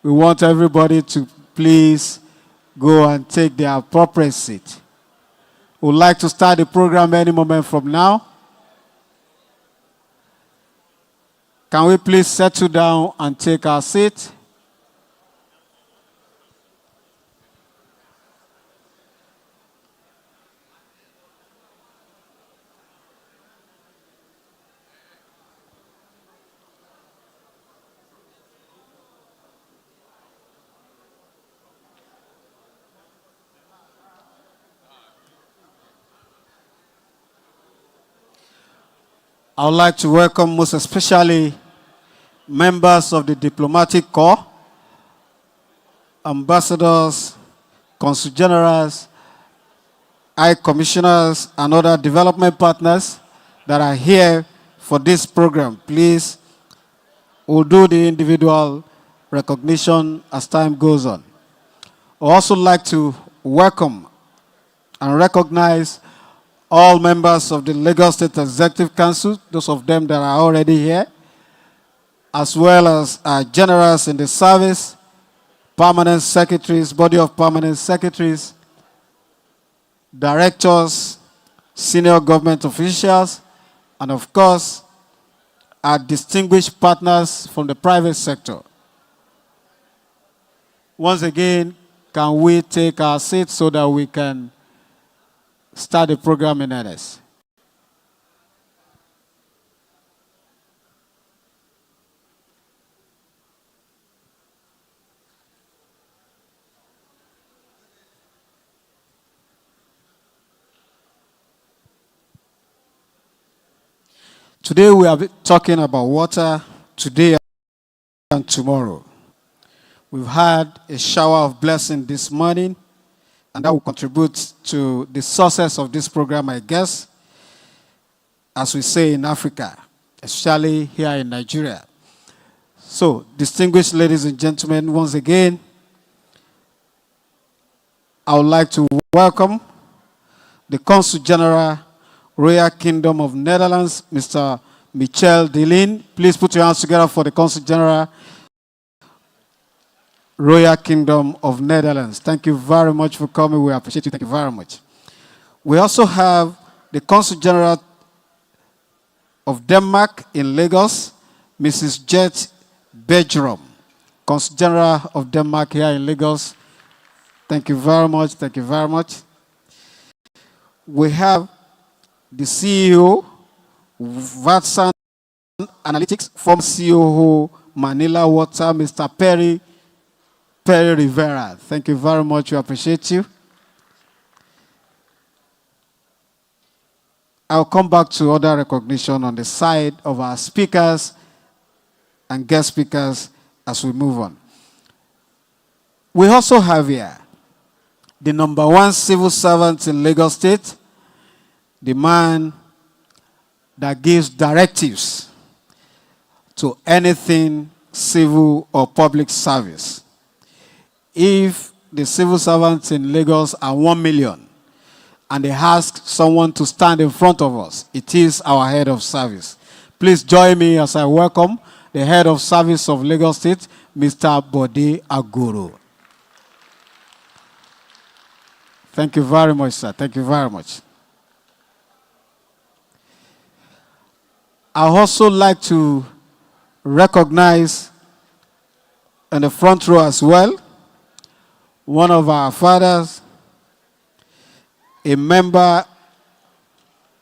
We want everybody to please go and take their appropriate seat. We'd like to start the program any moment from now. Can we please settle down and take our seat? I would like to welcome most especially members of the Diplomatic Corps, ambassadors, consul generals, high commissioners, and other development partners that are here for this program. Please, we'll do the individual recognition as time goes on. I'd also like to welcome and recognize all members of the Lagos State Executive Council, those of them that are already here, as well as generals in the service, permanent secretaries, body of permanent secretaries, directors, senior government officials, and of course, our distinguished partners from the private sector. Once again, can we take our seats so that we can start the program in earnest? Today we are talking about water today and tomorrow. We've had a shower of blessing this morning, and that will contribute to the success of this program, I guess, as we say in Africa, especially here in Nigeria. So, distinguished ladies and gentlemen, once again, I would like to welcome the Consul General, Royal Kingdom of Netherlands, Mr. Michel Delin. Please put your hands together for the Consul General, Royal Kingdom of Netherlands. Thank you very much for coming. We appreciate you. Thank you very much. We also have the Consul General of Denmark in Lagos, Mrs. Jet Bergeron. Consul General of Denmark here in Lagos. Thank you very much. Thank you very much. We have the CEO, Vatsan Analytics, former CEO, Manila Water, Mr. Perry Rivera. Thank you very much. We appreciate you. I'll come back to other recognition on the side of our speakers and guest speakers as we move on. We also have here the #1 civil servant in Lagos State, the man that gives directives to anything civil or public service. If the civil servants in Lagos are 1 million and they ask someone to stand in front of us, it is our head of service. Please join me as I welcome the head of service of Lagos State, Mr. Bode Agoro. Thank you very much, sir. Thank you very much. I also like to recognize in the front row as well, one of our fathers, a member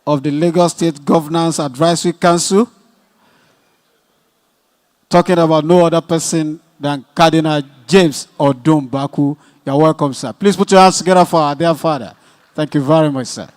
of the Lagos State Governance Advisory Council, talking about no other person than Cardinal James Odum Baku. You're welcome, sir. Please put your hands together for our dear father. Thank you very much, sir.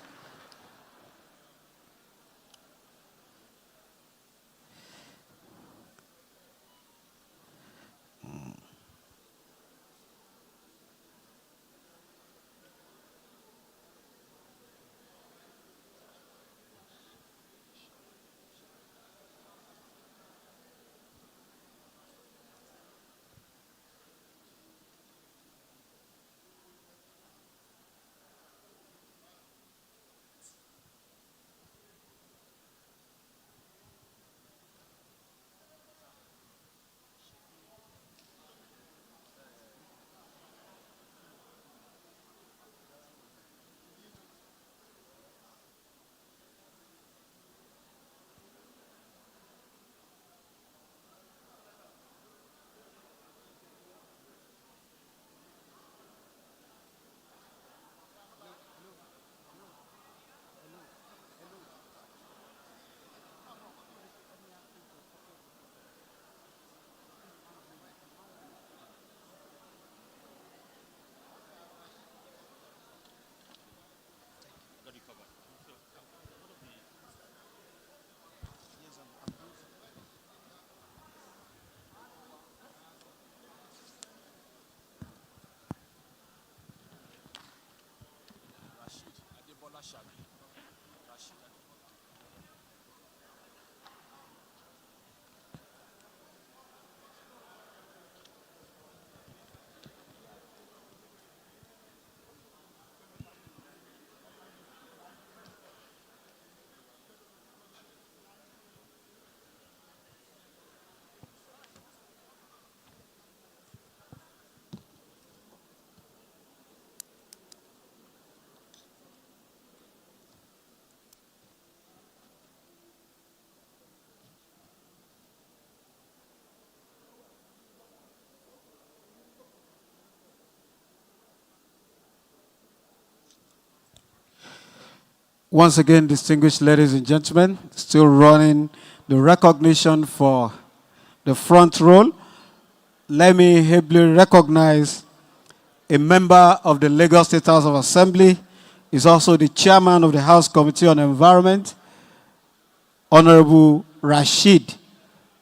Once again, distinguished ladies and gentlemen, still running the recognition for the front row. Let me ably recognize a member of the Lagos State House of Assembly, is also the chairman of the House Committee on Environment, Honorable Rashid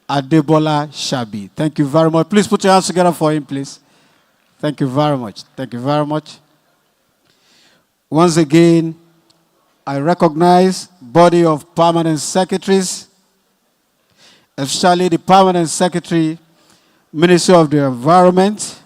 Adebola Shabi. Thank you very much. Please put your hands together for him, please. Thank you very much. Thank you very much. Once again, I recognize body of permanent secretaries, especially the permanent secretary, Ministry of the Environment,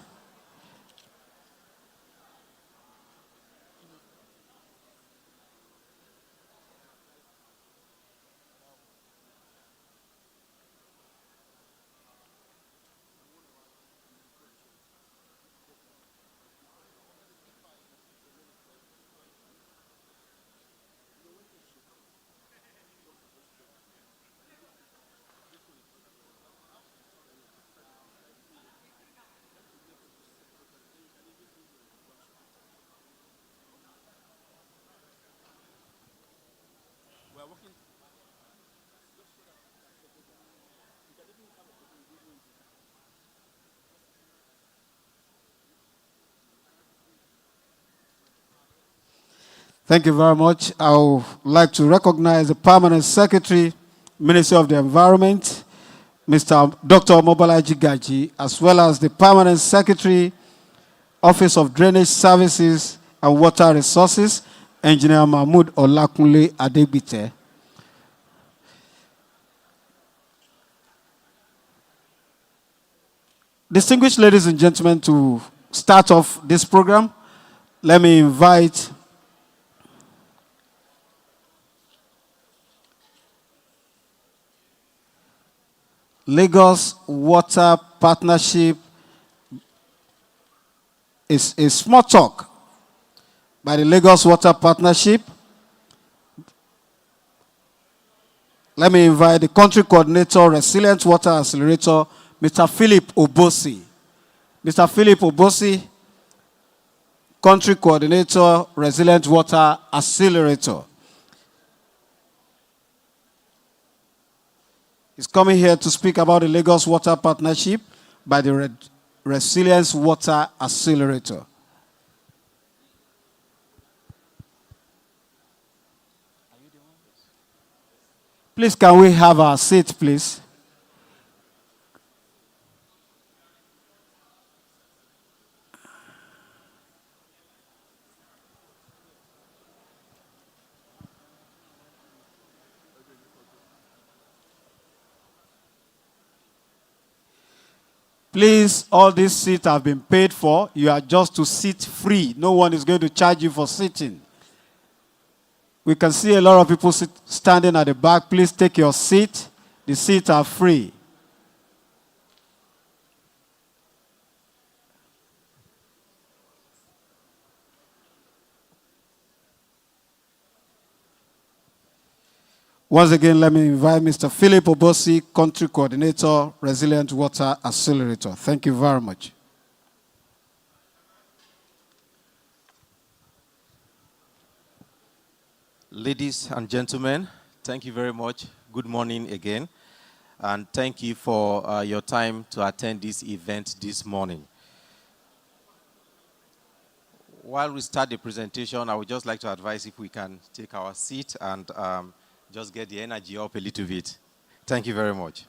thank you very much. I would like to recognize the Permanent Secretary, Ministry of the Environment, Mr. Dr. Mobalaji Gaji, as well as the Permanent Secretary, Office of Drainage Services and Water Resources, Engineer Mahmoud Olakunle Adegbite. Distinguished ladies and gentlemen, to start off this program, let me invite Lagos Water Partnership. Is a small talk by the Lagos Water Partnership. Let me invite the Country Coordinator, Resilient Water Accelerator, Mr. Philip Obosi. Mr. Philip Obosi, Country Coordinator, Resilient Water Accelerator. He's coming here to speak about the Lagos Water Partnership by the Resilience Water Accelerator. Please, can we have our seat, please? Please, all these seats have been paid for. You are just to sit free. No one is going to charge you for sitting. We can see a lot of people standing at the back. Please take your seat. The seats are free. Once again, let me invite Mr. Philip Obosi, Country Coordinator, Resilient Water Accelerator. Thank you very much. Ladies and gentlemen, thank you very much. Good morning again. And thank you for your time to attend this event this morning. While we start the presentation, I would just like to advise if we can take our seat and just get the energy up a little bit. Thank you very much.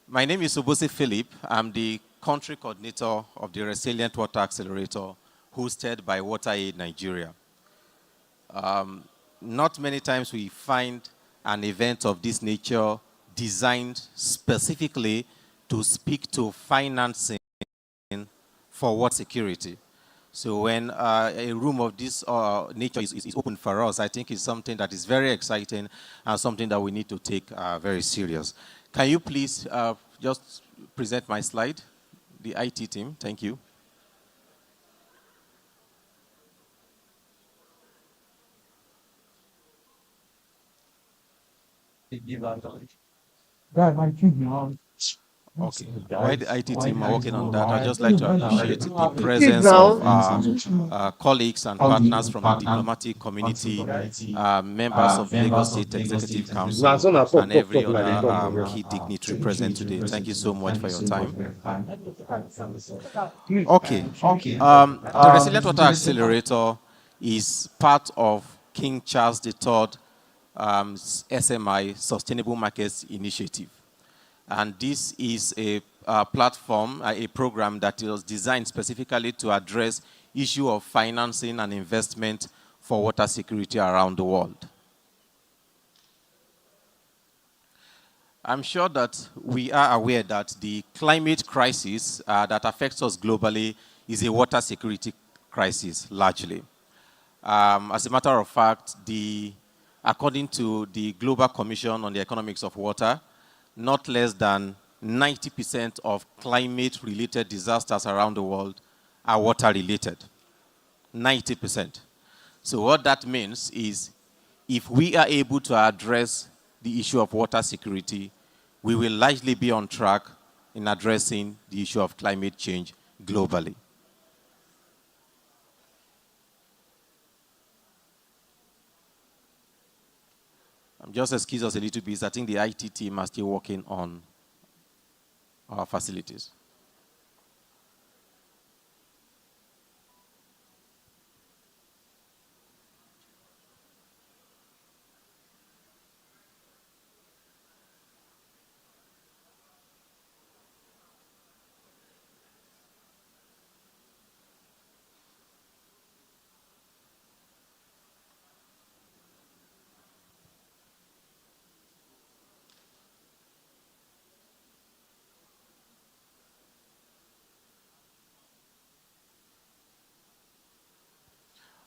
My name is Obosi Philip. I'm the Country Coordinator of the Resilient Water Accelerator, hosted by WaterAid Nigeria. Not many times we find an event of this nature designed specifically to speak to financing for water security. So when a room of this nature is open for us, I think it's something that is very exciting and something that we need to take very serious. Can you please just present my slide? The IT team, thank you. Okay. While the IT team are working on that, I'd just like to appreciate the presence of our colleagues and partners from the diplomatic community, members of Lagos State Executive Council, and every other key dignitary present today. Thank you so much for your time. Okay. The Resilient Water Accelerator is part of King Charles III SMI Sustainable Markets Initiative. And this is a platform, a program that was designed specifically to address issue of financing and investment for water security around the world. I'm sure that we are aware that the climate crisis that affects us globally is a water security crisis, largely. As a matter of fact, according to the Global Commission on the Economics of Water, not less than 90% of climate-related disasters around the world are water-related. 90%. So what that means is if we are able to address the issue of water security, we will likely be on track in addressing the issue of climate change globally. Just excuse us a little bit. I think the IT team are still working on our facilities.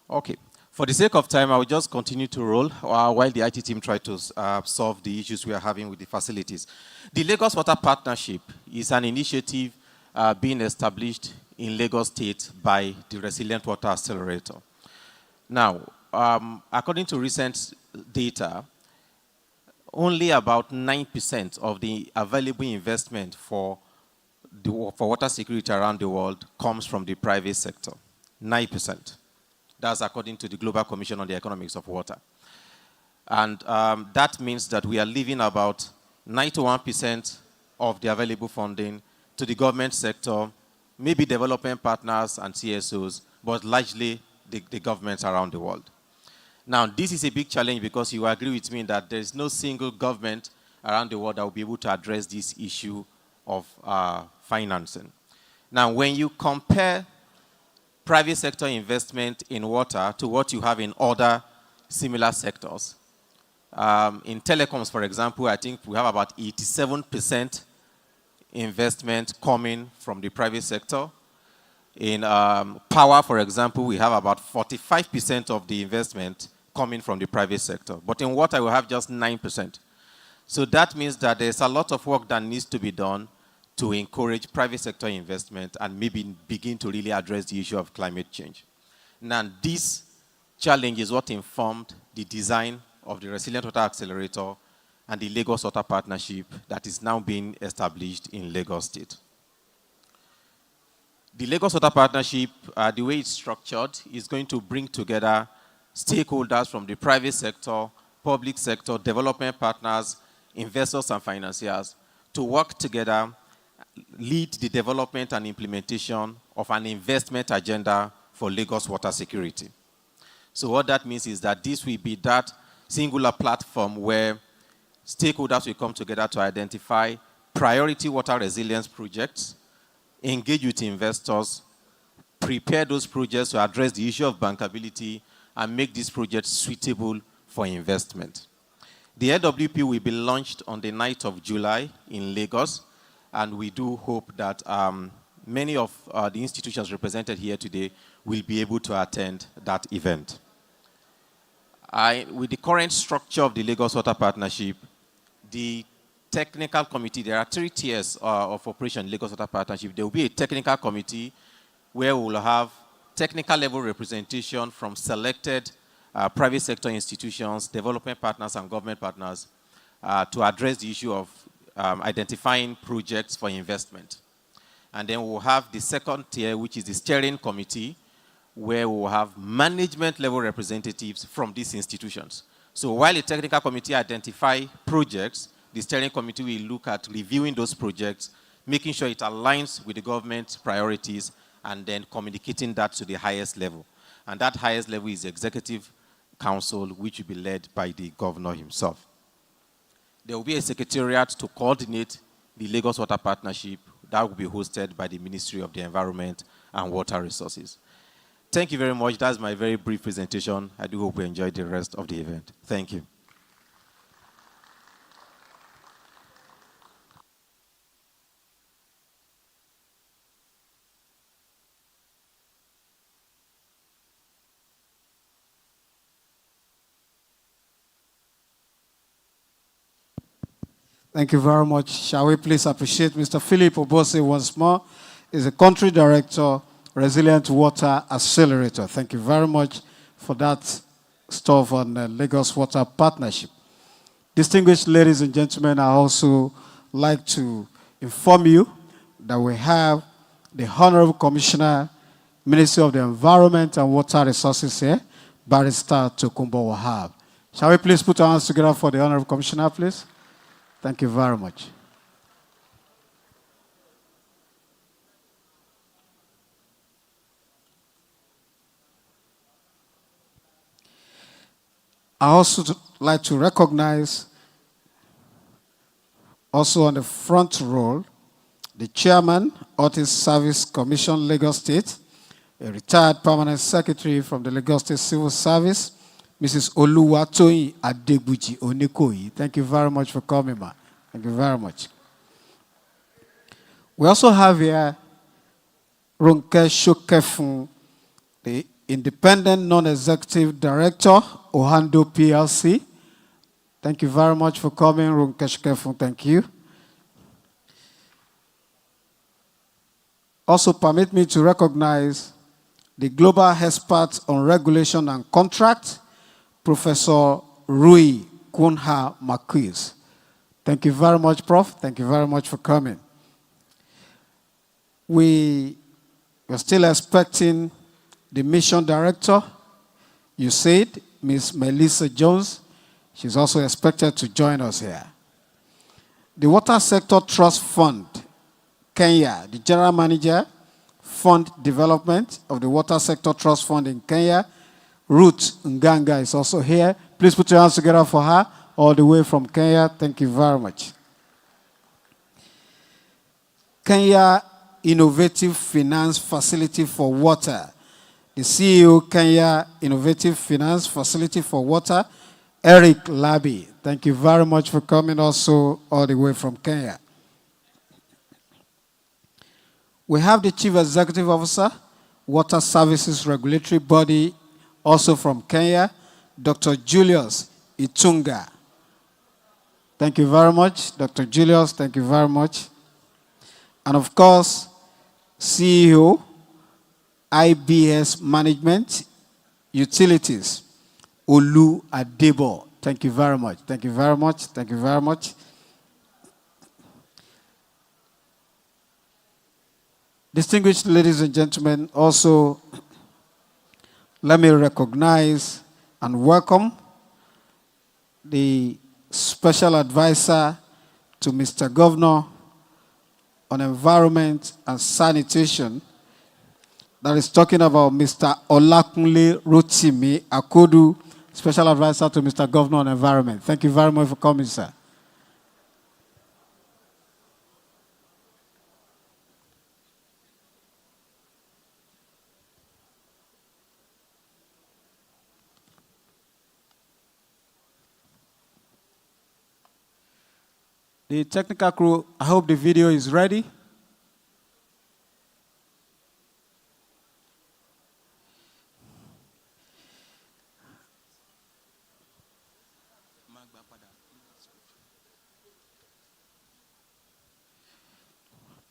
Okay. For the sake of time, I will just continue to roll while the IT team try to solve the issues we are having with the facilities. The Lagos Water Partnership is an initiative being established in Lagos State by the Resilient Water Accelerator. Now, according to recent data, only about 9% of the available investment for water security around the world comes from the private sector. 9%. That's according to the Global Commission on the Economics of Water. And that means that we are leaving about 91% of the available funding to the government sector, maybe development partners and CSOs, but largely the governments around the world. Now, this is a big challenge because you agree with me that there is no single government around the world that will be able to address this issue of financing. Now, when you compare private sector investment in water to what you have in other similar sectors. In telecoms, for example, I think we have about 87% investment coming from the private sector. In power, for example, we have about 45% of the investment coming from the private sector. But in water, we have just 9%. So that means that there's a lot of work that needs to be done to encourage private sector investment and maybe begin to really address the issue of climate change. Now, this challenge is what informed the design of the Resilient Water Accelerator and the Lagos Water Partnership that is now being established in Lagos State. The Lagos Water Partnership, the way it's structured, is going to bring together stakeholders from the private sector, public sector, development partners, investors and financiers to work together, lead the development and implementation of an investment agenda for Lagos water security. So what that means is that this will be that singular platform where stakeholders will come together to identify priority water resilience projects, engage with investors, prepare those projects to address the issue of bankability, and make these projects suitable for investment. The LWP will be launched on the 9th of July in Lagos, and we do hope that many of the institutions represented here today will be able to attend that event. With the current structure of the Lagos Water Partnership, the technical committee, there are 3 tiers of operation in Lagos Water Partnership. There will be a technical committee where we will have technical level representation from selected private sector institutions, development partners, and government partners to address the issue of identifying projects for investment. And then we'll have the second tier, which is the steering committee, where we'll have management level representatives from these institutions. So while the technical committee identify projects, the steering committee will look at reviewing those projects, making sure it aligns with the government's priorities, and then communicating that to the highest level. And that highest level is the executive council, which will be led by the governor himself. There will be a secretariat to coordinate the Lagos Water Partnership that will be hosted by the Ministry of the Environment and Water Resources. Thank you very much. That's my very brief presentation. I do hope you enjoyed the rest of the event. Thank you. Thank you very much. Shall we please appreciate Mr. Philip Obose once more? He's a country director, Resilient Water Accelerator. Thank you very much for that stuff on the Lagos Water Partnership. Distinguished ladies and gentlemen, I also like to inform you that we have the Honorable Commissioner, Ministry of the Environment and Water Resources here, Barrister Tokunbo Wahab. Shall we please put our hands together for the Honorable Commissioner, please? Thank you very much. I also like to recognize, also on the front row, the chairman, Otis Service Commission, Lagos State, a retired permanent secretary from the Lagos State Civil Service, Mrs. Oluwatoyin Adegbuji Onekoyi. Thank you very much for coming, ma. Thank you very much. We also have here Ronke Shokefun, the Independent Non-Executive Director, Ohando PLC. Thank you very much for coming, Ronke Shokefun. Thank you. Also, permit me to recognize the Global Expert on Regulation and Contract, Professor Rui Kunha Marquez. Thank you very much, Prof. Thank you very much for coming. We are still expecting the mission director, you said, Ms. Melissa Jones. She's also expected to join us here. The Water Sector Trust Fund, Kenya, the General Manager, Fund Development of the Water Sector Trust Fund in Kenya, Ruth Nganga is also here. Please put your hands together for her, all the way from Kenya. Thank you very much. Kenya Innovative Finance Facility for Water. The CEO, Kenya Innovative Finance Facility for Water, Eric Labi. Thank you very much for coming also all the way from Kenya. We have the Chief Executive Officer, Water Services Regulatory Body, also from Kenya, Dr. Julius Itunga. Thank you very much, Dr. Julius. Thank you very much. And of course, CEO, IBS Management, Utilities, Olu Adebo. Thank you very much. Thank you very much. Thank you very much. Distinguished ladies and gentlemen, also let me recognize and welcome the Special Advisor to Mr. Governor on Environment and Sanitation, that is talking about Mr. Olakunle Rotimi Akodu, Special Advisor to Mr. Governor on Environment. Thank you very much for coming, sir. The technical crew, I hope the video is ready.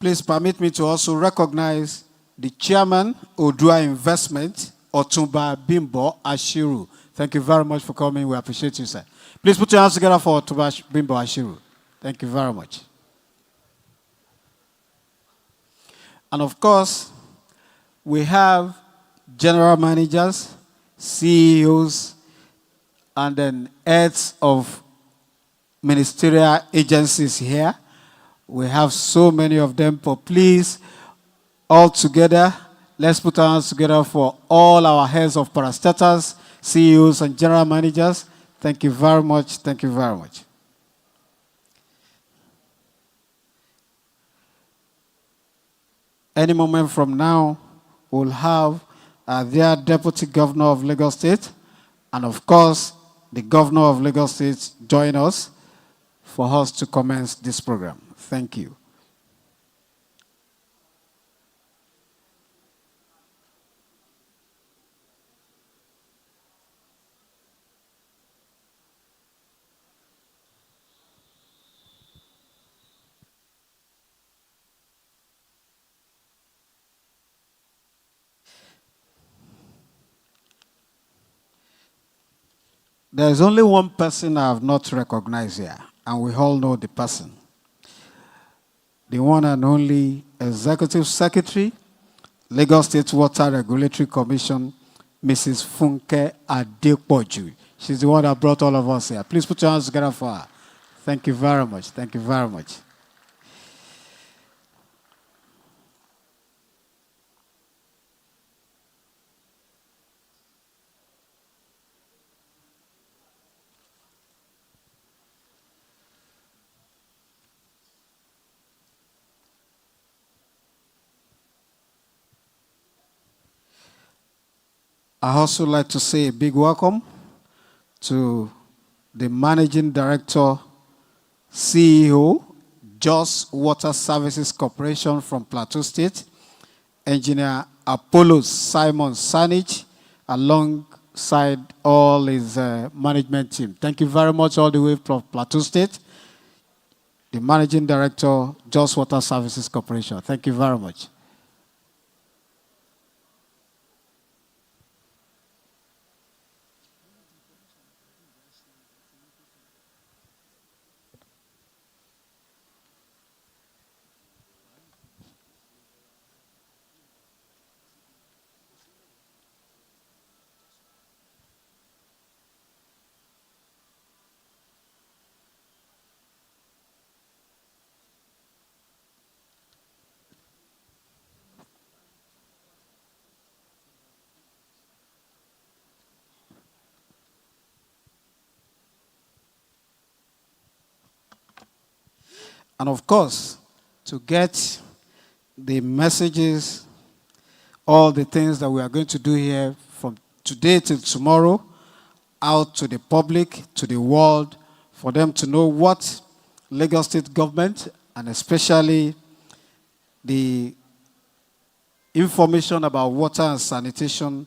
Please permit me to also recognize the chairman, Odua Investment, Otumba Bimbo Ashiru. Thank you very much for coming. We appreciate you, sir. Please put your hands together for Otumba Bimbo Ashiru. Thank you very much. And of course, we have general managers, CEOs, and then heads of ministerial agencies here. We have so many of them, but please, all together, let's put our hands together for all our heads of parastatals, CEOs, and general managers. Thank you very much. Thank you very much. Any moment from now, we'll have their Deputy Governor of Lagos State, and of course, the Governor of Lagos State join us for us to commence this program. Thank you. There is only one person I have not recognized here, and we all know the person. The one and only Executive Secretary, Lagos State Water Regulatory Commission, Mrs. Funke Adepoju. She's the one that brought all of us here. Please put your hands together for her. Thank you very much. Thank you very much. I also like to say a big welcome to the Managing Director, CEO, Jos Water Services Corporation from Plateau State, Engineer Apollos Simon Sanich, alongside all his management team. Thank you very much all the way from Plateau State, the Managing Director, Jos Water Services Corporation. Thank you very much. And of course, to get the messages, all the things that we are going to do here from today till tomorrow, out to the public, to the world, for them to know what Lagos State government, and especially the information about water and sanitation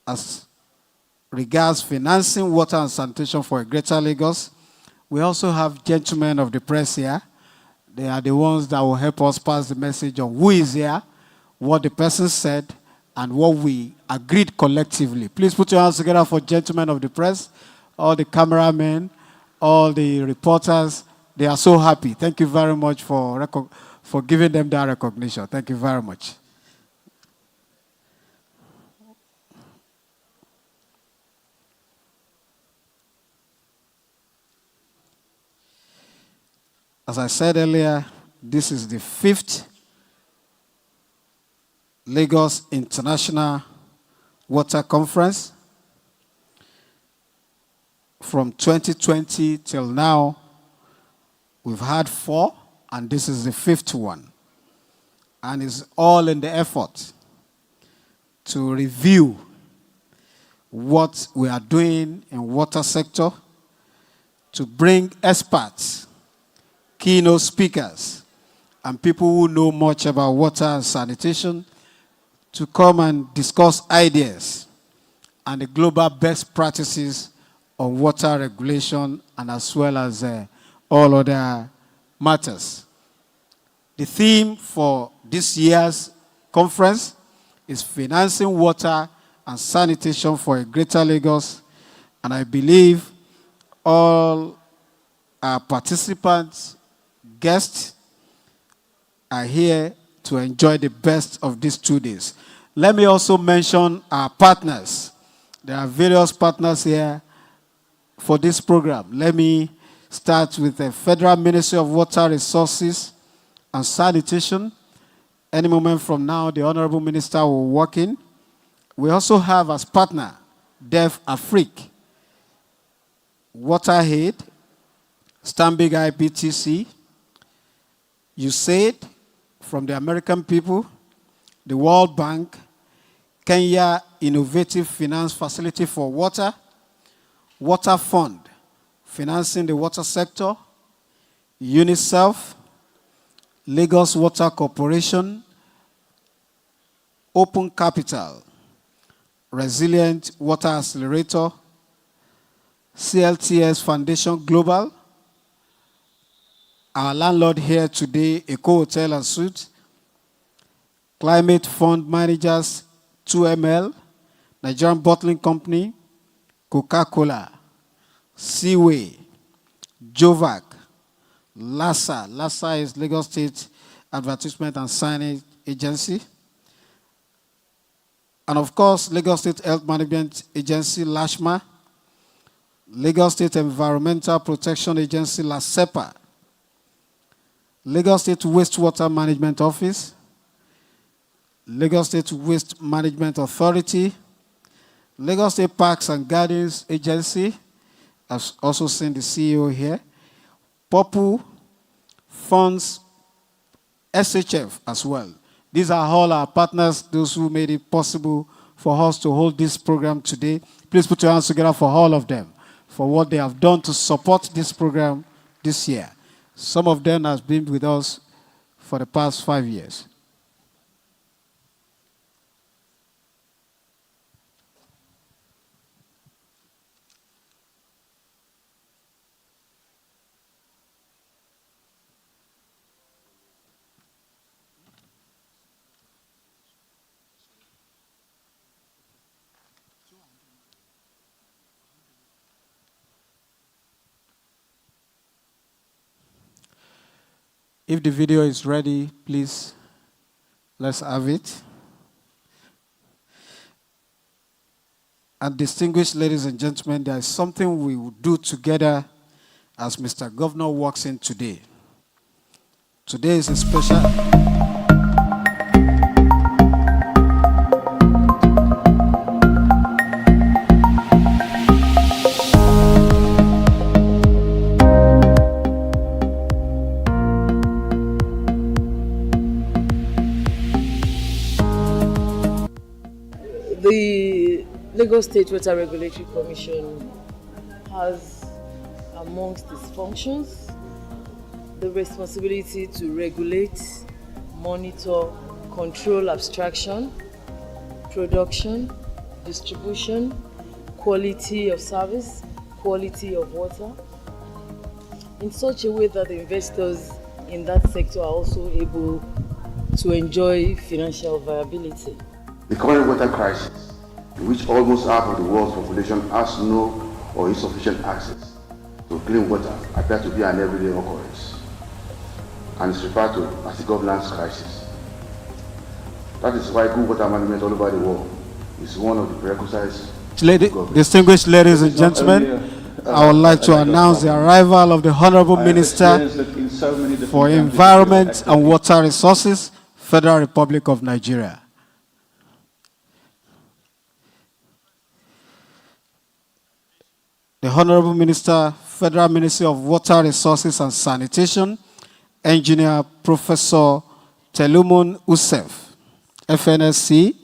as regards financing water and sanitation for a greater Lagos. We also have gentlemen of the press here. They are the ones that will help us pass the message on who is here, what the person said, and what we agreed collectively. Please put your hands together for gentlemen of the press, all the cameramen, all the reporters. They are so happy. Thank you very much for giving them that recognition. Thank you very much. As I said earlier, this is the 5th Lagos International Water Conference. From 2020 till now, we've had 4, and this is the 5th one. And it's all in the effort to review what we are doing in water sector, to bring experts, keynote speakers, and people who know much about water and sanitation to come and discuss ideas and the global best practices on water regulation, and as well as all other matters. The theme for this year's conference is financing water and sanitation for a greater Lagos, and I believe all our participants, guests are here to enjoy the best of these 2 days. Let me also mention our partners. There are various partners here for this program. Let me start with the Federal Ministry of Water Resources and Sanitation. Any moment from now, the Honorable Minister will walk in. We also have as partner, Dev Afrique, WaterAid, Stanbic IBTC, USAID from the American people, the World Bank, Kenya Innovative Finance Facility for Water, Water Fund, financing the water sector, UNICEF, Lagos Water Corporation, Open Capital, Resilient Water Accelerator, CLTS Foundation Global, our landlord here today, Eco Hotel and Suites, Climate Fund Managers 2ML, Nigerian Bottling Company, Coca-Cola, Seaway, Jovac, LASA. LASA is Lagos State Advertisement and Signage Agency. And of course, Lagos State Health Management Agency, LASHMA, Lagos State Environmental Protection Agency, LASEPA, Lagos State Wastewater Management Office, Lagos State Waste Management Authority, Lagos State Parks and Gardens Agency, I've also seen the CEO here, POPU, Funds, SHF as well. These are all our partners, those who made it possible for us to hold this program today. Please put your hands together for all of them, for what they have done to support this program this year. Some of them have been with us for the past 5 years. If the video is ready, please, let's have it. And distinguished ladies and gentlemen, there is something we will do together as Mr. Governor walks in today. Today is a special... The Lagos State Water Regulatory Commission has, amongst its functions, the responsibility to regulate, monitor, control abstraction, production, distribution, quality of service, quality of water, in such a way that the investors in that sector are also able to enjoy financial viability. The current water crisis, in which almost half of the world's population has no or insufficient access to clean water, appears to be an everyday occurrence and is referred to as a governance crisis. That is why good water management all over the world is one of the prerequisites. Distinguished ladies and gentlemen, I would like to announce the arrival of the Honorable Minister for Environment and Water Resources, Federal Republic of Nigeria. The Honorable Minister, Federal Ministry of Water Resources and Sanitation, Engineer Professor Telumun Usef, FNSC.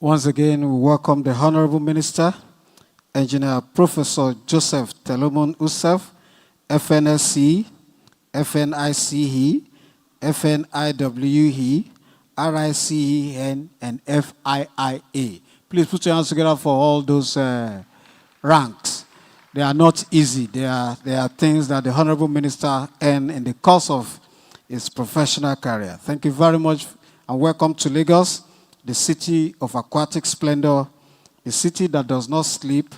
Once again, we welcome the Honorable Minister, Engineer Professor Joseph Telomon Usef, FNSC, FNICE, FNIWE, RICEN, and FIIA. Please put your hands together for all those ranks. They are not easy. They are things that the Honorable Minister earned in the course of his professional career. Thank you very much, and welcome to Lagos, the city of aquatic splendor, the city that does not sleep,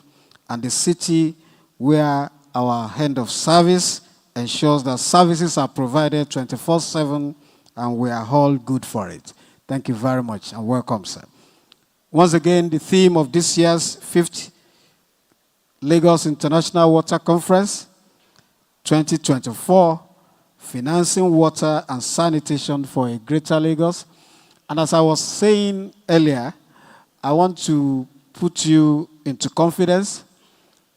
and the city where our hand of service ensures that services are provided 24/7, and we are all good for it. Thank you very much, and welcome, sir. Once again, the theme of this year's 5th Lagos International Water Conference 2024, Financing Water and Sanitation for a Greater Lagos. And as I was saying earlier, I want to put you into confidence.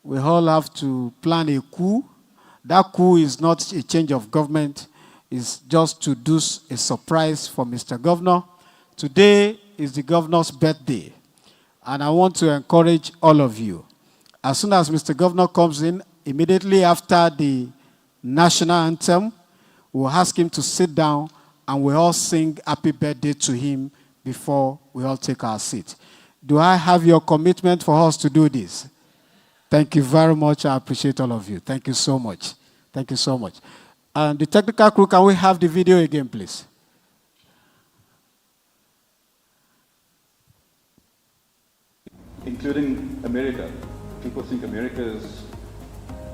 We all have to plan a coup. That coup is not a change of government. It's just to do a surprise for Mr. Governor. Today is the governor's birthday. And I want to encourage all of you. As soon as Mr. Governor comes in, immediately after the national anthem, we'll ask him to sit down and we'll all sing happy birthday to him before we all take our seat. Do I have your commitment for us to do this? Thank you very much. I appreciate all of you. Thank you so much. Thank you so much. And the technical crew, can we have the video again, please? Including America. People think America is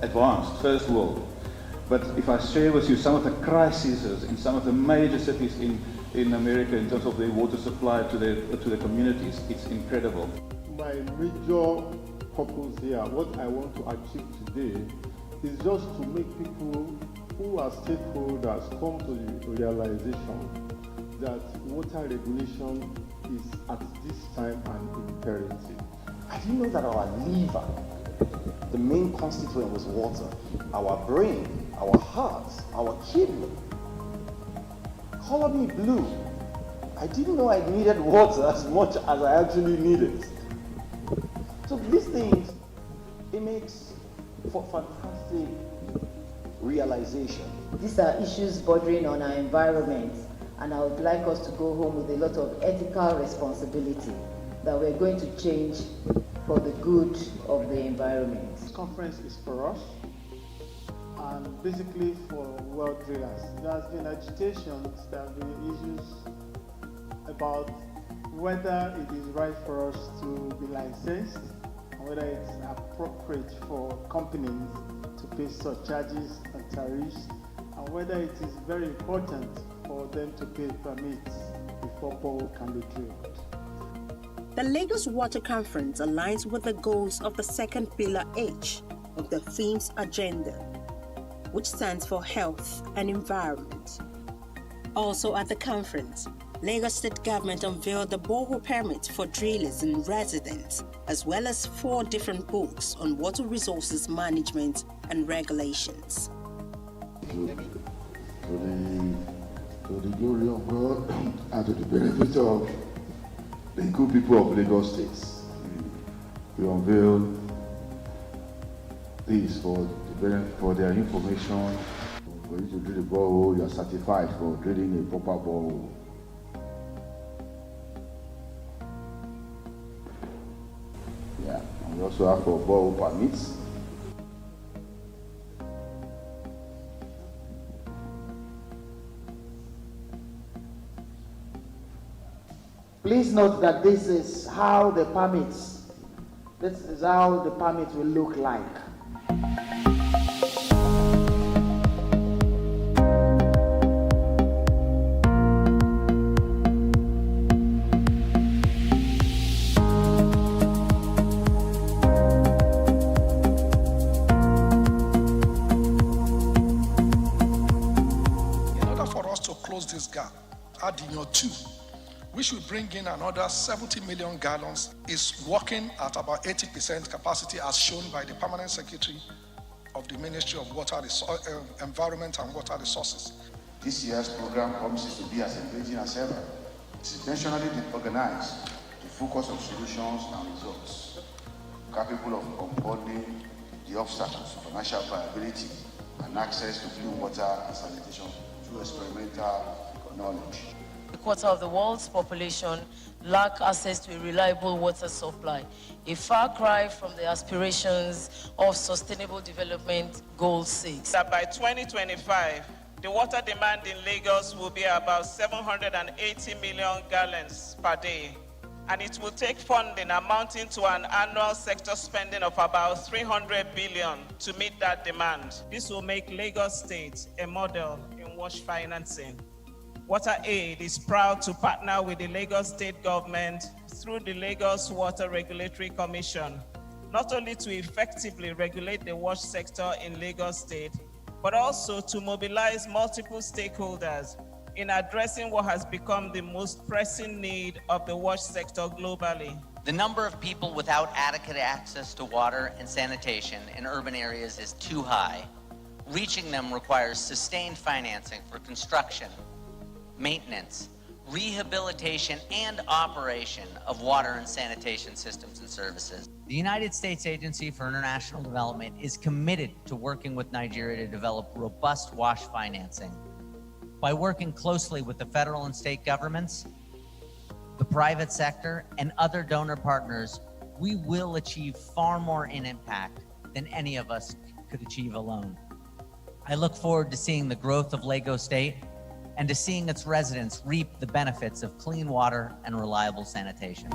advanced, first world. But if I share with you some of the crises in some of the major cities in America in terms of their water supply to the communities, it's incredible. My major purpose here, what I want to achieve today, is just to make people who are stakeholders come to the realization that water regulation is at this time an imperative. I didn't know that our liver, the main constituent, was water. Our brain, our heart, our kidney. Color me blue. I didn't know I needed water as much as I actually need it. So these things, it makes for fantastic realization. These are issues bordering on our environment, and I would like us to go home with a lot of ethical responsibility that we're going to change for the good of the environment. This conference is for us and basically for world drillers. There has been agitation, there have been issues about whether it is right for us to be licensed and whether it's appropriate for companies to pay surcharges and tariffs, and whether it is very important for them to pay permits before borehole can be drilled. The Lagos Water Conference aligns with the goals of the second pillar H of the theme's agenda, which stands for health and environment. Also at the conference, Lagos State Government unveiled the borehole permit for drillers and residents, as well as 4 different books on water resources management and regulations. To the glory of God and to the benefit of the good people of Lagos State, we unveil this for their information. For you to drill a borehole, you are certified for drilling a proper borehole. Yeah, and we also have for borehole permits. Please note that this is how the permit will look like. In order for us to close this gap, adding your 2, we should bring in another 70 million gallons, is working at about 80% capacity as shown by the Permanent Secretary of the Ministry of Water Environment and Water Resources. This year's program promises to be as engaging as ever. It's intentionally organized to focus on solutions and results, capable of onboarding the obstacles to financial viability and access to clean water and sanitation through experimental knowledge. A quarter of the world's population lack access to a reliable water supply, a far cry from the aspirations of Sustainable Development Goal 6. That by 2025, the water demand in Lagos will be about 780 million gallons per day, and it will take funding amounting to an annual sector spending of about 300 billion to meet that demand. This will make Lagos State a model in wash financing. WaterAid is proud to partner with the Lagos State government through the Lagos Water Regulatory Commission, not only to effectively regulate the wash sector in Lagos State, but also to mobilize multiple stakeholders in addressing what has become the most pressing need of the wash sector globally. The number of people without adequate access to water and sanitation in urban areas is too high. Reaching them requires sustained financing for construction, maintenance, rehabilitation, and operation of water and sanitation systems and services. The United States Agency for International Development is committed to working with Nigeria to develop robust wash financing. By working closely with the federal and state governments, the private sector, and other donor partners, we will achieve far more in impact than any of us could achieve alone. I look forward to seeing the growth of Lagos State and to seeing its residents reap the benefits of clean water and reliable sanitation.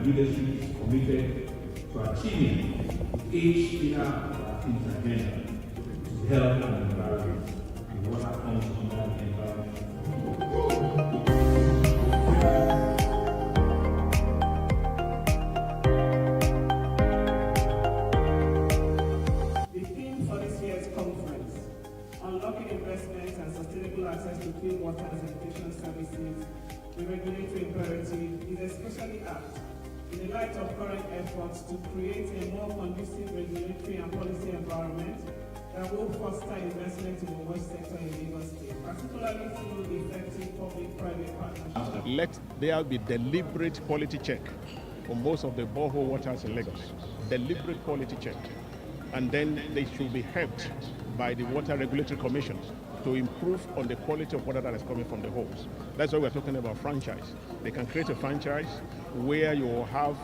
leadership is committed to achieving each pillar of its agenda to health and environment. And water comes under the environment. The theme for this year's conference, Unlocking Investments and Sustainable Access to Clean Water and Sanitation Services, the regulatory imperative, is especially apt in the light of current efforts to create a more conducive regulatory and policy environment that will foster investment in the water sector in Lagos State, particularly through effective public-private partnerships. Let there be deliberate quality check on most of the borehole waters in Lagos. Deliberate quality check. And then they should be helped by the Water Regulatory Commission to improve on the quality of water that is coming from the holes. That's why we're talking about franchise. They can create a franchise where you will have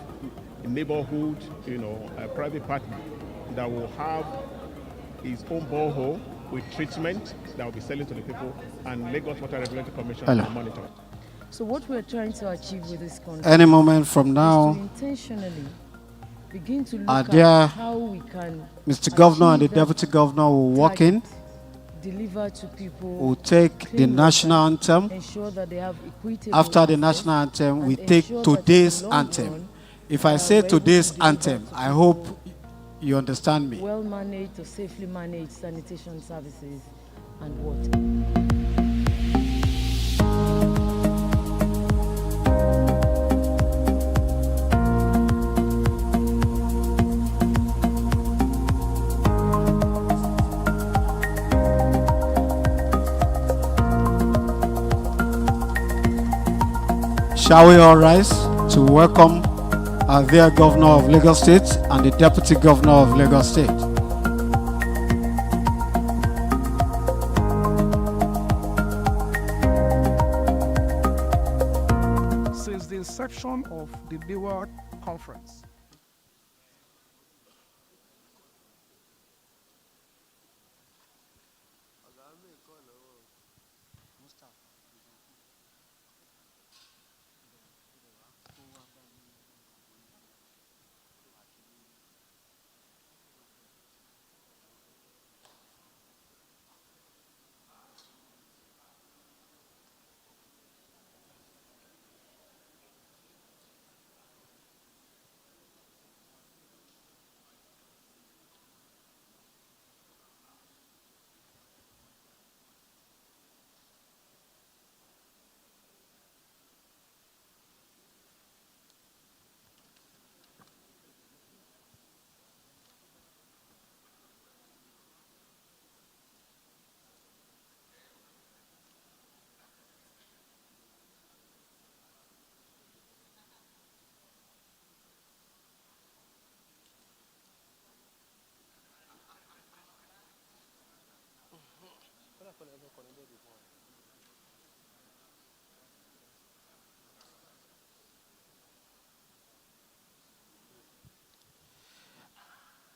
a neighborhood, a private partner that will have his own borehole with treatment that will be selling to the people, and Lagos Water Regulatory Commission will monitor. So what we're trying to achieve with this conference, any moment from now, is to intentionally begin to look at how we can Mr. Governor and the Deputy Governor will walk in, deliver to people, will take the national anthem. ensure that they have equitable After the access, national anthem, we and take ensure that today's in the long anthem. run, If I say we're able to today's deliver anthem, to I hope you understand me. well-managed or safely managed sanitation services and water. Shall we all rise to welcome our dear Governor of Lagos State and the Deputy Governor of Lagos State. World Conference.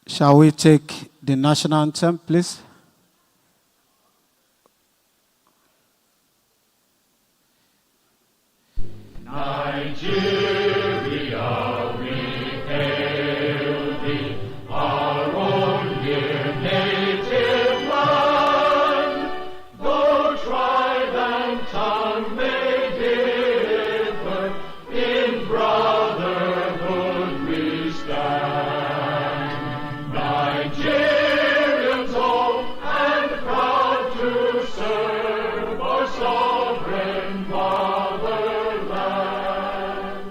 Shall we take the national anthem, please? Nigeria, we hail thee, our own dear native land. Though tribe and tongue may differ, in brotherhood we stand. Nigerians old and proud to serve our sovereign fatherland.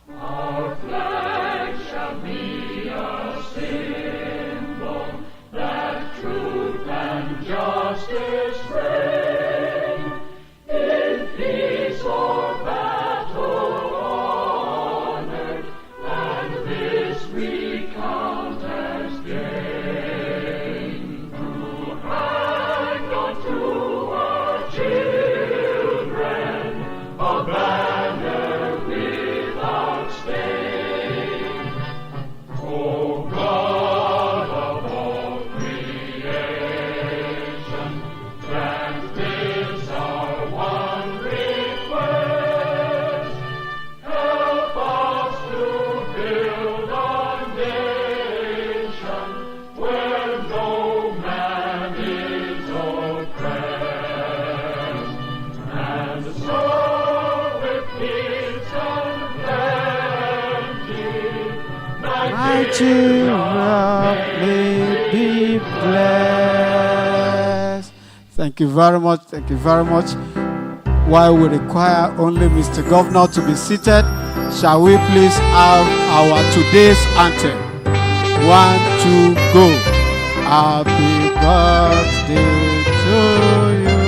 Our flag shall be a symbol that truth and justice reign. In peace or battle honored, and this we count as gain. To hang on to our children a banner without stain. O God of all creation, grant this our one request. Help us to build a nation where no man is oppressed, and so with peace and plenty, Nigeria may be blessed. Thank you very much. Thank you very much. While we require only Mr. Governor to be seated, shall we please have our today's anthem? 1, 2, go. Happy birthday to you.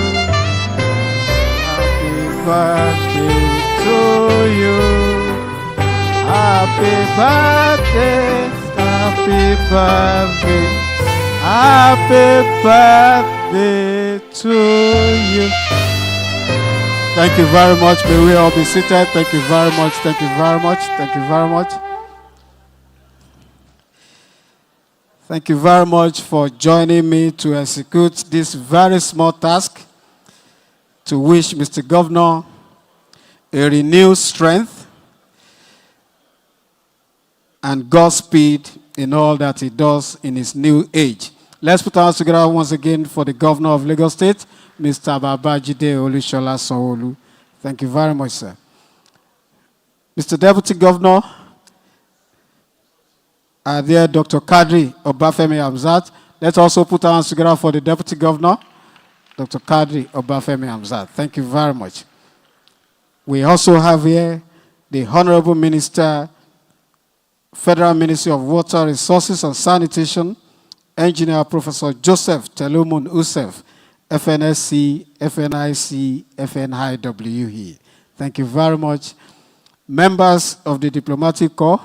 Happy birthday to you. Happy birthday. Happy birthday. Happy birthday to you. Thank you very much. May we all be seated. Thank you very much. Thank you very much. Thank you very much. Thank you very much for joining me to execute this very small task to wish Mr. Governor a renewed strength and Godspeed in all that he does in his new age. Let's put our hands together once again for the Governor of Lagos State, Mr. Babajide Olusola Sanwo-Olu. Thank you very much, sir. Mr. Deputy Governor, there Dr. Kadri Obafemi Hamzat. Let's also put our hands together for the Deputy Governor, Dr. Kadri Obafemi Hamzat. Thank you very much. We also have here the Honorable Minister, Federal Ministry of Water Resources and Sanitation, Engineer Professor Joseph Telumun Usef, FNSC, FNIC, FNIWE. Thank you very much. Members of the Diplomatic Corps,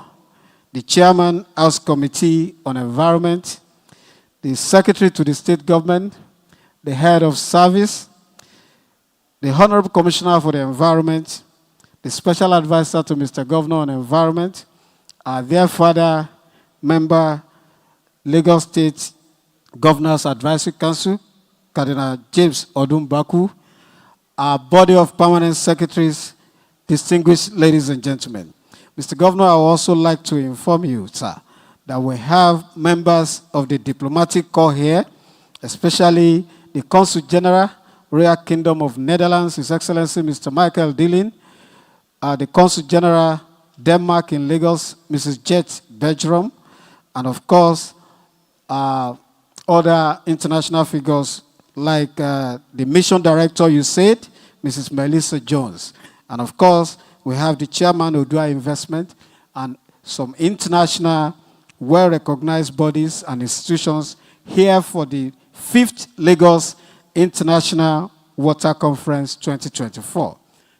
the Chairman, House Committee on Environment, the Secretary to the State Government, the Head of Service, the Honorable Commissioner for the Environment, the special advisor to Mr. Governor on Environment, our dear father, member, Lagos State Governors Advisory Council, Cardinal James Odumbaku, our body of permanent secretaries, distinguished ladies and gentlemen. Mr. Governor, I would also like to inform you, sir, that we have members of the diplomatic corps here, especially the Consul General, Royal Kingdom of Netherlands, His Excellency Mr. Michael Dillon, the Consul General, Denmark in Lagos, Mrs. Jet Bergeron, and of course, other international figures like the Mission Director, you said, Mrs. Melissa Jones. And of course, we have the Chairman of Odua Investment and some international well-recognized bodies and institutions here for the 5th Lagos International Water Conference 2024.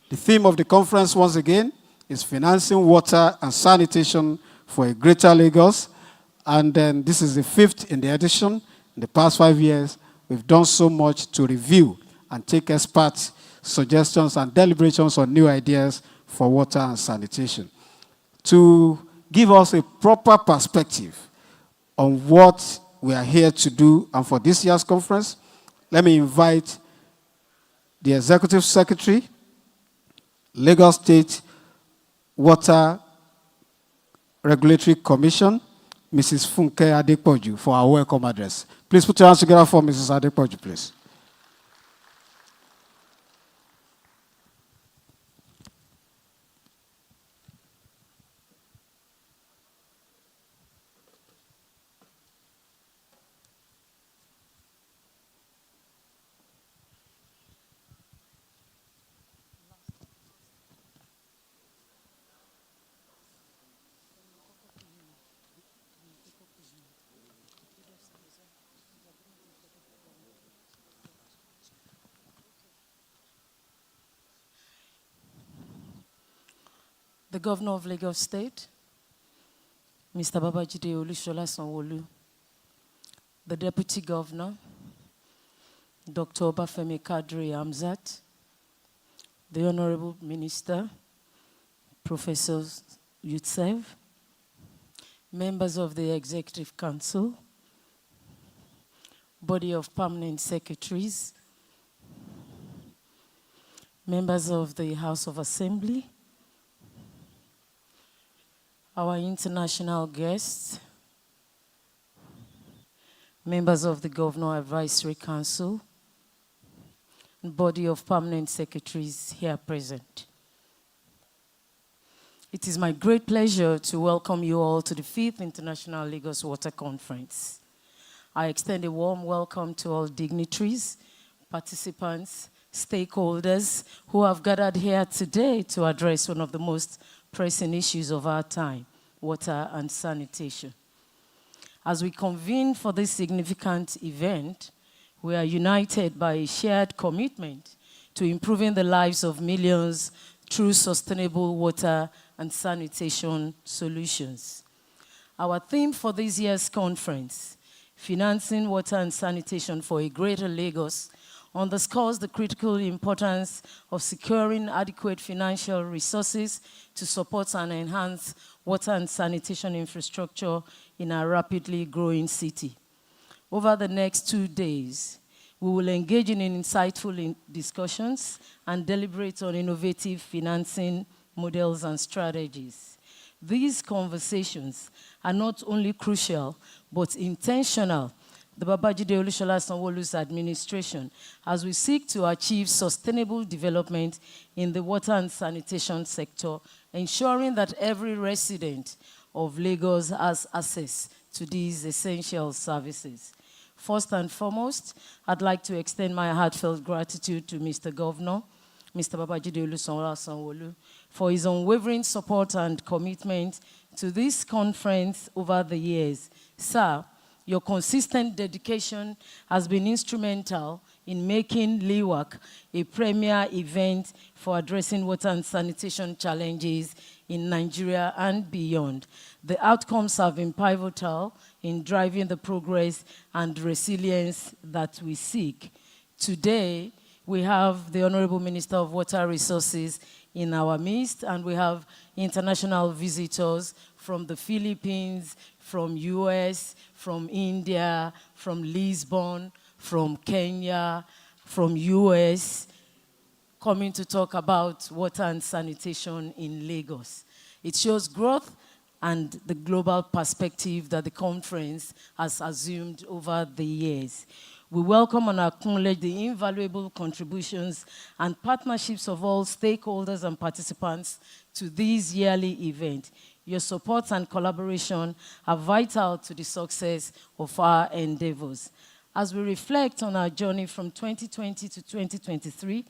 The theme of the conference, once again, is financing water and sanitation for a greater Lagos. And then this is the 5th in the edition. In the past 5 years, we've done so much to review and take expert suggestions and deliberations on new ideas for water and sanitation. To give us a proper perspective on what we are here to do and for this year's conference, let me invite the Executive Secretary, Lagos State Water Regulatory Commission, Mrs. Funke Adepoju, for our welcome address. Please put your hands together for Mrs. Adepoju, please. The Governor of Lagos State, Mr. Babajide Olusola Sanwo-Olu, the Deputy Governor, Dr. Obafemi Kadri Hamzat, the Honorable Minister, Professor Yutsev, members of the Executive Council, body of permanent secretaries, members of the House of Assembly, our international guests, members of the Governor Advisory Council, and body of permanent secretaries here present. It is my great pleasure to welcome you all to the 5th International Lagos Water Conference. I extend a warm welcome to all dignitaries, participants, stakeholders who have gathered here today to address one of the most pressing issues of our time, water and sanitation. As we convene for this significant event, we are united by a shared commitment to improving the lives of millions through sustainable water and sanitation solutions. Our theme for this year's conference, Financing Water and Sanitation for a Greater Lagos, underscores the critical importance of securing adequate financial resources to support and enhance water and sanitation infrastructure in our rapidly growing city. Over the next 2 days, we will engage in insightful discussions and deliberate on innovative financing models and strategies. These conversations are not only crucial, but intentional. The Babajide Olusola Sanwo-Olu's administration, as we seek to achieve sustainable development in the water and sanitation sector, ensuring that every resident of Lagos has access to these essential services. First and foremost, I'd like to extend my heartfelt gratitude to Mr. Governor, Mr. Babajide Olusola Sanwo-Olu, for his unwavering support and commitment to this conference over the years. Sir, your consistent dedication has been instrumental in making LIWAC a premier event for addressing water and sanitation challenges in Nigeria and beyond. The outcomes have been pivotal in driving the progress and resilience that we seek. Today, we have the Honorable Minister of Water Resources in our midst, and we have international visitors from the Philippines, from US, from India, from Lisbon, from Kenya, from US, coming to talk about water and sanitation in Lagos. It shows growth and the global perspective that the conference has assumed over the years. We welcome and acknowledge the invaluable contributions and partnerships of all stakeholders and participants to this yearly event. Your support and collaboration are vital to the success of our endeavors. As we reflect on our journey from 2020 to 2023,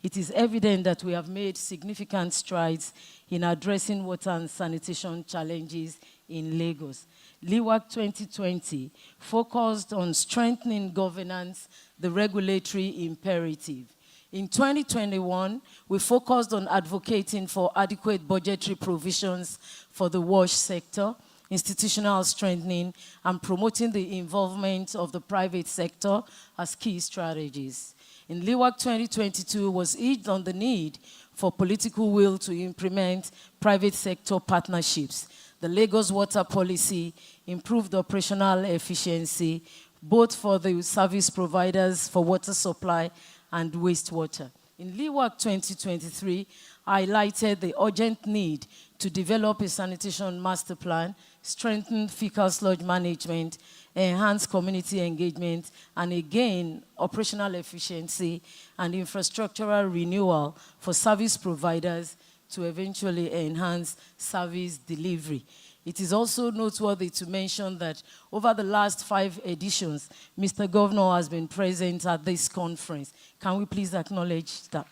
it is evident that we have made significant strides in addressing water and sanitation challenges in Lagos. LIWAC 2020 focused on strengthening governance, the regulatory imperative. In 2021, we focused on advocating for adequate budgetary provisions for the wash sector, institutional strengthening, and promoting the involvement of the private sector as key strategies. In LIWAC 2022 was urged on the need for political will to implement private sector partnerships. The Lagos water policy improved operational efficiency, both for the service providers for water supply and wastewater. In LIWAC 2023, highlighted the urgent need to develop a sanitation master plan, strengthen fecal sludge management, enhance community engagement, and again, operational efficiency and infrastructural renewal for service providers to eventually enhance service delivery. It is also noteworthy to mention that over the last 5 editions, Mr. Governor has been present at this conference. Can we please acknowledge that?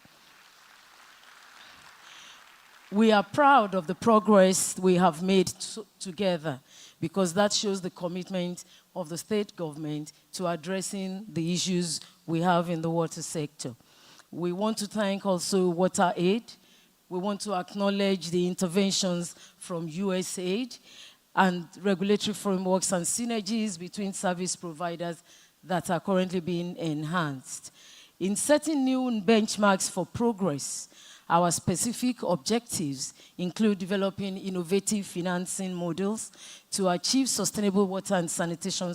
We are proud of the progress we have made together, because that shows the commitment of the state government to addressing the issues we have in the water sector. We want to thank also WaterAid. We want to acknowledge the interventions from USAID and regulatory frameworks and synergies between service providers that are currently being enhanced. In setting new benchmarks for progress, our specific objectives include developing innovative financing models to achieve sustainable water and sanitation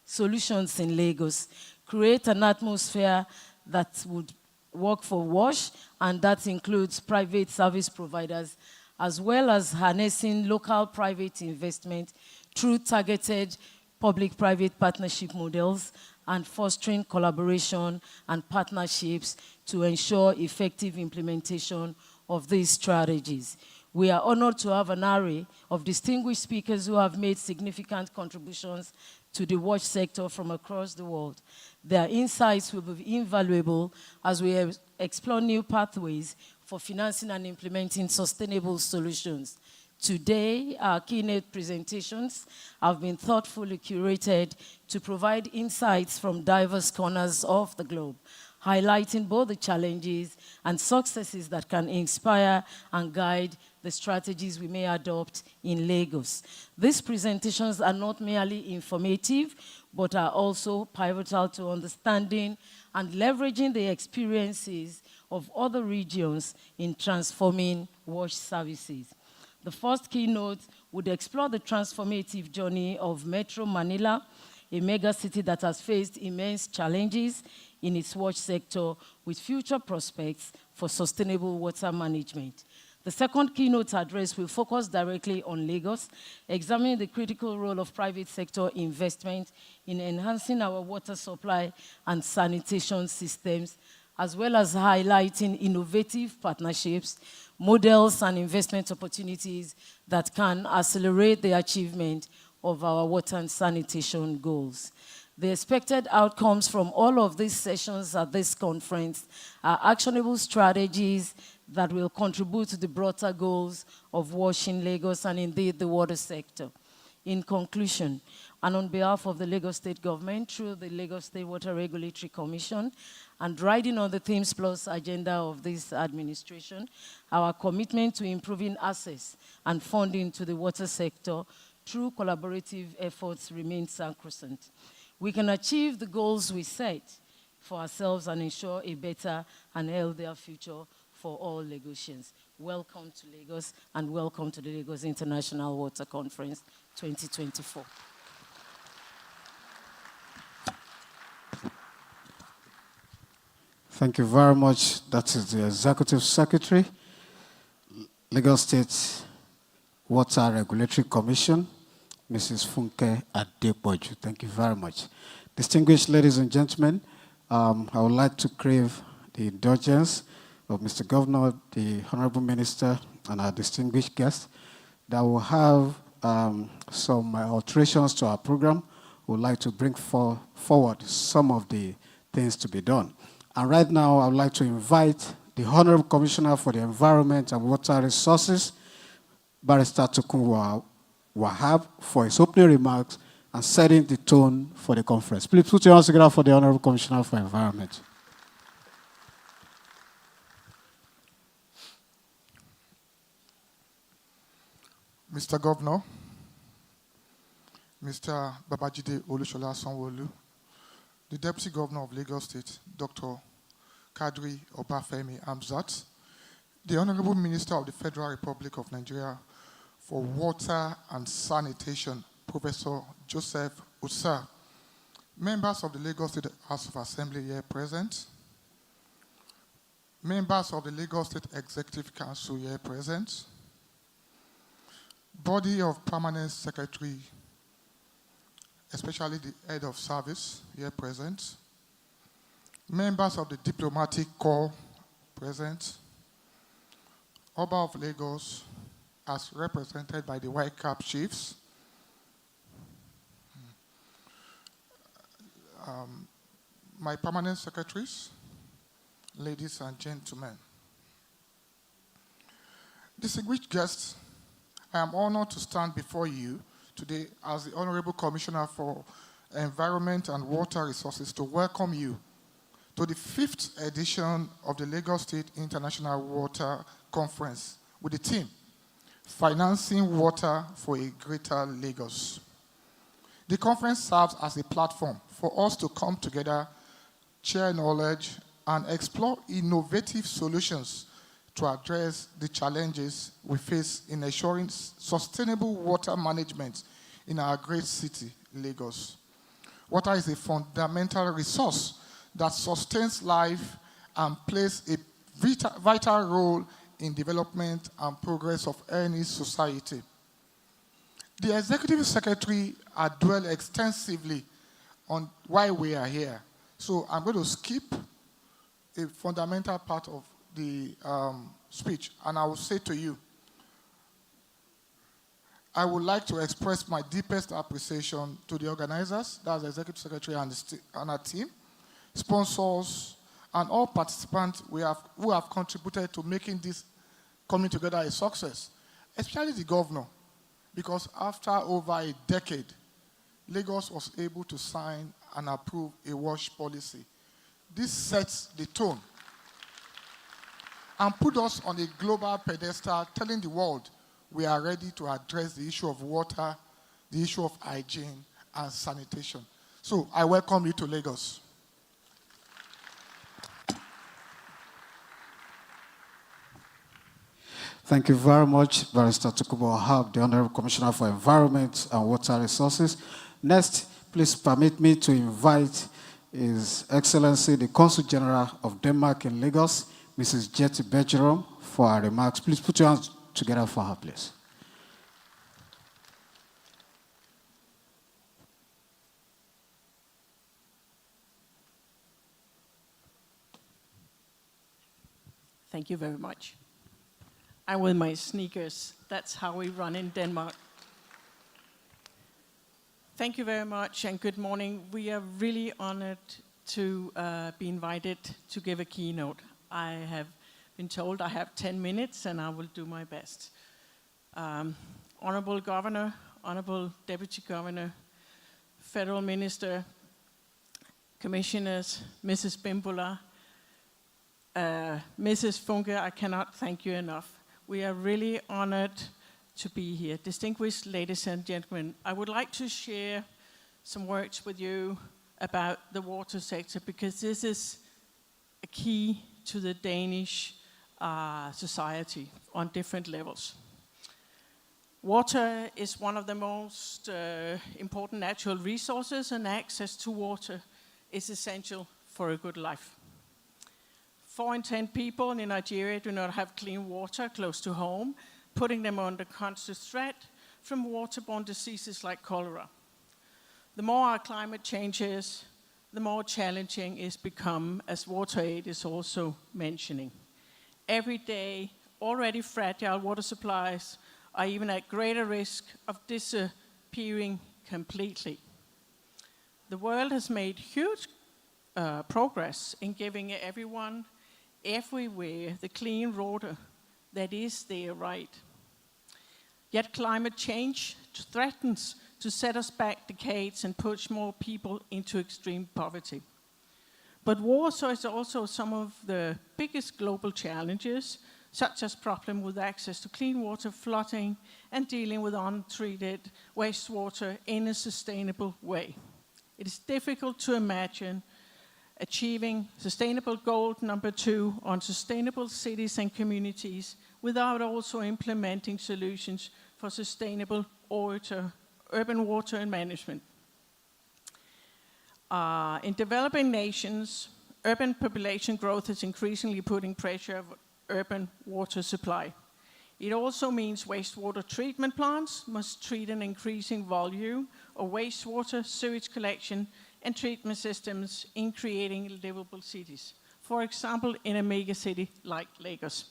solutions in Lagos, create an atmosphere that would work for WASH, and that includes private service providers, as well as harnessing local private investment through targeted public-private partnership models and fostering collaboration and partnerships to ensure effective implementation of these strategies. We are honored to have an array of distinguished speakers who have made significant contributions to the wash sector from across the world. Their insights will be invaluable as we explore new pathways for financing and implementing sustainable solutions. Today, our keynote presentations have been thoughtfully curated to provide insights from diverse corners of the globe, highlighting both the challenges and successes that can inspire and guide the strategies we may adopt in Lagos. These presentations are not merely informative, but are also pivotal to understanding and leveraging the experiences of other regions in transforming wash services. The first keynote would explore the transformative journey of Metro Manila, a mega city that has faced immense challenges in its wash sector with future prospects for sustainable water management. The second keynote address will focus directly on Lagos, examining the critical role of private sector investment in enhancing our water supply and sanitation systems, as well as highlighting innovative partnerships, models, and investment opportunities that can accelerate the achievement of our water and sanitation goals. The expected outcomes from all of these sessions at this conference are actionable strategies that will contribute to the broader goals of washing Lagos and indeed the water sector. In conclusion, and on behalf of the Lagos State Government through the Lagos State Water Regulatory Commission, and riding on the Themes Plus agenda of this administration, our commitment to improving access and funding to the water sector through collaborative efforts remains sacrosanct. We can achieve the goals we set for ourselves and ensure a better and healthier future for all Lagosians. Welcome to Lagos and welcome to the Lagos International Water Conference 2024. Thank you very much. That is the Executive Secretary, Lagos State Water Regulatory Commission, Mrs. Funke Adepoju. Thank you very much. Distinguished ladies and gentlemen, I would like to crave the indulgence of Mr. Governor, the Honorable Minister, and our distinguished guests that will have some alterations to our program. We would like to bring forward some of the things to be done. And right now, I would like to invite the Honorable Commissioner for the Environment and Water Resources, Barrister Tokunbo Wahab, for his opening remarks and setting the tone for the conference. Please put your hands together for the Honorable Commissioner for Environment. Mr. Governor, Mr. Babajide Olusola Sanwo-Olu, the Deputy Governor of Lagos State, Dr. Kadri Obafemi Amzat, the Honorable Minister of the Federal Republic of Nigeria for Water and Sanitation, Professor Joseph Usa, members of the Lagos State House of Assembly here present, members of the Lagos State Executive Council here present, body of permanent secretary, especially the head of service here present, members of the diplomatic corps present, Oba of Lagos as represented by the White Cap chiefs, my permanent secretaries, ladies and gentlemen. Distinguished guests, I am honored to stand before you today as the Honorable Commissioner for Environment and Water Resources to welcome you to the 5th edition of the Lagos State International Water Conference with the theme, Financing Water for a Greater Lagos. The conference serves as a platform for us to come together, share knowledge, and explore innovative solutions to address the challenges we face in ensuring sustainable water management in our great city, Lagos. Water is a fundamental resource that sustains life and plays a vital role in development and progress of any society. The Executive Secretary had dwelled extensively on why we are here. So I'm going to skip a fundamental part of the speech, and I will say to you, I would like to express my deepest appreciation to the organizers, that's the Executive Secretary and our team, sponsors, and all participants who have contributed to making this coming together a success, especially the governor, because after over a decade, Lagos was able to sign and approve a WASH policy. This sets the tone and put us on a global pedestal, telling the world we are ready to address the issue of water, the issue of hygiene, and sanitation. So I welcome you to Lagos. Thank you very much, Barrister Tokunbo Wahab, the Honorable Commissioner for Environment and Water Resources. Next, please permit me to invite His Excellency, the Consul General of Denmark in Lagos, Mrs. Jetty Bergeron, for her remarks. Please put your hands together for her, please. Thank you very much. I'm with my sneakers. That's how we run in Denmark. Thank you very much and good morning. We are really honored to be invited to give a keynote. I have been told I have 10 minutes and I will do my best. Honorable Governor, Honorable Deputy Governor, Federal Minister, Commissioners, Mrs. Bimbola, Mrs. Funke, I cannot thank you enough. We are really honored to be here. Distinguished ladies and gentlemen, I would like to share some words with you about the water sector because this is a key to the Danish society on different levels. Water is one of the most important natural resources, and access to water is essential for a good life. 4 in 10 people in Nigeria do not have clean water close to home, putting them under constant threat from waterborne diseases like cholera. The more our climate changes, the more challenging it's become, as WaterAid is also mentioning. Every day, already fragile water supplies are even at greater risk of disappearing completely. The world has made huge progress in giving everyone, everywhere, the clean water that is their right. Yet climate change threatens to set us back decades and push more people into extreme poverty. But water is also some of the biggest global challenges, such as problems with access to clean water, flooding, and dealing with untreated wastewater in a sustainable way. It is difficult to imagine achieving sustainable goal number 2 on sustainable cities and communities without also implementing solutions for sustainable urban water and management. In developing nations, urban population growth is increasingly putting pressure on urban water supply. It also means wastewater treatment plants must treat an increasing volume of wastewater, sewage collection, and treatment systems in creating livable cities. For example, in a mega city like Lagos.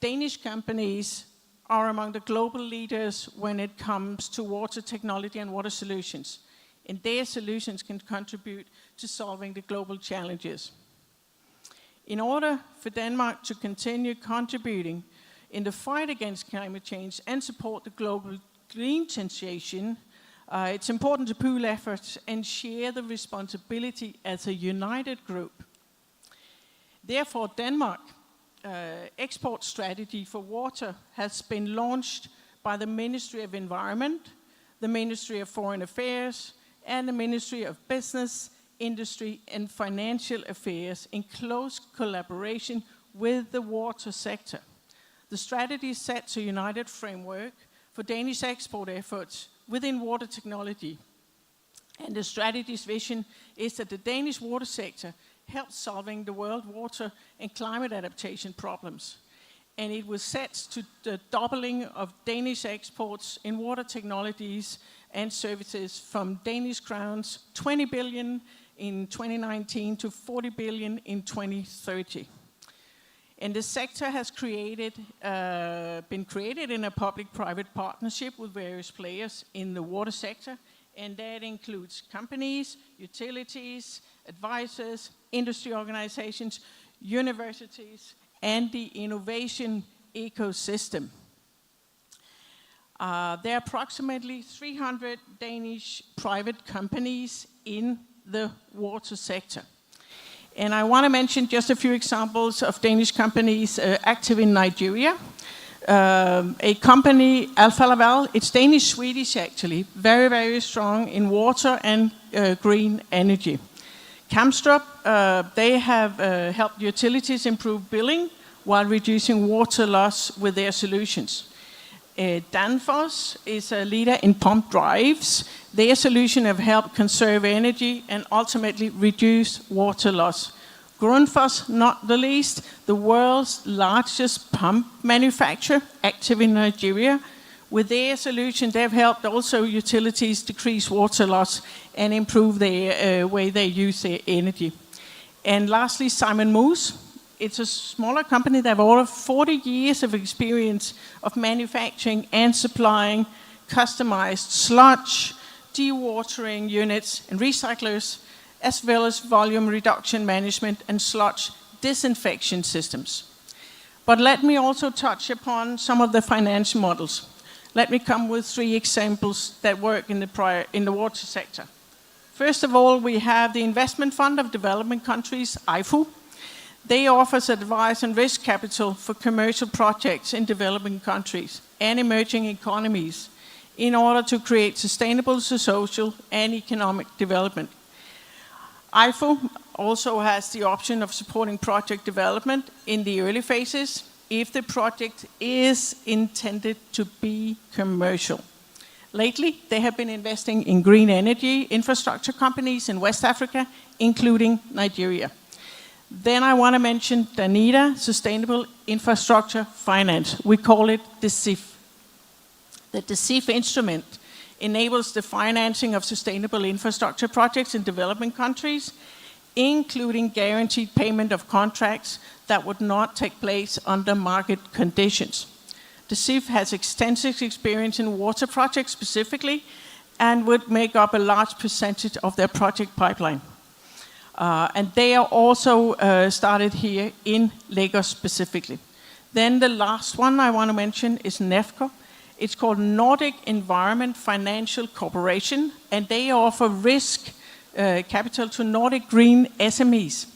Danish companies are among the global leaders when it comes to water technology and water solutions. And their solutions can contribute to solving the global challenges. In order for Denmark to continue contributing in the fight against climate change and support the global green transition, it's important to pool efforts and share the responsibility as a united group. Therefore, Denmark export strategy for water has been launched by the Ministry of Environment, the Ministry of Foreign Affairs, and the Ministry of Business, Industry, and Financial Affairs in close collaboration with the water sector. The strategy sets a united framework for Danish export efforts within water technology. And the strategy's vision is that the Danish water sector helps solving the world water and climate adaptation problems. And it was set to the doubling of Danish exports in water technologies and services from Danish crowns 20 billion in 2019 to 40 billion in 2030. And the sector has been created in a public-private partnership with various players in the water sector, and that includes companies, utilities, advisors, industry organizations, universities, and the innovation ecosystem. There are approximately 300 Danish private companies in the water sector. And I want to mention just a few examples of Danish companies active in Nigeria. A company, Alfa Laval, it's Danish-Swedish actually, very, very strong in water and green energy. Kamstrup, they have helped utilities improve billing while reducing water loss with their solutions. Danfoss is a leader in pump drives. Their solution have helped conserve energy and ultimately reduce water loss. Grundfos, not the least, the world's largest pump manufacturer, active in Nigeria. With their solution, they've helped also utilities decrease water loss and improve the way they use their energy. And lastly, Simon Moose. It's a smaller company that have over 40 years of experience of manufacturing and supplying customized sludge, dewatering units and recyclers, as well as volume reduction management and sludge disinfection systems. But let me also touch upon some of the financial models. Let me come with 3 examples that work in the water sector. First of all, we have the Investment Fund of Developing Countries, IFU. They offer advice and risk capital for commercial projects in developing countries and emerging economies in order to create sustainable social and economic development. IFU also has the option of supporting project development in the early phases if the project is intended to be commercial. Lately, they have been investing in green energy infrastructure companies in West Africa, including Nigeria. Then I want to mention DANITA, Sustainable Infrastructure Finance. We call it the SIF. The SIF instrument enables the financing of sustainable infrastructure projects in developing countries, including guaranteed payment of contracts that would not take place under market conditions. The SIF has extensive experience in water projects specifically and would make up a large percentage of their project pipeline. And they are also started here in Lagos specifically. Then the last one I want to mention is NEFCO. It's called Nordic Environment Financial Corporation, and they offer risk capital to Nordic green SMEs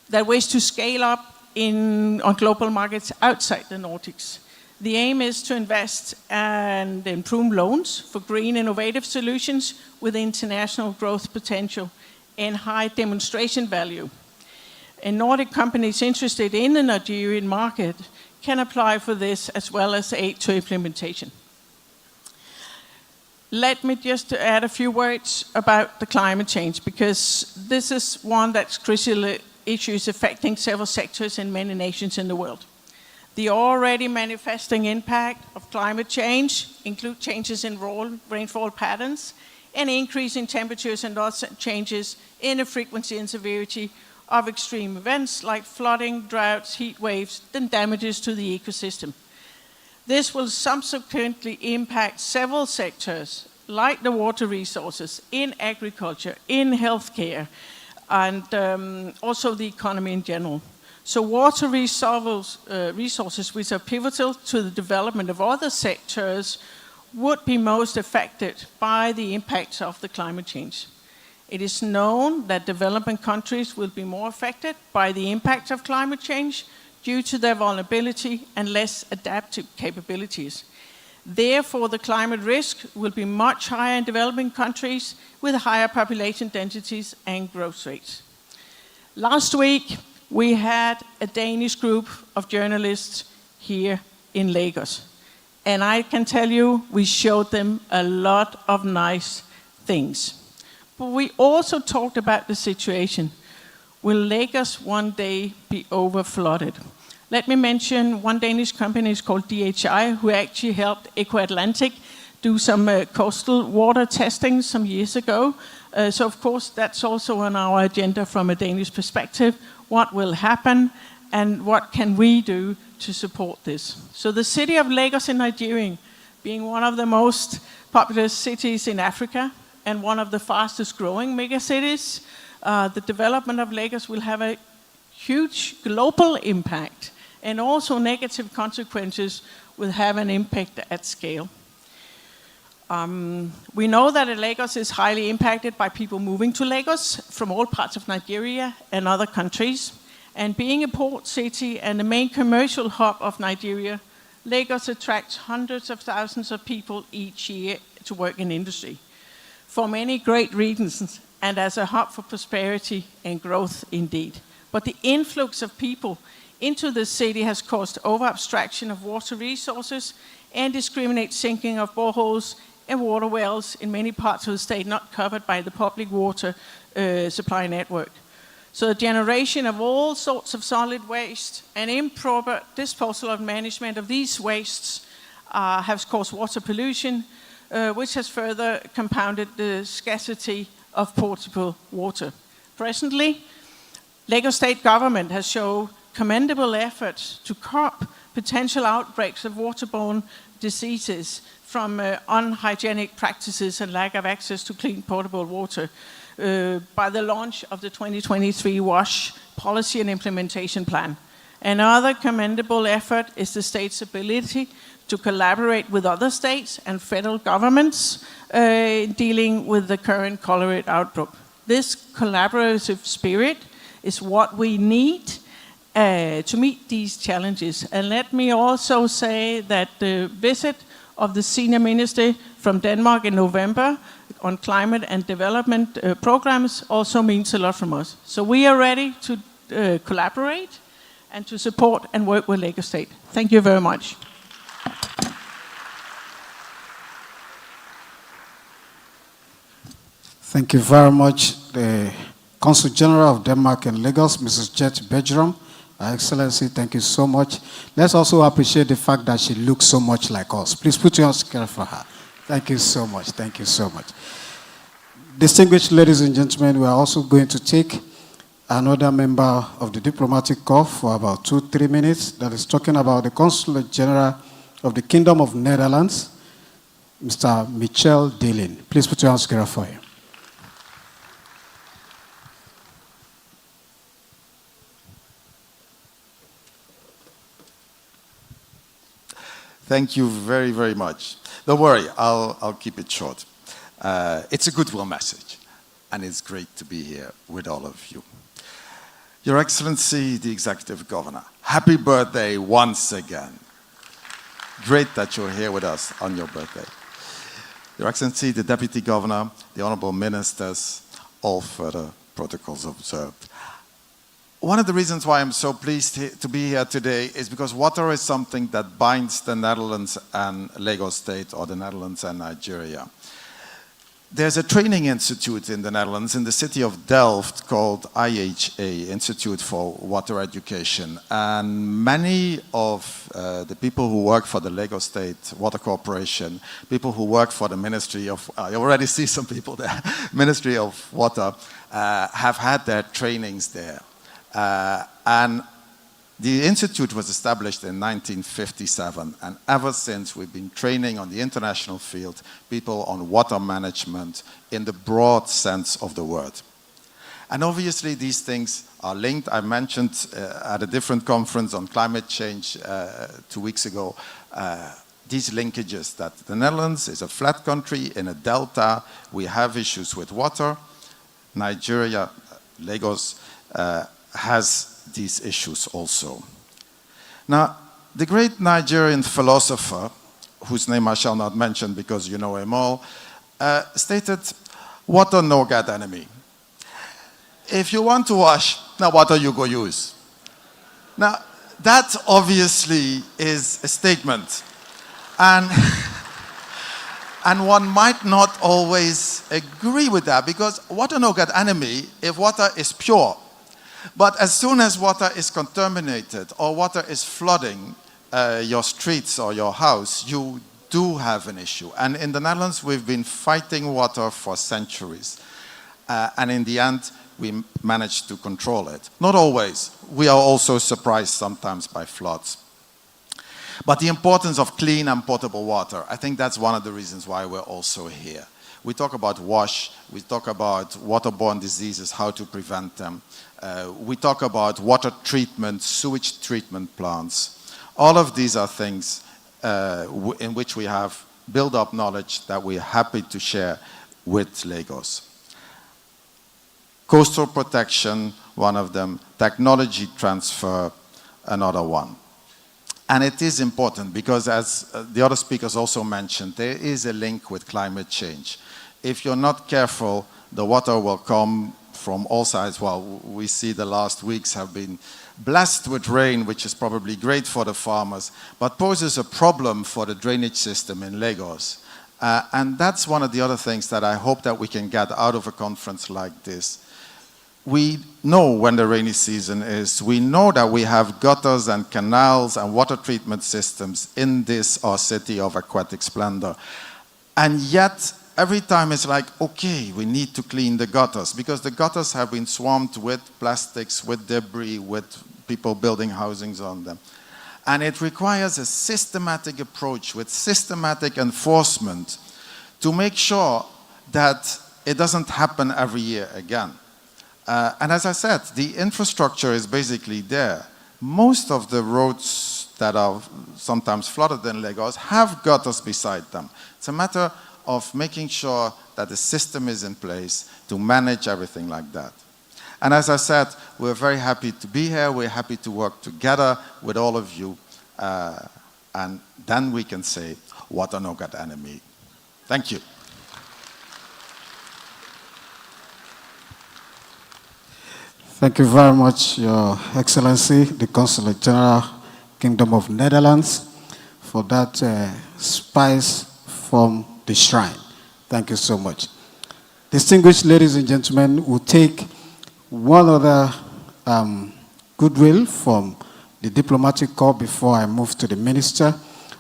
that wish to scale up on global markets outside the Nordics. The aim is to invest and improve loans for green innovative solutions with international growth potential and high demonstration value. And Nordic companies interested in the Nigerian market can apply for this as well as aid to implementation. Let me just add a few words about the climate change, because this is one that's crucial issues affecting several sectors in many nations in the world. The already manifesting impact of climate change include changes in rainfall patterns and increase in temperatures and also changes in the frequency and severity of extreme events like flooding, droughts, heat waves, and damages to the ecosystem. This will subsequently impact several sectors like the water resources, in agriculture, in healthcare, and also the economy in general. So water resources which are pivotal to the development of other sectors would be most affected by the impacts of the climate change. It is known that developing countries will be more affected by the impact of climate change due to their vulnerability and less adaptive capabilities. Therefore, the climate risk will be much higher in developing countries with higher population densities and growth rates. Last week, we had a Danish group of journalists here in Lagos. And I can tell you, we showed them a lot of nice things. But we also talked about the situation. Will Lagos one day be over-flooded? Let me mention one Danish company is called DHI, who actually helped Eco-Atlantic do some coastal water testing some years ago. So of course, that's also on our agenda from a Danish perspective. What will happen and what can we do to support this? So the city of Lagos in Nigeria, being one of the most populous cities in Africa and one of the fastest growing megacities, the development of Lagos will have a huge global impact, and also negative consequences will have an impact at scale. We know that Lagos is highly impacted by people moving to Lagos from all parts of Nigeria and other countries. And being a port city and the main commercial hub of Nigeria, Lagos attracts hundreds of thousands of people each year to work in industry for many great reasons, and as a hub for prosperity and growth indeed. But the influx of people into the city has caused over-abstraction of water resources and discriminate sinking of boreholes and water wells in many parts of the state not covered by the public water supply network. So the generation of all sorts of solid waste and improper disposal and management of these wastes has caused water pollution, which has further compounded the scarcity of potable water. Presently, Lagos state government has shown commendable efforts to curb potential outbreaks of waterborne diseases from unhygienic practices and lack of access to clean potable water by the launch of the 2023 WASH Policy and Implementation Plan. Another commendable effort is the state's ability to collaborate with other states and federal governments dealing with the current cholera outbreak. This collaborative spirit is what we need to meet these challenges. And let me also say that the visit of the senior minister from Denmark in November on climate and development programs also means a lot from us. So we are ready to collaborate and to support and work with Lagos State. Thank you very much. Thank you very much, the Consul General of Denmark in Lagos, Mrs. Jet Bergeron. Her Excellency, thank you so much. Let's also appreciate the fact that she looks so much like us. Please put your hands together for her. Thank you so much. Thank you so much. Distinguished ladies and gentlemen, we are also going to take another member of the diplomatic corps for about 2-3 minutes that is talking about the Consulate General of the Kingdom of Netherlands, Mr. Michel Dillon. Please put your hands together for him. Thank you very, very much. Don't worry, I'll keep it short. It's a goodwill message, and it's great to be here with all of you. Your Excellency, the Executive Governor, happy birthday once again. Great that you're here with us on your birthday. Your Excellency, the Deputy Governor, the Honorable Ministers, all further protocols observed. One of the reasons why I'm so pleased to be here today is because water is something that binds the Netherlands and Lagos State, or the Netherlands and Nigeria. There's a training institute in the Netherlands, in the city of Delft, called IHA, Institute for Water Education. And many of the people who work for the Lagos State Water Corporation, people who work for the Ministry of, I already see some people there, Ministry of Water, have had their trainings there. And the institute was established in 1957, and ever since we've been training on the international field people on water management in the broad sense of the word. And obviously these things are linked. I mentioned at a different conference on climate change 2 weeks ago, these linkages, that the Netherlands is a flat country in a delta. We have issues with water. Nigeria, Lagos, has these issues also. Now, the great Nigerian philosopher, whose name I shall not mention because you know him all, stated, water no get enemy. If you want to wash, now water you go use. Now, that obviously is a statement. And one might not always agree with that, because water no get enemy if water is pure. But as soon as water is contaminated or water is flooding your streets or your house, you do have an issue. And in the Netherlands, we've been fighting water for centuries. And in the end, we managed to control it. Not always. We are also surprised sometimes by floods. But the importance of clean and potable water, I think that's one of the reasons why we're also here. We talk about WASH, we talk about waterborne diseases, how to prevent them. We talk about water treatment, sewage treatment plants. All of these are things in which we have built up knowledge that we're happy to share with Lagos. Coastal protection, one of them. Technology transfer, another one. And it is important because, as the other speakers also mentioned, there is a link with climate change. If you're not careful, the water will come from all sides. Well, we see the last weeks have been blessed with rain, which is probably great for the farmers, but poses a problem for the drainage system in Lagos. And that's one of the other things that I hope that we can get out of a conference like this. We know when the rainy season is. We know that we have gutters and canals and water treatment systems in this, our city of aquatic splendor. And yet, every time it's like, okay, we need to clean the gutters, because the gutters have been swamped with plastics, with debris, with people building housings on them. And it requires a systematic approach with systematic enforcement to make sure that it doesn't happen every year again. And as I said, the infrastructure is basically there. Most of the roads that are sometimes flooded in Lagos have gutters beside them. It's a matter of making sure that the system is in place to manage everything like that. And as I said, we're very happy to be here. We're happy to work together with all of you. And then we can say, water no get enemy. Thank you. Thank you very much, Your Excellency, the Consulate General, Kingdom of Netherlands, for that spice from the shrine. Thank you so much. Distinguished ladies and gentlemen, we'll take one other goodwill from the diplomatic corps before I move to the minister.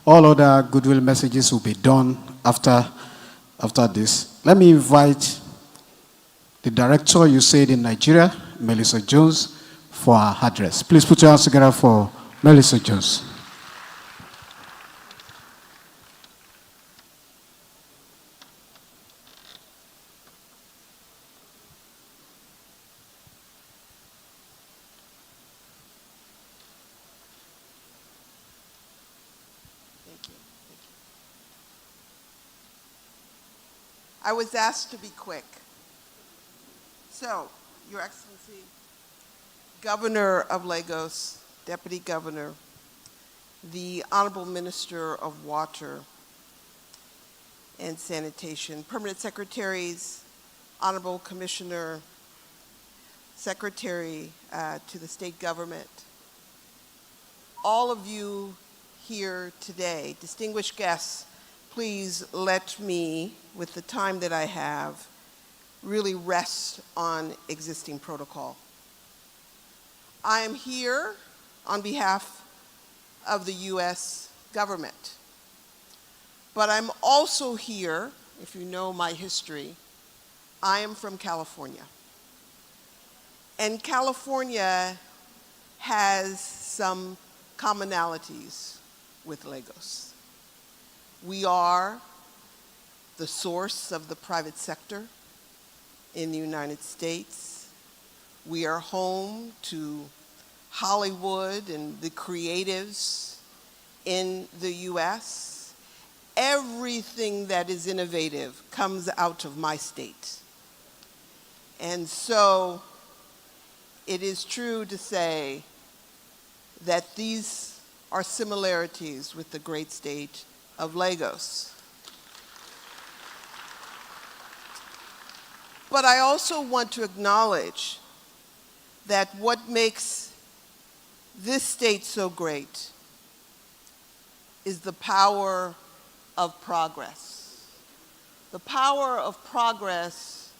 All other goodwill messages will be done after this. Let me invite the director, USAID in Nigeria, Melissa Jones, for her address. Please put your hands together for Melissa Jones. I was asked to be quick. So, Your Excellency, Governor of Lagos, Deputy Governor, the Honorable Minister of Water and Sanitation, Permanent Secretaries, Honorable Commissioner, Secretary to the State Government, all of you here today, distinguished guests, please let me, with the time that I have, really rest on existing protocol. I am here on behalf of the U.S. government, but I'm also here, if you know my history, I am from California. And California has some commonalities with Lagos. We are the source of the private sector in the United States. We are home to Hollywood and the creatives in the US. Everything that is innovative comes out of my state. And so it is true to say that these are similarities with the great state of Lagos. But I also want to acknowledge that what makes this state so great is the power of progress. The power of progress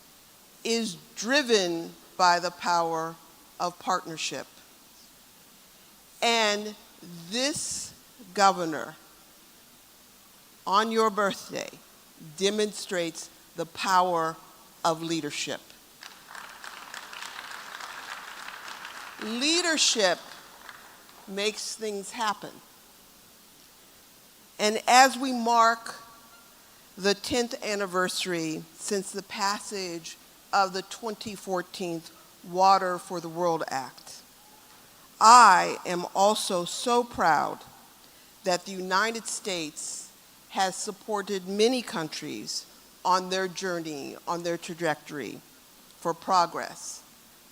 is driven by the power of partnership. And this governor, on your birthday, demonstrates the power of leadership. Leadership makes things happen. And as we mark the 10th anniversary since the passage of the 2014 Water for the World Act, I am also so proud that the United States has supported many countries on their journey, on their trajectory for progress,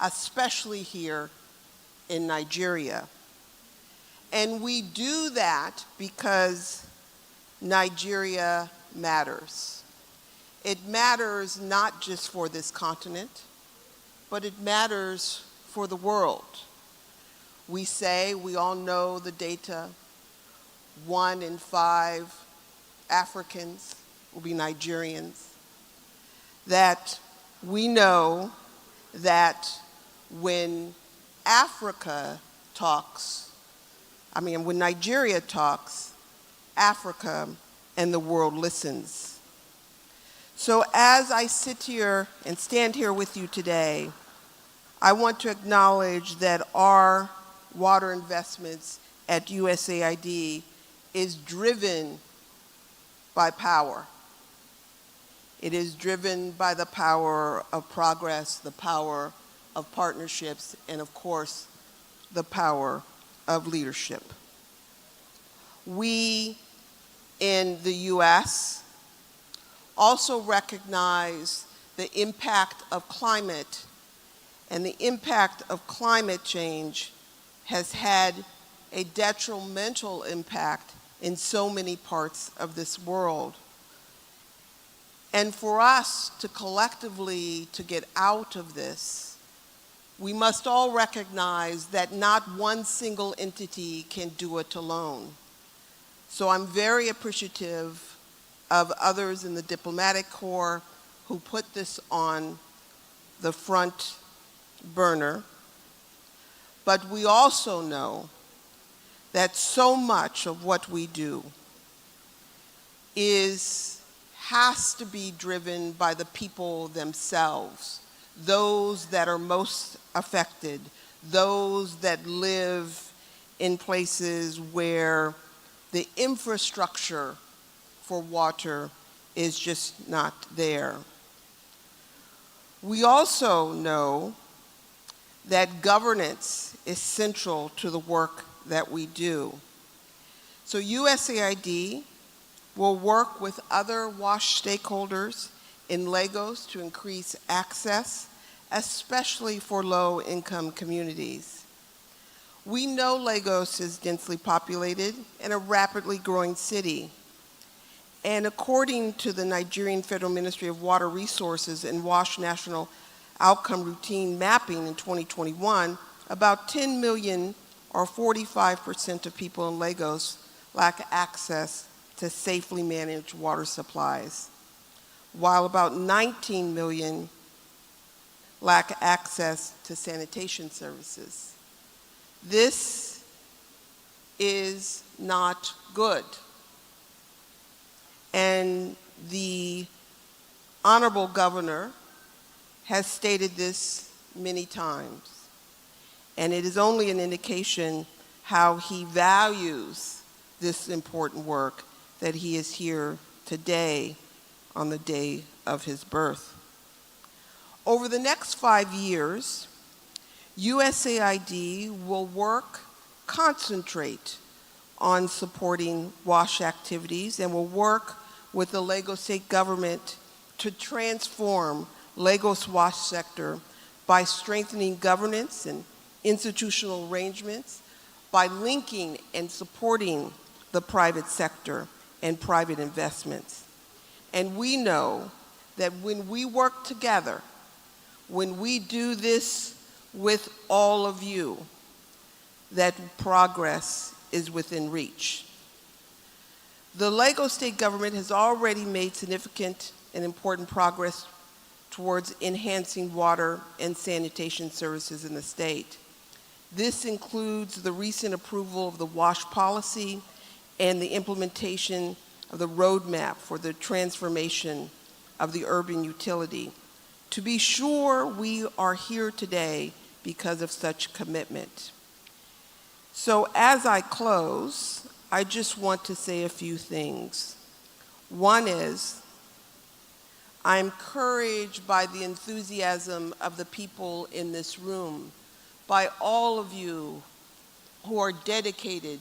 especially here in Nigeria. And we do that because Nigeria matters. It matters not just for this continent, but it matters for the world. We say, we all know the data, 1 in 5 Africans will be Nigerians, that we know that when Africa talks, when Nigeria talks, Africa and the world listens. So as I sit here and stand here with you today, I want to acknowledge that our water investments at USAID is driven by power. It is driven by the power of progress, the power of partnerships, and of course, the power of leadership. We in the US also recognize the impact of climate, and the impact of climate change has had a detrimental impact in so many parts of this world. And for us to collectively to get out of this, we must all recognize that not one single entity can do it alone. So I'm very appreciative of others in the diplomatic corps who put this on the front burner. But we also know that so much of what we do has to be driven by the people themselves, those that are most affected, those that live in places where the infrastructure for water is just not there. We also know that governance is central to the work that we do. So USAID will work with other WASH stakeholders in Lagos to increase access, especially for low-income communities. We know Lagos is densely populated and a rapidly growing city. And according to the Nigerian Federal Ministry of Water Resources and WASH National Outcome Routine Mapping in 2021, about 10 million or 45% of people in Lagos lack access to safely managed water supplies, while about 19 million lack access to sanitation services. This is not good. And the Honorable Governor has stated this many times. And it is only an indication how he values this important work that he is here today on the day of his birth. Over the next 5 years, USAID will concentrate on supporting WASH activities and will work with the Lagos state government to transform Lagos WASH sector by strengthening governance and institutional arrangements, by linking and supporting the private sector and private investments. And we know that when we work together, when we do this with all of you, that progress is within reach. The Lagos state government has already made significant and important progress towards enhancing water and sanitation services in the state. This includes the recent approval of the WASH policy and the implementation of the roadmap for the transformation of the urban utility. To be sure, we are here today because of such commitment. So as I close, I just want to say a few things. One is, I'm encouraged by the enthusiasm of the people in this room, by all of you who are dedicated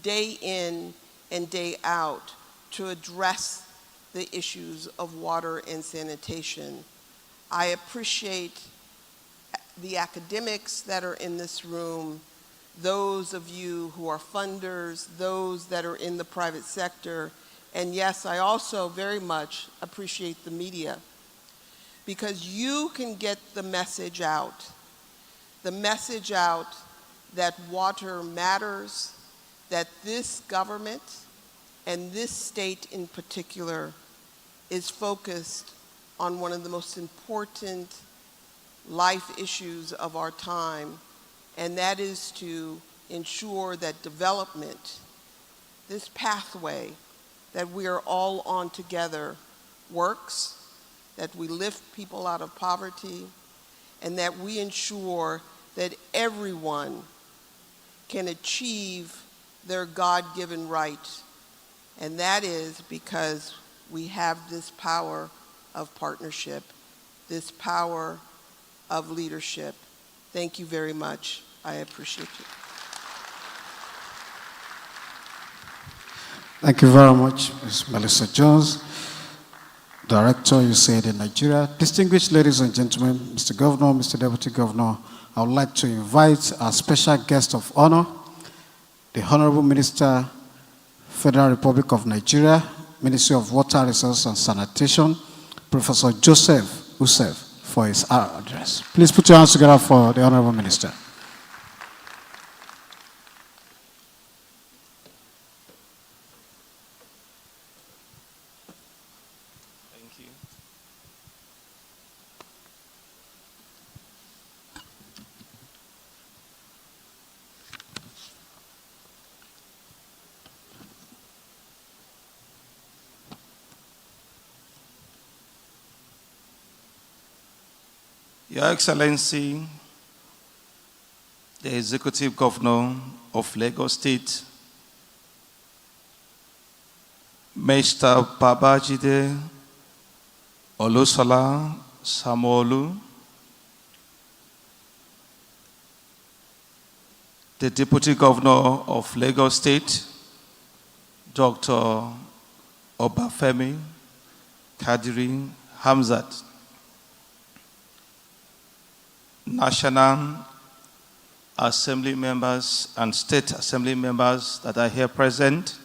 day in and day out to address the issues of water and sanitation. I appreciate the academics that are in this room, those of you who are funders, those that are in the private sector, and yes, I also very much appreciate the media, because you can get the message out that water matters, that this government and this state in particular is focused on one of the most important life issues of our time, and that is to ensure that development, this pathway that we are all on together, works, that we lift people out of poverty, and that we ensure that everyone can achieve their God-given right. And that is because we have this power of partnership, this power of leadership. Thank you very much. I appreciate you. Thank you very much, Ms. Melissa Jones, Director, USAID in Nigeria. Distinguished ladies and gentlemen, Mr. Governor, Mr. Deputy Governor, I would like to invite our special guest of honor, the Honorable Minister, Federal Republic of Nigeria, Ministry of Water Resources and Sanitation, Professor Joseph Usef, for for his address. Please put your hands together for the Honorable Minister. Thank you. Your Excellency, the Executive Governor of Lagos State, Mr. Babajide Olusola Samolu, the Deputy Governor of Lagos State, Dr. Obafemi Kadiri Hamzat, National Assembly members and State Assembly members that are here present,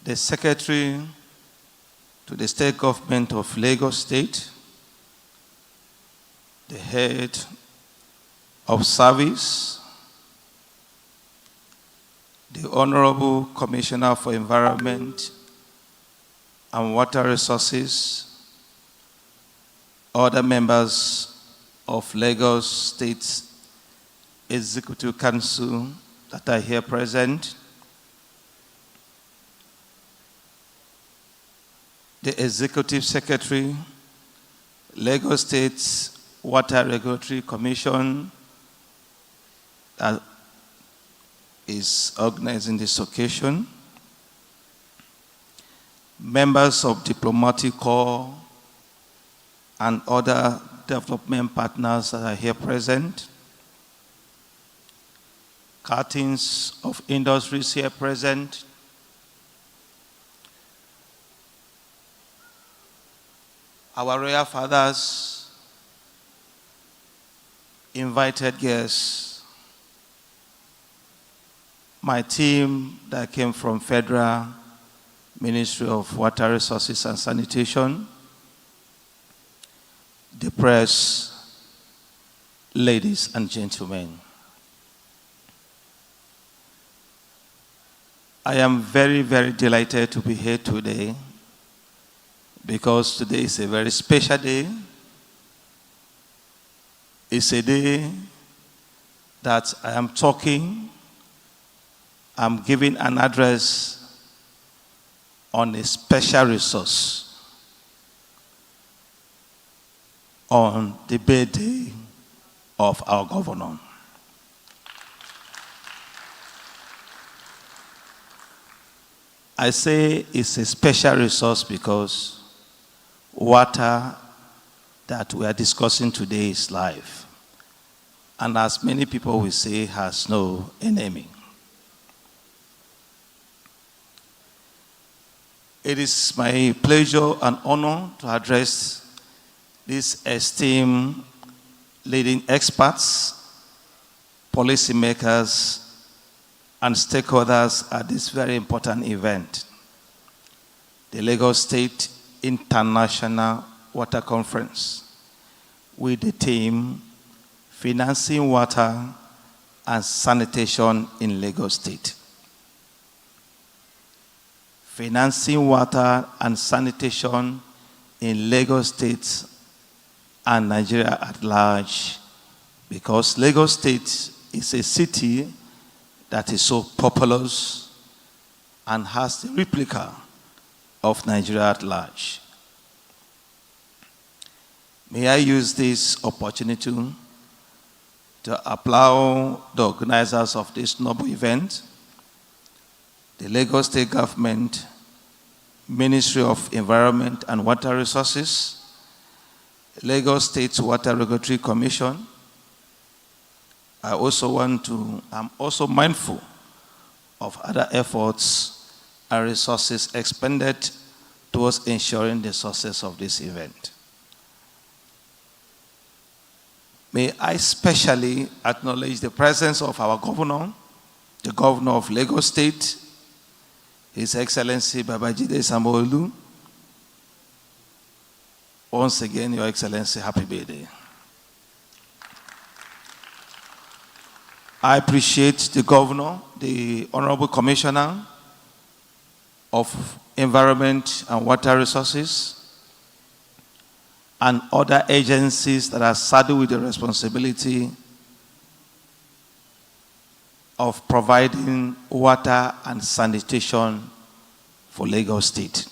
the Secretary to the State Government of Lagos State, the Head of Service, the Honorable Commissioner for Environment and Water Resources, other members of Lagos State Executive Council that are here present, the Executive Secretary, Lagos State Water Regulatory Commission that is organizing this occasion, members of Diplomatic Corps and other development partners that are here present, captains of industries here present, our royal fathers, invited guests, my team that came from Federal Ministry of Water Resources and Sanitation, the press, ladies and gentlemen. I am very, very delighted to be here today because today is a very special day. It's a day that I am talking, I'm giving an address on a special resource on the birthday of our governor. I say it's a special resource because water that we are discussing today is life. And as many people will say, has no enemy. It is my pleasure and honor to address these esteemed leading experts, policymakers, and stakeholders at this very important event, the Lagos State International Water Conference, with the theme Financing Water and Sanitation in Lagos State. Financing water and sanitation in Lagos State and Nigeria at large, because Lagos State is a city that is so populous and has the replica of Nigeria at large. May I use this opportunity to applaud the organizers of this noble event, the Lagos State Government, Ministry of Environment and Water Resources, Lagos State Water Regulatory Commission. I'm also mindful of other efforts and resources expended towards ensuring the success of this event. May I specially acknowledge the presence of our governor, the governor of Lagos State, His Excellency Babajide Sanwo-Olu, Once again, Your Excellency, happy birthday. I appreciate the Governor, the Honorable Commissioner of Environment and Water Resources, and other agencies that are saddled with the responsibility of providing water and sanitation for Lagos State.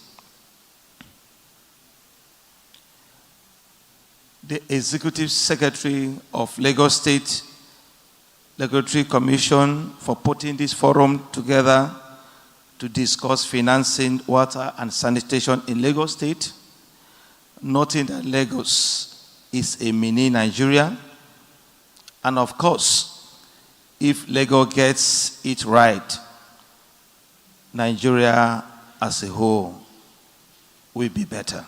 The Executive Secretary of Lagos State Regulatory Commission for putting this forum together to discuss financing water and sanitation in Lagos State, noting that Lagos is a mini Nigeria. And of course, if Lagos gets it right, Nigeria as a whole will be better.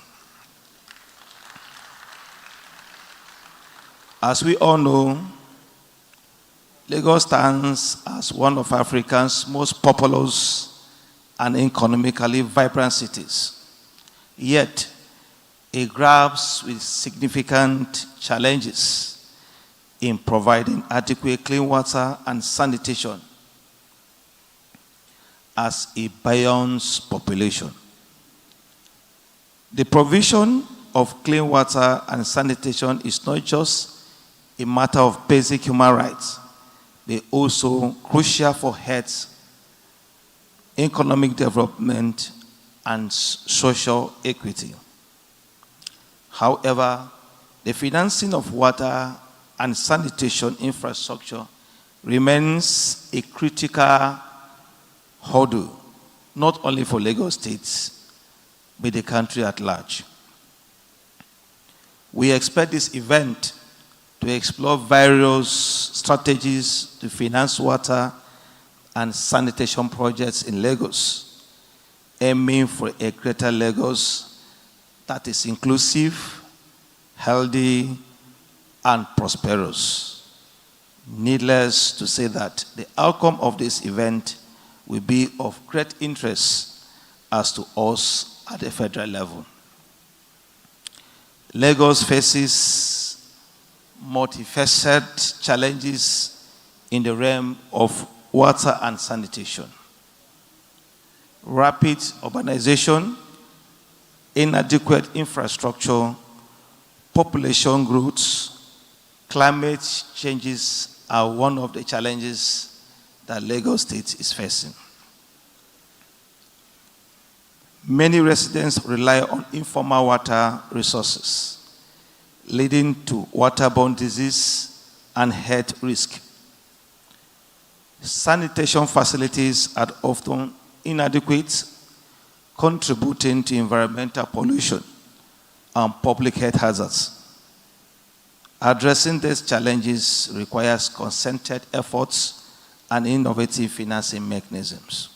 As we all know, Lagos stands as one of Africa's most populous and economically vibrant cities. Yet, it grapples with significant challenges in providing adequate clean water and sanitation as a balanced population. The provision of clean water and sanitation is not just a matter of basic human rights, but also crucial for health, economic development, and social equity. However, the financing of water and sanitation infrastructure remains a critical hurdle, not only for Lagos State, but the country at large. We expect this event to explore various strategies to finance water and sanitation projects in Lagos, aiming for a greater Lagos that is inclusive, healthy, and prosperous. Needless to say that the outcome of this event will be of great interest as to us at the federal level. Lagos faces multifaceted challenges in the realm of water and sanitation. Rapid urbanization, inadequate infrastructure, population growth, climate changes are one of the challenges that Lagos State is facing. Many residents rely on informal water resources, leading to waterborne disease and health risk. Sanitation facilities are often inadequate, contributing to environmental pollution and public health hazards. Addressing these challenges requires concerted efforts and innovative financing mechanisms.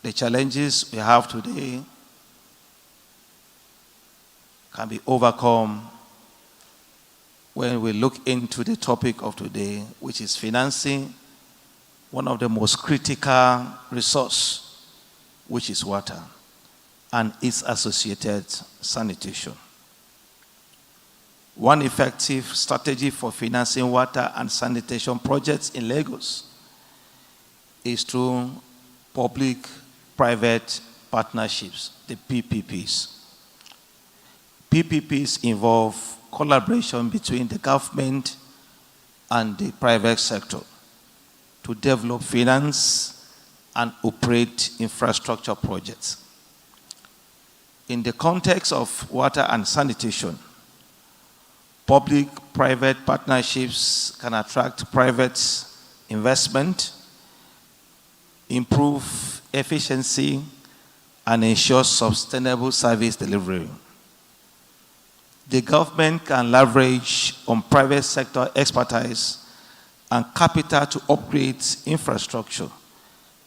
The challenges we have today can be overcome when we look into the topic of today, which is financing one of the most critical resources, which is water, and its associated sanitation. One effective strategy for financing water and sanitation projects in Lagos is through public-private partnerships, the PPPs. PPPs involve collaboration between the government and the private sector to develop, finance, and operate infrastructure projects. In the context of water and sanitation, public-private partnerships can attract private investment, improve efficiency, and ensure sustainable service delivery. The government can leverage on private sector expertise and capital to upgrade infrastructure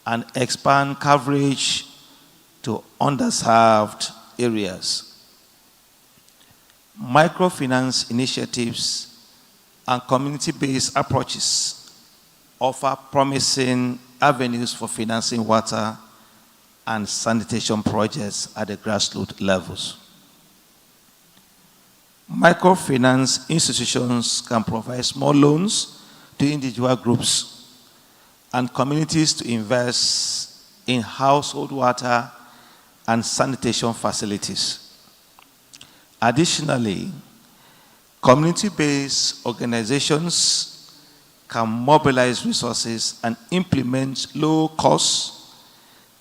and expand coverage to underserved areas. Microfinance initiatives and community-based approaches offer promising avenues for financing water and sanitation projects at the grassroots levels. Microfinance institutions can provide small loans to individual groups and communities to invest in household water and sanitation facilities. Additionally, community-based organizations can mobilize resources and implement low-cost,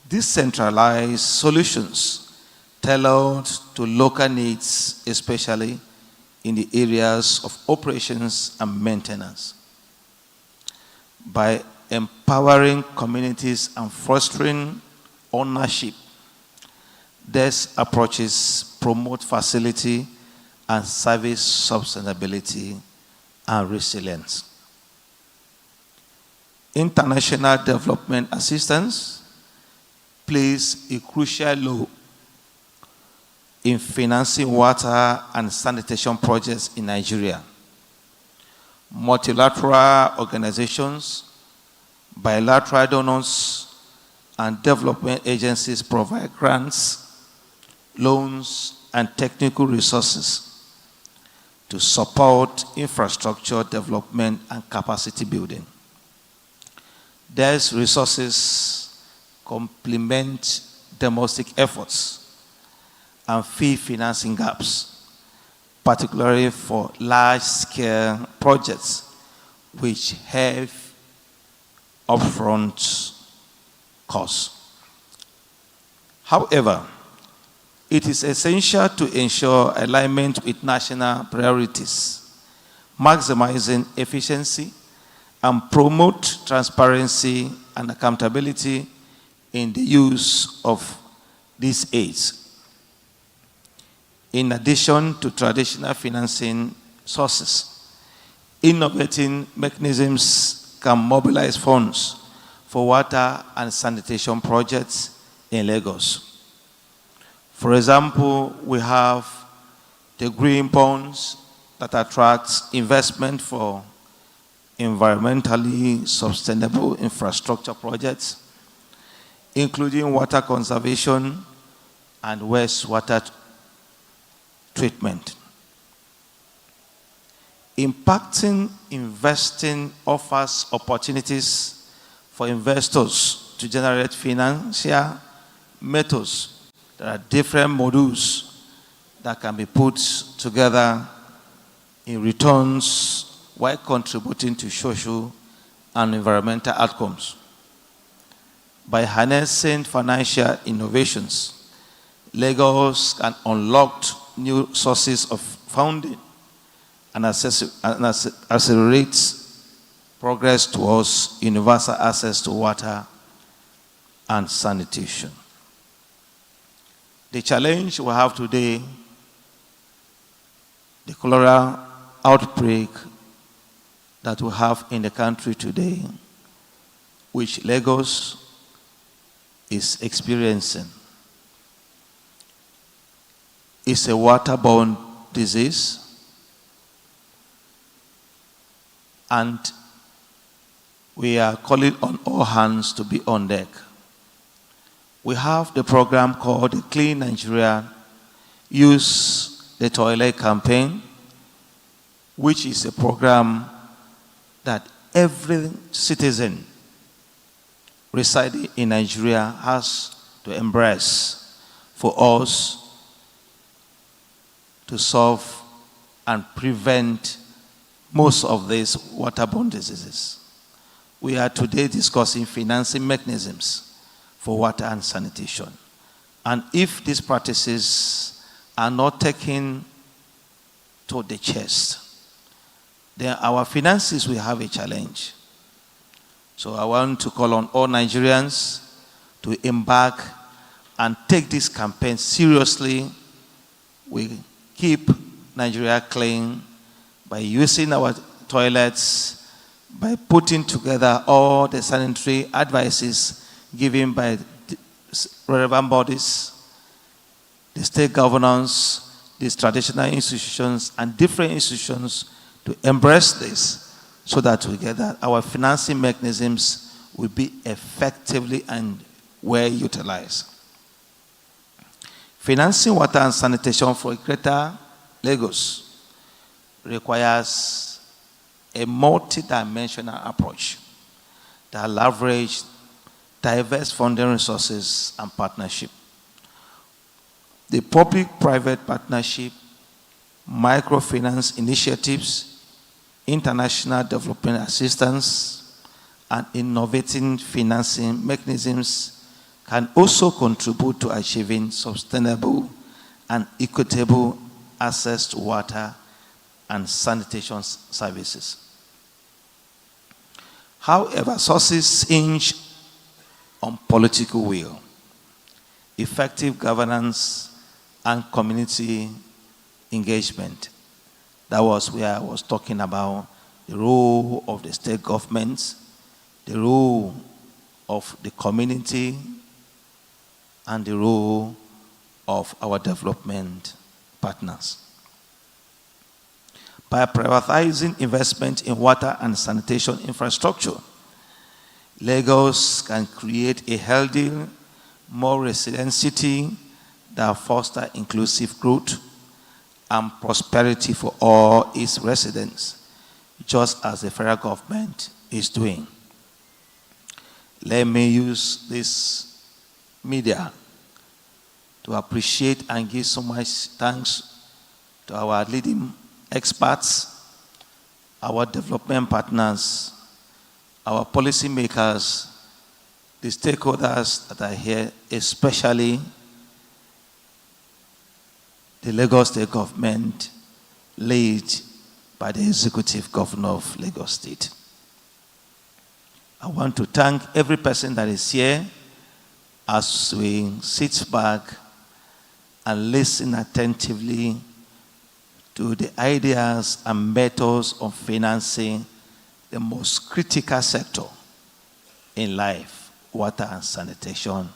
decentralized solutions tailored to local needs, especially in the areas of operations and maintenance. By empowering communities and fostering ownership, these approaches promote facility and service sustainability and resilience. International development assistance plays a crucial role in financing water and sanitation projects in Nigeria. Multilateral organizations, bilateral donors, and development agencies provide grants, loans, and technical resources to support infrastructure development and capacity building. These resources complement domestic efforts and fill financing gaps, particularly for large-scale projects which have upfront costs. However, it is essential to ensure alignment with national priorities, maximizing efficiency, and promote transparency and accountability in the use of these aids. In addition to traditional financing sources, innovating mechanisms can mobilize funds for water and sanitation projects in Lagos. For example, we have the green bonds that attracts investment for environmentally sustainable infrastructure projects, including water conservation and wastewater treatment. Impacting investing offers opportunities for investors to generate financial methods. There are different modules that can be put together in returns while contributing to social and environmental outcomes. By harnessing financial innovations, Lagos can unlock new sources of funding and accelerate progress towards universal access to water and sanitation. The challenge we have today, the cholera outbreak that we have in the country today, which Lagos is experiencing, is a waterborne disease, and we are calling on all hands to be on deck. We have the program called the Clean Nigeria Use the Toilet campaign, which is a program that every citizen residing in Nigeria has to embrace for us to solve and prevent most of these waterborne diseases. We are today discussing financing mechanisms for water and sanitation. And if these practices are not taken to the chest, then our finances will have a challenge. So I want to call on all Nigerians to embark and take this campaign seriously. We keep Nigeria clean by using our toilets, by putting together all the sanitary advices given by the relevant bodies, the state governance, these traditional institutions, and different institutions to embrace this so that together our financing mechanisms will be effectively and well utilized. Financing water and sanitation for Greater Lagos requires a multi-dimensional approach that leverages diverse funding resources and partnership. The public-private partnership, microfinance initiatives, international development assistance, and innovating financing mechanisms can also contribute to achieving sustainable and equitable access to water and sanitation services. However, sources hinge on political will, effective governance, and community engagement. That was where I was talking about the role of the state governments, the role of the community, and the role of our development partners. By prioritizing investment in water and sanitation infrastructure, Lagos can create a healthy, more resilient city that fosters inclusive growth and prosperity for all its residents, just as the federal government is doing. Let me use this media to appreciate and give so much thanks to our leading experts, our development partners, our policymakers, the stakeholders that are here, especially the Lagos State government led by the Executive Governor of Lagos State. I want to thank every person that is here as we sit back and listen attentively to the ideas and methods of financing the most critical sector in life, water and sanitation,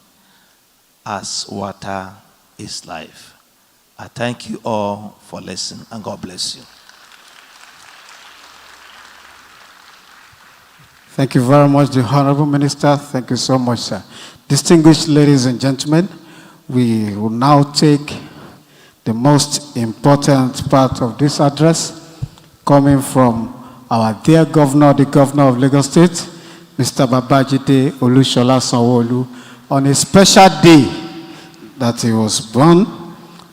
as water is life. I thank you all for listening, and God bless you. Thank you very much, the Honorable Minister. Thank you so much, sir. Distinguished ladies and gentlemen, we will now take the most important part of this address, coming from our dear governor, the governor of Lagos State, Mr. Babajide Olushola Sanwo-Olu, on a special day that he was born,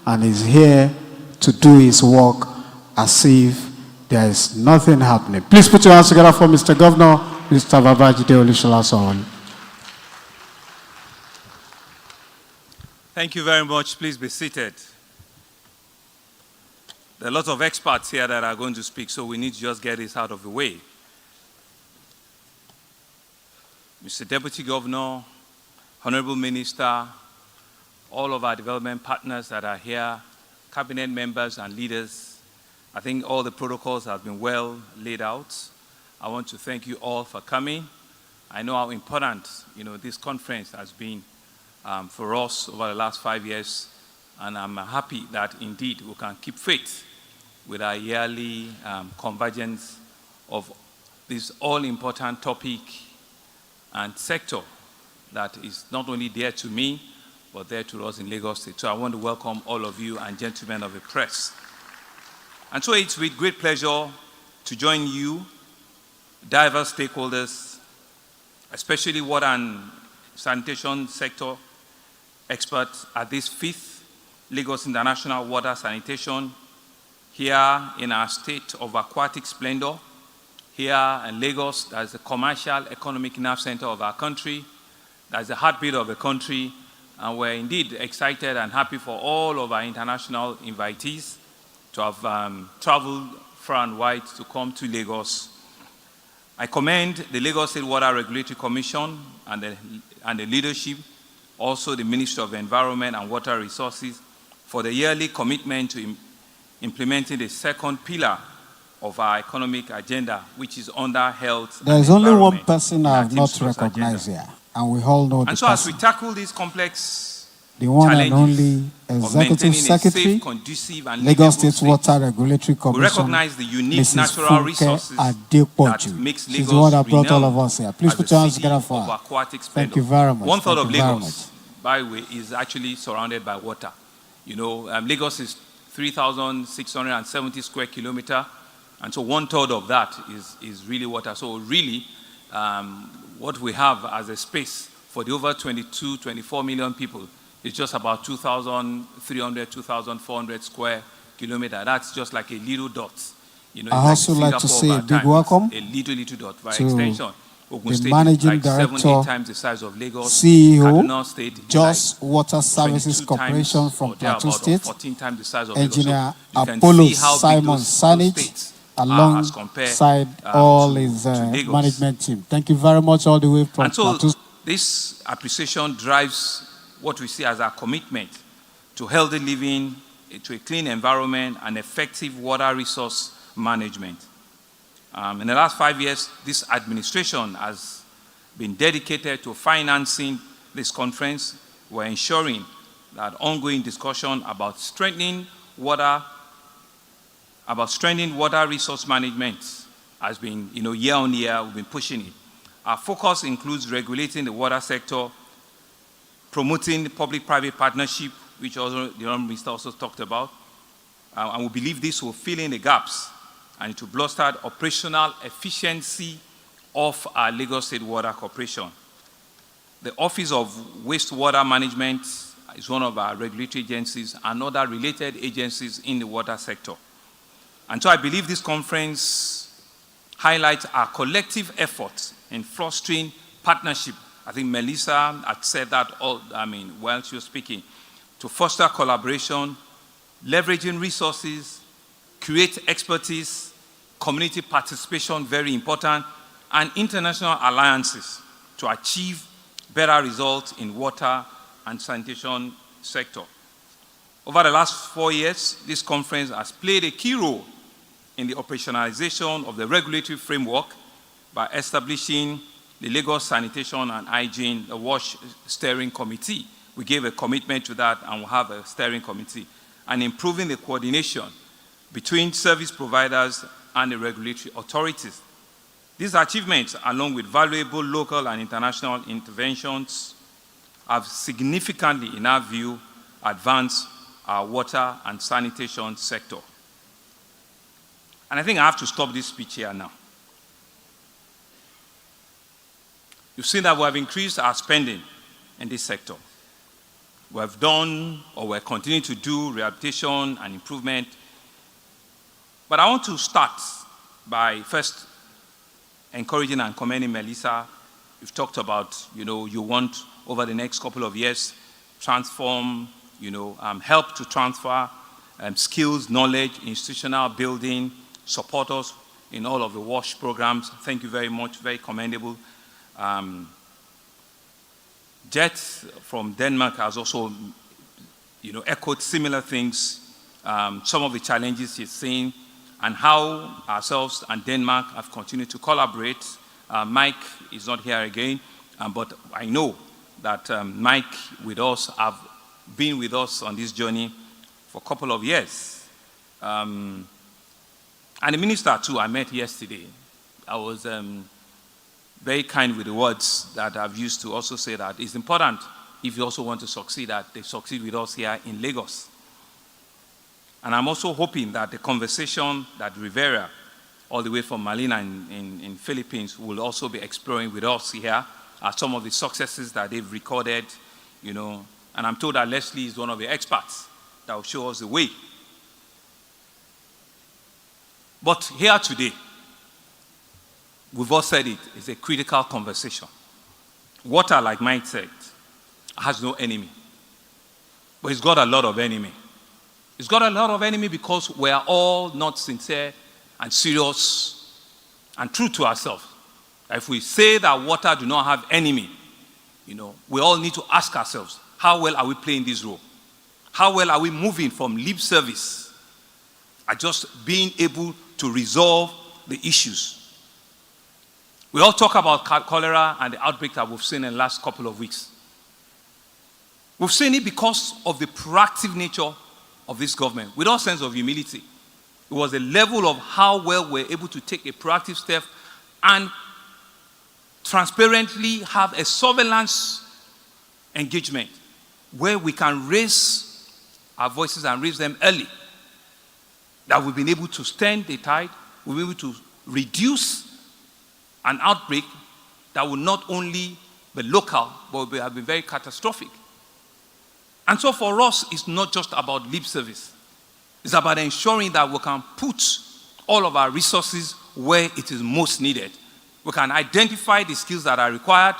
and is here to do his work as if there is nothing happening. Please put your hands together for Mr. Governor, Mr. Babajide Olushola Sanwo-Olu. Thank you very much. Please be seated. There are a lot of experts here that are going to speak, so we need to just get this out of the way. Mr. Deputy Governor, Honorable Minister, all of our development partners that are here, cabinet members and leaders, I think all the protocols have been well laid out. I want to thank you all for coming. I know how important, this conference has been for us over the last 5 years, and I'm happy that indeed we can keep faith with our yearly convergence of this all-important topic and sector that is not only dear to me, but there to us in Lagos State. So I want to welcome all of you and gentlemen of the press. And so it's with great pleasure to join you, diverse stakeholders, especially water and sanitation sector experts at this 5th Lagos International Water Sanitation here in our state of aquatic splendor. Here in Lagos, that is the commercial economic nerve center of our country. That is the heartbeat of the country. And we're indeed excited and happy for all of our international invitees to have traveled far and wide to come to Lagos. I commend the Lagos State Water Regulatory Commission and the leadership, also the Ministry of Environment and Water Resources, for the yearly commitment to implementing the second pillar of our economic agenda, which is under health. There is only one person I have not recognized here, and we all know the person. And so as we tackle this complex the one and only Executive Secretary, Lagos State Water Regulatory Commission, we recognize the unique Mrs. natural resources that makes She's the one that brought all of renowned us here. Please as put the your hands city together for of her. aquatic Thank splendor. you very much. One third Thank of you very Lagos, by the way, is actually surrounded by water. Lagos is 3,670 square kilometer, and so 1/3 of that is really water. So really, what we have as a space for the over 22, 24 million people is just about 2,300, 2,400 square kilometer. That's just like a little dot. I also like to say a big welcome a little dot. By to extension, Ogun the State Managing is like Director, 7-8 times the size of Lagos. CEO, Kaduna State is Just like Water Services 22 Corporation times, from or they're Plateau about State, 14 times the size of Engineer Lagos. So you can Apollo see how big Simon those Sanich, states are as compared alongside all to his Lagos. management team. Thank you very much all the way from And so Plateau. this appreciation drives what we see as our commitment to healthy living, to a clean environment, and effective water resource management. In the last 5 years, this administration has been dedicated to financing this conference. We're ensuring that ongoing discussion about strengthening water resource management has been, year on year, we've been pushing it. Our focus includes regulating the water sector, promoting public-private partnership, which also the Honourable Minister also talked about, and we believe this will fill in the gaps and it will bolster operational efficiency of our Lagos State Water Corporation. The Office of Wastewater Management is one of our regulatory agencies and other related agencies in the water sector. And so I believe this conference highlights our collective efforts in fostering partnership. I think Melissa had said that while she was speaking, to foster collaboration, leveraging resources, create expertise, community participation, very important, and international alliances to achieve better results in water and sanitation sector. Over the last 4 years, this conference has played a key role in the operationalization of the regulatory framework by establishing the Lagos Sanitation and Hygiene, the WASH Steering Committee. We gave a commitment to that and we'll have a steering committee, and improving the coordination between service providers and the regulatory authorities. These achievements, along with valuable local and international interventions, have significantly, in our view, advanced our water and sanitation sector. And I think I have to stop this speech here now. You've seen that we have increased our spending in this sector. We have done, or we're continuing to do, rehabilitation and improvement. But I want to start by first encouraging and commending Melissa. You've talked about, you want over the next couple of years transform, help to transfer skills, knowledge, institutional building, support us in all of the WASH programs. Thank you very much, very commendable. Jet from Denmark has also, echoed similar things, some of the challenges he's seen, and how ourselves and Denmark have continued to collaborate. Mike is not here again, but I know that Mike with us have been with us on this journey for a couple of years. And the minister too, I met yesterday. I was very kind with the words that I've used to also say that it's important, if you also want to succeed, that they succeed with us here in Lagos. And I'm also hoping that the conversation that Rivera, all the way from Malina in Philippines, will also be exploring with us here are some of the successes that they've recorded, and I'm told that Leslie is one of the experts that will show us the way. But here today, we've all said it, it's a critical conversation. Water, like Mike said, has no enemy. But it's got a lot of enemy. It's got a lot of enemy because we are all not sincere and serious and true to ourselves. If we say that water do not have enemy, we all need to ask ourselves, how well are we playing this role? How well are we moving from lip service and just being able to resolve the issues? We all talk about cholera and the outbreak that we've seen in the last couple of weeks. We've seen it because of the proactive nature of this government, with all sense of humility. It was a level of how well we're able to take a proactive step and transparently have a surveillance engagement where we can raise our voices and raise them early, that we've been able to stem the tide, we've been able to reduce an outbreak that will not only be local, but will have been very catastrophic. And so for us, it's not just about lip service. It's about ensuring that we can put all of our resources where it is most needed. We can identify the skills that are required,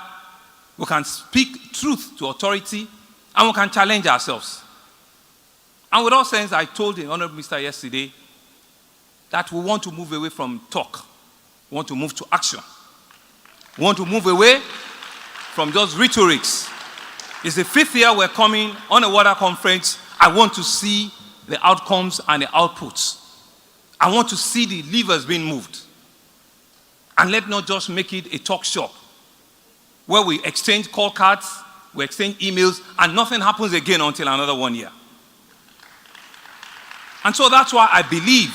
we can speak truth to authority, and we can challenge ourselves. And with all sense, I told the Honorable Minister yesterday that we want to move away from talk. We want to move to action. We want to move away from just rhetorics. It's the 5th year we're coming on a water conference. I want to see the outcomes and the outputs. I want to see the levers being moved. And let's not just make it a talk shop where we exchange call cards, we exchange emails, and nothing happens again until another 1 year. And so that's why I believe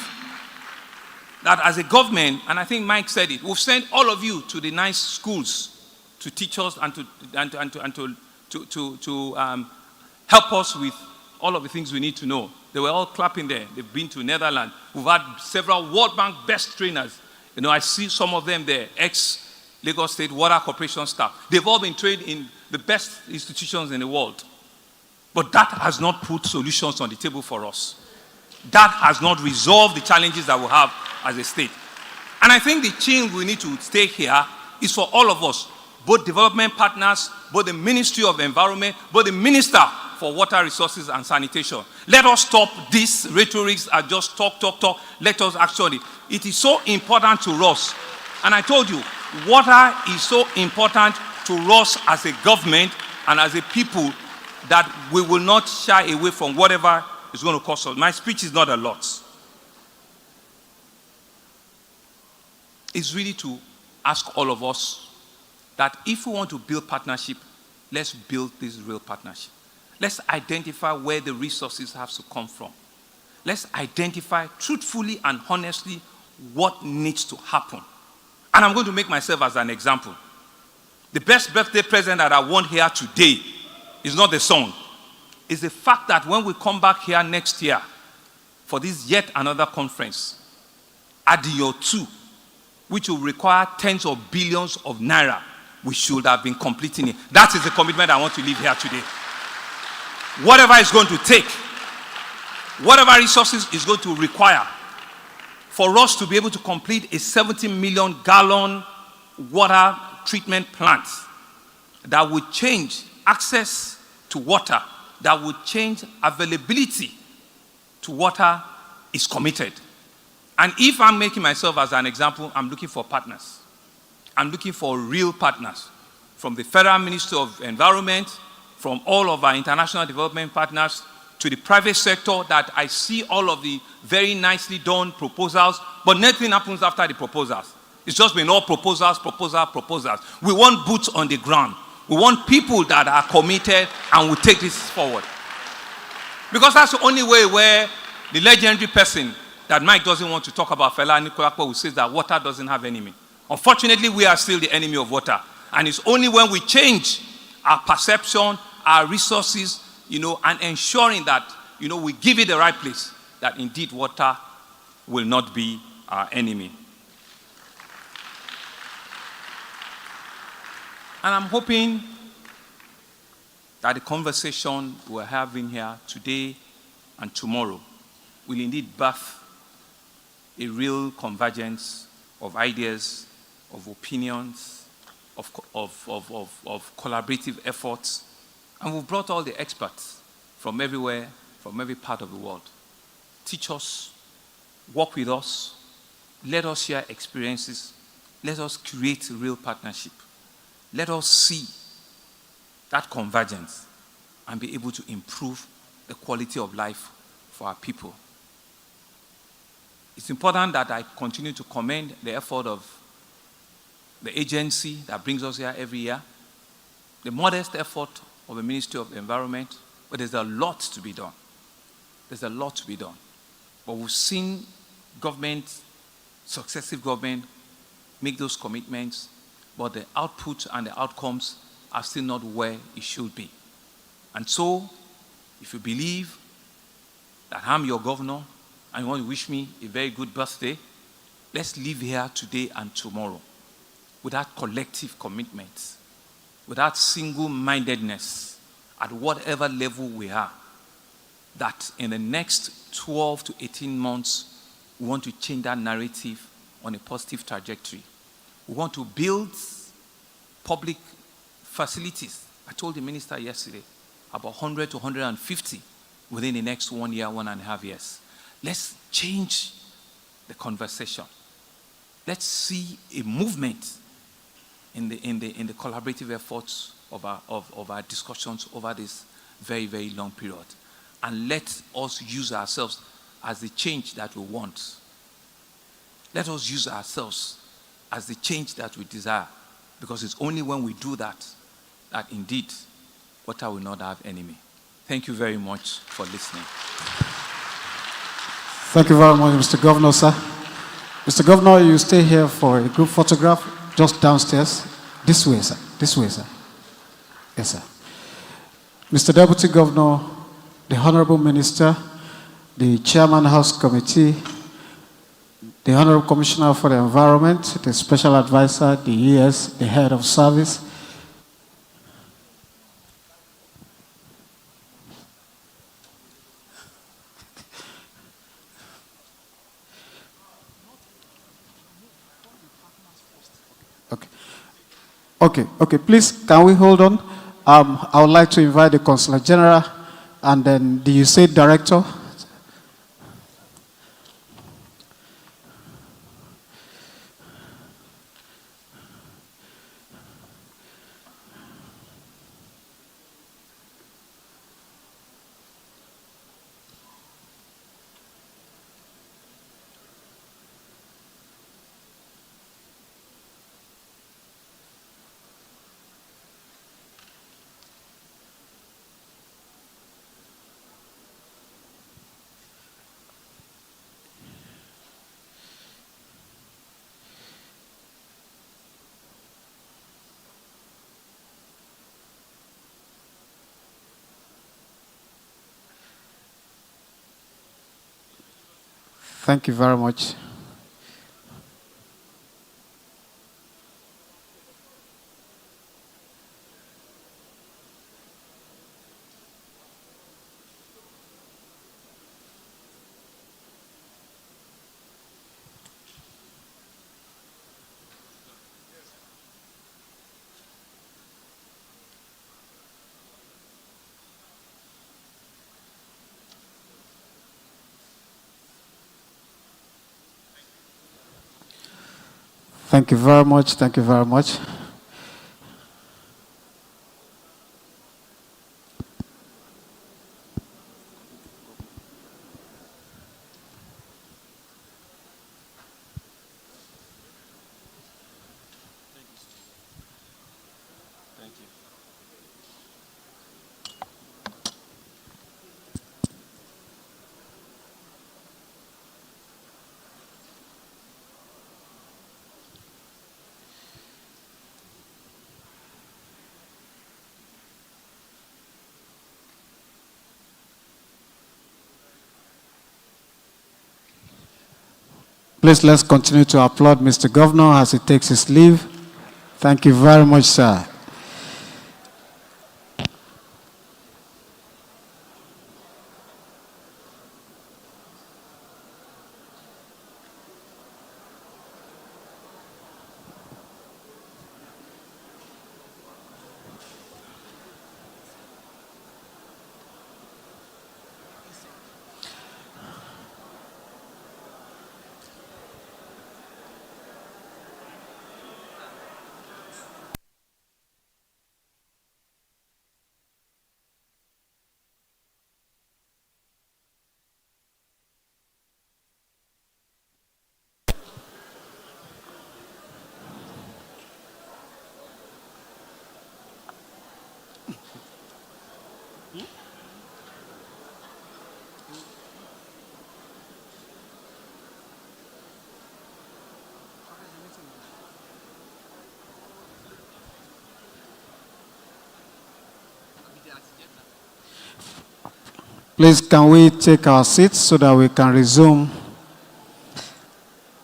that as a government, and I think Mike said it, we've sent all of you to the nice schools to teach us and to help us with all of the things we need to know. They were all clapping there. They've been to Netherlands. We've had several World Bank best trainers. You know, I see some of them there, ex-Lagos State Water Corporation staff. They've all been trained in the best institutions in the world. But that has not put solutions on the table for us. That has not resolved the challenges that we have as a state. And I think the change we need to stay here is for all of us, both development partners, both the Ministry of Environment, both the Minister for Water Resources and Sanitation. Let us stop this rhetoric and just talk. Let us actually. It is so important to us. And I told you, water is so important to us as a government and as a people that we will not shy away from whatever is going to cost us. My speech is not a lot. It's really to ask all of us that if we want to build partnership, let's build this real partnership. Let's identify where the resources have to come from. Let's identify truthfully and honestly what needs to happen. And I'm going to make myself as an example. The best birthday present that I want here today is not the song. It's the fact that when we come back here next year for this yet another conference, at the year 2, which will require tens of billions of naira, we should have been completing it. That is the commitment I want to leave here today. Whatever it's going to take, whatever resources is going to require for us to be able to complete a 70 million gallon water treatment plant that would change access to water, that would change availability to water, is committed. And if I'm making myself as an example, I'm looking for partners. I'm looking for real partners from the Federal Ministry of Environment, from all of our international development partners, to the private sector, that I see all of the very nicely done proposals, but nothing happens after the proposals. It's just been all proposals. We want boots on the ground. We want people that are committed and will take this forward. Because that's the only way where the legendary person that Mike doesn't want to talk about, Fela Anikulapo, who says that water doesn't have enemy. Unfortunately, we are still the enemy of water. And it's only when we change our perception, our resources, and ensuring that, we give it the right place, that indeed water will not be our enemy. And I'm hoping that the conversation we're having here today and tomorrow will indeed birth a real convergence of ideas, of opinions, of collaborative efforts. And we've brought all the experts from everywhere, from every part of the world. Teach us, work with us, let us share experiences, let us create a real partnership. Let us see that convergence and be able to improve the quality of life for our people. It's important that I continue to commend the effort of the agency that brings us here every year, the modest effort of the Ministry of Environment, but there's a lot to be done. There's a lot to be done. But we've seen successive government make those commitments, but the output and the outcomes are still not where it should be. And so, if you believe that I'm your governor and you want to wish me a very good birthday, let's live here today and tomorrow without collective commitment, without single-mindedness at whatever level we are, that in the next 12 to 18 months, we want to change that narrative on a positive trajectory. We want to build public facilities. I told the minister yesterday, about 100 to 150 within the next 1 year, 1.5 years. Let's change the conversation. Let's see a movement in the collaborative efforts of our discussions over this very, very long period. And let us use ourselves as the change that we want. Let us use ourselves as the change that we desire. Because it's only when we do that, that indeed, water will not have enemy. Thank you very much for listening. Thank you very much, Mr. Governor, sir. Mr. Governor, you stay here for a group photograph just downstairs. This way, sir. This way, sir. Yes, sir. Mr. Deputy Governor, the Honorable Minister, the Chairman House Committee, the Honorable Commissioner for the Environment, the Special Advisor, the ES, the Head of Service. Okay, please, can we hold on? I would like to invite the Consular General and then the USAID Director. Thank you very much. Thank you very much. Thank you very much. Please let's continue to applaud Mr. Governor as he takes his leave. Thank you very much, sir. Please, can we take our seats so that we can resume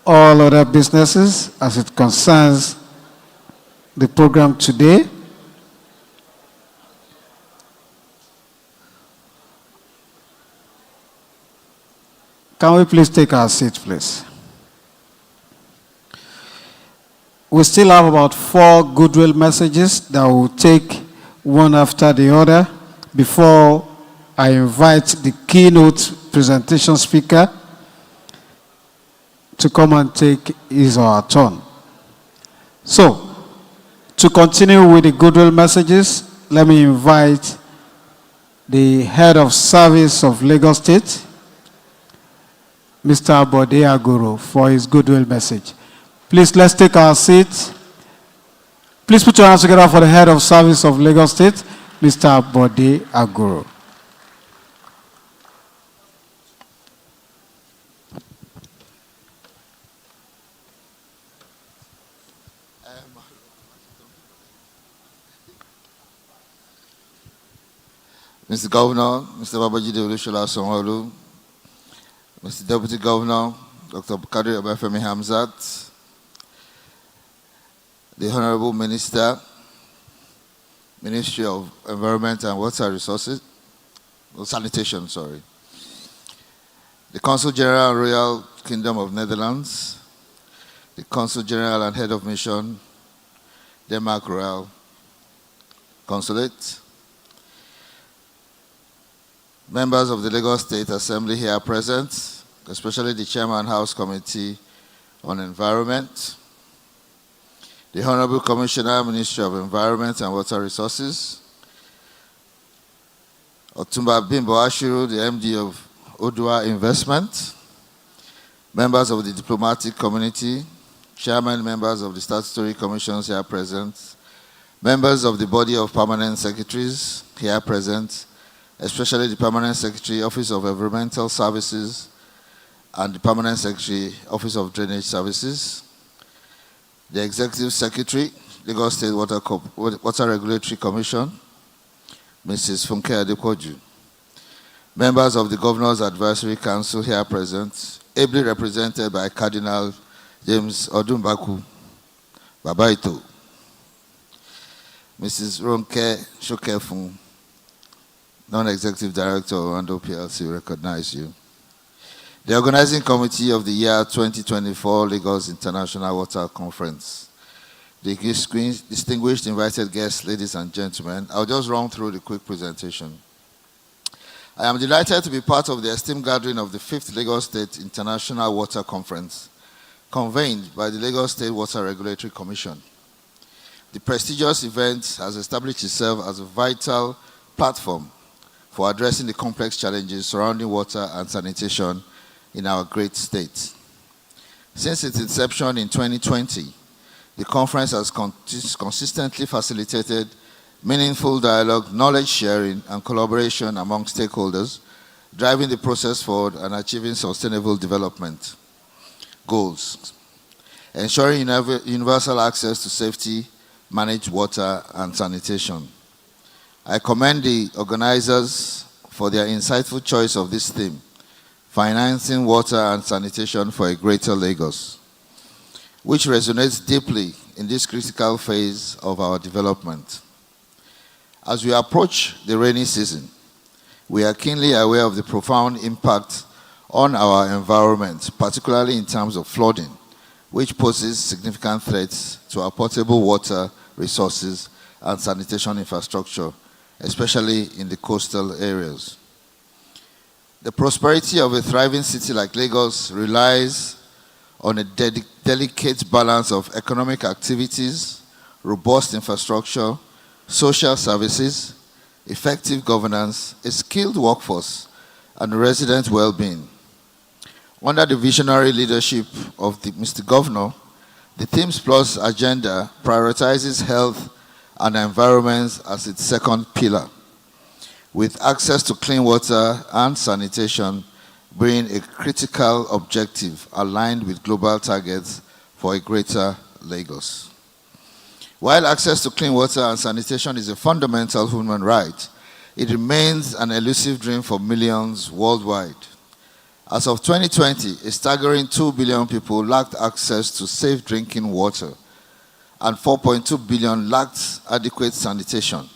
all other businesses as it concerns the program today? Can we please take our seats, please? We still have about 4 goodwill messages that we'll take one after the other before I invite the keynote presentation speaker to come and take his or her turn. So, to continue with the goodwill messages, let me invite the head of service of Lagos State, Mr. Bode Agoro, for his goodwill message. Please, let's take our seats. Please put your hands together for the head of service of Lagos State, Mr. Bode Agoro. Mr. Governor, Mr. Babajide Olushola Sanwo-Olu, Mr. Deputy Governor, Dr. Kadri Obafemi Hamzat, the Honorable Minister, Ministry of Environment and Water Resources, Sanitation, sorry, the Consul General and Royal Kingdom of Netherlands, the Consul General and Head of Mission, Denmark Royal Consulate, members of the Lagos State Assembly here present, especially the Chairman House Committee on Environment, the Honorable Commissioner, Ministry of Environment and Water Resources, Otumba Bimbo Ashiru, the MD of Odua Investment, members of the diplomatic community, chairman members of the statutory commissions here present, members of the body of permanent secretaries here present, especially the Permanent Secretary, Office of Environmental Services, and the Permanent Secretary, Office of Drainage Services, the Executive Secretary, Lagos State Water Regulatory Commission, Mrs. Funke Adepoju, members of the Governor's Advisory Council here present, ably represented by Cardinal James Odumbaku Babaito, Mrs. Ronke Shokefun, Non-Executive Director of Orlando PLC, recognize you. The Organizing Committee of the year 2024 Lagos International Water Conference. The distinguished invited guests, ladies and gentlemen, I'll just run through the quick presentation. I am delighted to be part of the esteemed gathering of the 5th Lagos State International Water Conference, convened by the Lagos State Water Regulatory Commission. The prestigious event has established itself as a vital platform for addressing the complex challenges surrounding water and sanitation in our great state. Since its inception in 2020, the conference has consistently facilitated meaningful dialogue, knowledge sharing, and collaboration among stakeholders, driving the process forward and achieving sustainable development goals, ensuring universal access to safety, managed water, and sanitation. I commend the organizers for their insightful choice of this theme, financing water and sanitation for a greater Lagos, which resonates deeply in this critical phase of our development. As we approach the rainy season, we are keenly aware of the profound impact on our environment, particularly in terms of flooding, which poses significant threats to our potable water resources and sanitation infrastructure, especially in the coastal areas. The prosperity of a thriving city like Lagos relies on a delicate balance of economic activities, robust infrastructure, social services, effective governance, a skilled workforce, and resident well-being. Under the visionary leadership of Mr. Governor, the Themes Plus agenda prioritizes health and environment as its second pillar, with access to clean water and sanitation being a critical objective aligned with global targets for a greater Lagos. While access to clean water and sanitation is a fundamental human right, it remains an elusive dream for millions worldwide. As of 2020, a staggering 2 billion people lacked access to safe drinking water, and 4.2 billion lacked adequate sanitation,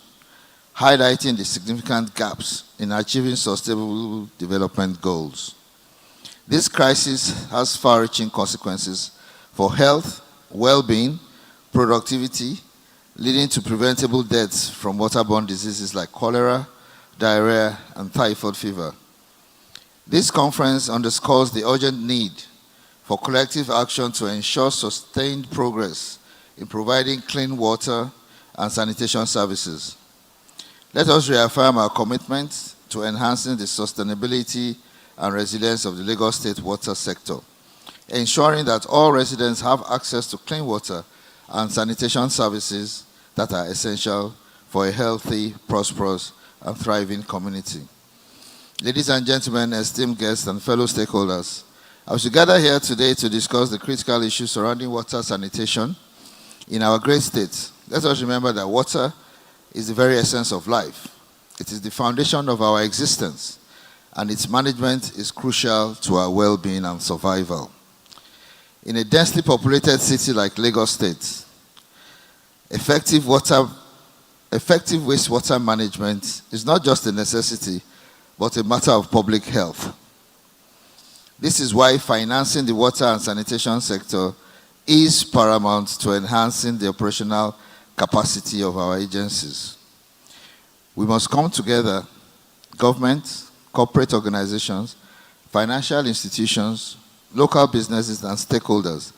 highlighting the significant gaps in achieving sustainable development goals. This crisis has far-reaching consequences for health, well-being, productivity, leading to preventable deaths from waterborne diseases like cholera, diarrhea, and typhoid fever. This conference underscores the urgent need for collective action to ensure sustained progress in providing clean water and sanitation services. Let us reaffirm our commitment to enhancing the sustainability and resilience of the Lagos State water sector, ensuring that all residents have access to clean water and sanitation services that are essential for a healthy, prosperous, and thriving community. Ladies and gentlemen, esteemed guests and fellow stakeholders, as we gather here today to discuss the critical issues surrounding water sanitation in our great state, let us remember that water is the very essence of life. It is the foundation of our existence, and its management is crucial to our well-being and survival. In a densely populated city like Lagos State, effective wastewater management is not just a necessity, but a matter of public health. This is why financing the water and sanitation sector is paramount to enhancing the operational capacity of our agencies. We must come together, government, corporate organizations, financial institutions, local businesses, and stakeholders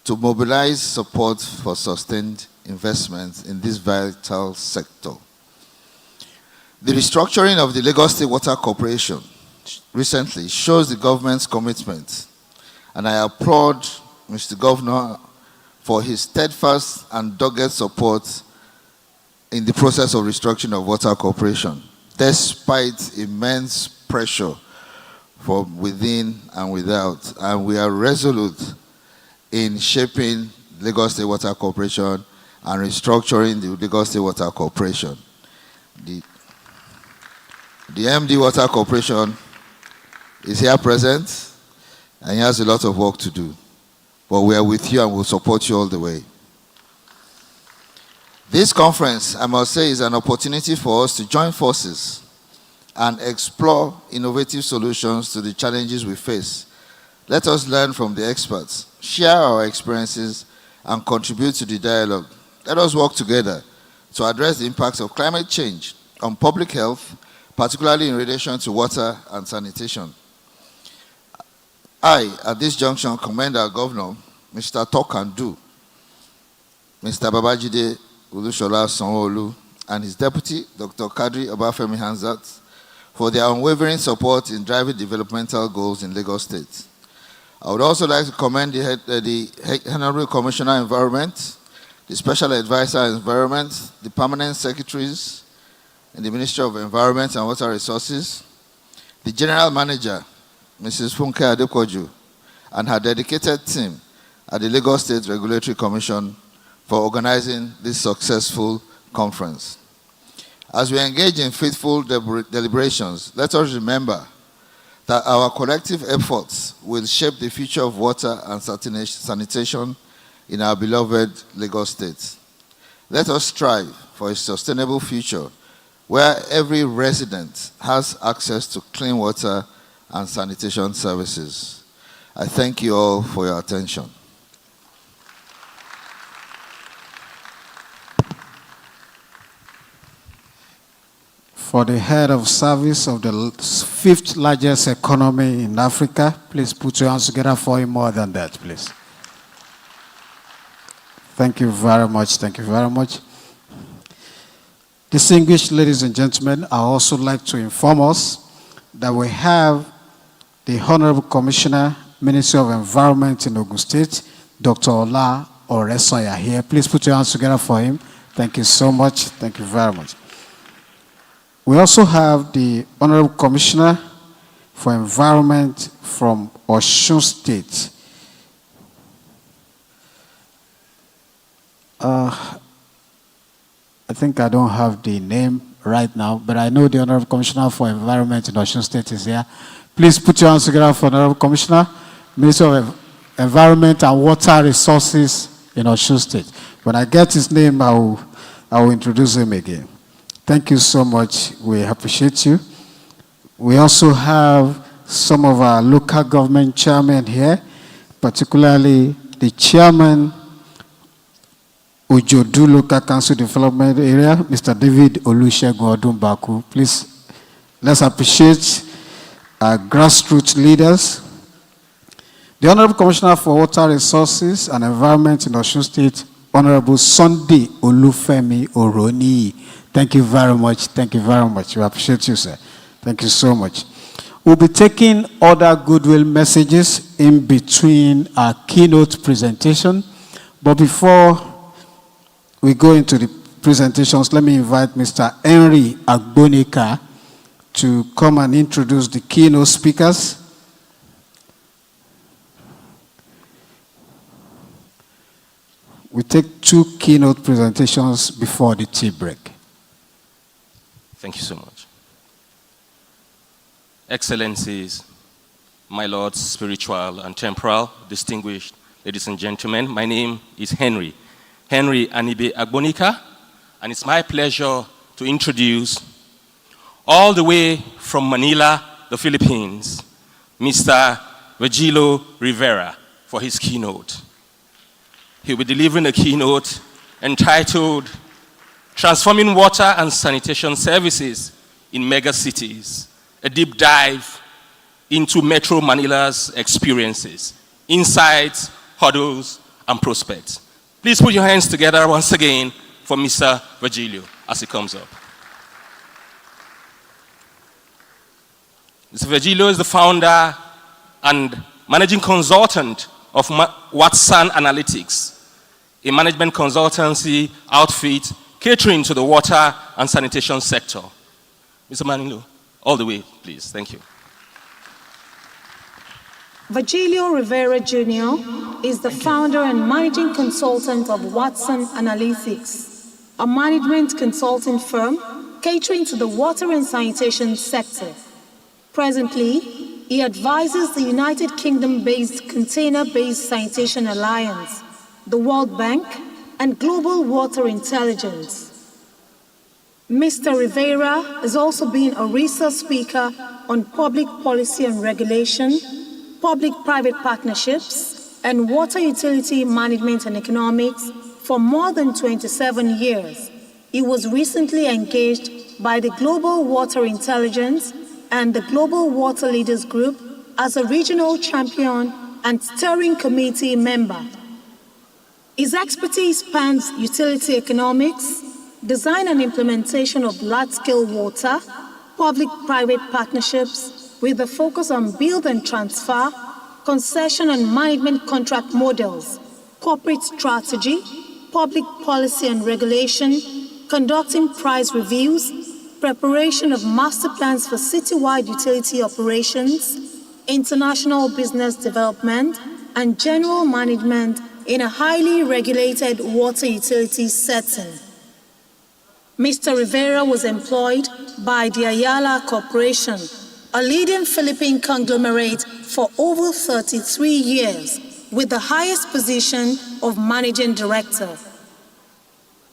to mobilize support for sustained investment in this vital sector. The restructuring of the Lagos State Water Corporation recently shows the government's commitment, and I applaud Mr. Governor for his steadfast and dogged support in the process of restructuring of Water Corporation, despite immense pressure from within and without. And we are resolute in shaping Lagos State Water Corporation and restructuring the Lagos State Water Corporation. The MD Water Corporation is here present, and he has a lot of work to do. But we are with you and will support you all the way. This conference, I must say, is an opportunity for us to join forces and explore innovative solutions to the challenges we face. Let us learn from the experts, share our experiences, and contribute to the dialogue. Let us work together to address the impacts of climate change on public health, particularly in relation to water and sanitation. I, at this junction, commend our governor, Mr. Talk and Do, Mr. Babajide Olusola Sanwo-Olu, and his deputy, Dr. Kadri Obafemi Hanzat, for their unwavering support in driving developmental goals in Lagos State. I would also like to commend the Honorable Commissioner Environment, the Special Advisor Environment, the Permanent Secretaries in the Ministry of Environment and Water Resources, the General Manager, Mrs. Funke Adepoju, and her dedicated team at the Lagos State Regulatory Commission for organizing this successful conference. As we engage in faithful deliberations, let us remember that our collective efforts will shape the future of water and sanitation in our beloved Lagos State. Let us strive for a sustainable future where every resident has access to clean water and sanitation services. I thank you all for your attention. For the head of service of the fifth largest economy in Africa, please put your hands together for him. More than that, please. Thank you very much. Thank you very much. Distinguished ladies and gentlemen, I also like to inform us that we have the Honorable Commissioner, Ministry of Environment in Ogun State, Dr. Ola Oresoya here. Please put your hands together for him. Thank you so much. Thank you very much. We also have the Honorable Commissioner for Environment from Osun State. I think I don't have the name right now, but I know the Honorable Commissioner for Environment in Osun State is here. Please put your hands together for Honorable Commissioner, Minister of Environment and Water Resources in Osun State. When I get his name, I will introduce him again. Thank you so much. We appreciate you. We also have some of our local government chairmen here, particularly the chairman Ojodu Local Council Development Area, Mr. David Olusegun Odunbaku. Please, let's appreciate our grassroots leaders. The Honorable Commissioner for Water Resources and Environment in Osun State, Honorable Sunday Olufemi Oroni. Thank you very much. Thank you very much. We appreciate you, sir. Thank you so much. We'll be taking other goodwill messages in between our keynote presentation. But before we go into the presentations, let me invite Mr. Henry Agbonika to come and introduce the keynote speakers. We take 2 keynote presentations before the tea break. Thank you so much. Excellencies, my lords, spiritual and temporal, distinguished ladies and gentlemen, my name is Henry Anibe Agbonika, and it's my pleasure to introduce, all the way from Manila, the Philippines, Mr. Virgilio Rivera for his keynote. He'll be delivering a keynote entitled Transforming Water and Sanitation Services in Mega Cities, a deep dive into Metro Manila's experiences, insights, hurdles, and prospects. Please put your hands together once again for Mr. Virgilio as he comes up. Mr. Virgilio is the founder and managing consultant of Watson Analytics, a management consultancy outfit catering to the water and sanitation sector. Mr. Manilo, all the way, please. Thank you. Virgilio Rivera Jr. is the founder and managing consultant of Watson Analytics, a management consulting firm catering to the water and sanitation sector. Presently, he advises the United Kingdom-based Container-Based Sanitation Alliance, the World Bank, and Global Water Intelligence. Mr. Rivera has also been a research speaker on public policy and regulation, public-private partnerships, and water utility management and economics for more than 27 years. He was recently engaged by the Global Water Intelligence and the Global Water Leaders Group as a regional champion and steering committee member. His expertise spans utility economics, design and implementation of large-scale water, public-private partnerships with a focus on build and transfer, concession and management contract models, corporate strategy, public policy and regulation, conducting price reviews, preparation of master plans for citywide utility operations, international business development, and general management in a highly regulated water utility setting. Mr. Rivera was employed by the Ayala Corporation, a leading Philippine conglomerate, for over 33 years, with the highest position of managing director.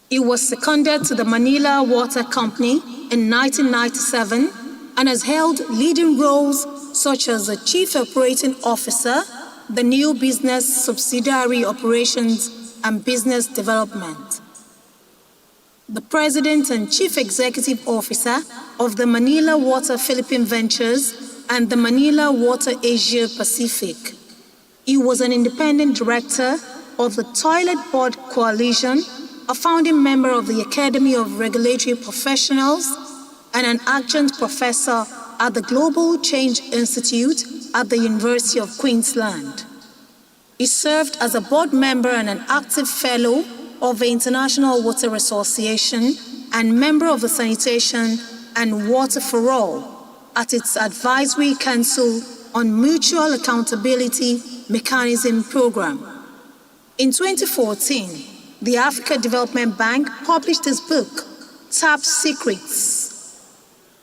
He was seconded to the Manila Water Company in 1997 and has held leading roles such as the Chief Operating Officer, the New Business Subsidiary Operations and Business Development, the President and Chief Executive Officer of the Manila Water Philippine Ventures and the Manila Water Asia Pacific. He was an independent director of the Toilet Board Coalition, a founding member of the Academy of Regulatory Professionals, and an adjunct professor at the Global Change Institute at the University of Queensland. He served as a board member and an active fellow of the International Water Association and member of the Sanitation and Water for All at its Advisory Council on Mutual Accountability Mechanism Program. In 2014, the Africa Development Bank published its book, Top Secrets,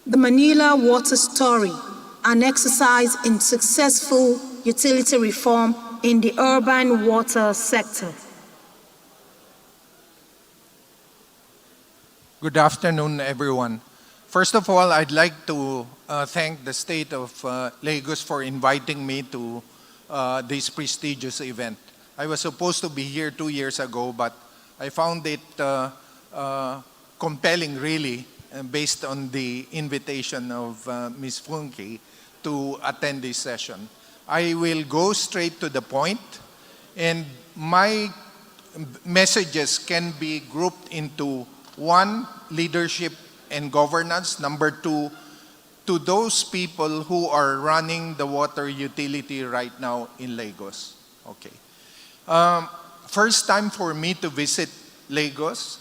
The Manila Water Story, an exercise in successful utility reform in the urban water sector. Good afternoon, everyone. First of all, I'd like to thank the state of Lagos for inviting me to this prestigious event. I was supposed to be here 2 years ago, but I found it compelling, really, based on the invitation of Ms. Funke to attend this session. I will go straight to the point, and my messages can be grouped into 1, leadership and governance. Number 2, to those people who are running the water utility right now in Lagos. Okay. First time for me to visit Lagos,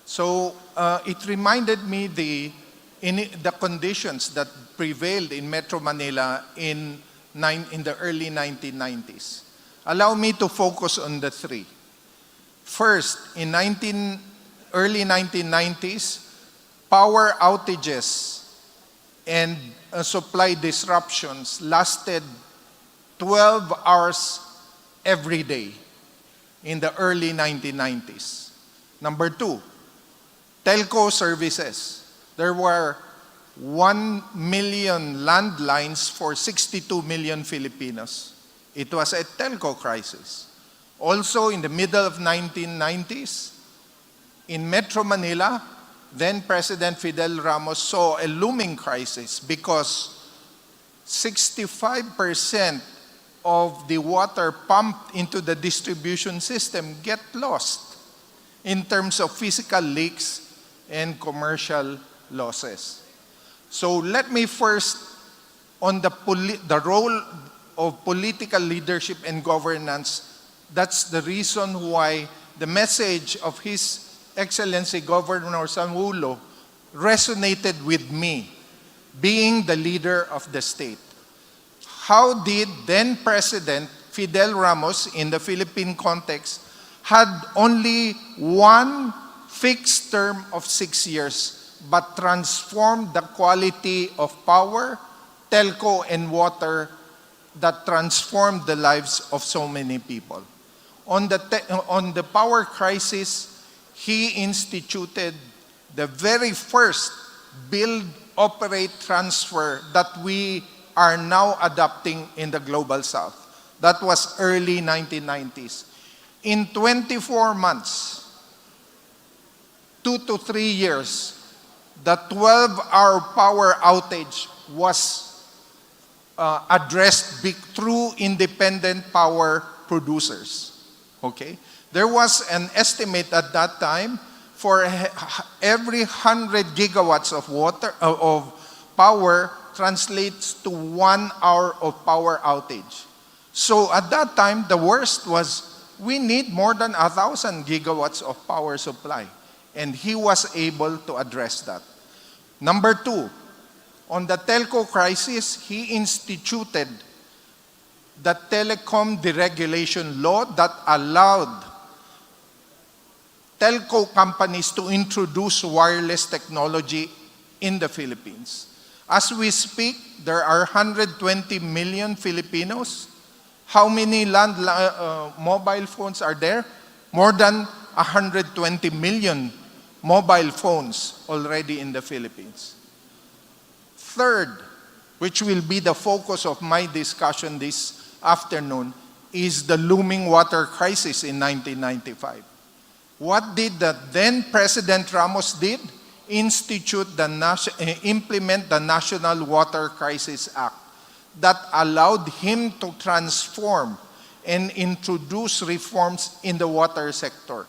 so it reminded me the conditions that prevailed in Metro Manila in the early 1990s. Allow me to focus on the 3. First, in early 1990s, power outages and supply disruptions lasted 12 hours every day in the early 1990s. Number 2, telco services. There were 1 million landlines for 62 million Filipinos. It was a telco crisis. Also, in the middle of 1990s, in Metro Manila, then President Fidel Ramos saw a looming crisis because 65% of the water pumped into the distribution system get lost in terms of physical leaks and commercial losses. So let me first, on the role of political leadership and governance, that's the reason why the message of His Excellency Governor Sangulo resonated with me, being the leader of the state. How did then President Fidel Ramos, in the Philippine context, had only 1 fixed term of 6 years, but transformed the quality of power, telco, and water that transformed the lives of so many people? On the power crisis, he instituted the very first build, operate, transfer that we are now adopting in the Global South. That was early 1990s. In 24 months, 2 to 3 years, the 12-hour power outage was addressed through independent power producers. Okay? There was an estimate at that time for every 100 gigawatts of power translates to 1 hour of power outage. So at that time, the worst was we need more than 1,000 gigawatts of power supply. And he was able to address that. Number 2, on the telco crisis, he instituted the telecom deregulation law that allowed telco companies to introduce wireless technology in the Philippines. As we speak, there are 120 million Filipinos. How many mobile phones are there? More than 120 million mobile phones already in the Philippines. Third, which will be the focus of my discussion this afternoon, is the looming water crisis in 1995. What did the then President Ramos did? Implement the National Water Crisis Act that allowed him to transform and introduce reforms in the water sector.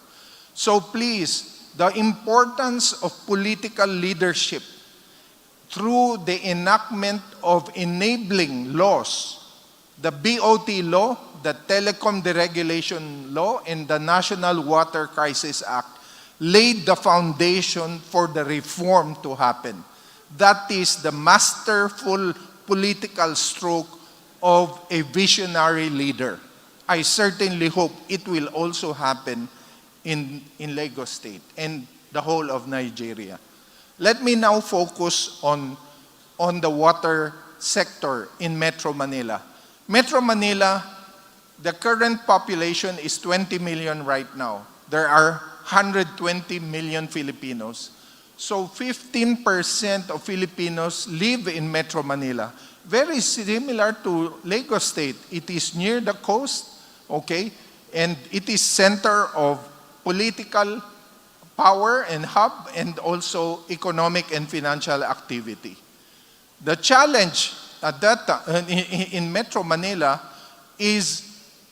So please, the importance of political leadership through the enactment of enabling laws, the BOT law, the Telecom Deregulation Law, and the National Water Crisis Act laid the foundation for the reform to happen. That is the masterful political stroke of a visionary leader. I certainly hope it will also happen in Lagos State and the whole of Nigeria. Let me now focus on on the water sector in Metro Manila. Metro Manila, the current population is 20 million right now. There are 120 million Filipinos. So 15% of Filipinos live in Metro Manila. Very similar to Lagos State. It is near the coast, okay? And it is center of political power and hub, and also economic and financial activity. The challenge at that time in Metro Manila is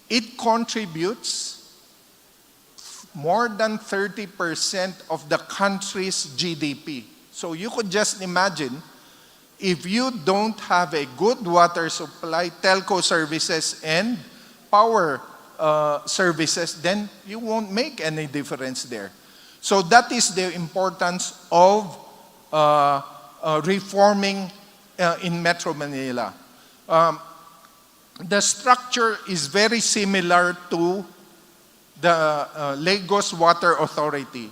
it contributes more than 30% of the country's GDP. So you could just imagine, if you don't have a good water supply, telco services, and power services, then you won't make any difference there. So that is the importance of reforming in Metro Manila. The structure is very similar to the Lagos Water Authority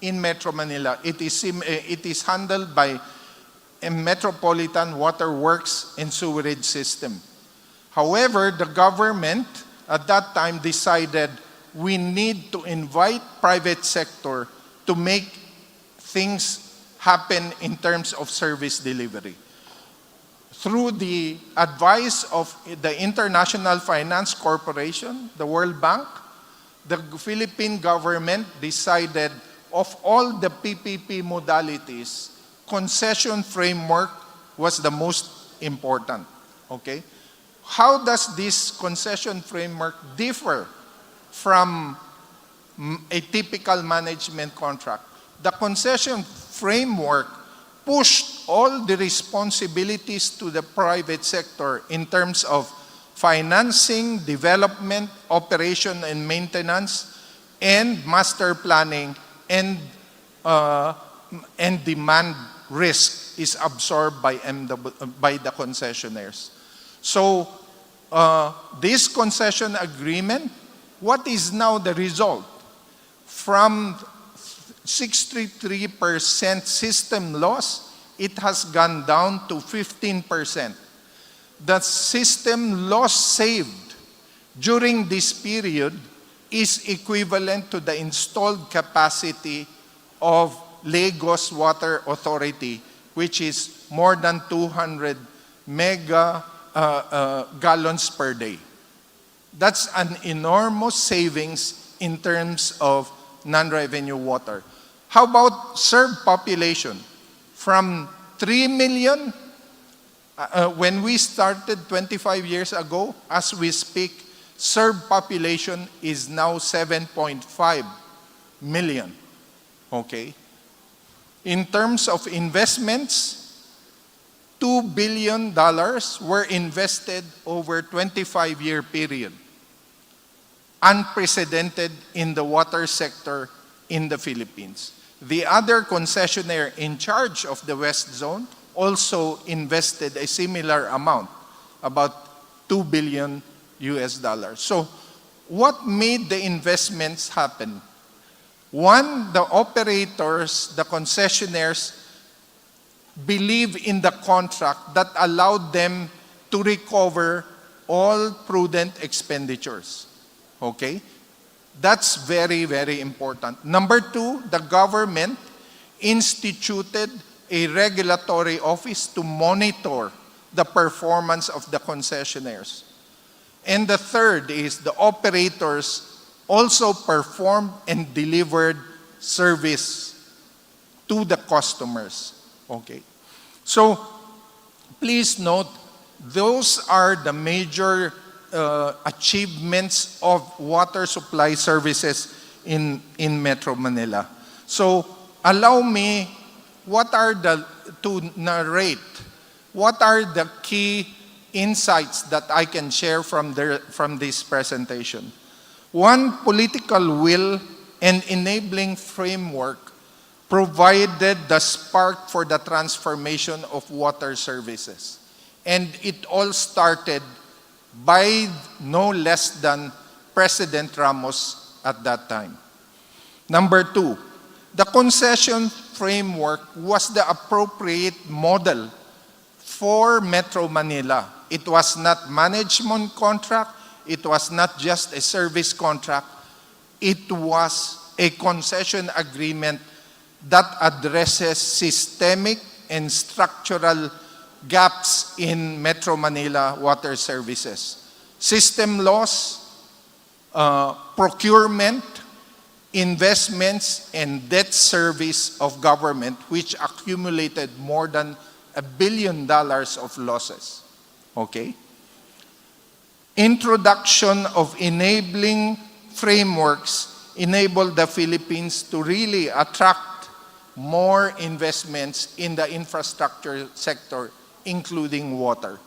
in Metro Manila. It is handled by a Metropolitan Water Works and Sewerage System. However, the government at that time decided we need to invite private sector to make things happen in terms of service delivery. Through the advice of the International Finance Corporation, the World Bank, the Philippine government decided of all the PPP modalities, concession framework was the most important, okay? How does this concession framework differ from a typical management contract? The concession framework pushed all the responsibilities to the private sector in terms of financing, development, operation and maintenance, and master planning, and demand risk is absorbed by the concessionaires. So this concession agreement, what is now the result? From 63% system loss, it has gone down to 15%. The system loss saved during this period is equivalent to the installed capacity of Lagos Water Authority, which is more than 200 gallons per day. That's an enormous savings in terms of non-revenue water. How about served population? From 3 million, when we started 25 years ago, as we speak, served population is now 7.5 million, okay? In terms of investments, $2 billion were invested over 25-year period. Unprecedented in the water sector in the Philippines. The other concessionaire in charge of the West Zone also invested a similar amount, about $2 billion. So what made the investments happen? One, the operators, the concessionaires, believe in the contract that allowed them to recover all prudent expenditures. Okay? That's very, very important. Number two, the government instituted a regulatory office to monitor the performance of the concessionaires. And the third is the operators also performed and delivered service to the customers. Okay. So please note, those are the major achievements of water supply services in Metro Manila. So allow me to narrate what are the key insights that I can share from this presentation. One, political will and enabling framework provided the spark for the transformation of water services. And it all started by no less than President Ramos at that time. Number two, the concession framework was the appropriate model for Metro Manila. It was not management contract. It was not just a service contract. It was a concession agreement that addresses systemic and structural gaps in Metro Manila water services. System loss, procurement, investments, and debt service of government, which accumulated more than $1 billion of losses. Okay? Introduction of enabling frameworks enabled the Philippines to really attract more investments in the infrastructure sector, including water.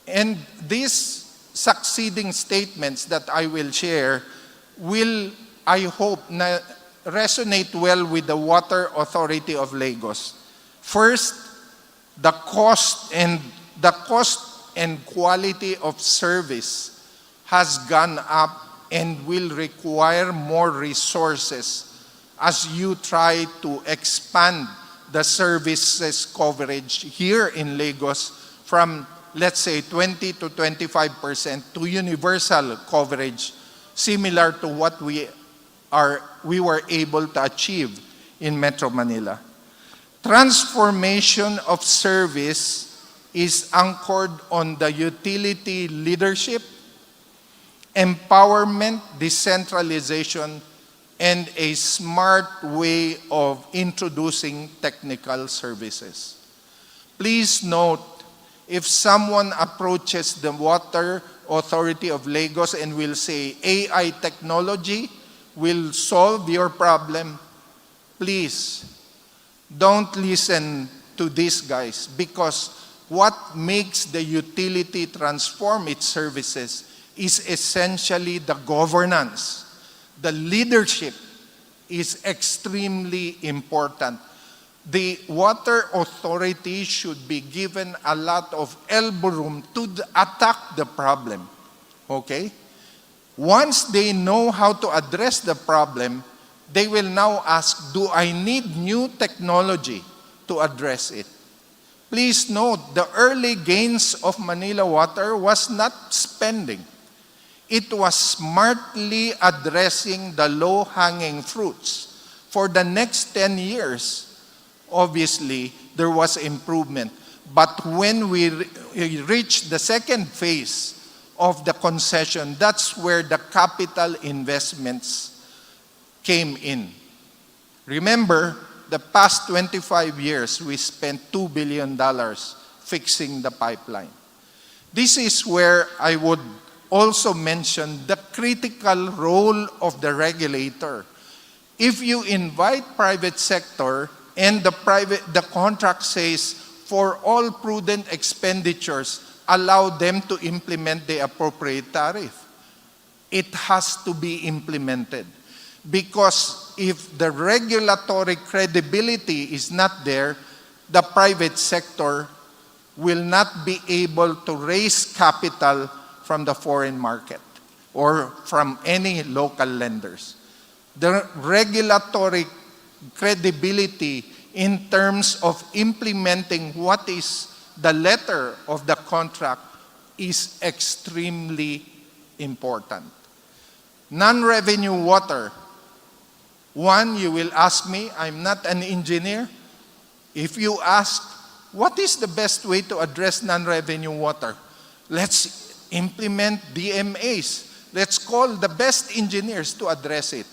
And these succeeding statements that I will share will, I hope, resonate well with the Water Authority of Lagos. First, the cost and quality of service has gone up and will require more resources as you try to expand the services coverage here in Lagos from, let's say, 20 to 25% to universal coverage, similar to what we were able to achieve in Metro Manila. Transformation of service is anchored on the utility leadership, empowerment, decentralization, and a smart way of introducing technical services. Please note, if someone approaches the Water Authority of Lagos and will say AI technology will solve your problem, please don't listen to these guys, because what makes the utility transform its services is essentially the governance. The leadership is extremely important. The Water Authority should be given a lot of elbow room to attack the problem, okay? Once they know how to address the problem, they will now ask, do I need new technology to address it? Please note, the early gains of Manila Water was not spending. It was smartly addressing the low-hanging fruits. For the next 10 years, obviously, there was improvement. But when we reached the second phase of the concession, that's where the capital investments came in. Remember, the past 25 years, we spent $2 billion fixing the pipeline. This is where I would also mention the critical role of the regulator. If you invite private sector and the contract says for all prudent expenditures, allow them to implement the appropriate tariff, it has to be implemented. Because if the regulatory credibility is not there, the private sector will not be able to raise capital from the foreign market or from any local lenders. The regulatory credibility in terms of implementing what is the letter of the contract is extremely important. Non-revenue water. One, you will ask me, I'm not an engineer. If you ask, what is the best way to address non-revenue water? Let's implement DMAs. Let's call the best engineers to address it.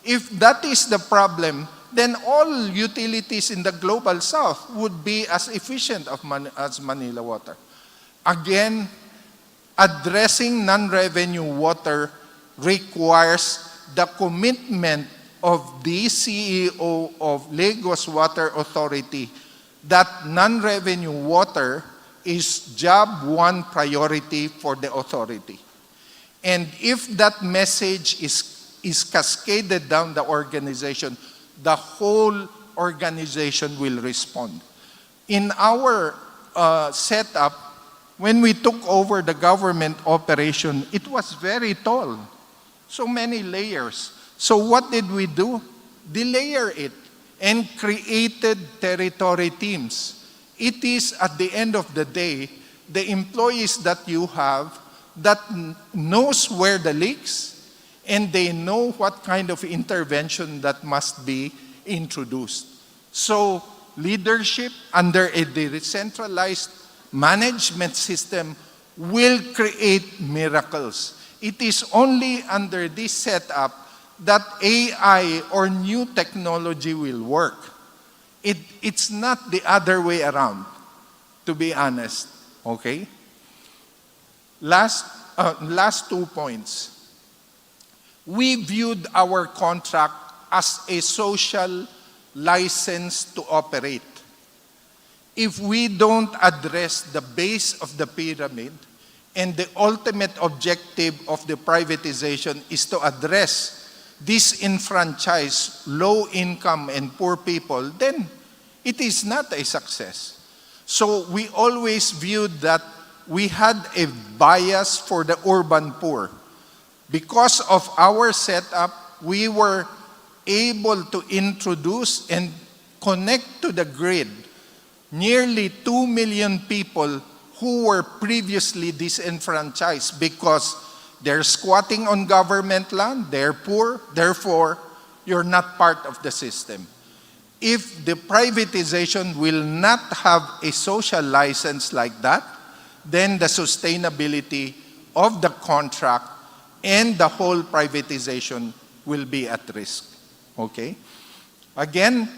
If that is the problem, then all utilities in the global south would be as efficient as Manila Water. Again, addressing non-revenue water requires the commitment of the CEO of Lagos Water Authority that non-revenue water is job one priority for the authority. And if that message is cascaded down the organization, the whole organization will respond. In our setup, when we took over the government operation, it was very tall. So many layers. So what did we do? Delayer it and created territory teams. it is at the end of the day, the employees that you have that knows where the leaks and they know what kind of intervention that must be introduced. So leadership under a decentralized management system will create miracles. It is only under this setup that AI or new technology will work. It's not the other way around, to be honest, okay? Last 2 points. We viewed our contract as a social license to operate. If we don't address the base of the pyramid, and the ultimate objective of the privatization is to address disenfranchised, low-income, and poor people, then it is not a success. So we always viewed that we had a bias for the urban poor. Because of our setup, we were able to introduce and connect to the grid nearly 2 million people who were previously disenfranchised because they're squatting on government land, they're poor, therefore you're not part of the system. If the privatization will not have a social license like that, then the sustainability of the contract and the whole privatization will be at risk. Okay? Again,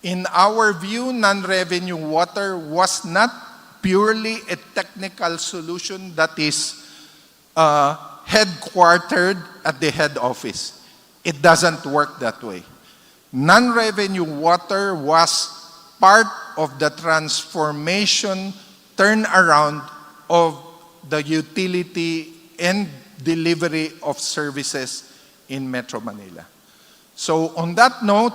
in our view, non-revenue water was not purely a technical solution that is headquartered at the head office. It doesn't work that way. Non-revenue water was part of the transformation turnaround of the utility and delivery of services in Metro Manila. So on that note,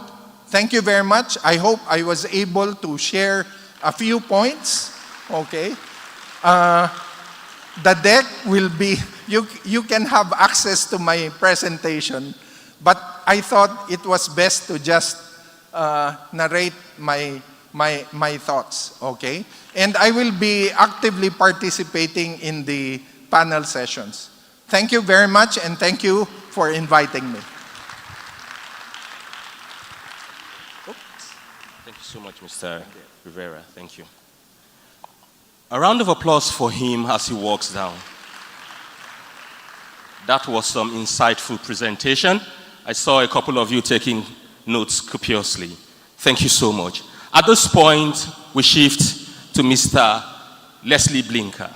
thank you very much. I hope I was able to share a few points. Okay. The deck will be, you can have access to my presentation, but I thought it was best to just narrate my thoughts, okay? And I will be actively participating in the panel sessions. Thank you very much, and thank you for inviting me. Thank you so much, Mr. Rivera. Thank you. A round of applause for him as he walks down. That was some insightful presentation. I saw a couple of you taking notes copiously. Thank you so much. At this point, we shift to Mr. Leslie Blinker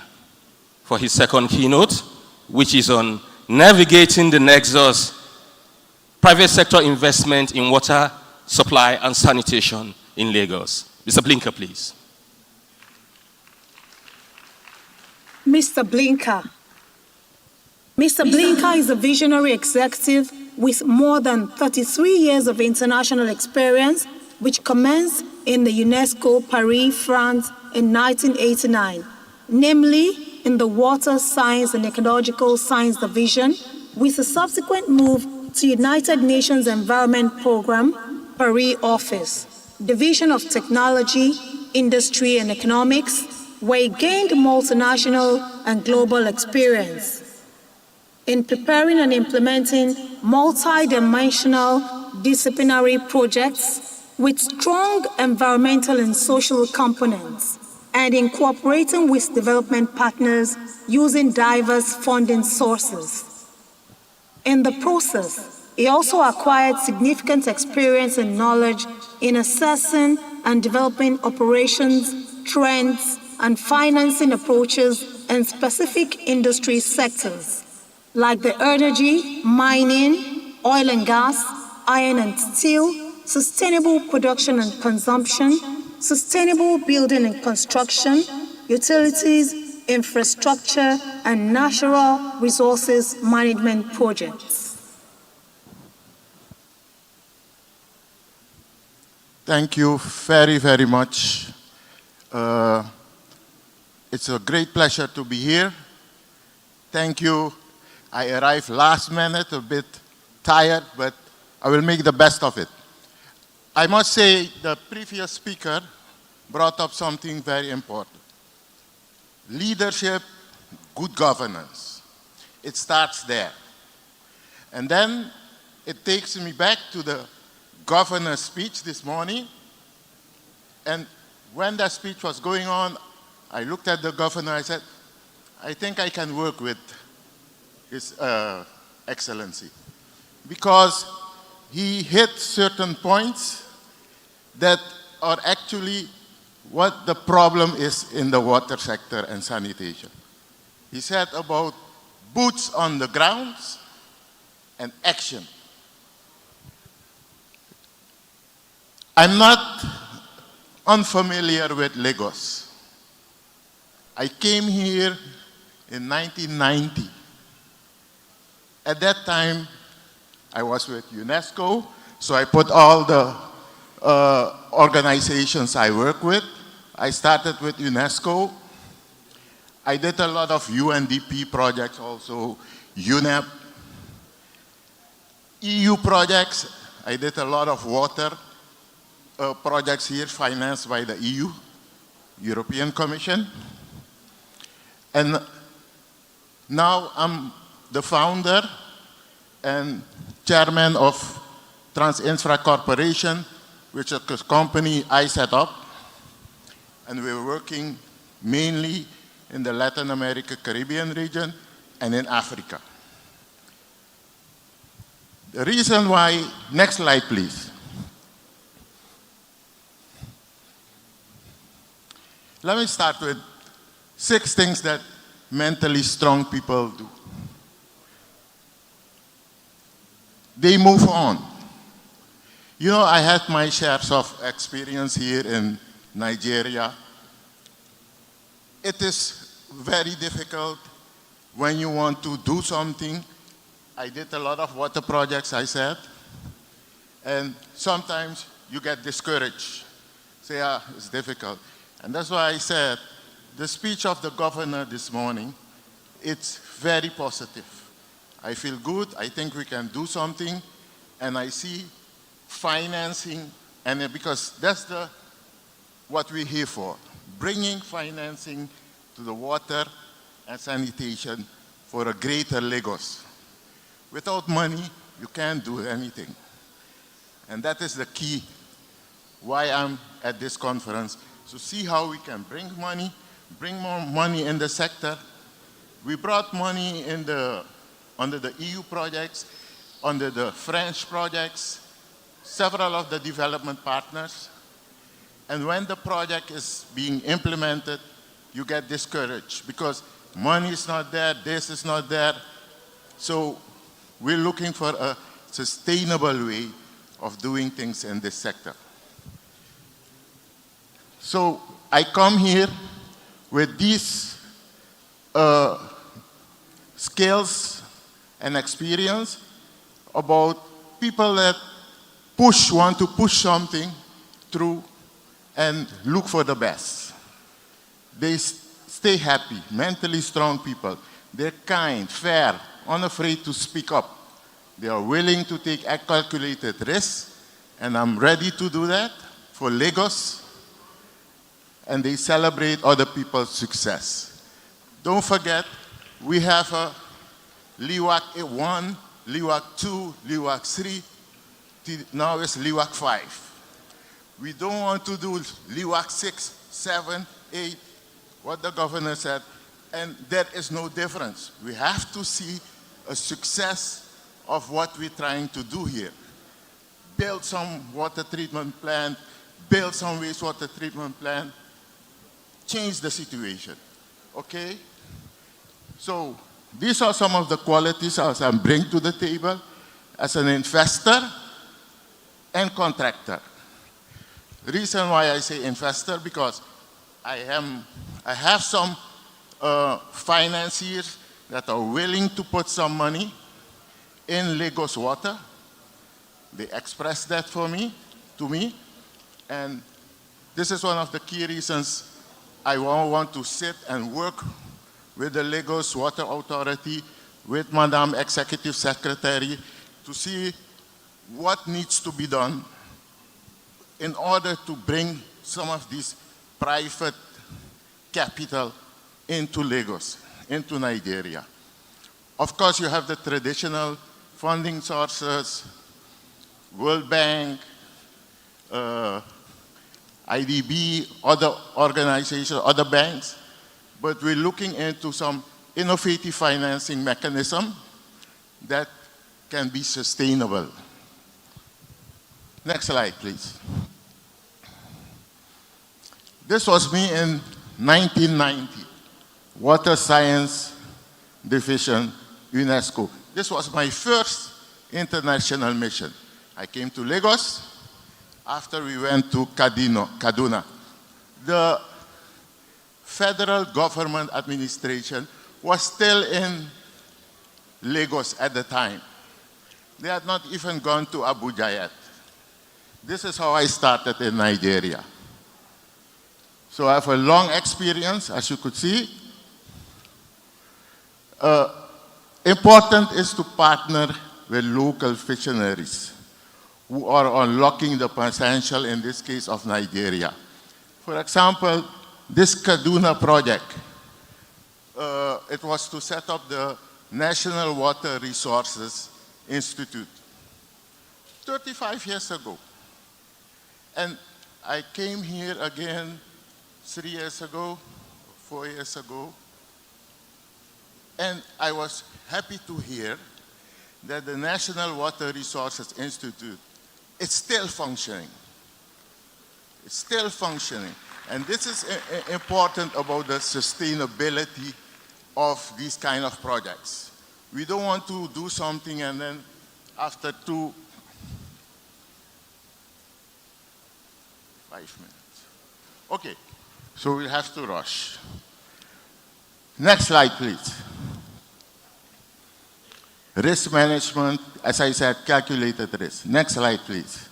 for his second keynote, which is on navigating the nexus, private sector investment in water supply and sanitation in Lagos. Mr. Blinker, please. Mr. Blinker. Mr. Blinker is a visionary executive with more than 33 years of international experience, which commenced in the UNESCO Paris, France in 1989, namely in the Water Science and Ecological Science Division, with a subsequent move to United Nations Environment Programme, Paris Office, Division of Technology, Industry and Economics, where he gained multinational and global experience. In preparing and implementing multi-dimensional disciplinary projects with strong environmental and social components, and in cooperating with development partners using diverse funding sources. In the process, he also acquired significant experience and knowledge in assessing and developing operations, trends, and financing approaches in specific industry sectors, like the energy, mining, oil and gas, iron and steel, sustainable production and consumption, sustainable building and construction, utilities, infrastructure, and natural resources management projects. Thank you very, very much. It's a great pleasure to be here. Thank you. I arrived last minute, a bit tired, but I will make the best of it. I must say the previous speaker, brought up something very important. Leadership, good governance. It starts there. And then it takes me back to the governor's speech this morning. And when that speech was going on, I looked at the governor, I said, I think I can work with His Excellency. Because he hit certain points that are actually what the problem is in the water sector and sanitation. He said about boots on the grounds and action. I'm not unfamiliar with Lagos. I came here in 1990. At that time, I was with UNESCO, so I put all the organizations I work with. I started with UNESCO. I did a lot of UNDP projects also, UNEP. EU projects, I did a lot of water projects here financed by the EU, European Commission. And now I'm the founder and chairman of Transinfra Corporation, which is a company I set up. And we're working mainly in the Latin America, Caribbean region, and in Africa. The reason why, next slide please. Let me start with 6 things that mentally strong people do. They move on. You know, I had my shares of experience here in Nigeria. It is very difficult when you want to do something. I did a lot of water projects, I said, and sometimes you get discouraged. Say, it's difficult. And that's why I said, the speech of the governor this morning, it's very positive. I feel good, I think we can do something, and I see financing, and because that's what we're here for, bringing financing to the water and sanitation for a greater Lagos. Without money, you can't do anything. And that is the key why I'm at this conference, to see how we can bring more money in the sector. We brought money under the EU projects, under the French projects, several of the development partners. And when the project is being implemented, you get discouraged because money is not there, this is not there. So we're looking for a sustainable way of doing things in this sector. So I come here with these skills and experience about people that want to push something through and look for the best. They stay happy, mentally strong people. They're kind, fair, unafraid to speak up. They are willing to take calculated risks, and I'm ready to do that for Lagos. And they celebrate other people's success. Don't forget, we have a LIWAC 1, LIWAC 2, LIWAC 3, now it's LIWAC 5. We don't want to do LIWAC 6, 7, 8, what the governor said, and there is no difference. We have to see a success of what we're trying to do here. Build some water treatment plant, build some wastewater treatment plant, change the situation, okay? So these are some of the qualities I bring to the table as an investor and contractor. The reason why I say investor, because I have some financiers that are willing to put some money in Lagos Water. They expressed that to me, and this is one of the key reasons I want to sit and work with the Lagos Water Authority, with Madam Executive Secretary, to see what needs to be done in order to bring some of these private capital into Lagos, into Nigeria. Of course, you have the traditional funding sources, World Bank, IDB, other organizations, other banks, but we're looking into some innovative financing mechanism that can be sustainable. Next slide, please. This was me in 1990, Water Science Division, UNESCO. This was my first international mission. I came to Lagos after we went to Kaduna. The federal government administration was still in Lagos at the time. They had not even gone to Abuja yet. This is how I started in Nigeria. So I have a long experience, as you could see. Important is to partner with local fisheries who are unlocking the potential, in this case, of Nigeria. For example, this Kaduna project, it was to set up the National Water Resources Institute 35 years ago. And I came here again 3 years ago, 4 years ago, and I was happy to hear that the National Water Resources Institute is still functioning. It's still functioning. And this is important about the sustainability of these kind of projects. We don't want to do something and then after 5 minutes. Okay, so we'll have to rush. Next slide, please. Risk management, as I said, calculated risk. Next slide, please.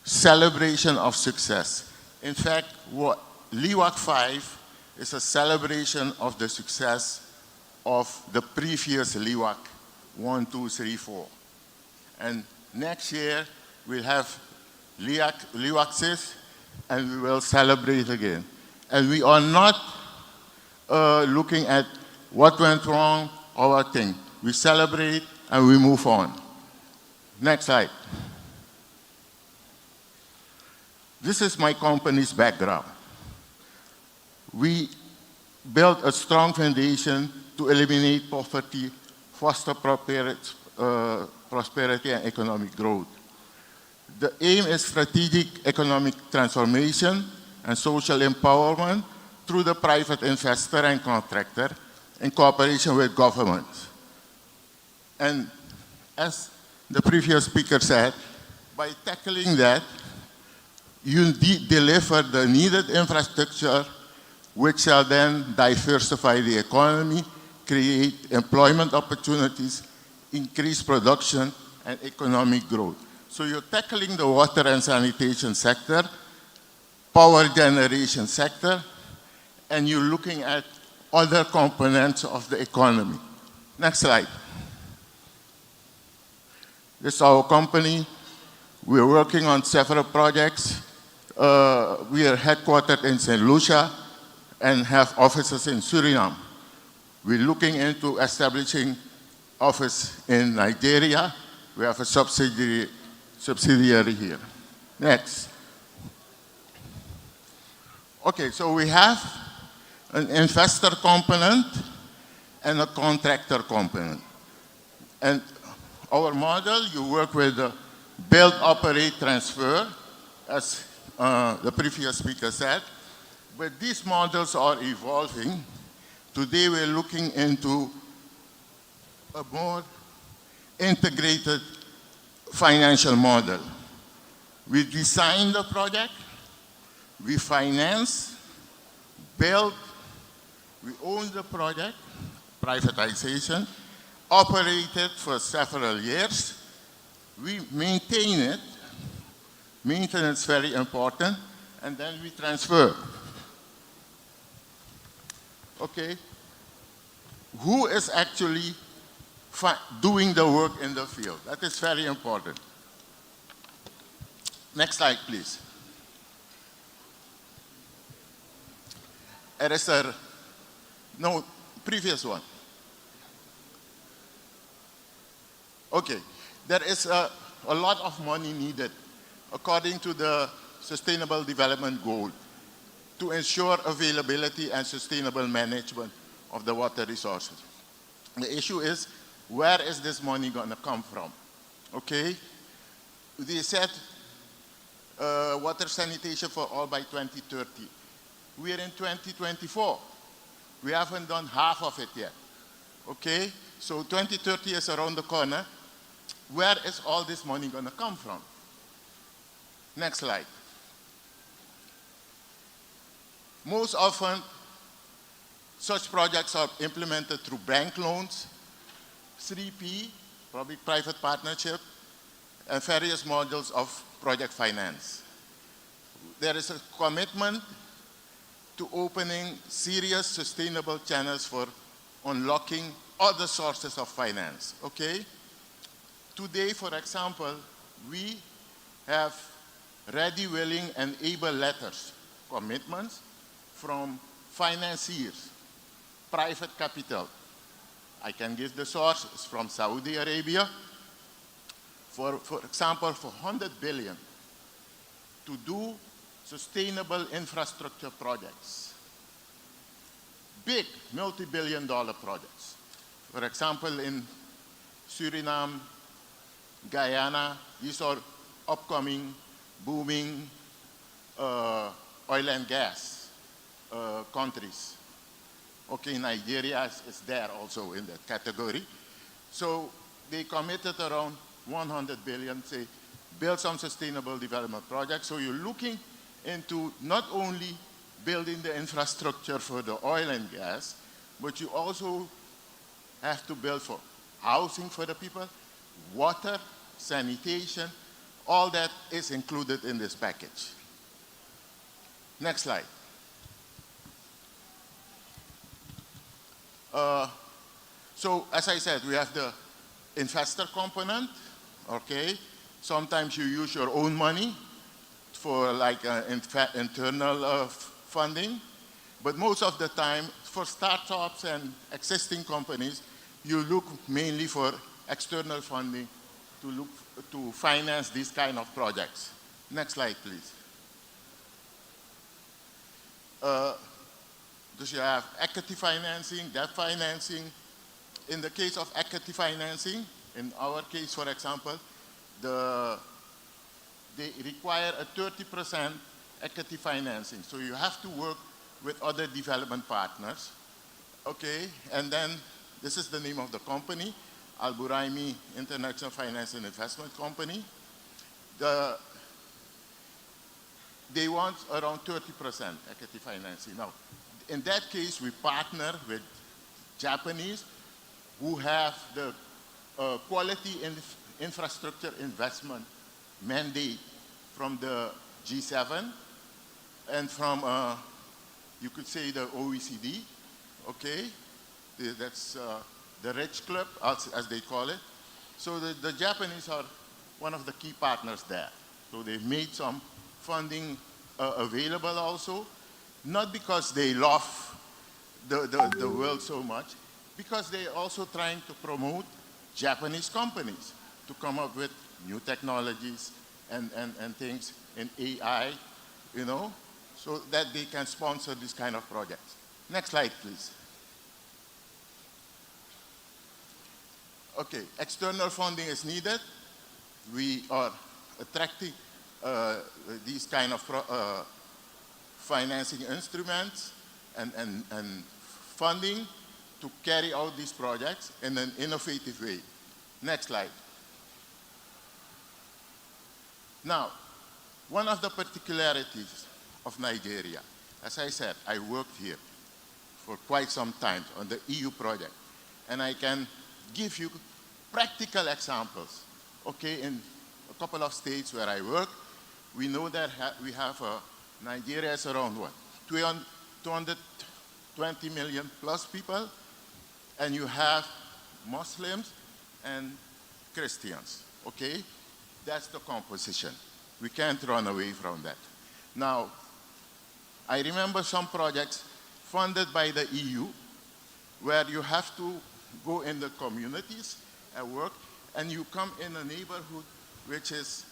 Celebration of success. In fact, LIWAC 5 is a celebration of the success of the previous LIWAC 1, 2, 3, 4. And next year, we'll have LIWAC 6, and we will celebrate again. And we are not looking at what went wrong or what thing. We celebrate and we move on. Next slide. This is my company's background. We built a strong foundation to eliminate poverty, foster prosperity and economic growth. The aim is strategic economic transformation and social empowerment through the private investor and contractor in cooperation with governments. And as the previous speaker said, by tackling that, you deliver the needed infrastructure which shall then diversify the economy, create employment opportunities, increase production and economic growth. So you're tackling the water and sanitation sector, power generation sector, and you're looking at other components of the economy. Next slide. This is our company. We're working on several projects. We are headquartered in St. Lucia and have offices in Suriname. We're looking into establishing office in Nigeria. We have a subsidiary here. Next. Okay, so we have an investor component and a contractor component. And our model, you work with the build, operate, transfer, as the previous speaker said. But these models are evolving. Today we're looking into a more integrated financial model. We design the project, we finance, build, we own the project, privatization, operate it for several years, we maintain it, maintenance is very important, and then we transfer. Okay, who is actually doing the work in the field? That is very important. Next slide, please. No, previous one. Okay, there is a lot of money needed according to the Sustainable Development Goal to ensure availability and sustainable management of the water resources. The issue is, where is this money going to come from? Okay, they said water sanitation for all by 2030. We are in 2024. We haven't done half of it yet. Okay, so 2030 is around the corner. Where is all this money going to come from? Next slide. Most often, such projects are implemented through bank loans, 3P, public-private partnership, and various models of project finance. There is a commitment to opening serious sustainable channels for unlocking other sources of finance, okay? Today, for example, we have ready, willing, and able letters, commitments from financiers, private capital. I can give the source, it's from Saudi Arabia. For example, for 100 billion to do sustainable infrastructure projects. Big multi-billion-dollar projects. For example, in Suriname, Guyana, these are upcoming, booming oil and gas countries. Okay, Nigeria is there also in that category. So they committed around 100 billion, say, build some sustainable development projects. So you're looking into not only building the infrastructure for the oil and gas, but you also have to build for housing for the people, water, sanitation, all that is included in this package. Next slide. So as I said, we have the investor component, okay? Sometimes you use your own money for like internal funding, but most of the time for startups and existing companies, you look mainly for external funding to finance these kind of projects. Next slide, please. Dus you have equity financing, debt financing. In the case of equity financing, in our case, for example, they require a 30% equity financing. So you have to work with other development partners. Okay, and then this is the name of the company, Al Buraimi International Finance and Investment Company. They want around 30% equity financing. Now, in that case, we partner with Japanese who have the quality infrastructure investment mandate from the G7 and from, you could say, the OECD, okay? That's the rich club, as they call it. So the Japanese are one of the key partners there. So they've made some funding available also, not because they love the world so much, because they're also trying to promote Japanese companies to come up with new technologies and things in AI, you know, so that they can sponsor this kind of projects. Next slide, please. Okay, external funding is needed. We are attracting these kind of financing instruments and funding to carry out these projects in an innovative way. Next slide. Now, one of the particularities of Nigeria, as I said, I worked here for quite some time on the EU project, and I can give you practical examples. Okay, in a couple of states where I work, we know that we have Nigeria is around what? 220 million plus people, and you have Muslims and Christians, okay? That's the composition. We can't run away from that. Now, I remember some projects funded by the EU where you have to go in the communities and work, and you come in a neighborhood which is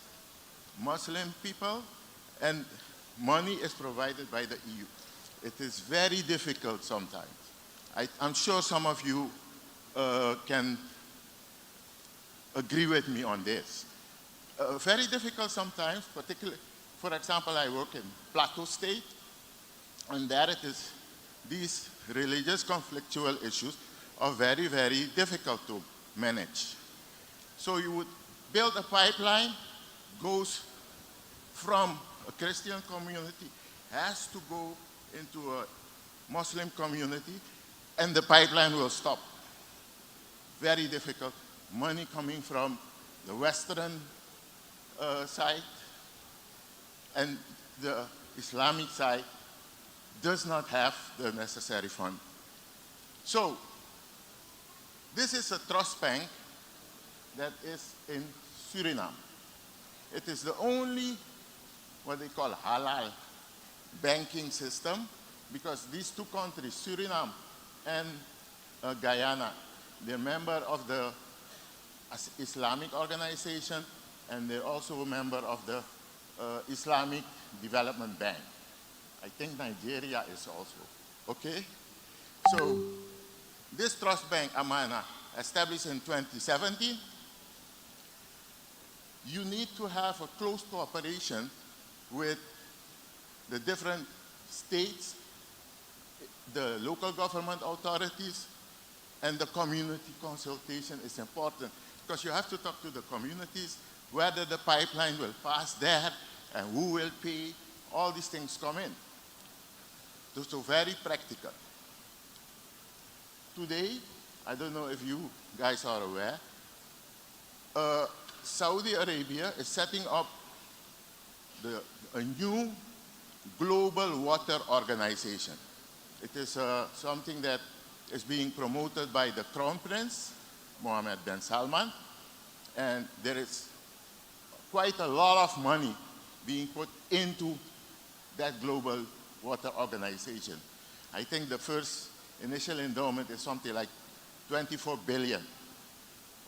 Muslim people, and money is provided by the EU. It is very difficult sometimes. I'm sure some of you can agree with me on this. Very difficult sometimes, particularly, for example, I work in Plateau State, and there it is, these religious conflictual issues are very, very difficult to manage. So you would build a pipeline, goes from a Christian community, has to go into a Muslim community, and the pipeline will stop. Very difficult. Money coming from the Western side, and the Islamic side does not have the necessary fund. So, this is a trust bank that is in Suriname. It is the only, what they call halal banking system, because these two countries, Suriname and Guyana, they're member of the Islamic organization, and they're also a member of the Islamic Development Bank. I think Nigeria is also, okay? So this trust bank, Amana, established in 2017, you need to have a close cooperation with the different states, the local government authorities, and the community consultation is important, because you have to talk to the communities whether the pipeline will pass there and who will pay. All these things come in. So very practical. Today, I don't know if you guys are aware, Saudi Arabia is setting up a new global water organization. It is something that is being promoted by the Crown Prince, Mohammed bin Salman, and there is quite a lot of money being put into that global water organization. I think the first initial endowment is something like 24 billion,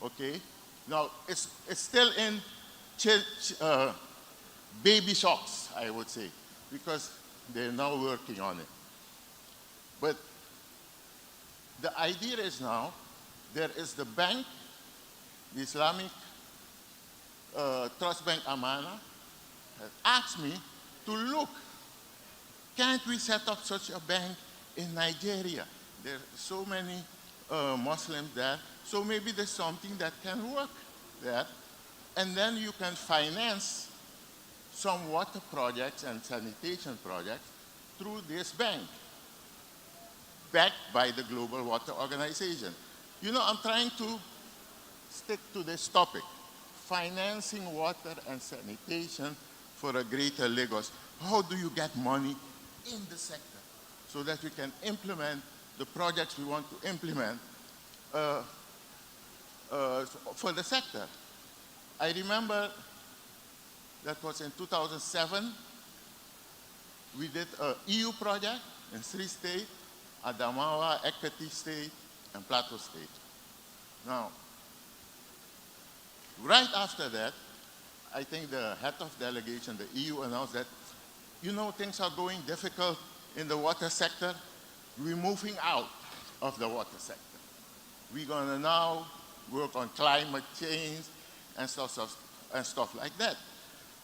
okay? Now, it's still in baby shocks, I would say, because they're now working on it. But the idea is now, there is the bank, the Islamic Trust Bank Amana, has asked me to look, can't we set up such a bank in Nigeria? There are so many Muslims there, so maybe there's something that can work there. And then you can finance some water projects and sanitation projects through this bank, backed by the Global Water Organization. You know, I'm trying to stick to this topic, financing water and sanitation for a greater Lagos. How do you get money in the sector so that we can implement the projects we want to implement for the sector? I remember that was in 2007, we did an EU project in 3 states, Adamawa, Ekiti State, and Plateau State. Now, right after that, I think the head of delegation, the EU, announced that, you know, things are going difficult in the water sector. We're moving out of the water sector. We're going to now work on climate change and stuff like that.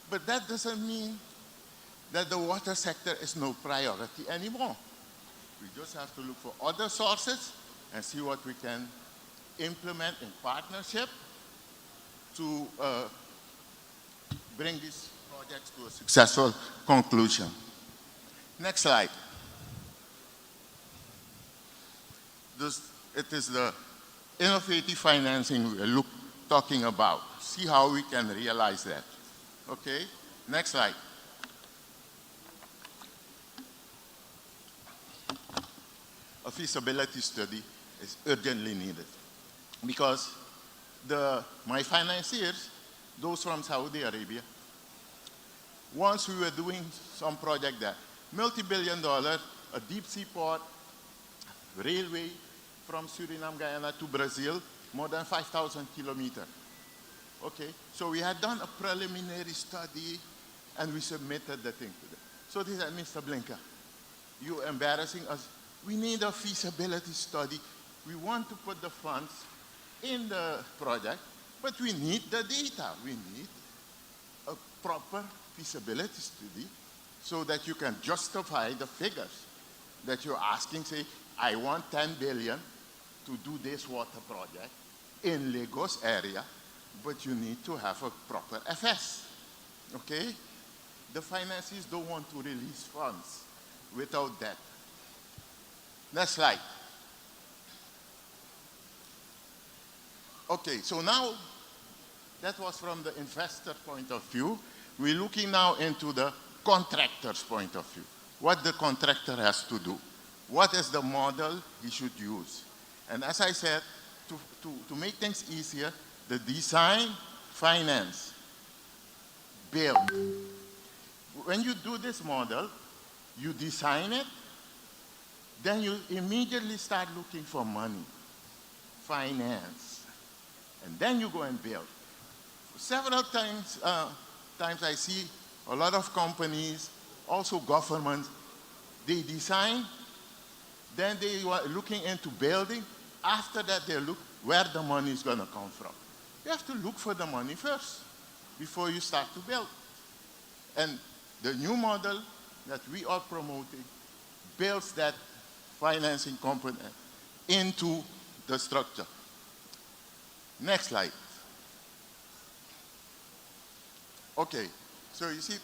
But that doesn't mean that the water sector is no priority anymore. We just have to look for other sources and see what we can implement in partnership to bring these projects to a successful conclusion. Next slide. It is the innovative financing we're talking about. See how we can realize that. Okay, next slide. A feasibility study is urgently needed because my financiers, those from Saudi Arabia, Once we were doing some project there, multi-billion dollar, a deep sea port, railway from Suriname, Guyana to Brazil, more than 5,000 kilometers. Okay, so we had done a preliminary study and we submitted the thing to them. So they said, Mr. Blinker, you're embarrassing us. We need a feasibility study. We want to put the funds in the project, but we need the data. We need a proper feasibility study so that you can justify the figures that you're asking. Say, I want 10 billion to do this water project in Lagos area, but you need to have a proper FS, okay? The financiers don't want to release funds without that. Next slide. Okay, so now that was from the investor point of view. We're looking now into the contractor's point of view. What the contractor has to do. What is the model he should use? And as I said, to make things easier, the design, finance, build. When you do this model, you design it, then you immediately start looking for money, finance, and then you go and build. Several times I see a lot of companies, also governments, they design, then they are looking into building. After that, they look where the money is going to come from. You have to look for the money first before you start to build. And the new model that we are promoting builds that financing component into the structure. Next slide. Okay, so you see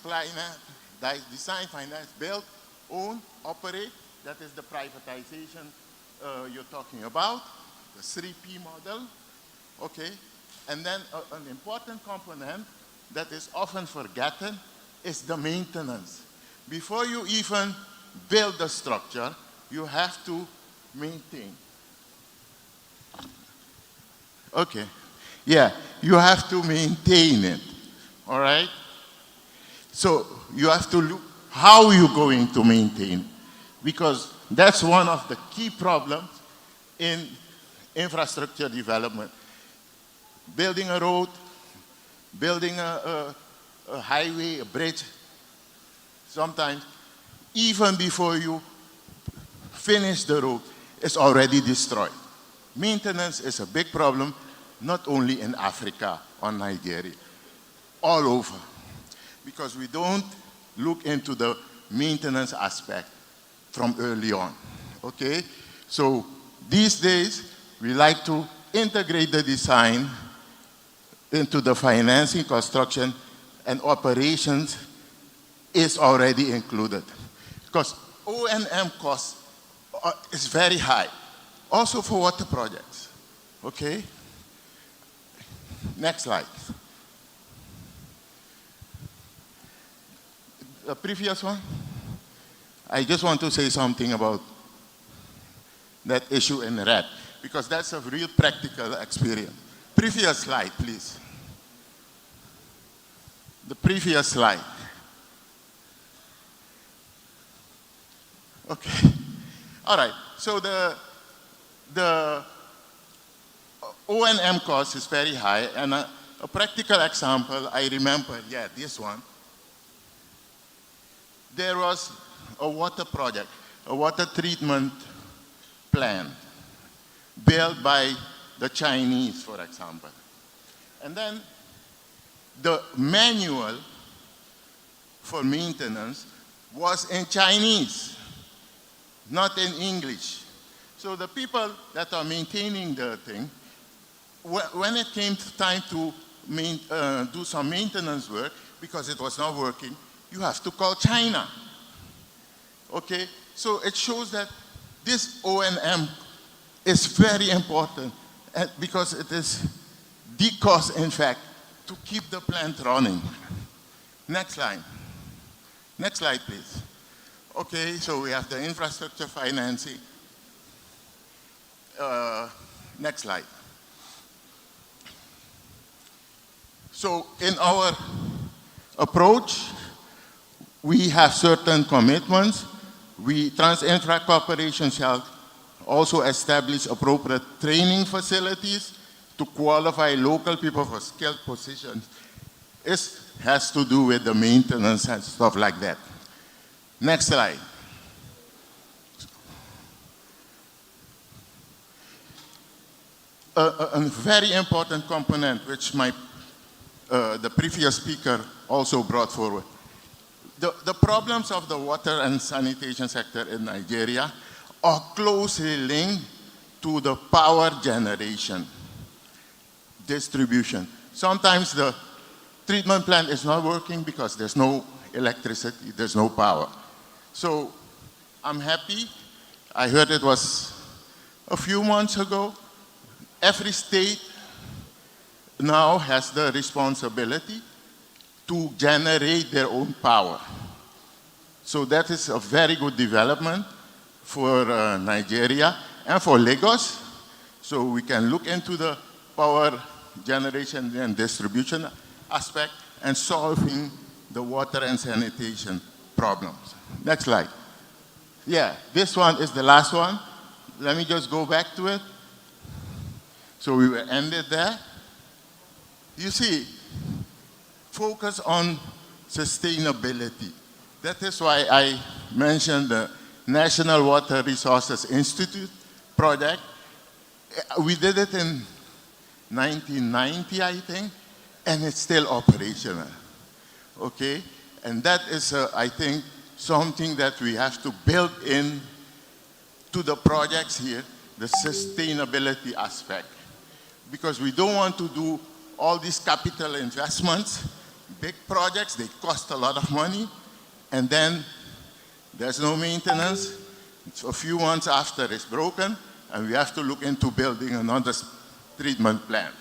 design, finance, build, own, operate. That is the privatization you're talking about, the 3P model, okay? And then an important component that is often forgotten is the maintenance. Before you even build the structure, you have to maintain. Okay, yeah, you have to maintain it, all right? So you have to look how you're going to maintain it, because that's one of the key problems in infrastructure development. Building a road, building a highway, a bridge, sometimes even before you finish the road, it's already destroyed. Maintenance is a big problem, not only in Africa or Nigeria, all over, because we don't look into the maintenance aspect from early on, okay? So these days, we like to integrate the design into the financing, construction, and operations is already included. Because O&M cost is very high, also for water projects, okay? Next slide. The previous one. I just want to say something about that issue in red, because that's a real practical experience. Previous slide, please. The previous slide. Okay. All right. So the O&M cost is very high, and a practical example, I remember, yeah, this one. There was a water project, a water treatment plant built by the Chinese, for example. And then the manual for maintenance was in Chinese, not in English. So the people that are maintaining the thing, when it came time to do some maintenance work, because it was not working, you have to call China. Okay, so it shows that this O&M is very important because it is the cost, in fact, to keep the plant running. Next slide. Next slide, please. Okay, so we have the infrastructure financing. Next slide. So in our approach, we have certain commitments. Trans-Infra Corporation shall also establish appropriate training facilities to qualify local people for skilled positions. It has to do with the maintenance and stuff like that. Next slide. A very important component which the previous speaker also brought forward. The problems of the water and sanitation sector in Nigeria are closely linked to the power generation, distribution. Sometimes the treatment plant is not working because there's no electricity, there's no power. So I'm happy. I heard it was a few months ago. Every state now has the responsibility to generate their own power. So that is a very good development for Nigeria and for Lagos. So we can look into the power generation and distribution aspect and solving the water and sanitation problems. Next slide. Yeah, this one is the last one. Let me just go back to it. So we were ended there. You see, focus on sustainability. That is why I mentioned the National Water Resources Institute project. We did it in 1990, I think, and it's still operational. Okay? And that is, I think, something that we have to build in to the projects here, the sustainability aspect. Because we don't want to do all these capital investments, big projects, they cost a lot of money, and then there's no maintenance. It's a few months after it's broken, and we have to look into building another treatment plant.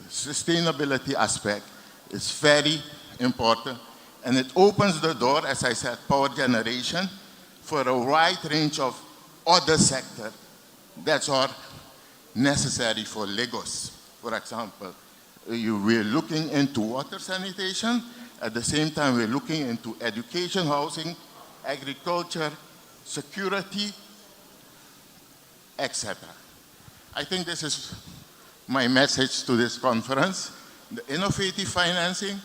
Sustainability aspect is very important, and it opens the door, as I said, power generation, for a wide range of other sectors that are necessary for Lagos. For example, we're looking into water sanitation. At the same time, we're looking into education, housing, agriculture, security, etc. I think this is my message to this conference, the innovative financing,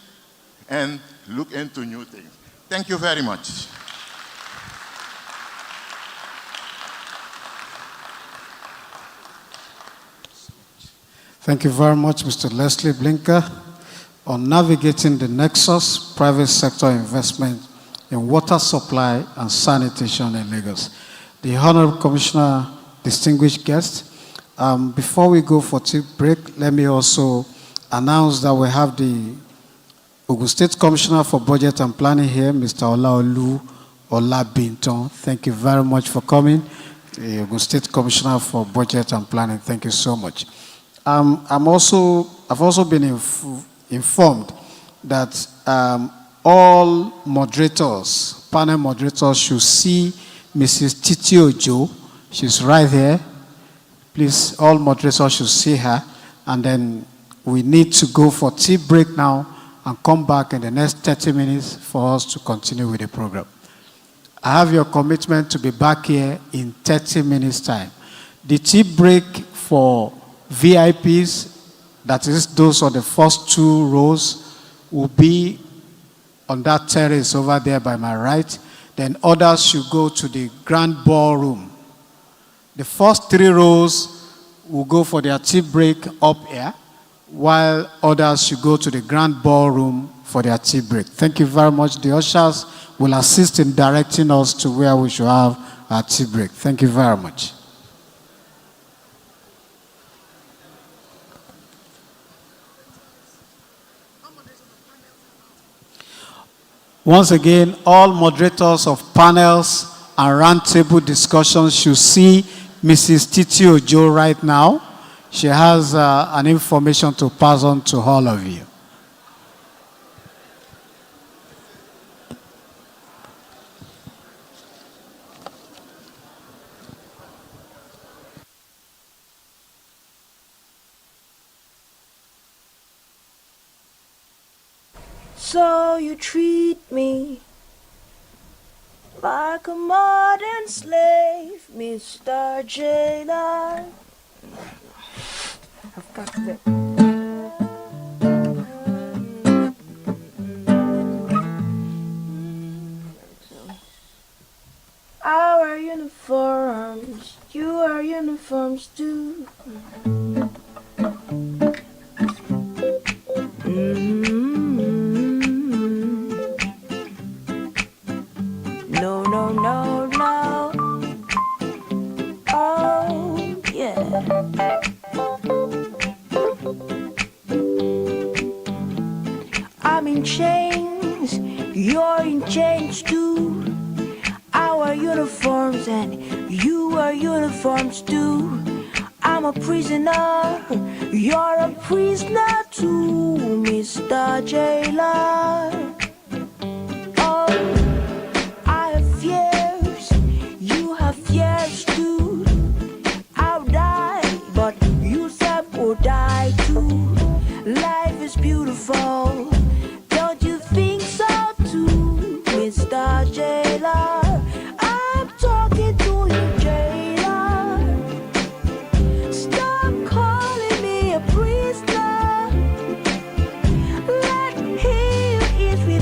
and look into new things. Thank you very much. Thank you very much, Mr. Leslie Blinker, on navigating the nexus private sector investment in water supply and sanitation in Lagos. The Honorable Commissioner, distinguished guests, before we go for tea break, let me also announce that we have the Ogun State Commissioner for Budget and Planning here, Mr. Olaolu Olabinton. Thank you very much for coming. The Ogun State Commissioner for Budget and Planning, thank you so much. I've also been informed that all moderators, panel moderators, should see Mrs. Titi Ojo. She's right here. Please, all moderators should see her. And then we need to go for tea break now and come back in the next 30 minutes for us to continue with the program. I have your commitment to be back here in 30 minutes' time. The tea break for VIPs, that is those on the first two rows, will be on that terrace over there by my right. Then others should go to the grand ballroom. The first three rows will go for their tea break up here, while others should go to the grand ballroom for their tea break. Thank you very much. The ushers will assist in directing us to where we should have our tea break. Thank you very much. Once again, all moderators of panels and roundtable discussions should see Mrs. Titi Ojo right now. She has an information to pass on to all of you. So you treat me like a modern slave, Mr. Jailer. I've got that. Our uniforms, you wear uniforms too. No, no, no, no. Oh, yeah. I'm in chains, you're in chains too. Our uniforms and you wear uniforms too. I'm a prisoner, you're a prisoner too, Mr. Jailer. Oh, I have fears, you have fears too. I'll die, but you said will die too. Life is beautiful, don't you think so too, Mr. Jailer? I'm talking to you, jailer. Stop calling me a prisoner. Let him eat with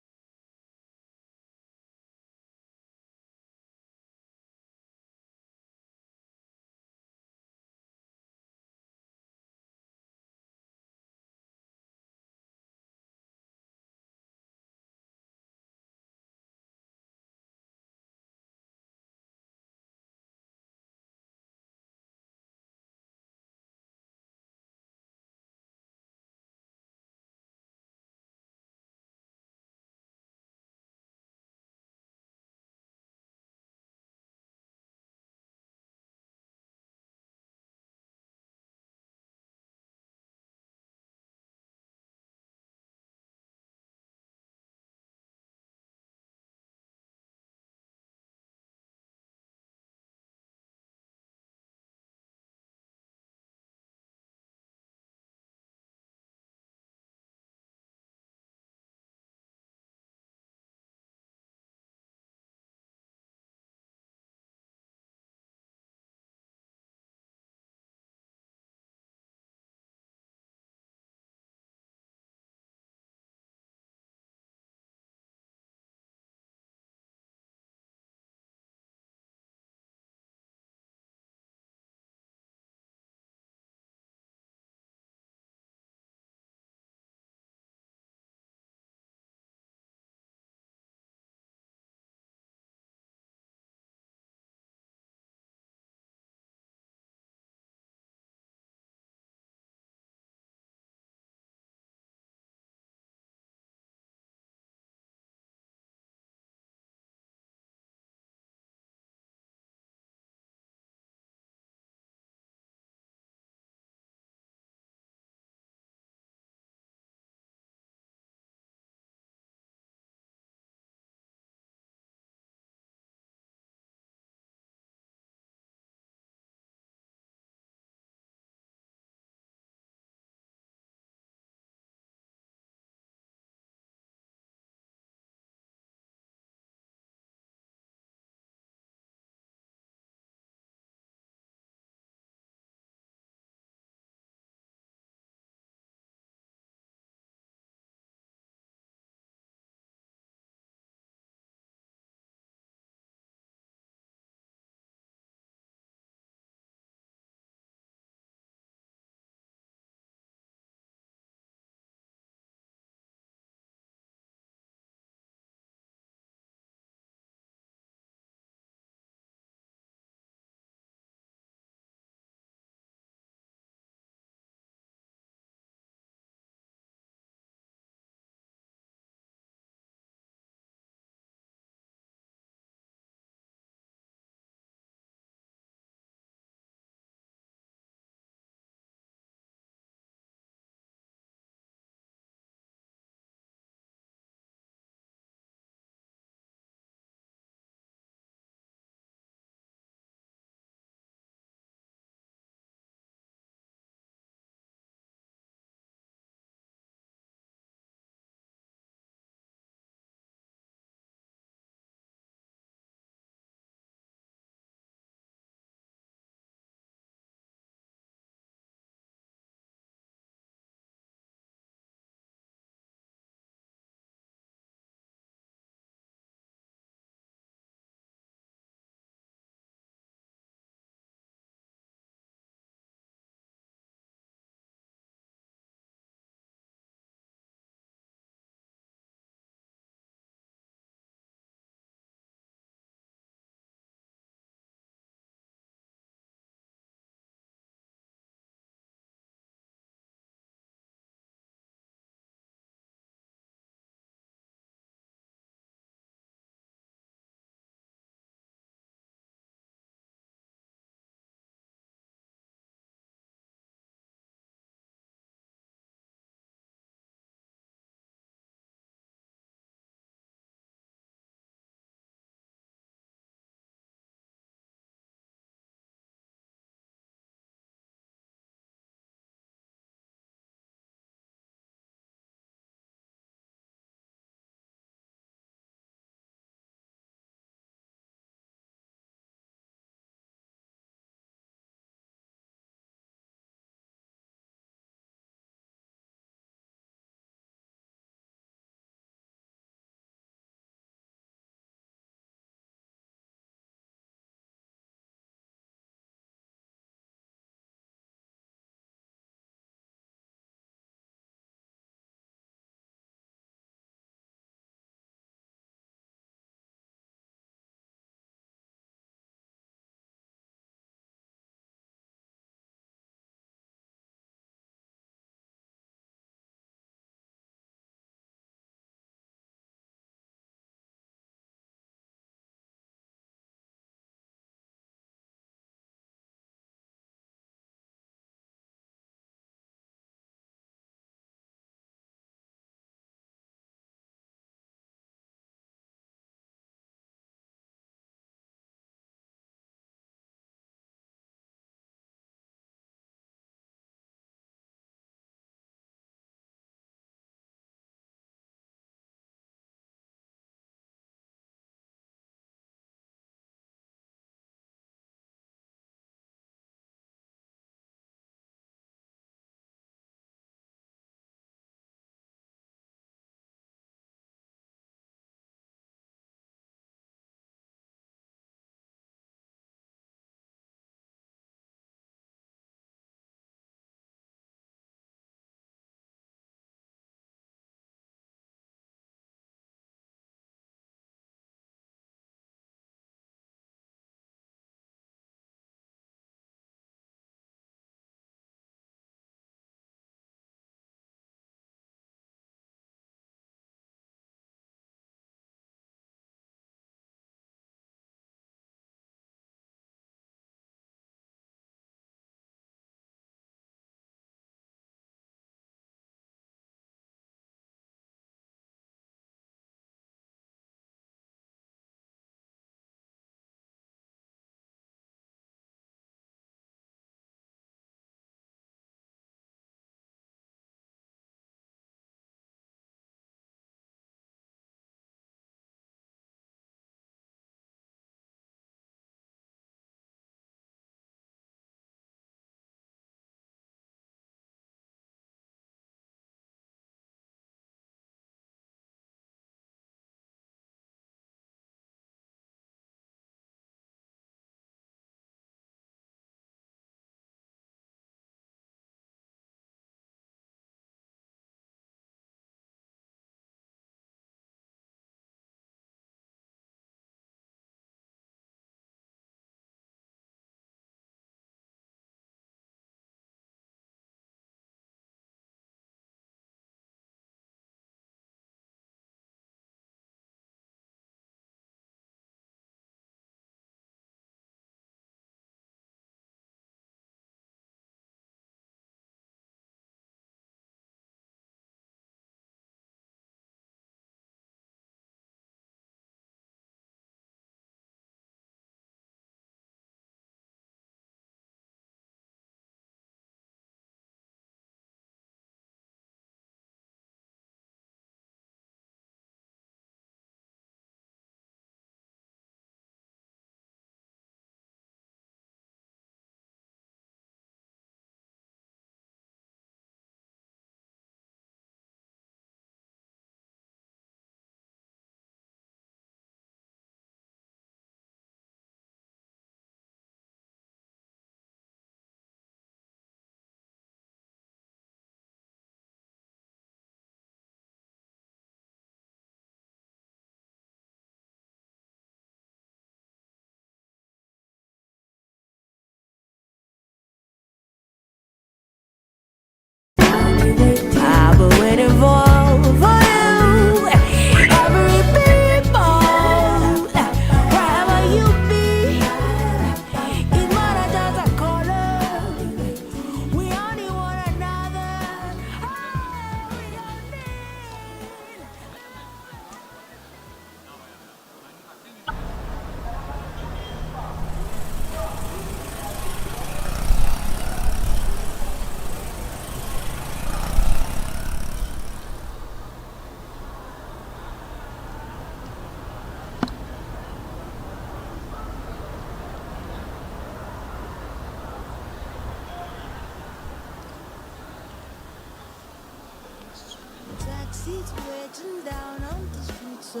seats waiting down on the street, so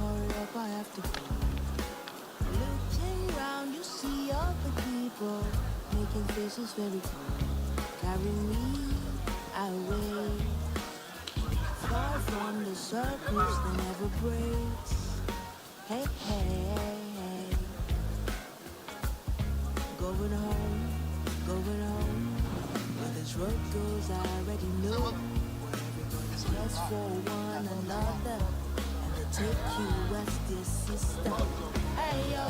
hurry up, I have to go. Looking round, you see all the people making faces very cool. Carry me away, far from the circles that never breaks. Hey, hey, hey. Going home, where this road goes, I already know. Let's for one another, and they take you as their sister. Hey yo,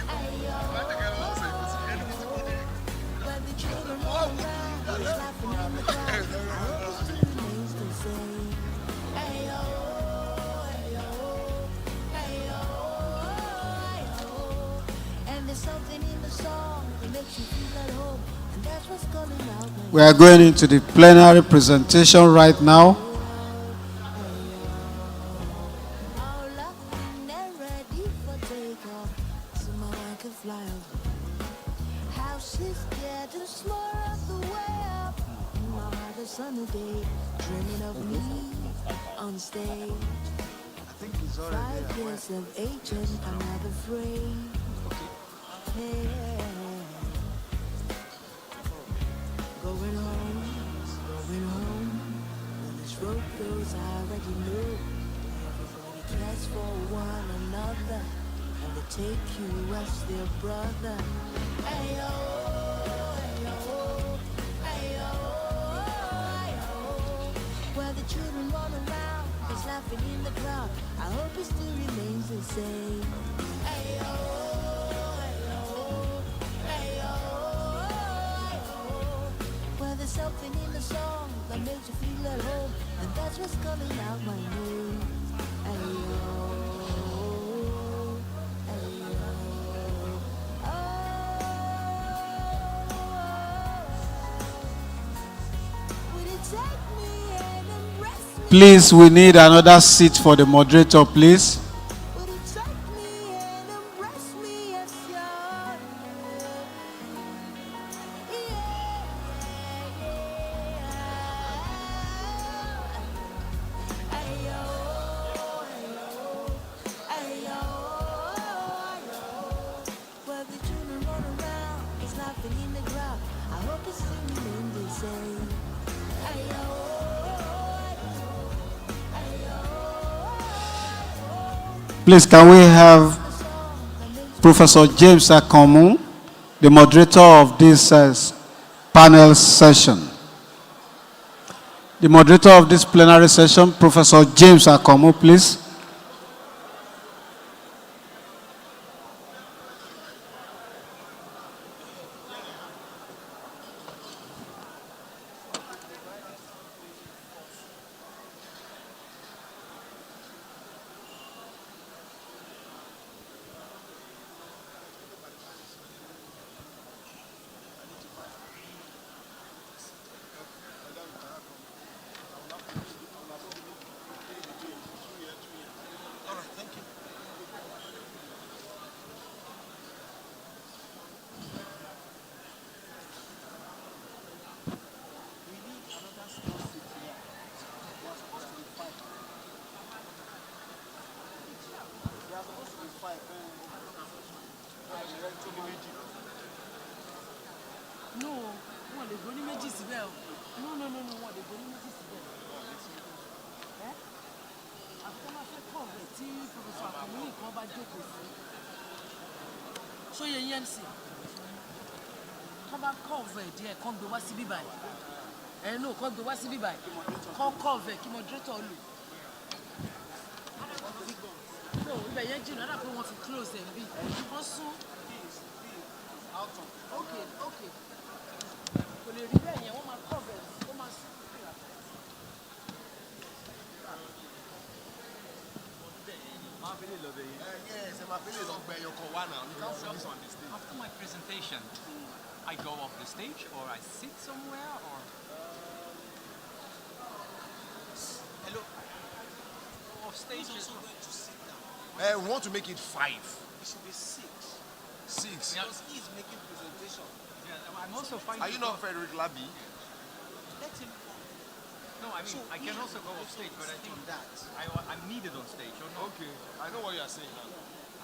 hey yo, where the children run around, just laughing in the crowd. I hope it still remains the same. Hey yo, hey yo, hey yo, hey yo. And there's something in the song that makes you feel at home, and that's what's calling out. We are going into the plenary presentation right now. Houses getting smaller the way up. My heart a sunny day, dreaming of me on stage. 5 years of age and I'm not afraid. Hey, going home, when this road goes, I already know. Everybody cares for one another, and they take you as their brother. Hey yo, hey yo, hey yo, hey yo. Where the children run around, just laughing in the crowd. I hope it still remains the same. Hey yo, hey yo, hey yo, hey yo. Where there's something in the song that makes you feel at home, and that's what's calling out my name. Hey yo. Please, we need another seat for the moderator, please. Please, can we have Professor James Akomu, the moderator of this panel session? The moderator of this plenary session, Professor James Akomu, please. After my presentation, I go off the stage or I sit somewhere or... Hello? Off stage is... We want to make it 5. It should be 6. 6. Yeah. Because he's making presentation. Yeah, I'm also finding... Are you not Frederick Labi? Let him... No, I mean, I can also go off stage, but I think I'm needed on stage, or not? Okay, I know what you are saying now.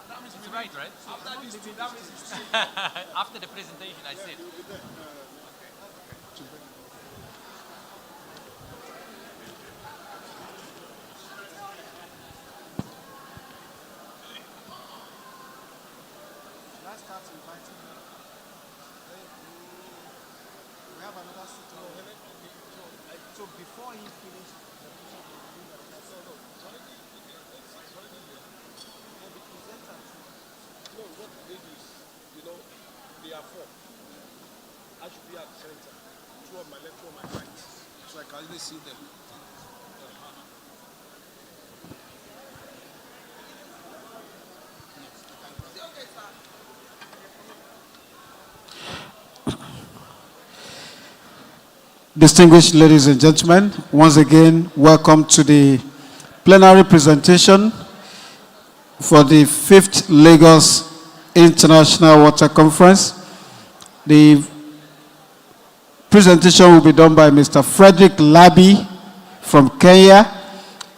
That means It's right, right? After this, that means it's true. After the presentation, I said. Let's start inviting them. We have another sitting. So before he finishes, No, what they do is, they are four. I should be at the center. Two on my left, two on my right. So I can really see them. Distinguished ladies and gentlemen, once again, welcome to the plenary presentation for the 5th Lagos International Water Conference. The presentation will be done by Mr. Frederick Labi from Kenya,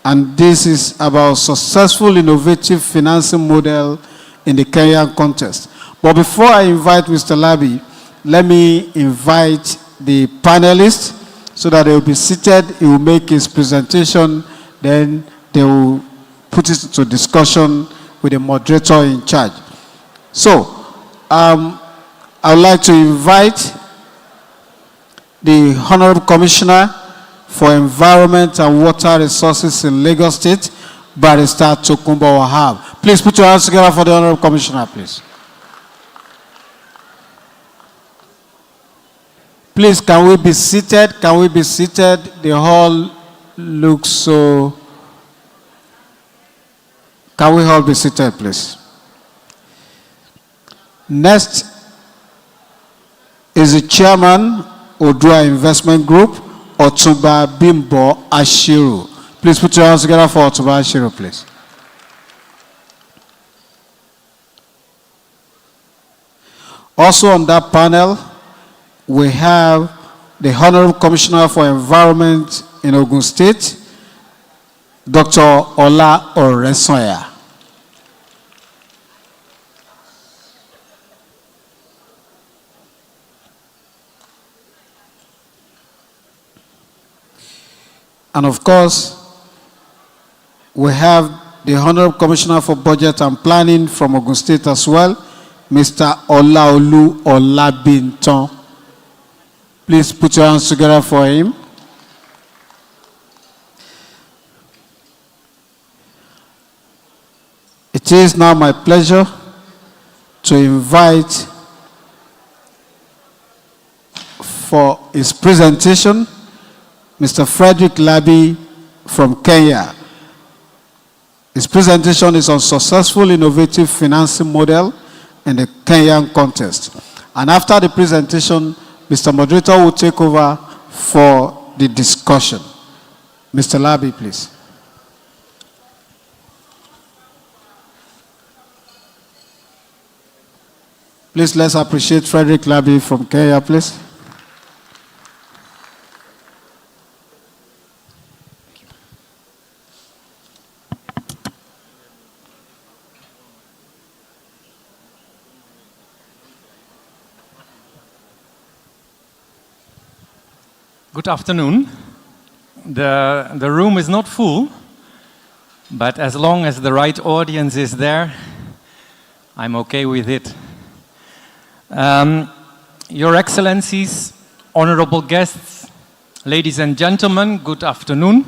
and this is about successful innovative financing model in the Kenyan context. But before I invite Mr. Labi, let me invite the panelists so that they will be seated. He will make his presentation, then they will put it to discussion with the moderator in charge. So, I would like to invite the Honorable Commissioner for Environment and Water Resources in Lagos State, Barrister Tokunbo Wahab. Please put your hands together for the Honorable Commissioner, please. Please, can we be seated? Can we be seated? The hall looks so... Can we all be seated, please? Next is the chairman, Odua Investment Group, Otumba Bimbo Ashiru. Please put your hands together for Otumba Ashiru, please. Also on that panel, we have the Honorable Commissioner for Environment in Ogun State, Dr. Ola Oresoya. And of course, we have the Honorable Commissioner for Budget and Planning from Ogun State as well, Mr. Olaolu Olabinton. Please put your hands together for him. It is now my pleasure to invite for his presentation Mr. Frederick Labi from Kenya. His presentation is on successful innovative financing model in the Kenyan context. And after the presentation, Mr. Moderator will take over for the discussion. Mr. Labi, please. Please, let's appreciate Frederick Labi from Kenya, please. Good afternoon. The room is not full, but as long as the right audience is there, I'm okay with it. Your Excellencies, honorable guests, ladies and gentlemen, good afternoon.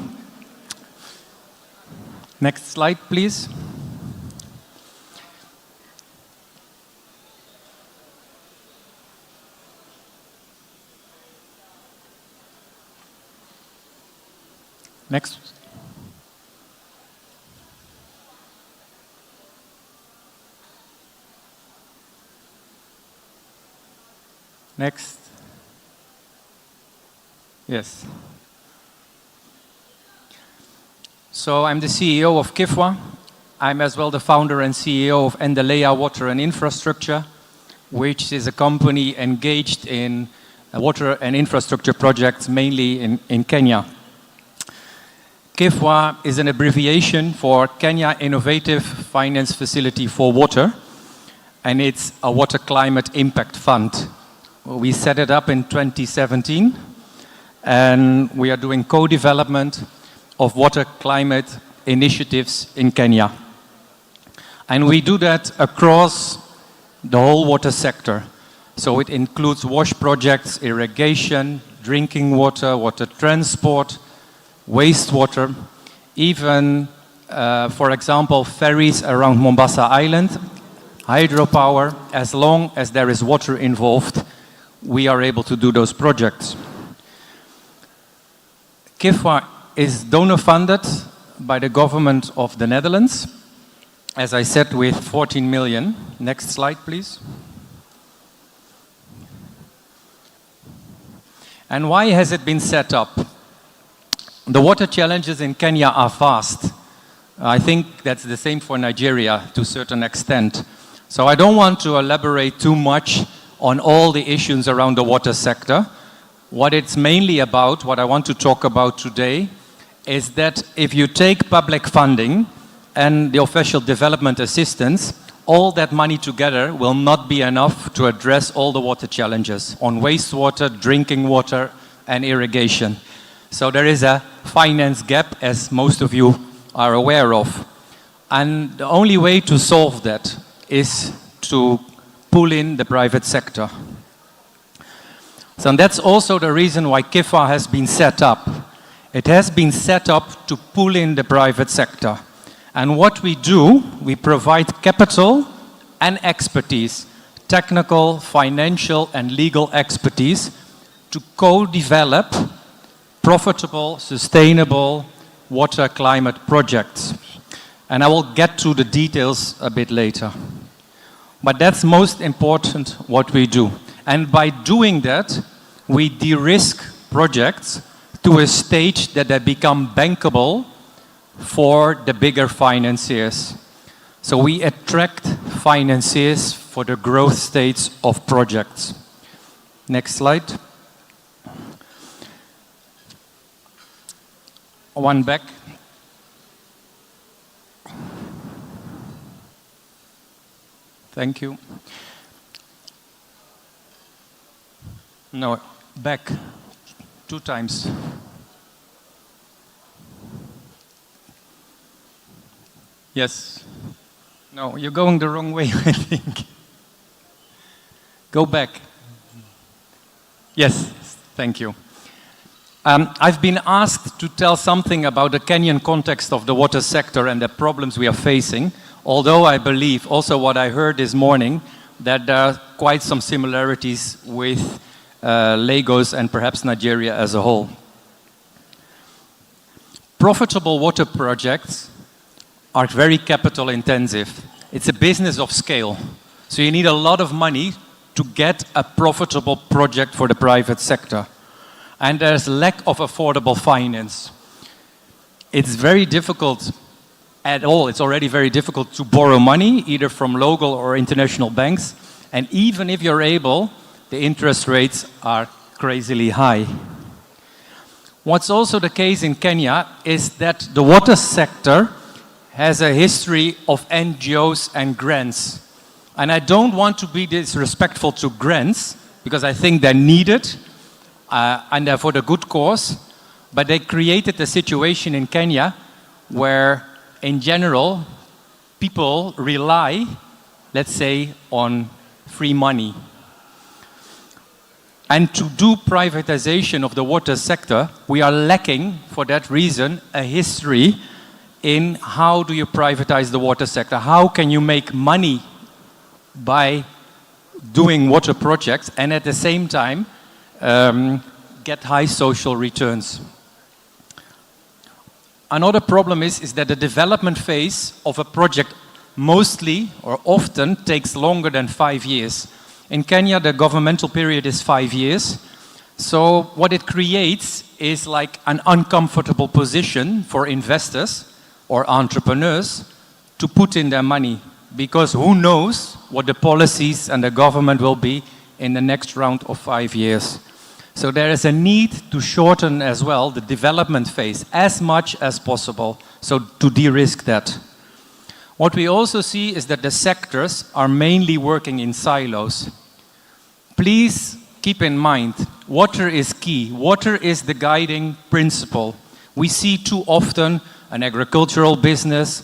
Next slide, please. Next. Next. Yes. So I'm the CEO of KIFWA. I'm as well the founder and CEO of Endelea Water and Infrastructure, which is a company engaged in water and infrastructure projects mainly in Kenya. KIFWA is an abbreviation for Kenya Innovative Finance Facility for Water, and it's a water climate impact fund. We set it up in 2017, and we are doing co-development of water climate initiatives in Kenya. And we do that across the whole water sector. So it includes wash projects, irrigation, drinking water, water transport, wastewater, even, for example, ferries around Mombasa Island, hydropower. As long as there is water involved, we are able to do those projects. KIFWA is donor funded by the government of the Netherlands, as I said, with 14 million. Next slide, please. And why has it been set up? The water challenges in Kenya are vast. I think that's the same for Nigeria to a certain extent. So I don't want to elaborate too much on all the issues around the water sector. What it's mainly about, what I want to talk about today, is that if you take public funding and the official development assistance, all that money together will not be enough to address all the water challenges on wastewater, drinking water, and irrigation. So there is a finance gap, as most of you are aware of. And the only way to solve that is to pull in the private sector. So that's also the reason why KIFWA has been set up. It has been set up to pull in the private sector. And what we do, we provide capital and expertise, technical, financial, and legal expertise to co-develop profitable, sustainable water climate projects. And I will get to the details a bit later. But that's most important what we do. And by doing that, we de-risk projects to a stage that they become bankable for the bigger financiers. So we attract financiers for the growth stage of projects. Next slide. One back. Thank you. No, back 2 times. Yes. No, you're going the wrong way, I think. Go back. Yes, thank you. I've been asked to tell something about the Kenyan context of the water sector and the problems we are facing, although I believe, also what I heard this morning, that there are quite some similarities with Lagos and perhaps Nigeria as a whole. Profitable water projects are very capital intensive. It's a business of scale. So you need a lot of money to get a profitable project for the private sector. And there's lack of affordable finance. It's very difficult at all. It's already very difficult to borrow money, either from local or international banks. And even if you're able, the interest rates are crazily high. What's also the case in Kenya is that the water sector has a history of NGOs and grants. And I don't want to be disrespectful to grants, because I think they're needed, and they're for the good cause, but they created a situation in Kenya where, in general, people rely, let's say, on free money. And to do privatization of the water sector, we are lacking, for that reason, a history in how do you privatize the water sector? How can you make money by doing water projects and at the same time get high social returns? Another problem is that the development phase of a project mostly or often takes longer than 5 years. In Kenya, the governmental period is 5 years. So what it creates is like an uncomfortable position for investors or entrepreneurs to put in their money, because who knows what the policies and the government will be in the next round of 5 years. So there is a need to shorten as well the development phase as much as possible, so to de-risk that. What we also see is that the sectors are mainly working in silos. Please keep in mind, water is key. Water is the guiding principle. We see too often an agricultural business,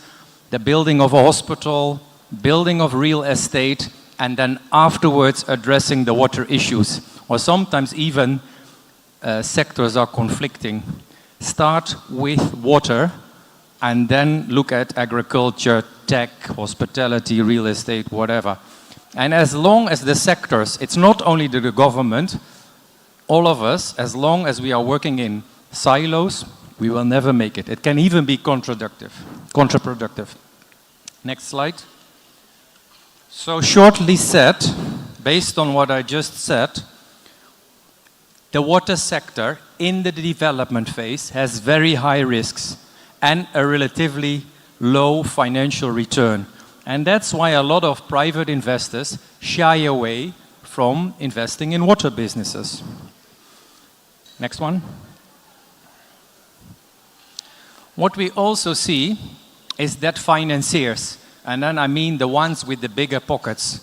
the building of a hospital, building of real estate, and then afterwards addressing the water issues. Or sometimes even sectors are conflicting. Start with water and then look at agriculture, tech, hospitality, real estate, whatever. And as long as the sectors, it's not only the government, all of us, as long as we are working in silos, we will never make it. It can even be counterproductive. Next slide. So shortly said, based on what I just said, the water sector in the development phase has very high risks and a relatively low financial return. And that's why a lot of private investors shy away from investing in water businesses. Next one. What we also see is that financiers, and then I mean the ones with the bigger pockets,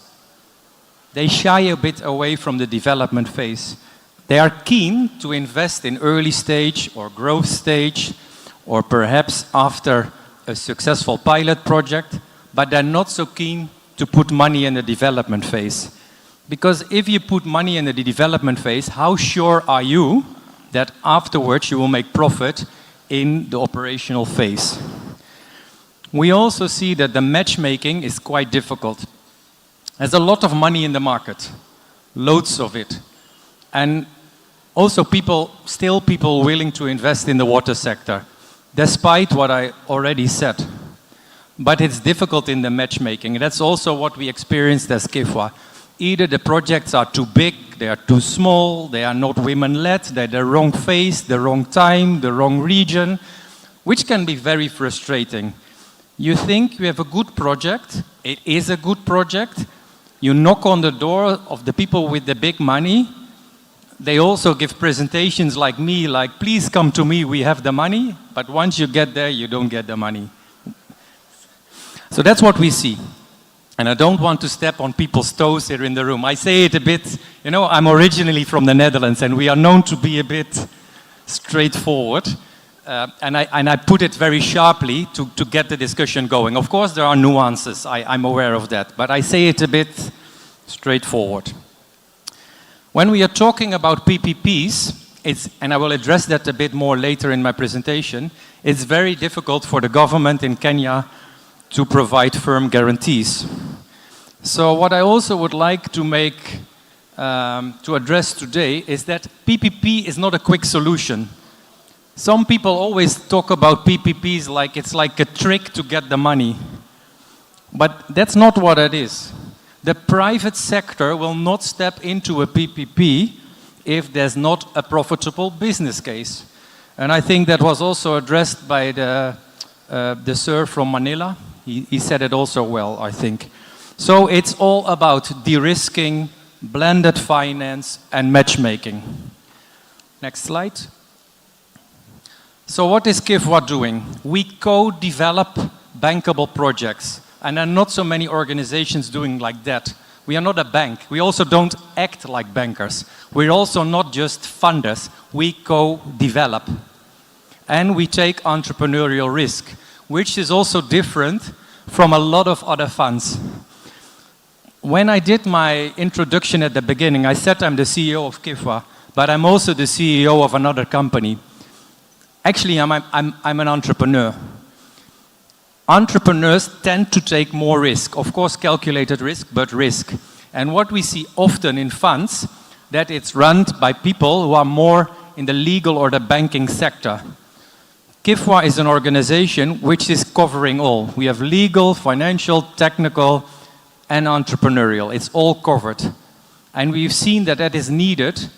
they shy a bit away from the development phase. They are keen to invest in early stage or growth stage, or perhaps after a successful pilot project, but they're not so keen to put money in the development phase. Because if you put money in the development phase, how sure are you that afterwards you will make profit in the operational phase? We also see that the matchmaking is quite difficult. There's a lot of money in the market, loads of it. And also people willing to invest in the water sector, despite what I already said. But it's difficult in the matchmaking. That's also what we experienced as KIFWA. Either the projects are too big, they are too small, they are not women-led, they're the wrong phase, the wrong time, the wrong region, which can be very frustrating. You think you have a good project, it is a good project, you knock on the door of the people with the big money, they also give presentations like me, like, please come to me, we have the money, but once you get there, you don't get the money. So that's what we see. And I don't want to step on people's toes here in the room. I say it a bit, you know, I'm originally from the Netherlands and we are known to be a bit straightforward. And I put it very sharply to get the discussion going. Of course, there are nuances, I'm aware of that, but I say it a bit straightforward. When we are talking about PPPs, and I will address that a bit more later in my presentation, it's very difficult for the government in Kenya to provide firm guarantees. So what I also would like to to address today is that PPP is not a quick solution. Some people always talk about PPPs like it's like a trick to get the money. But that's not what it is. The private sector will not step into a PPP if there's not a profitable business case. And I think that was also addressed by the sir from Manila. He said it also well, I think. So it's all about de-risking, blended finance, and matchmaking. Next slide. So what is KIFWA doing? We co-develop bankable projects. And there are not so many organizations doing like that. We are not a bank. We also don't act like bankers. We're also not just funders. We co-develop. And we take entrepreneurial risk, which is also different from a lot of other funds. When I did my introduction at the beginning, I said I'm the CEO of KIFWA, but I'm also the CEO of another company. Actually, I'm an entrepreneur. Entrepreneurs tend to take more risk, of course calculated risk, but risk. And what we see often in funds, that it's run by people who are more in the legal or the banking sector. KIFWA is an organization which is covering all. We have legal, financial, technical, and entrepreneurial. It's all covered. And we've seen that that is needed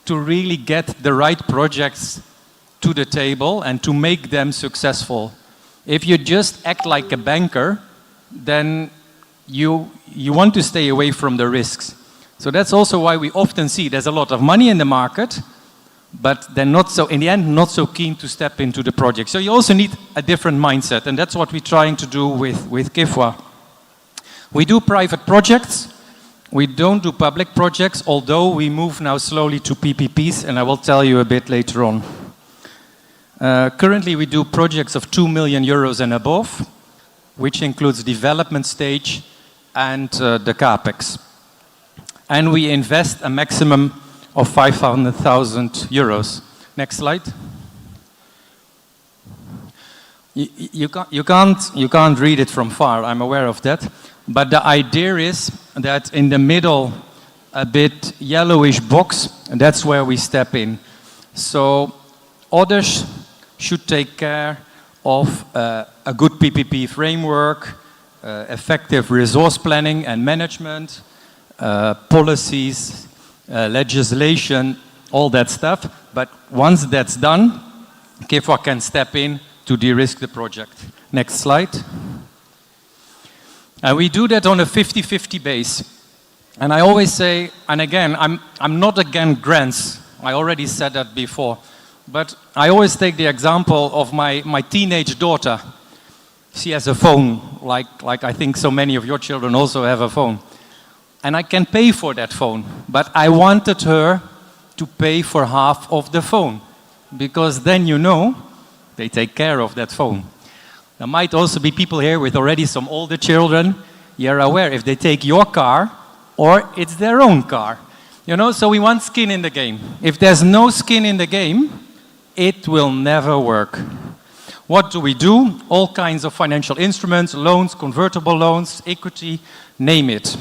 to really get the right projects to the table and to make them successful. If you just act like a banker, then you want to stay away from the risks. So that's also why we often see there's a lot of money in the market, but they're not so, in the end, not so keen to step into the project. So you also need a different mindset, and that's what we're trying to do with KIFWA. We do private projects. We don't do public projects, although we move now slowly to PPPs, and I will tell you a bit later on. Currently, we do projects of 2 million euros and above, which includes development stage and the CAPEX. And we invest a maximum of 500,000 euros. Next slide. You can't read it from far, I'm aware of that. But the idea is that in the middle, a bit yellowish box, and that's where we step in. So others should take care of a good PPP framework, effective resource planning and management, policies, legislation, all that stuff. But once that's done, KIFWA can step in to de-risk the project. Next slide. And we do that on a 50-50 base. And I always say, and again, I'm not against grants. I already said that before. But I always take the example of my teenage daughter. She has a phone, like I think so many of your children also have a phone. And I can pay for that phone. But I wanted her to pay for half of the phone. Because then you know, they take care of that phone. There might also be people here with already some older children. You're aware if they take your car or it's their own car. You know, so we want skin in the game. If there's no skin in the game, it will never work. What do we do? All kinds of financial instruments, loans, convertible loans, equity, name it.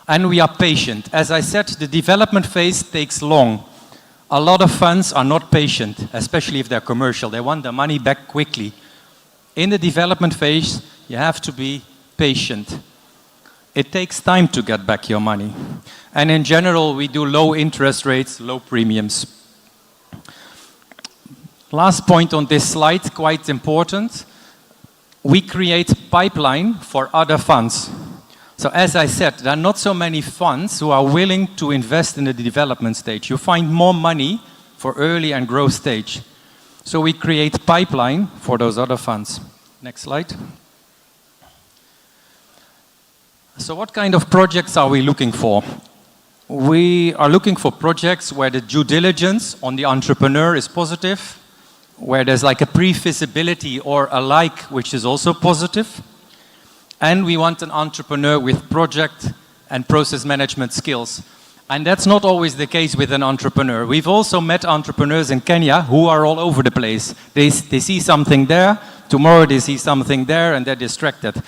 And we are patient. As I said, the development phase takes long. A lot of funds are not patient, especially if they're commercial. They want their money back quickly. In the development phase, you have to be patient. It takes time to get back your money. And in general, we do low interest rates, low premiums. Last point on this slide, quite important. We create pipeline for other funds. So as I said, there are not so many funds who are willing to invest in the development stage. You find more money for early and growth stage. So we create pipeline for those other funds. Next slide. So what kind of projects are we looking for? We are looking for projects where the due diligence on the entrepreneur is positive, where there's like a pre-feasibility or a like, which is also positive. And we want an entrepreneur with project and process management skills. And that's not always the case with an entrepreneur. We've also met entrepreneurs in Kenya who are all over the place. They see something there, tomorrow they see something there, and they're distracted.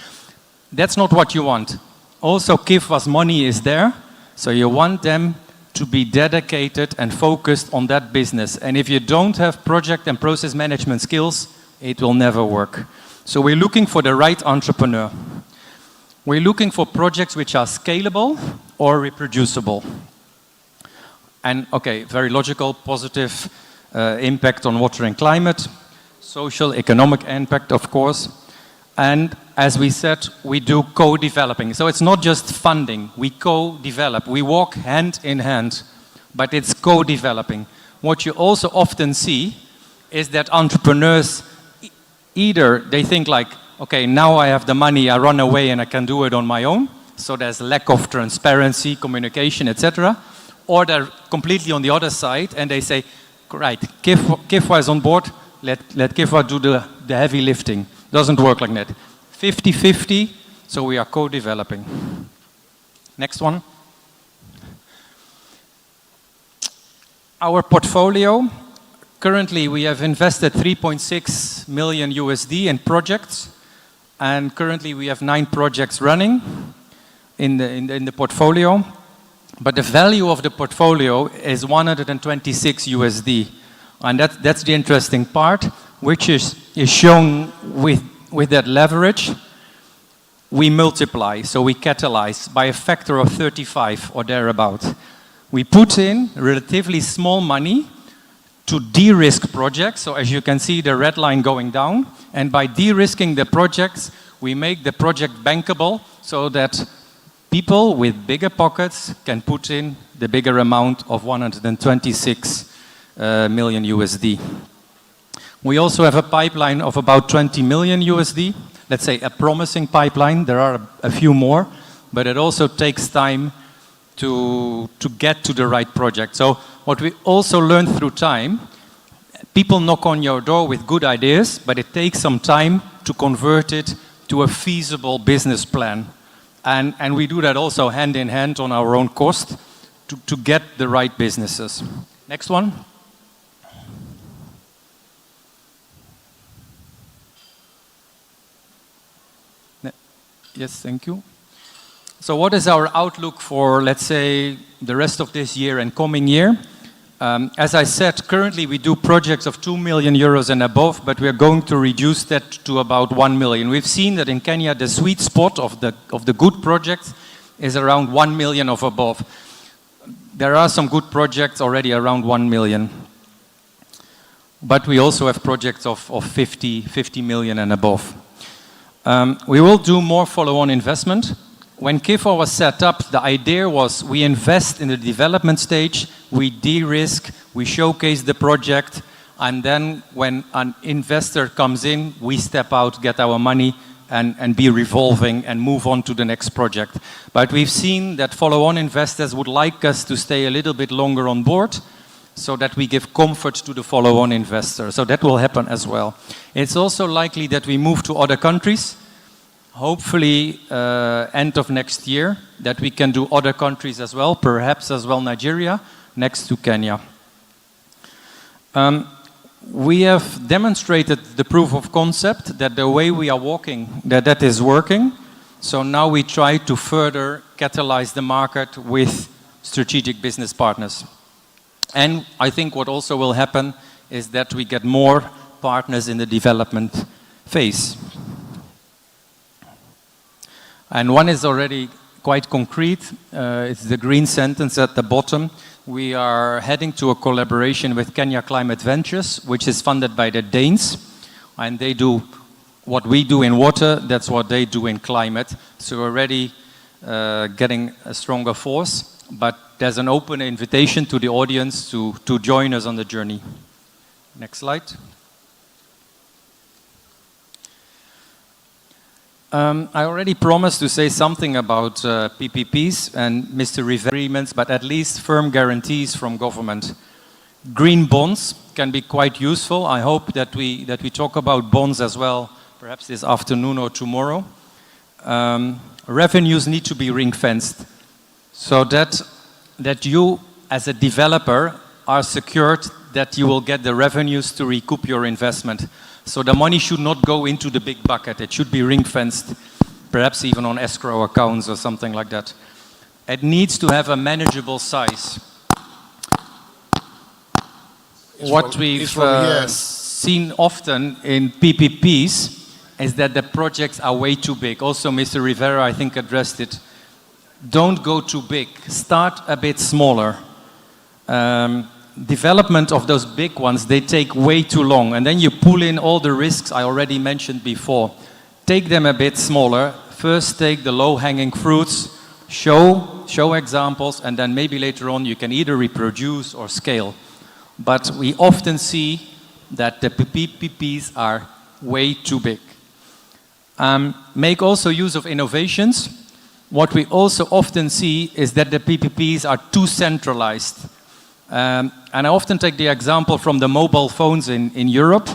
That's not what you want. Also, KIFWA's money is there, so you want them to be dedicated and focused on that business. And if you don't have project and process management skills, it will never work. So we're looking for the right entrepreneur. We're looking for projects which are scalable or reproducible. And okay, very logical, positive impact on water and climate, social, economic impact, of course. And as we said, we do co-developing. So it's not just funding, we co-develop. We walk hand in hand, but it's co-developing. What you also often see is that entrepreneurs, either they think like, okay, now I have the money, I run away and I can do it on my own. So there's lack of transparency, communication, etc. Or they're completely on the other side and they say, right, KIFWA is on board, let KIFWA do the heavy lifting. Doesn't work like that. 50-50, so we are co-developing. Next one. Our portfolio, currently we have invested 3.6 million USD in projects, and currently we have 9 projects running in the portfolio. But the value of the portfolio is 126 USD. And that's the interesting part, which is shown with that leverage. We multiply, so we catalyze by a factor of 35 or thereabout. We put in relatively small money to de-risk projects. So as you can see, the red line going down. And by de-risking the projects, we make the project bankable so that People with bigger pockets can put in the bigger amount of 126 million USD. We also have a pipeline of about 20 million USD. Let's say a promising pipeline. There are a few more, but it also takes time to get to the right project. So what we also learned through time, people knock on your door with good ideas, but it takes some time to convert it to a feasible business plan. And we do that also hand in hand on our own cost to get the right businesses. Next one. Yes, thank you. So what is our outlook for, let's say, the rest of this year and coming year? As I said, currently we do projects of 2 million euros and above, but we are going to reduce that to about 1 million. We've seen that in Kenya, the sweet spot of the good projects is around 1 million or above. There are some good projects already around 1 million. But we also have projects of 50 million and above. We will do more follow-on investment. When KIFO was set up, the idea was we invest in the development stage, we de-risk, we showcase the project, and then when an investor comes in, we step out, get our money, and be revolving and move on to the next project. But we've seen that follow-on investors would like us to stay a little bit longer on board, so that we give comfort to the follow-on investor. So that will happen as well. It's also likely that we move to other countries, hopefully end of next year, that we can do other countries as well, perhaps as well Nigeria, next to Kenya. We have demonstrated the proof of concept that the way we are walking, that is working. So now we try to further catalyze the market with strategic business partners. And I think what also will happen is that we get more partners in the development phase. And one is already quite concrete. It's the green sentence at the bottom. We are heading to a collaboration with Kenya Climate Ventures, which is funded by the Danes. And they do what we do in water, that's what they do in climate. So we're already getting a stronger force. But there's an open invitation to the audience to join us on the journey. Next slide. I already promised to say something about PPPs and Mr. Rivera agreements, but at least firm guarantees from government. Green bonds can be quite useful. I hope that we talk about bonds as well, perhaps this afternoon or tomorrow. Revenues need to be ring-fenced, so that you, as a developer, are secured that you will get the revenues to recoup your investment. So the money should not go into the big bucket. It should be ring-fenced, perhaps even on escrow accounts or something like that. It needs to have a manageable size. What we've seen often in PPPs is that the projects are way too big. Also, Mr. Rivera, I think, addressed it. Don't go too big. Start a bit smaller. Development of those big ones, they take way too long. And then you pull in all the risks I already mentioned before. Take them a bit smaller. First take the low-hanging fruits, show examples, and then maybe later on you can either reproduce or scale. But we often see that the PPPs are way too big. Make also use of innovations. What we also often see is that the PPPs are too centralized. And I often take the example from the mobile phones in Europe.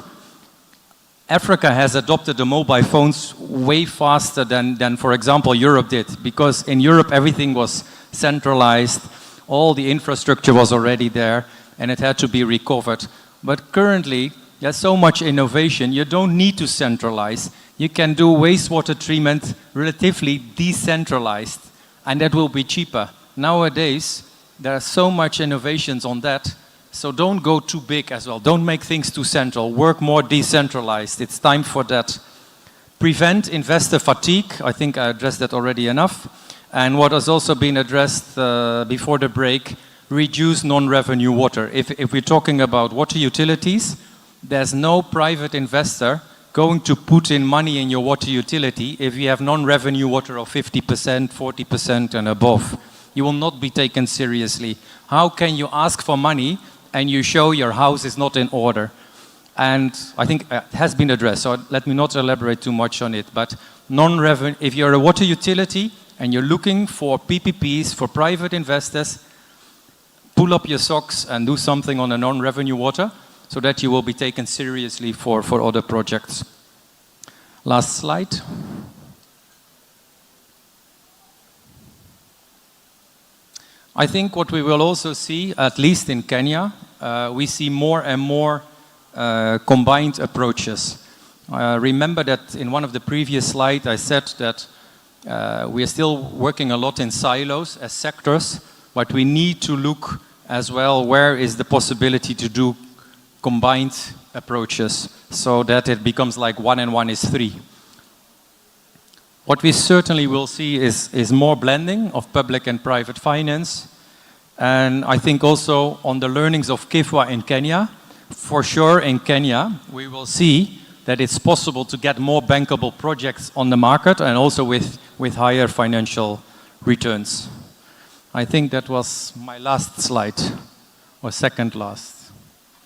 Africa has adopted the mobile phones way faster than, for example, Europe did. Because in Europe, everything was centralized. All the infrastructure was already there, and it had to be recovered. But currently, there's so much innovation, you don't need to centralize. You can do wastewater treatment relatively decentralized, and that will be cheaper. Nowadays, there are so much innovations on that, so don't go too big as well. Don't make things too central. Work more decentralized. It's time for that. Prevent investor fatigue. I think I addressed that already enough. And what has also been addressed before the break, reduce non-revenue water. If we're talking about water utilities, there's no private investor going to put in money in your water utility if you have non-revenue water of 50%, 40% and above. You will not be taken seriously. How can you ask for money and you show your house is not in order? And I think it has been addressed, so let me not elaborate too much on it. But non-revenue, if you're a water utility and you're looking for PPPs for private investors, pull up your socks and do something on a non-revenue water so that you will be taken seriously for other projects. Last slide. I think what we will also see, at least in Kenya, we see more and more combined approaches. Remember that in one of the previous slides I said that we are still working a lot in silos as sectors, but we need to look as well where is the possibility to do combined approaches so that it becomes like 1 and 1 is 3. What we certainly will see is more blending of public and private finance. And I think also on the learnings of KIFWA in Kenya, for sure in Kenya, we will see that it's possible to get more bankable projects on the market and also with higher financial returns. I think that was my last slide, or second last.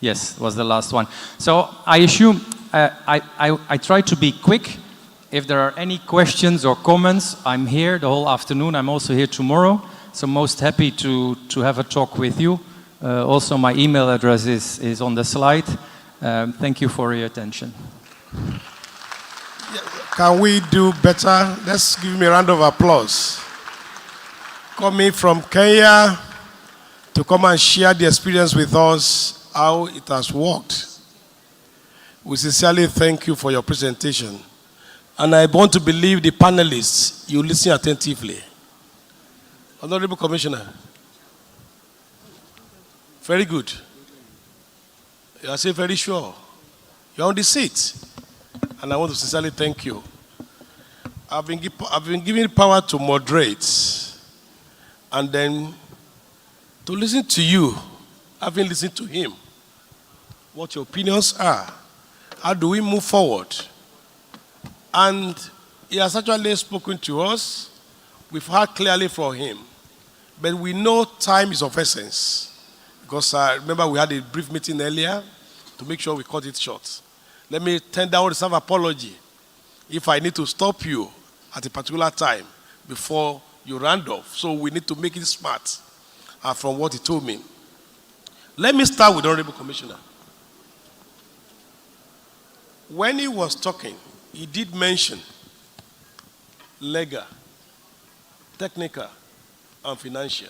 Yes, it was the last one. So I assume I try to be quick. If there are any questions or comments, I'm here the whole afternoon. I'm also here tomorrow. So most happy to have a talk with you. Also, my email address is on the slide. Thank you for your attention. Can we do better? Let's give me a round of applause. Coming from Kenya to come and share the experience with us, how it has worked. We sincerely thank you for your presentation. And I want to believe the panelists, you listen attentively. Honorable Commissioner. Very good. You are saying very sure. You're on the seat. And I want to sincerely thank you. I've been given power to moderate and then to listen to you, having listened to him, what your opinions are. How do we move forward? And he has actually spoken to us. We've heard clearly from him. But we know time is of essence. Because remember we had a brief meeting earlier to make sure we cut it short. Let me tender out a apology if I need to stop you at a particular time before you round off. So we need to make it smart from what he told me. Let me start with Honorable Commissioner. When he was talking, he did mention legal, technical, and financial.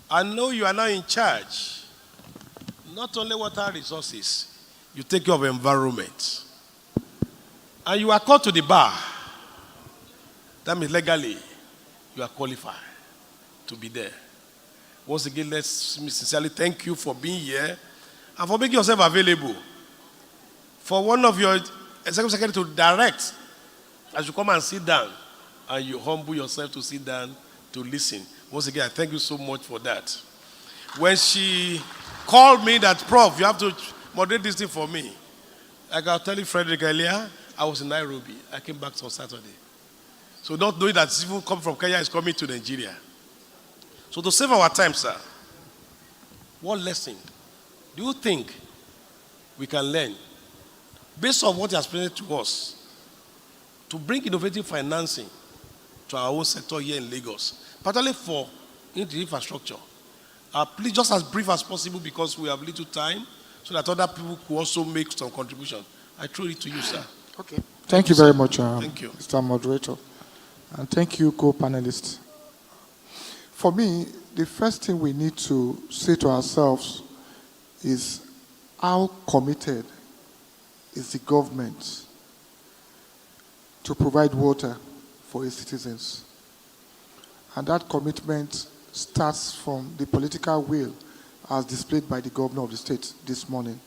I know you are now in charge, not only water resources, you take care of environment. And you are called to the bar. That means legally, you are qualified to be there. Once again, let's sincerely thank you for being here and for making yourself available. For one of your executive secretary to direct as you come and sit down and you humble yourself to sit down to listen. Once again, I thank you so much for that. When she called me that, Prof, you have to moderate this thing for me. Like I was telling Frederick earlier, I was in Nairobi. I came back on Saturday. So not knowing that even come from Kenya is coming to Nigeria. So to save our time, sir, what lesson do you think we can learn based on what he has presented to us to bring innovative financing to our own sector here in Lagos, particularly for infrastructure? Please, just as brief as possible because we have little time, so that other people could also make some contribution. I throw it to you, sir. Okay. Thank you very much, thank you, Mr. Moderator. And thank you, co-panelists. For me, the first thing we need to say to ourselves is how committed is the government to provide water for its citizens. And that commitment starts from the political will as displayed by the governor of the state this morning.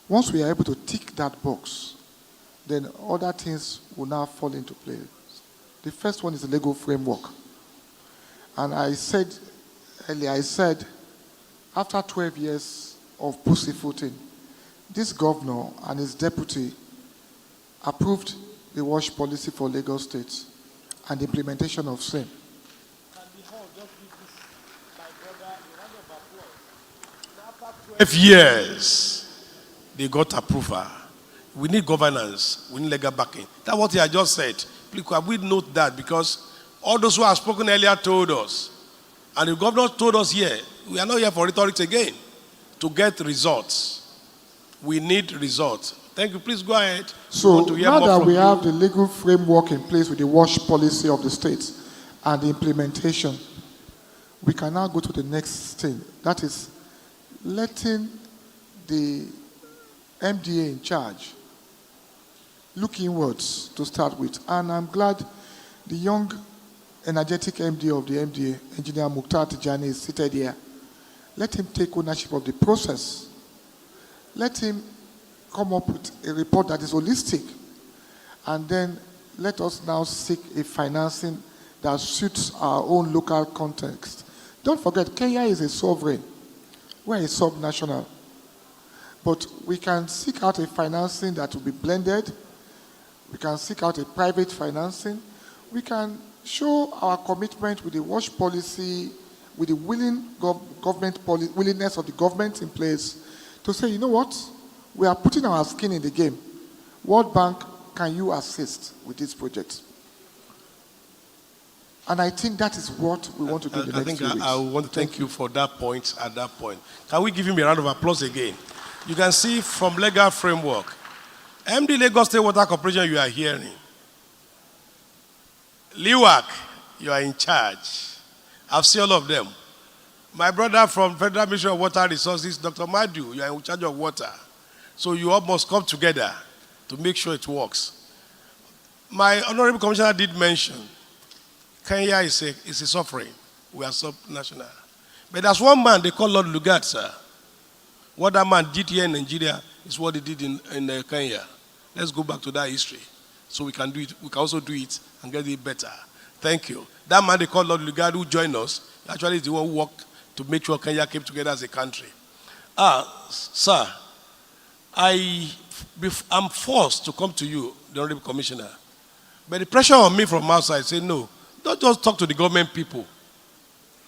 Once we are able to tick that box, then other things will now fall into place. The first one is the legal framework. And I said earlier, after 12 years of pussyfooting, this governor and his deputy approved the wash policy for Lagos State and the implementation of same. 12 years, they got approval. We need governance. We need legal backing. That's what he had just said. Please, can we note that? Because all those who have spoken earlier told us, and the governor told us here, we are not here for rhetoric again, to get results. We need results. Thank you. Please go ahead. So now that we have the legal framework in place with the wash policy of the state and the implementation, we can now go to the next thing. That is letting the MDA in charge look inwards to start with. And I'm glad the young, energetic MD of the MDA, Engineer Mukhtar Tijani, is seated here. Let him take ownership of the process. Let him come up with a report that is holistic. And then let us now seek a financing that suits our own local context. Don't forget, Kenya is a sovereign. We're a subnational. But we can seek out a financing that will be blended. We can seek out a private financing. We can show our commitment with the wash policy, with the willingness of the government in place to say, you know what? We are putting our skin in the game. World Bank, can you assist with this project? And I think that is what we want to do in the next few weeks. I want to thank you for that point at that point. Can we give him a round of applause again? You can see from legal framework, MD Lagos State Water Corporation, you are hearing. LIWAC, you are in charge. I've seen all of them. My brother from Federal Ministry of Water Resources, Dr. Madu, you are in charge of water. So you all must come together to make sure it works. My Honorable Commissioner did mention Kenya is a suffering. We are subnational. But there's one man they call Lord Lugard, sir. What that man did here in Nigeria is what he did in Kenya. Let's go back to that history so we can do it. We can also do it and get it better. Thank you. That man they call Lord Lugard who joined us, actually is the one who worked to make sure Kenya came together as a country. Sir, I'm forced to come to you, the Honorable Commissioner. But the pressure on me from outside say, no, don't just talk to the government people.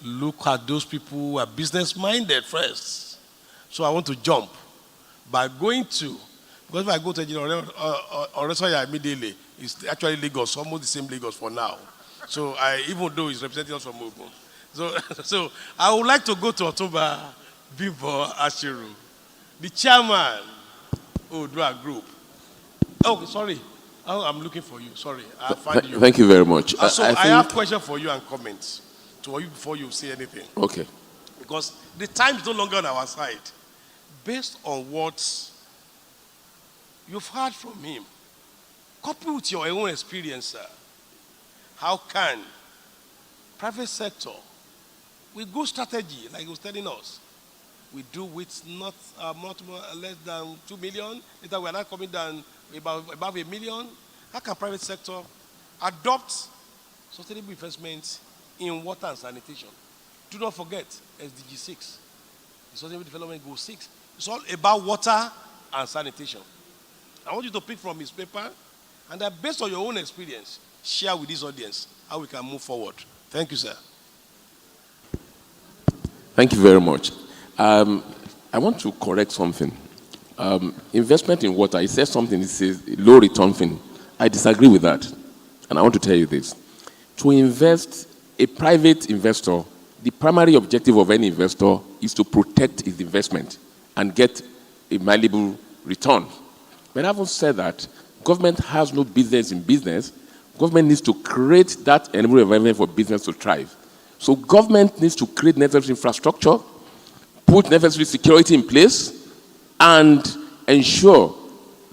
Look at those people who are business-minded first. So I want to jump by going to, because if I go to Oresoya immediately, it's actually Lagos, almost the same Lagos for now. So even though it's representing us from Ogun. So I would like to go to Otumba Bimbo Ashiru, the chairman of the group. Oh, sorry. Oh, I'm looking for you. Sorry, I find you. Thank you very much. So I have questions for you and comments to you before you say anything. Okay. Because the time is no longer on our side. Based on what you've heard from him, coupled with your own experience, sir, how can private sector, with good strategy, like he was telling us, we do with not less than 2 million, later we are not coming down above 1 million. How can private sector adopt sustainable investment in water and sanitation? Do not forget SDG 6, the Sustainable Development Goal 6. It's all about water and sanitation. I want you to pick from his paper, and then based on your own experience, share with this audience how we can move forward. Thank you, sir. Thank you very much. I want to correct something. Investment in water, it says something, it says low return thing. I disagree with that. And I want to tell you this. To invest, a private investor, the primary objective of any investor is to protect his investment and get a malleable return. But having said that, government has no business in business. Government needs to create that environment for business to thrive. So government needs to create necessary infrastructure, put necessary security in place, and ensure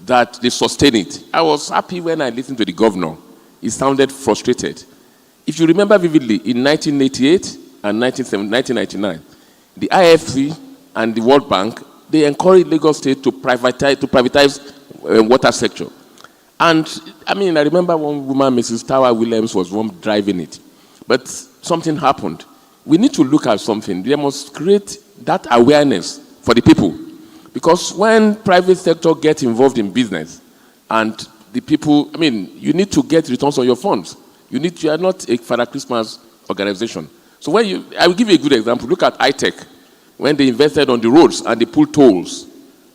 that they sustain it. I was happy when I listened to the governor. He sounded frustrated. If you remember vividly, in 1988 and 1999, the IFC and the World Bank, they encouraged Lagos State to privatize water sector. And I mean, I remember one woman, Mrs. Tower Williams, was one driving it. But something happened. We need to look at something. They must create that awareness for the people. Because when private sector gets involved in business and the people, I mean, you need to get returns on your funds. You are not a Father Christmas organization. So I will give you a good example. Look at iTech. When they invested on the roads and they pulled tolls,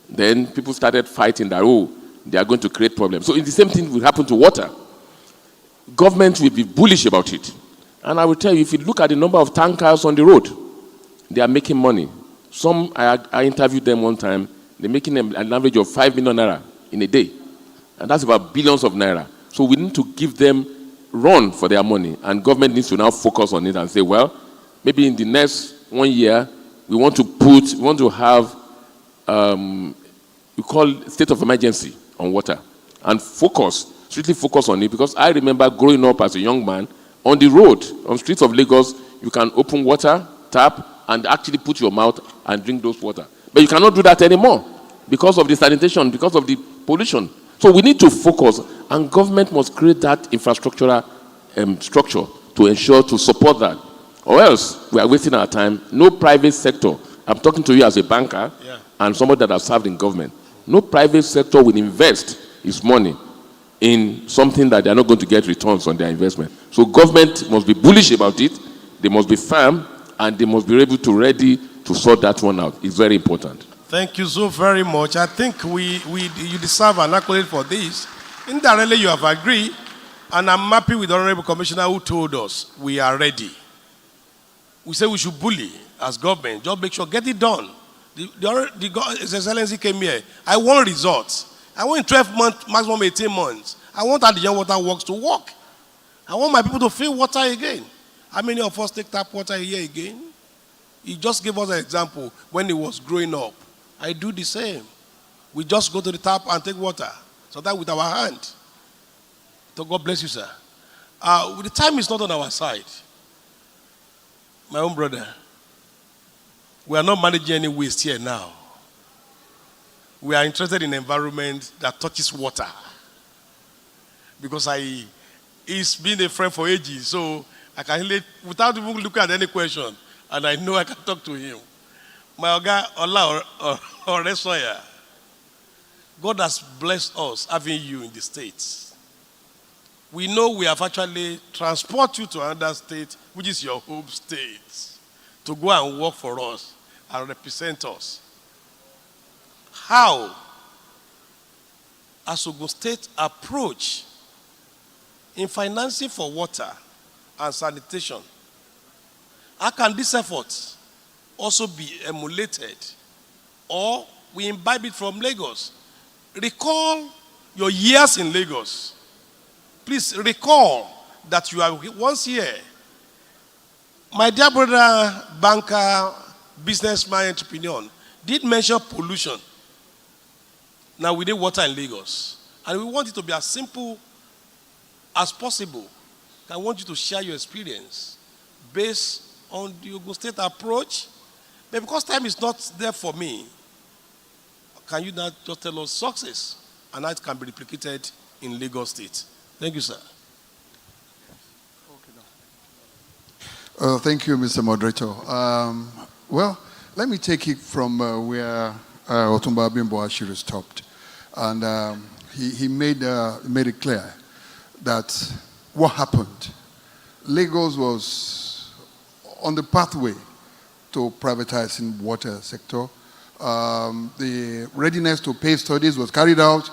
then people started fighting that, oh, they are going to create problems. So the same thing will happen to water. Government will be bullish about it. And I will tell you, if you look at the number of tankers on the road, they are making money. Some, I interviewed them one time, they're making an average of 5 million naira in a day. And that's about billions of naira. So we need to give them run for their money. And government needs to now focus on it and say, well, maybe in the next 1 year, we want to have, we call state of emergency on water. And strictly focus on it. Because I remember growing up as a young man, on the road, on streets of Lagos, you can open water, tap, and actually put your mouth and drink those water. But you cannot do that anymore because of the sanitation, because of the pollution. So we need to focus, and government must create that infrastructural structure to ensure, to support that. Or else, we are wasting our time. No private sector, I'm talking to you as a banker and somebody that has served in government. No private sector will invest its money in something that they are not going to get returns on their investment. So government must be bullish about it, they must be firm, and they must be able to ready to sort that one out. It's very important. Thank you so very much. I think you deserve an accolade for this. Indirectly, you have agreed, and I'm happy with the Honorable Commissioner who told us we are ready. We say we should bully as government. Just make sure, get it done. His Excellency came here. I want results. I want 12 months, maximum 18 months. I want the young water works to work. I want my people to feel water again. How many of us take tap water here again? He just gave us an example when he was growing up. I do the same. We just go to the tap and take water. So that with our hand. So God bless you, sir. The time is not on our side. My own brother. We are not managing any waste here now. We are interested in an environment that touches water. Because he's been a friend for ages, so I can relate without even looking at any question, and I know I can talk to him. My Oga Ola Oresoya, God has blessed us having you in the States. We know we have actually transported you to another state, which is your home state, to go and work for us and represent us. How, as Ogun State approach in financing for water and sanitation, how can this effort also be emulated, or we imbibe it from Lagos? Recall your years in Lagos. Please recall that you are once here. My dear brother, banker, businessman, entrepreneur, did mention pollution. Now we need water in Lagos. And we want it to be as simple as possible. I want you to share your experience based on the Ogun State approach. But because time is not there for me, can you now just tell us success? And that can be replicated in Lagos State. Thank you, sir. Thank you, Mr. Moderator. Well, let me take it from where Otumba Bimbo Ashiri stopped. And he made it clear that what happened. Lagos was on the pathway to privatizing water sector. The readiness to pay studies was carried out.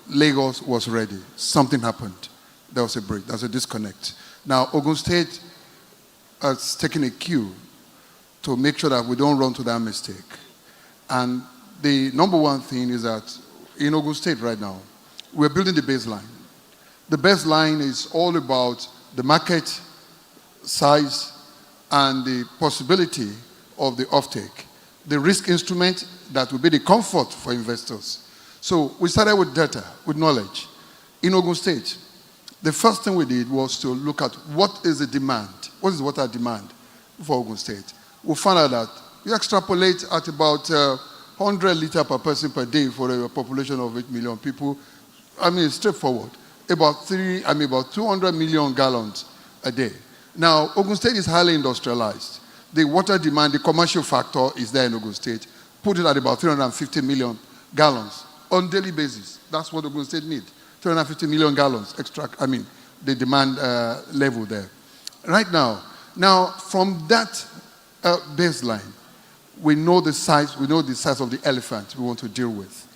Lagos was ready. Something happened. There was a break. There was a disconnect. Now, Ogun State has taken a cue to make sure that we don't run to that mistake. And the number one thing is that in Ogun State right now, we're building the baseline. The baseline is all about the market size and the possibility of the offtake. The risk instrument that will be the comfort for investors. So we started with data, with knowledge. In Ogun State, the first thing we did was to look at what is the demand, what is water demand for Ogun State. We found out that we extrapolate at about 100 liters per person per day for a population of 8 million people. I mean, it's straightforward. About 200 million gallons a day. Now, Ogun State is highly industrialized. The water demand, the commercial factor is there in Ogun State. put it at about 350 million gallons on daily basis. That's what Ogun State need. 350 million gallons extra, the demand level there. Right now, from that baseline, we know the size of the elephant we want to deal with.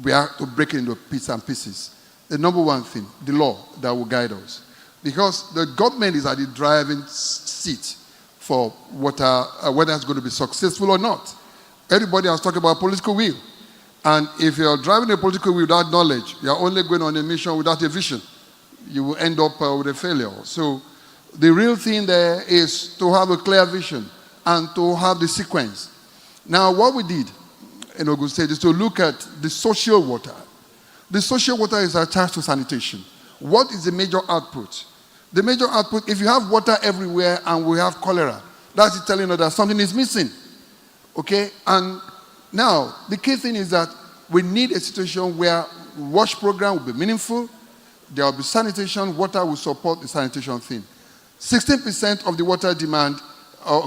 We have to break it into bits and pieces. The number one thing, the law that will guide us. Because the government is at the driving seat for water, whether it's going to be successful or not. Everybody has talked about political will. And if you're driving a political will without knowledge, you're only going on a mission without a vision. You will end up with a failure. So the real thing there is to have a clear vision and to have the sequence. Now, what we did in Ogun State is to look at the social water. The social water is attached to sanitation. What is the major output? The major output, if you have water everywhere and we have cholera, that's telling us that something is missing. Okay? And now, the key thing is that we need a situation where wash program will be meaningful. There will be sanitation. Water will support the sanitation thing. 16% of the water demand,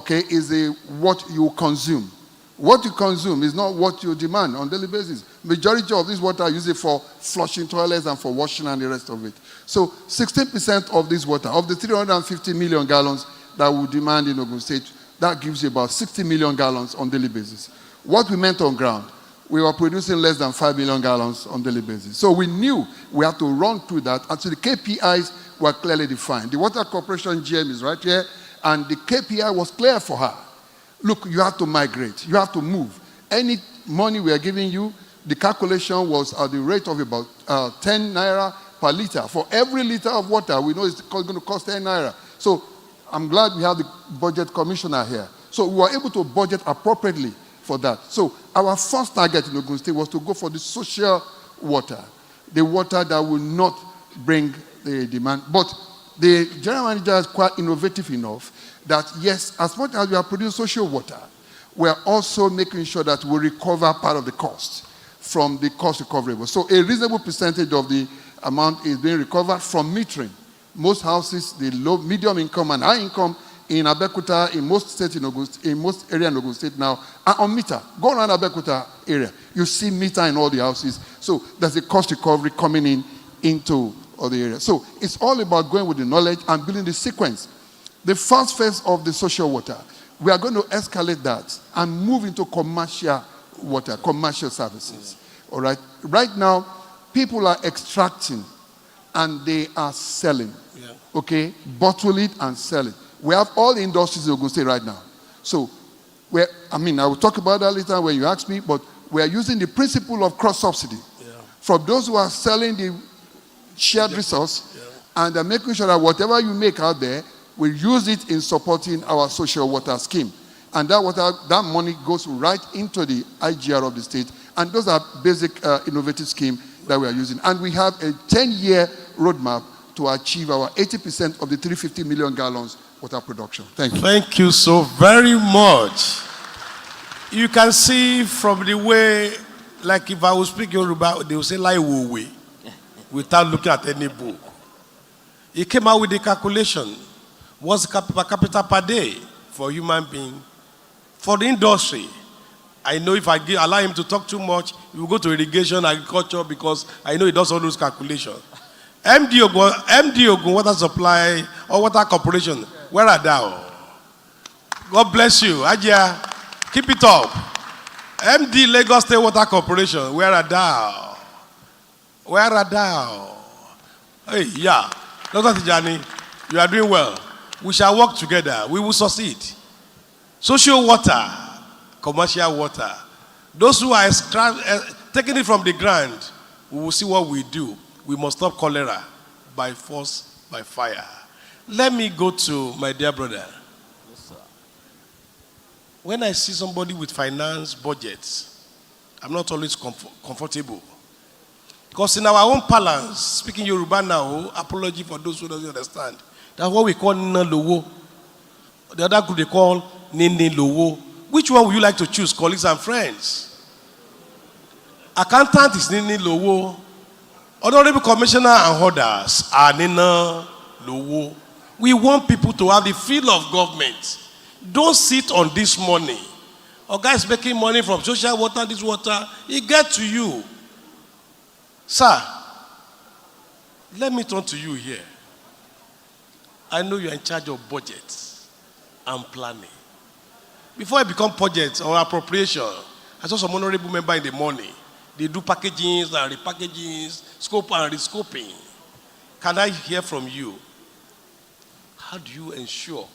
is what you consume. What you consume is not what you demand on a daily basis. Majority of this water is used for flushing toilets and for washing and the rest of it. So 16% of this water, of the 350 million gallons that we demand in Ogun State, that gives you about 60 million gallons on a daily basis. What we meant on ground, we were producing less than 5 million gallons on a daily basis. So we knew we had to run through that until the KPIs were clearly defined. The Water Corporation GM is right here, and the KPI was clear for her. Look, you have to migrate. You have to move. Any money we are giving you, the calculation was at the rate of about 10 naira per liter. For every liter of water, we know it's going to cost 10 naira. So I'm glad we have the budget commissioner here. So we were able to budget appropriately for that. So our first target in Ogun State was to go for the social water, the water that will not bring the demand. But the general manager is quite innovative enough that, yes, as much as we are producing social water, we are also making sure that we recover part of the cost from the cost recoverable. So a reasonable percentage of the amount is being recovered from metering. Most houses, the low, medium income and high income in Abeokuta, in most states in most areas in Ogun State now, are on meter. Go around Abeokuta area, you see meter in all the houses. So there's a cost recovery coming into all the areas. So it's all about going with the knowledge and building the sequence. The first phase of the social water, we are going to escalate that and move into commercial water, commercial services. All right. Right now, people are extracting and they are selling. Yeah. Okay, bottle it and sell it. We have all the industries in Ogun State right now. So, I will talk about that later when you ask me, but we are using the principle of cross-subsidy. Yeah. From those who are selling the shared resource, and they're making sure that whatever you make out there, we use it in supporting our social water scheme. And that money goes right into the IGR of the state. And those are basic innovative schemes that we are using. And we have a 10-year roadmap to achieve our 80% of the 350 million gallons water production. Thank you. Thank you so very much. You can see from the way, like if I will speak Yoruba, they will say, "Lai Wuwe," without looking at any book. He came out with a calculation. What's per capita per day for human being? For the industry, I know if I allow him to talk too much, he will go to irrigation, agriculture, because I know he does all those calculations. MD Ogun Water Supply or Water Corporation, where are thou? God bless you. Ajia, keep it up. MD Lagos State Water Corporation, where are thou? Where are thou? Hey, yeah. Dr. Tijani, you are doing well. We shall work together. We will succeed. Social water, commercial water. Those who are taking it from the ground, we will see what we do. We must stop cholera by force, by fire. Let me go to my dear brother. Yes, sir. When I see somebody with finance budgets, I'm not always comfortable. Because in our own parlance, speaking Yoruba now, apology for those who don't understand, that's what we call Nina Lowo. The other group they call Nini Lowo. Which one would you like to choose, colleagues and friends? Accountant is Nini Lowo. Honorable Commissioner and others are Nina Lowo. We want people to have the feel of government. Don't sit on this money or guys making money from social water, this water, it gets to you. Sir, let me turn to you here. I know you're in charge of budgets and planning. Before I become budget or appropriation, I saw some honorable member in the morning. They do packagings and repackagings, scope and rescoping. Can I hear from you? How do you ensure,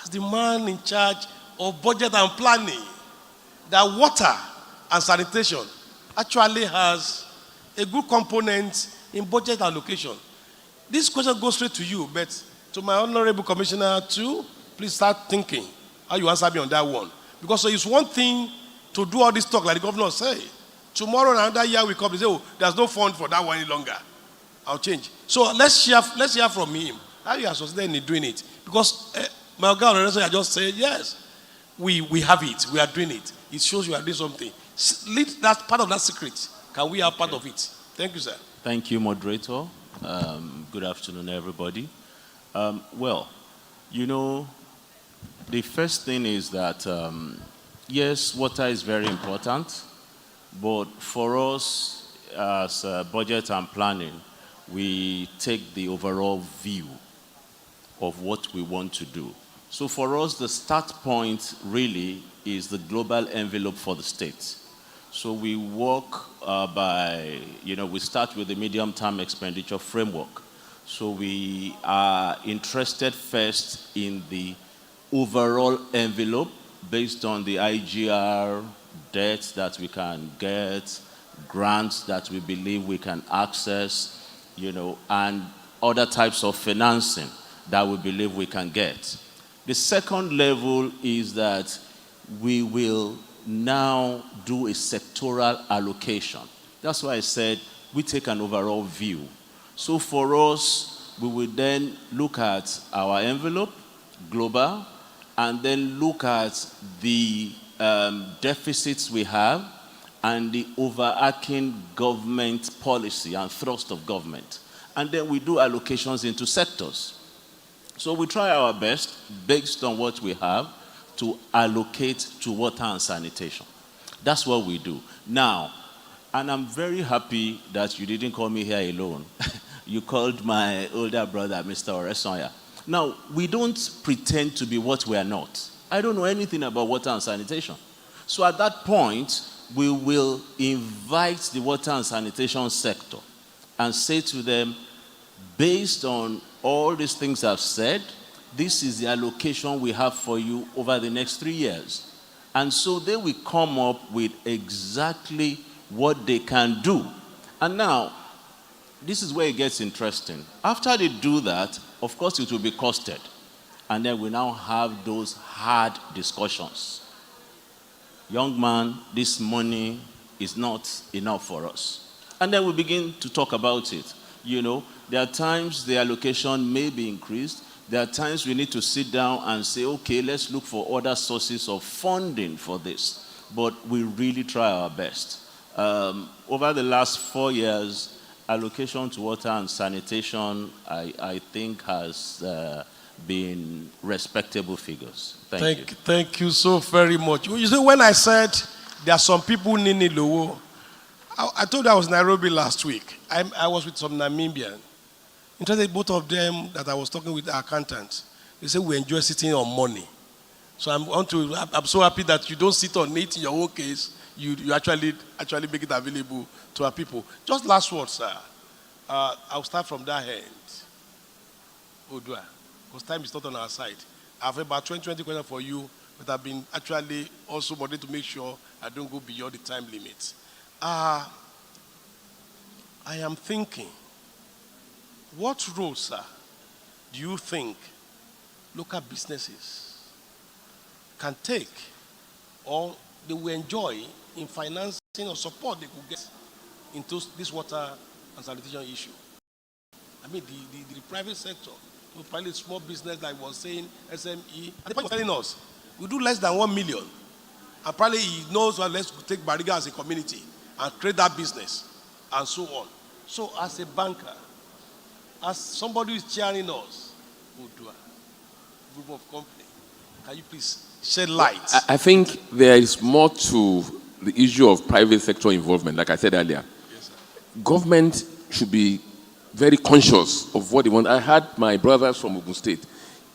as the man in charge of budget and planning, that water and sanitation actually has a good component in budget allocation? This question goes straight to you, but to my honorable commissioner too, please start thinking how you answer me on that one. Because it's one thing to do all this talk like the governor say. Tomorrow another year we come and say, oh, there's no fund for that one any longer. I'll change. So let's hear from him. How you are succeeding in doing it? Because my God, I just said, yes, we have it. We are doing it. It shows you are doing something. Lead that part of that secret. Can we have part of it? Thank you, sir. Thank you, moderator. Good afternoon, everybody. Well, you know, the first thing is that, yes, water is very important, but for us as budget and planning, we take the overall view of what we want to do. So for us, the start point really is the global envelope for the state. So we work we start with the medium-term expenditure framework. So we are interested first in the overall envelope based on the IGR, debt that we can get, grants that we believe we can access, and other types of financing that we believe we can get. The second level is that we will now do a sectoral allocation. That's why I said we take an overall view. So for us, we will then look at our envelope, global, and then look at the deficits we have and the overarching government policy and thrust of government. And then we do allocations into sectors. So we try our best, based on what we have, to allocate to water and sanitation. That's what we do. Now, and I'm very happy that you didn't call me here alone. You called my older brother, Mr. Oresanya. Now, we don't pretend to be what we are not. I don't know anything about water and sanitation. So at that point, we will invite the water and sanitation sector and say to them, based on all these things I've said, this is the allocation we have for you over the next 3 years. And so they will come up with exactly what they can do. And now, this is where it gets interesting. After they do that, of course it will be costed. And then we now have those hard discussions. Young man, this money is not enough for us. And then we begin to talk about it. There are times the allocation may be increased. There are times we need to sit down and say, okay, let's look for other sources of funding for this. But we really try our best. Over the last 4 years, allocation to water and sanitation, I think, has been respectable figures. Thank you. Thank you so very much. You see, when I said there are some people who need Lowo, I told you I was in Nairobi last week. I was with some Namibian. Interested, both of them that I was talking with the accountants. They say we enjoy sitting on money. So I'm so happy that you don't sit on it in your own case. You actually make it available to our people. Just last word, sir. I'll start from that end. Odua, because time is not on our side. I have about 20 questions for you, but I've been actually also wanting to make sure I don't go beyond the time limit. I am thinking, what role, sir, do you think local businesses can take or they will enjoy in financing or support they could get into this water and sanitation issue? I mean, the private sector, probably small business like I was saying, SME, at the point of telling us, we do less than 1 million. And probably he knows, well, let's take Bariga as a community and create that business and so on. So as a banker, as somebody who is chairing us, Odua, group of company, can you please shed light. I think there is more to the issue of private sector involvement, like I said earlier. Yes, sir. Government should be very conscious of what they want. I had my brothers from Ogun State.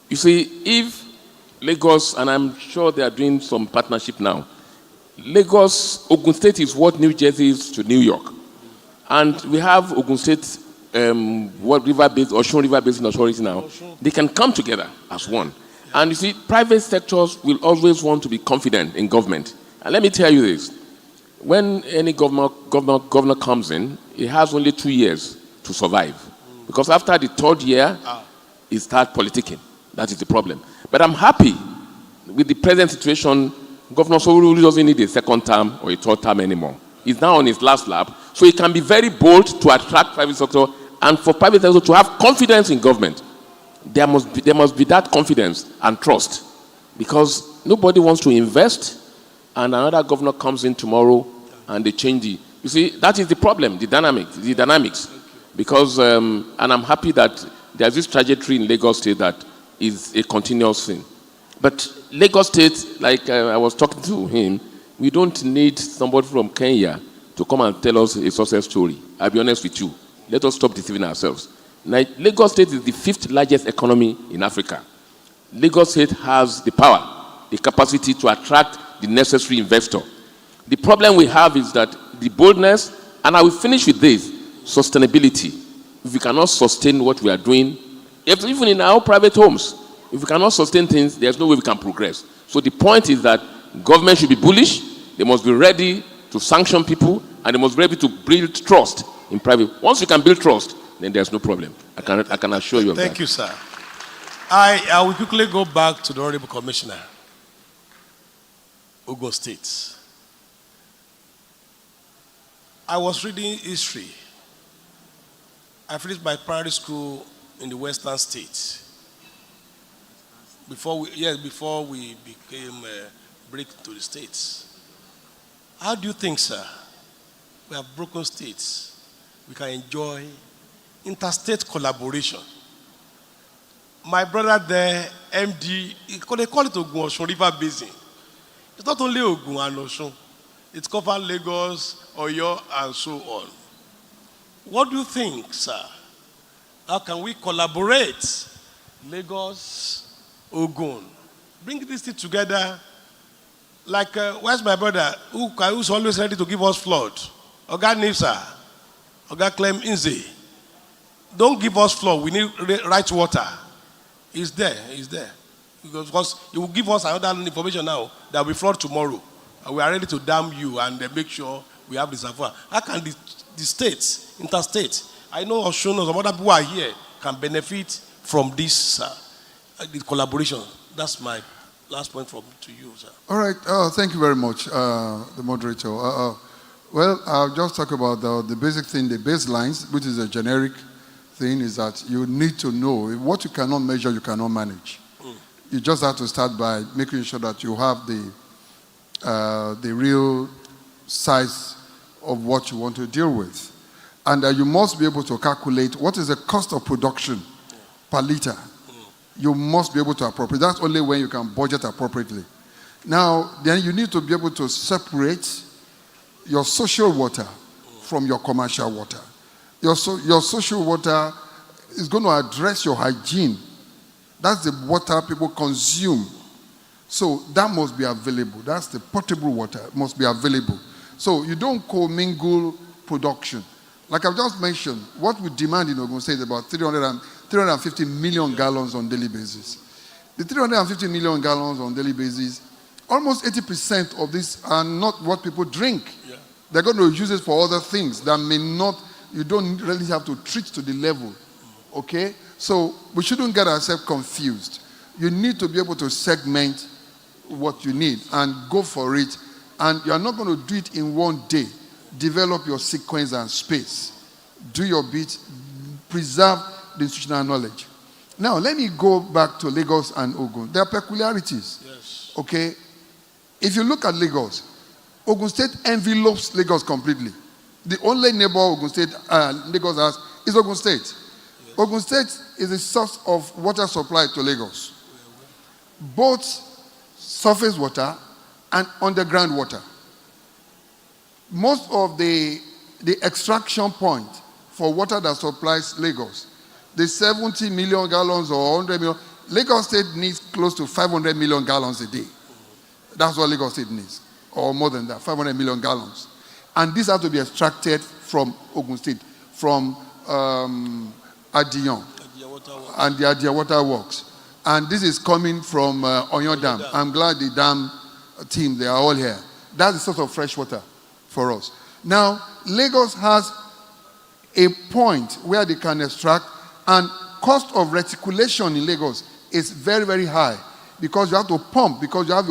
You see, if Lagos, and I'm sure they are doing some partnership now, Lagos, Ogun State is what New Jersey is to New York. And we have Ogun State, what river-based, Ocean River-based authority now. They can come together as one. And you see, private sectors will always want to be confident in government. And let me tell you this. When any governor comes in, he has only 2 years to survive. Because after the 3rd year, he starts politicking. That is the problem. But I'm happy with the present situation. Governor Sowolu doesn't need a 2nd term or a 3rd term anymore. He's now on his last lap. So he can be very bold to attract private sector and for private sector to have confidence in government. There must be that confidence and trust. Because nobody wants to invest and another governor comes in tomorrow and they change the... You see, that is the problem, the dynamics. Because, and I'm happy that there's this trajectory in Lagos State that is a continuous thing. But Lagos State, like I was talking to him, we don't need somebody from Kenya to come and tell us a success story. I'll be honest with you. Let us stop deceiving ourselves. Now, Lagos State is the 5th largest economy in Africa. Lagos State has the power, the capacity to attract the necessary investor. The problem we have is that the boldness, and I will finish with this, sustainability. If we cannot sustain what we are doing, even in our private homes, if we cannot sustain things, there's no way we can progress. So the point is that government should be bullish, they must be ready to sanction people, and they must be ready to build trust in private. Once you can build trust, then there's no problem. I can assure you of that. Thank you, sir. I will quickly go back to the Honorable Commissioner, Ogun State. I was reading history. I finished my primary school in the Western States. Before we became break to the States. How do you think, sir, we have broken states, we can enjoy interstate collaboration? My brother there, MD, they call it Ogun Osun River Basin. It's not only Ogun and Osun. It covers Lagos, Oyo, and so on. What do you think, sir? How can we collaborate? Lagos, Ogun. Bring this thing together. Like, where's my brother who's always ready to give us flood? Oga Nipsa, Oga Clem Inze. Don't give us flood. We need right water. It's there. Because he will give us another information now that we flood tomorrow. And we are ready to dam you and make sure we have reservoir. How can the states, interstate, I know Oshun or some other people are here, can benefit from this the collaboration? That's my last point to you, sir. All right. Thank you very much, the moderator. Well, I'll just talk about the basic thing, the baselines, which is a generic thing, is that you need to know what you cannot measure, you cannot manage. You just have to start by making sure that you have the real size of what you want to deal with. And you must be able to calculate what is the cost of production per liter. You must be able to appropriate. That's only when you can budget appropriately. Now, then you need to be able to separate your social water from your commercial water. Your social water is going to address your hygiene. That's the water people consume. So that must be available. That's the potable water, must be available. So you don't commingle production. Like I've just mentioned, what we demand in Ogun State is about 350 million gallons on daily basis. The 350 million gallons on daily basis, almost 80% of this are not what people drink. Yeah. They're going to use it for other things that may not, you don't really have to treat to the level. Okay? So we shouldn't get ourselves confused. You need to be able to segment what you need and go for it. And you're not going to do it in one day. Develop your sequence and space. Do your bit. Preserve the institutional knowledge. Now, let me go back to Lagos and Ogun. There are peculiarities. Yes. Okay? If you look at Lagos, Ogun State envelopes Lagos completely. The only neighbor Ogun State, Lagos has is Ogun State. Yes. Ogun State is a source of water supply to Lagos. Both surface water, and underground water. Most of the extraction point for water that supplies Lagos, the 70 million gallons or 100 million, Lagos State needs close to 500 million gallons a day. That's what Lagos State needs, or more than that, 500 million gallons. And these have to be extracted from Ogun State, from Adiyon and the Adia Water Works. And this is coming from Oyon Dam. I'm glad the dam team, they are all here. That's the source of fresh water for us. Now, Lagos has a point where they can extract, and cost of reticulation in Lagos is very, very high because you have to pump, because you have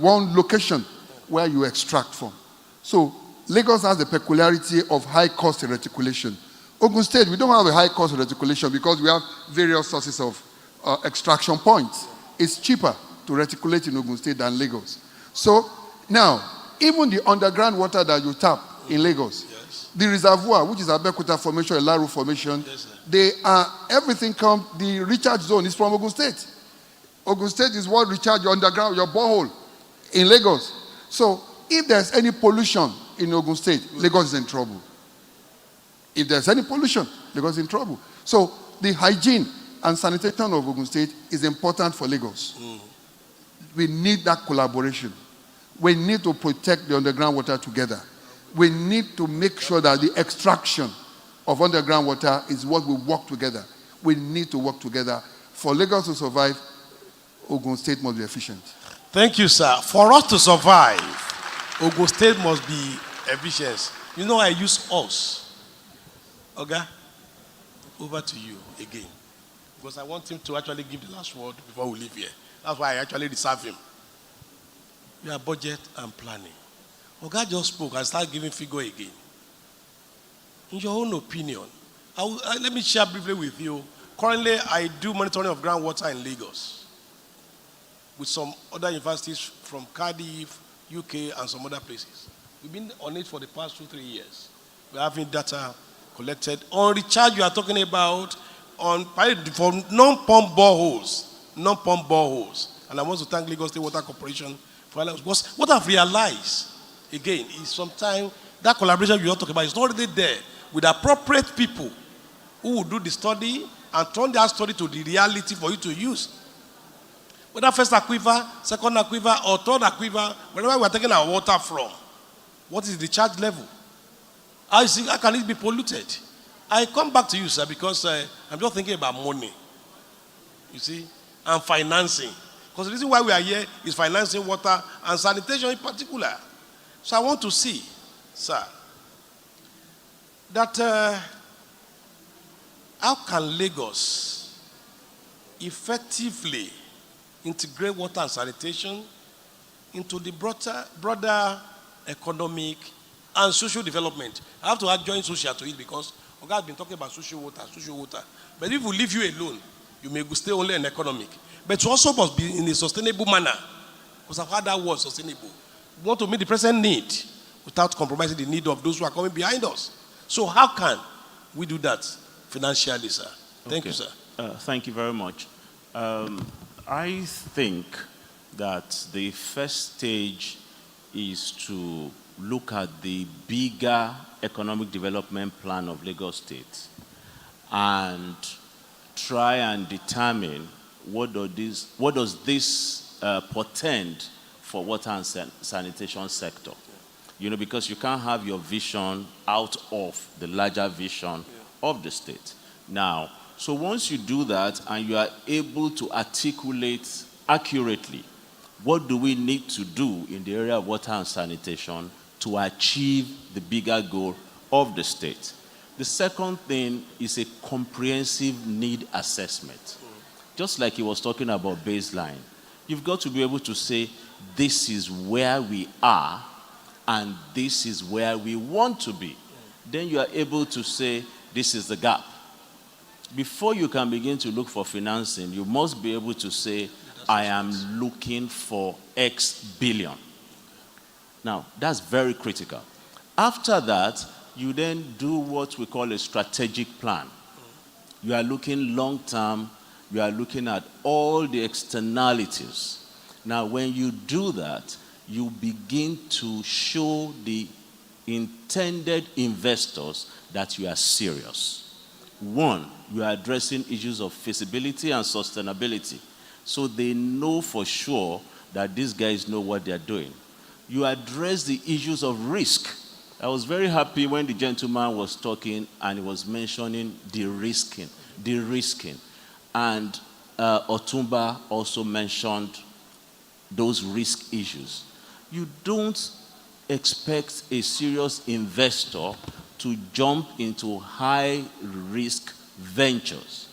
one location where you extract from. So Lagos has the peculiarity of high cost of reticulation. Ogun State, we don't have a high cost of reticulation because we have various sources of extraction points. It's cheaper to reticulate in Ogun State than Lagos. So now, even the underground water that you tap in Lagos, the reservoir, which is Abeokuta Formation, Elaru Formation, everything comes, the recharge zone is from Ogun State. Ogun State is what recharge your underground, your borehole in Lagos. So if there's any pollution in Ogun State, Lagos is in trouble. If there's any pollution, Lagos is in trouble. So the hygiene and sanitation of Ogun State is important for Lagos. We need that collaboration. We need to protect the underground water together. We need to make sure that the extraction of underground water is what we work together. We need to work together. For Lagos to survive, Ogun State must be efficient. Thank you, sir. For us to survive, Ogun State must be efficient. You know, I use us. Okay? Over to you again. Because I want him to actually give the last word before we leave here. That's why I actually reserve him. We are budget and planning. Oga just spoke and started giving figure again. In your own opinion, let me share briefly with you. Currently, I do monitoring of groundwater in Lagos with some other universities from Cardiff, UK, and some other places. We've been on it for the past 2-3 years. We're having data collected. On recharge, you are talking about for non-pump boreholes. Non-pump boreholes. And I want to thank Lagos State Water Corporation for what I've realized, again, is sometimes that collaboration you are talking about is already there with appropriate people who will do the study and turn that study to the reality for you to use. Whether first aquifer, second aquifer, or third aquifer, wherever we are taking our water from, what is the charge level? How can it be polluted? I come back to you, sir, because I'm just thinking about money, you see, and financing. Because the reason why we are here is financing water and sanitation in particular. So I want to see, sir, that how can Lagos effectively integrate water and sanitation into the broader economic and social development? I have to add join social to it because Oga has been talking about social water. But if we leave you alone, you may stay only in economic. But you also must be in a sustainable manner. Because I've heard that word, sustainable. We want to meet the present need without compromising the need of those who are coming behind us. So how can we do that financially, sir? Thank you, sir. Thank you very much. I think that the first stage is to look at the bigger economic development plan of Lagos State and try and determine what does this portend for water and sanitation sector. You know, because you can't have your vision out of the larger vision of the state. Now, so once you do that and you are able to articulate accurately what do we need to do in the area of water and sanitation to achieve the bigger goal of the state. The second thing is a comprehensive need assessment. Just like he was talking about baseline, you've got to be able to say, this is where we are and this is where we want to be. Then you are able to say, this is the gap. Before you can begin to look for financing, you must be able to say, I am looking for X billion. Now, that's very critical. After that, you then do what we call a strategic plan. You are looking long term, you are looking at all the externalities. Now, when you do that, you begin to show the intended investors that you are serious. One, you are addressing issues of feasibility and sustainability, so they know for sure that these guys know what they're doing. You address the issues of risk. I was very happy when the gentleman was talking and he was mentioning de-risking. And Otumba also mentioned those risk issues. You don't expect a serious investor to jump into high-risk ventures.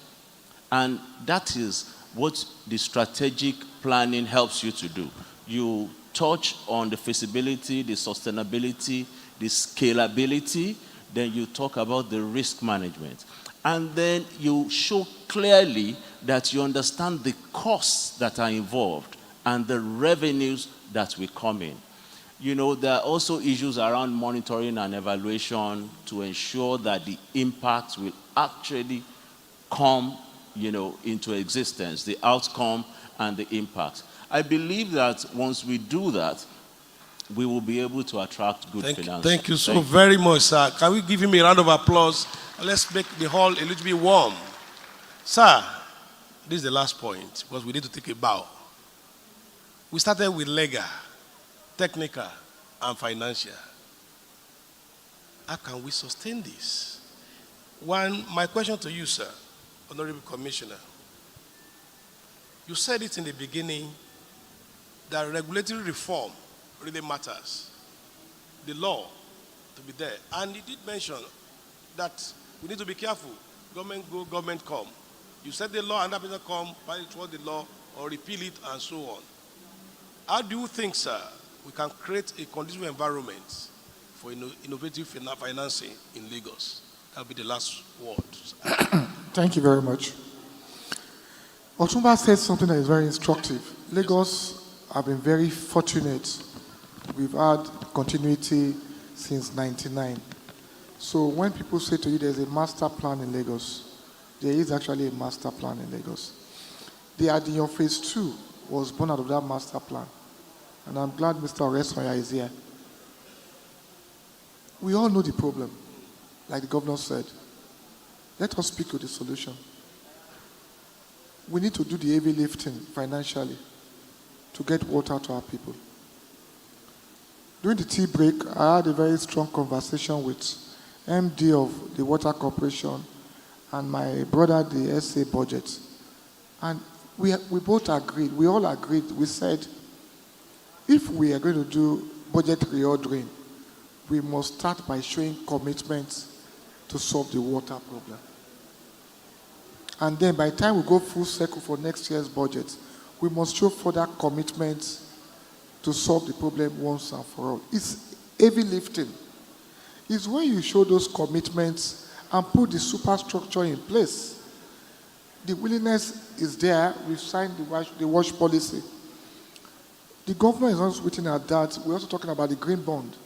And that is what the strategic planning helps you to do. You touch on the feasibility, the sustainability, the scalability, then you talk about the risk management. And then you show clearly that you understand the costs that are involved and the revenues that will come in. You know, there are also issues around monitoring and evaluation to ensure that the impact will actually come, you know, into existence, the outcome and the impact. I believe that once we do that, we will be able to attract good finance. Thank you so very much, sir. Can we give him a round of applause? Let's make the hall a little bit warm. Sir, this is the last point because we need to take a bow. We started with legal, technical, and financial. How can we sustain this? My question to you, sir, Honorable Commissioner. You said it in the beginning that regulatory reform really matters. The law to be there. And you did mention that we need to be careful. Government go, government come. You said the law and that person come, fight towards the law or repeal it and so on. How do you think, sir, we can create a conducive environment for innovative financing in Lagos? That will be the last word. Thank you very much. Otumba said something that is very instructive. Lagos have been very fortunate. We've had continuity since 1999. So when people say to you there's a master plan in Lagos, there is actually a master plan in Lagos. The Adiyon Phase 2 was born out of that master plan. And I'm glad Mr. Oresoya is here. We all know the problem, like the governor said. Let us speak to the solution. We need to do the heavy lifting financially to get water to our people. During the tea break, I had a very strong conversation with MD of the Water Corporation and my brother, the SA budget. And we both agreed, we all agreed, we said, if we are going to do budget reordering, we must start by showing commitments to solve the water problem. And then by the time we go full circle for next year's budget, we must show further commitments to solve the problem once and for all. It's heavy lifting. It's when you show those commitments and put the superstructure in place. The willingness is there. We've signed the wash policy. The government is not waiting at that. We're also talking about the green bond.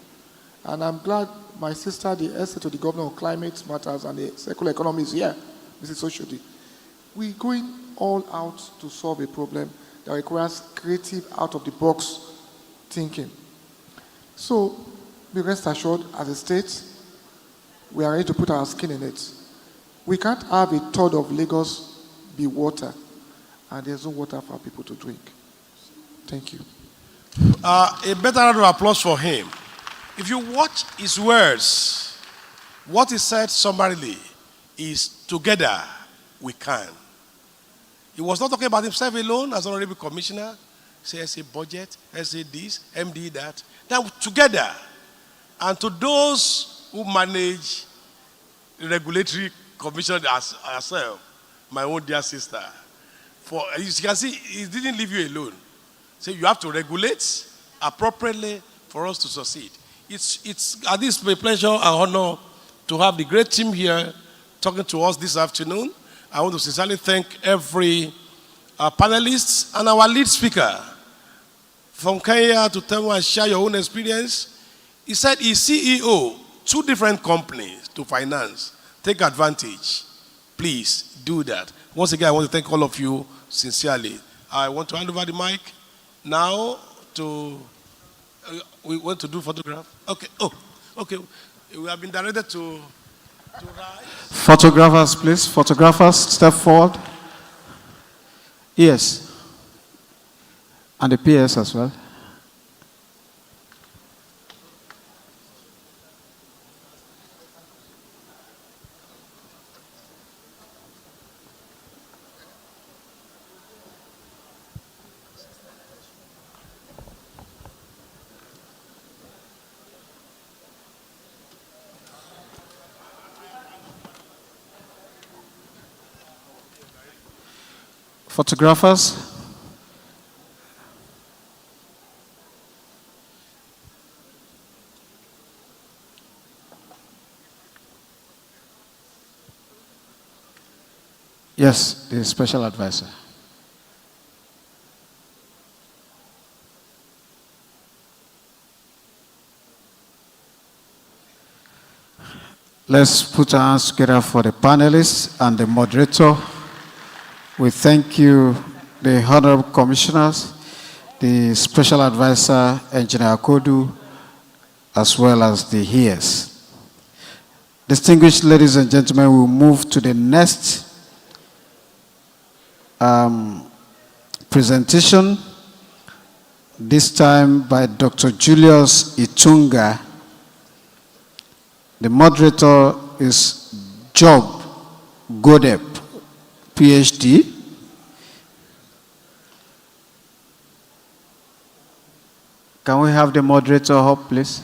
And I'm glad my sister, the essay to the governor of climate matters and the circular economy is here, Mrs. Oshodi. We're going all out to solve a problem that requires creative, out-of-the-box thinking. So, be rest assured, as a state, we are ready to put our skin in it. We can't have a third of Lagos be water, and there's no water for people to drink. Thank you. A better round of applause for him. If you watch his words, what he said summarily is, together we can. He was not talking about himself alone as Honorable Commissioner. Say, SA budget, SA this, MD that. Now together. And to those who manage the regulatory commission as herself, my own dear sister, as you can see, he didn't leave you alone. So you have to regulate appropriately for us to succeed. It's at this my pleasure and honor to have the great team here talking to us this afternoon. I want to sincerely thank every panelist and our lead speaker from Kenya to tell and share your own experience. He said he's CEO, 2 different companies to finance. Take advantage. Please do that. Once again, I want to thank all of you sincerely. I want to hand over the mic Now we want to do photograph. Okay. Oh, okay. We have been directed to rise. Photographers, please. Photographers, step forward. Yes. And the PS as well. Photographers. Yes, the special advisor. Let's put our hands together for the panelists and the moderator. We thank you, the Honorable Commissioners, the Special Advisor, Engineer Kodu, as well as the heirs. Distinguished ladies and gentlemen, we'll move to the next presentation, this time by Dr. Julius Itunga. The moderator is Job Godep, PhD. Can we have the moderator up, please?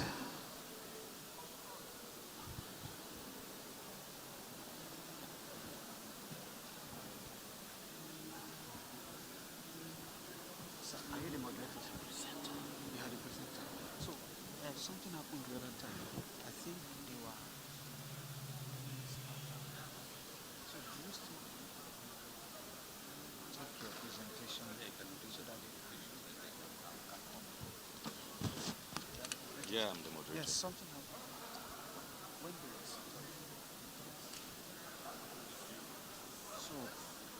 Yeah, I'm the moderator. Yes, something happened. So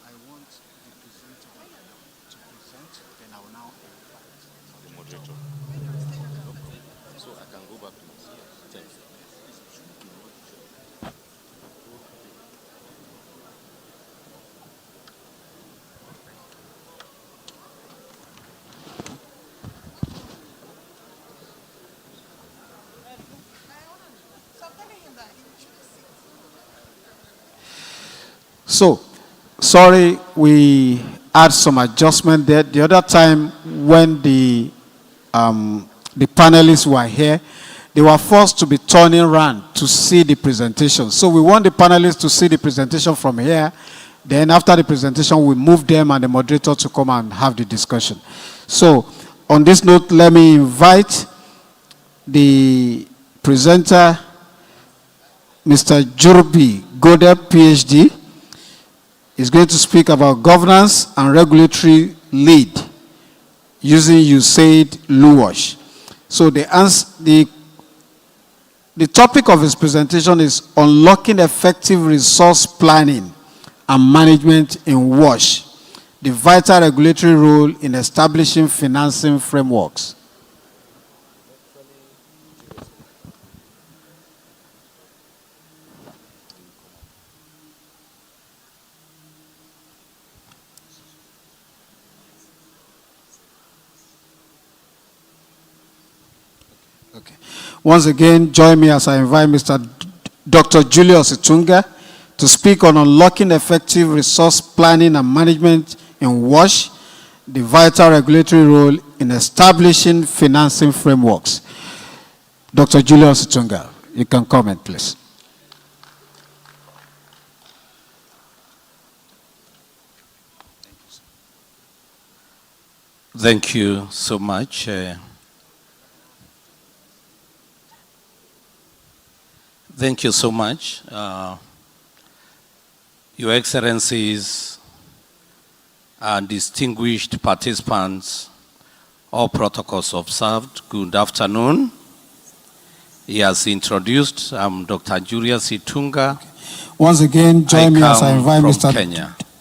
I want the presenter to present, then I will now invite The moderator. So I can go back to my seat. Thanks. So, sorry, we had some adjustment there. The other time when the panelists were here, they were forced to be turning around to see the presentation. So we want the panelists to see the presentation from here. Then after the presentation, we move them and the moderator to come and have the discussion. So on this note, let me invite the presenter, Mr. Jurbi Godep, PhD. Is going to speak about governance and regulatory lead using USAID LUWASH. So the topic of his presentation is unlocking effective resource planning and management in WASH, the vital regulatory role in establishing financing frameworks. Okay. Once again, join me as I invite Dr. Julius Itunga to speak on unlocking effective resource planning and management in WASH, the vital regulatory role in establishing financing frameworks. Dr. Julius Itunga, you can comment, please. Thank you so much. Thank you so much. Your Excellencies and distinguished participants, all protocols observed, good afternoon. He has introduced, I'm Dr. Julius Itunga. Okay. Once again, join me as I invite Mr.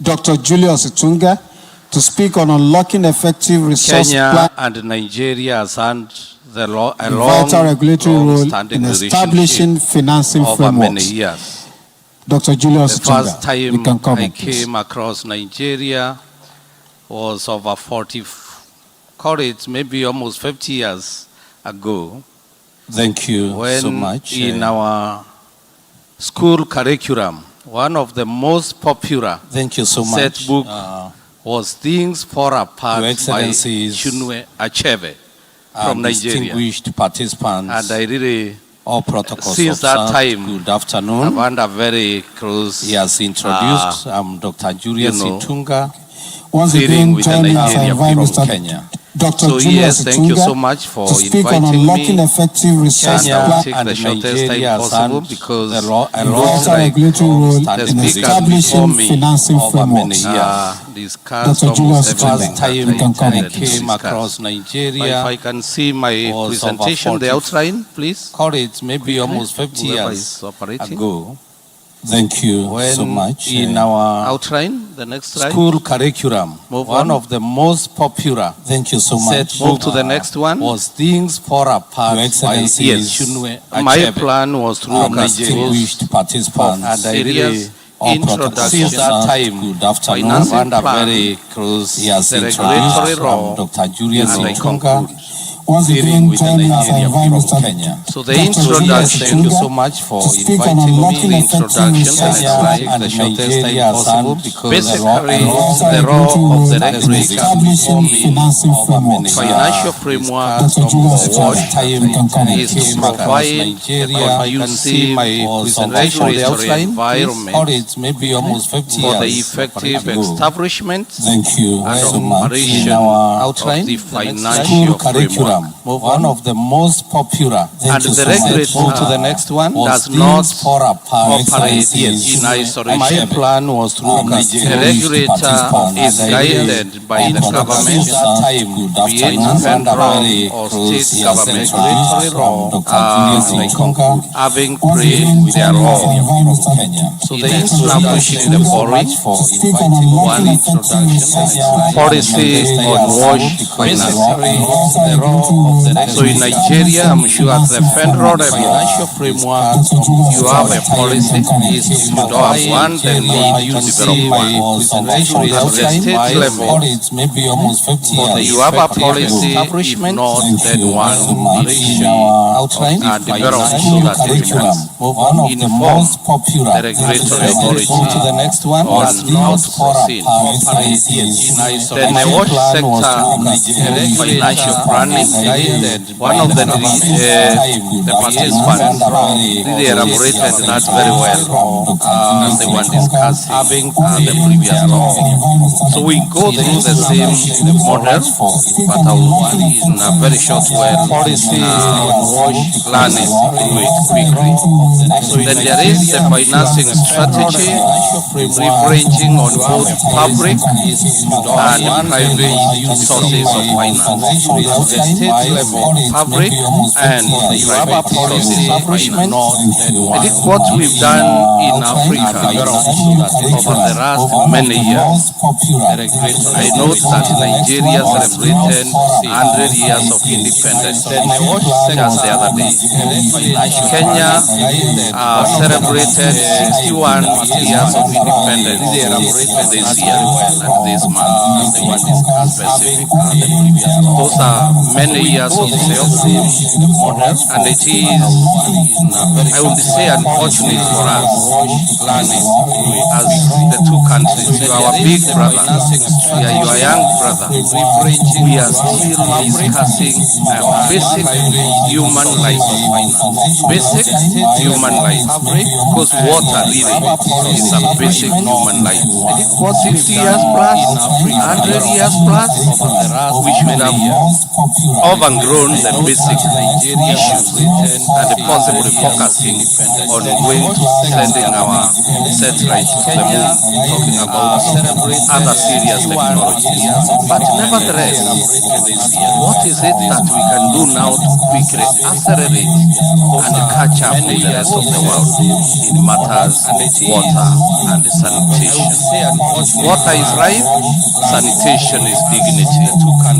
Dr. Julius Itunga to speak on unlocking effective resource Kenya and Nigeria has had a vital regulatory role long-standing in establishing financing over many frameworks. years. Dr. Julius The first Tunga, you can time I comment, please. came across Nigeria was over 40, call it maybe almost 50 years ago. Thank you when so much. In our school curriculum, one of the most popular Thank you so set much. book was Things Fall Apart Your by Excellencies, Chinua Achebe from Nigeria. distinguished participants, And I really, all protocols since that observed, time, good afternoon. I've had a very close. He has introduced, I'm Dr. Julius Itunga, Once dealing again, with the joining us, I Nigeria invite from Mr. Kenya. Dr. So Julius yes, thank you Itunga so much for to speak on inviting unlocking me. effective resource And I will take and the shortest time Nigeria has possible had because a vital like regulatory role the in speakers establishing before me financing over many frameworks. discussed Dr. Julius almost Tunga, everything time you can that I comment, I please. came across Nigeria. If I can see my was presentation, over the 40 outline, please. Call it maybe Quickly, almost 50 whoever years is operating. ago. Thank you When so much. in our outline, the next slide. School curriculum, Move one on. of the most popular. Thank you so Set much. move to the next one. Was Things Fall Apart Your by Excellencies, Chinua my Achebe plan was to from look at distinguished those participants. And I really serious all protocols introduction. since that time. Good afternoon. Financing And a plan, very close. He has the introduced regulatory law, Dr. Julius and I Itunga. conclude. Once Dealing again, with the joining us, I Nigeria invite from Mr. Kenya. So the Dr. introduction, Julius Thank you so Itunga much for to speak on inviting me. unlocking The effective introduction, resource the next slide, and the shortest time Nigeria possible and because basically the role of the regulator establishing financing frameworks. financial framework Dr. Julius for what Tunga, you can comment, is please. to provide a conducive regulatory environment It's maybe almost 50 for the years effective ago. establishment Thank you and so much. operation In our of the school financial curriculum, framework. one of the most popular. And the regulator, Move to the next one. does not operate operate in My isolation. plan was to look at The regulator is guided by the government, be it federal or state government, having played their role. So the establishing the policy, one policy on wash financing. So in Nigeria, I'm sure at the federal financial framework, you have a policy. If you don't have one, then you need to develop one. At the state level, you have a policy. If not, then one should develop so that it can inform the regulatory authority on how to proceed. Then the wash sector financial planning, one of the participants really elaborated that very well as they were discussing the previous topic. So we go through the same model, but I will in a very short way policy planning do it quickly. So then there is the financing strategy, leveraging on both public and private sources of finance. The state level, public and private sources of finance. I think what we've done in Africa over the last many years, I know that Nigeria celebrated 100 years of independence just the other day. Kenya celebrated 61 years of independence this year and this month. Specific. Those are many years of sales, and it is, I would say, unfortunate for us as the two countries. You are our big brother, we are your young brother. We are still discussing basic human life, basic human life, because water really is a basic human life. 60 years plus, 100 years plus, we should have overgrown the basic issues and possibly focusing on going to sending our satellites to the moon, talking about other serious technologies. But nevertheless, what is it that we can do now to quickly accelerate and catch up with the rest of the world in matters water and sanitation. Water is life, sanitation is dignity. And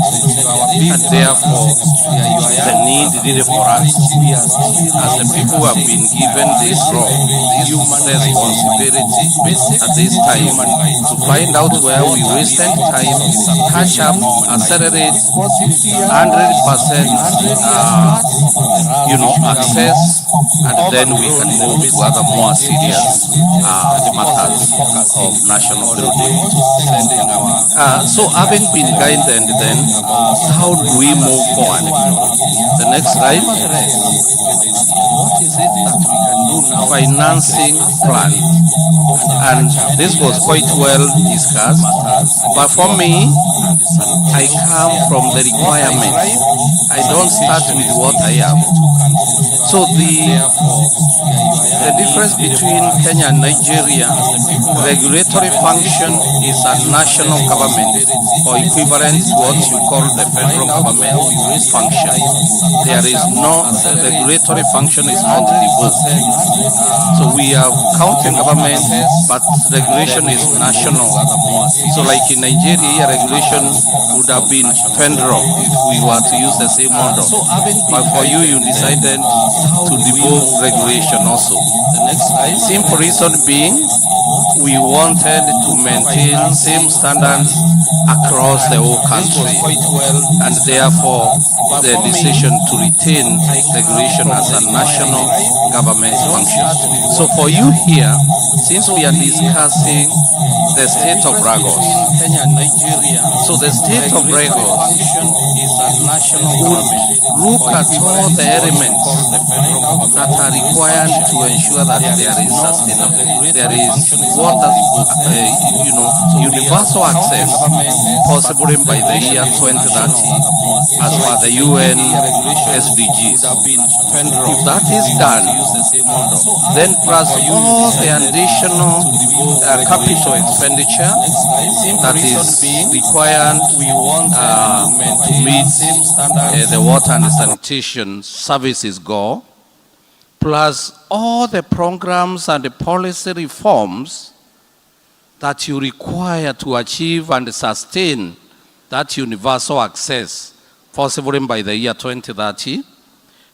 therefore, the need is for us, as the people who have been given this role, this responsibility at this time, to find out where we wasted time, catch up, accelerate, 100% access, and then we can move to other more serious matters of national building. So having been guided then, how do we move forward? The next slide. What is it that we can do now? Financing plan. And this was quite well discussed. But for me, I come from the requirement. I don't start with what I have. So the difference between Kenya and Nigeria, regulatory function is a national government or equivalent to what you call the federal government function. There is no regulatory function is not revoked. So we have county government, but regulation is national. So like in Nigeria, regulation would have been federal if we were to use the same model. But for you, you decided to devolve regulation also. Simple reason being, we wanted to maintain same standards across the whole country, and therefore the decision to retain regulation as a national government function. So for you here, since we are discussing the state of Lagos, so the state of Lagos would look at all the elements that are required to ensure that there is sustainable, there is water, universal access possible by the year 2030 as per the UN SDGs. If that is done, then plus all the additional capital expenditure that is required to meet the water and sanitation services goal, plus all the programs and the policy reforms that you require to achieve and sustain that universal access possible by the year 2030,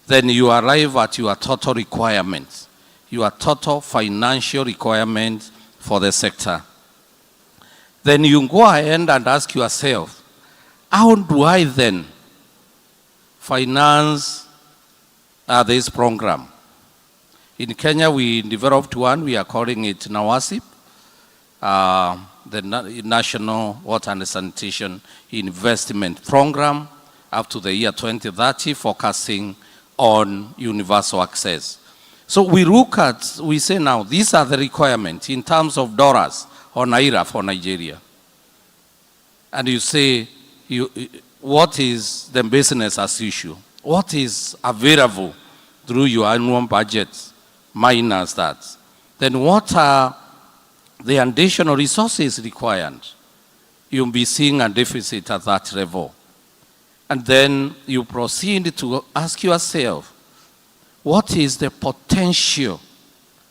then you arrive at your total requirements, your total financial requirements for the sector. Then you go ahead and ask yourself, how do I then finance this program? In Kenya, we developed one, we are calling it NAWASIP, the National Water and Sanitation Investment Program up to the year 2030, focusing on universal access. So we look at, we say now, these are the requirements in terms of dollars or naira for Nigeria. And you say, what is the business as usual? What is available through your annual budget minus that? Then what are the additional resources required? You'll be seeing a deficit at that level. And then you proceed to ask yourself, what is the potential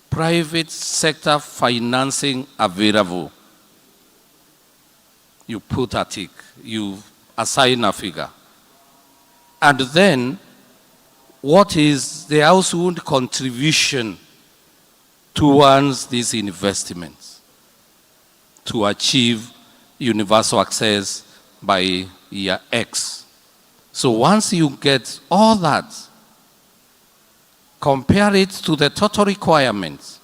private sector financing available? You put a tick, you assign a figure. And then, what is the household contribution towards these investments to achieve universal access by year X? So once you get all that, compare it to the total requirements,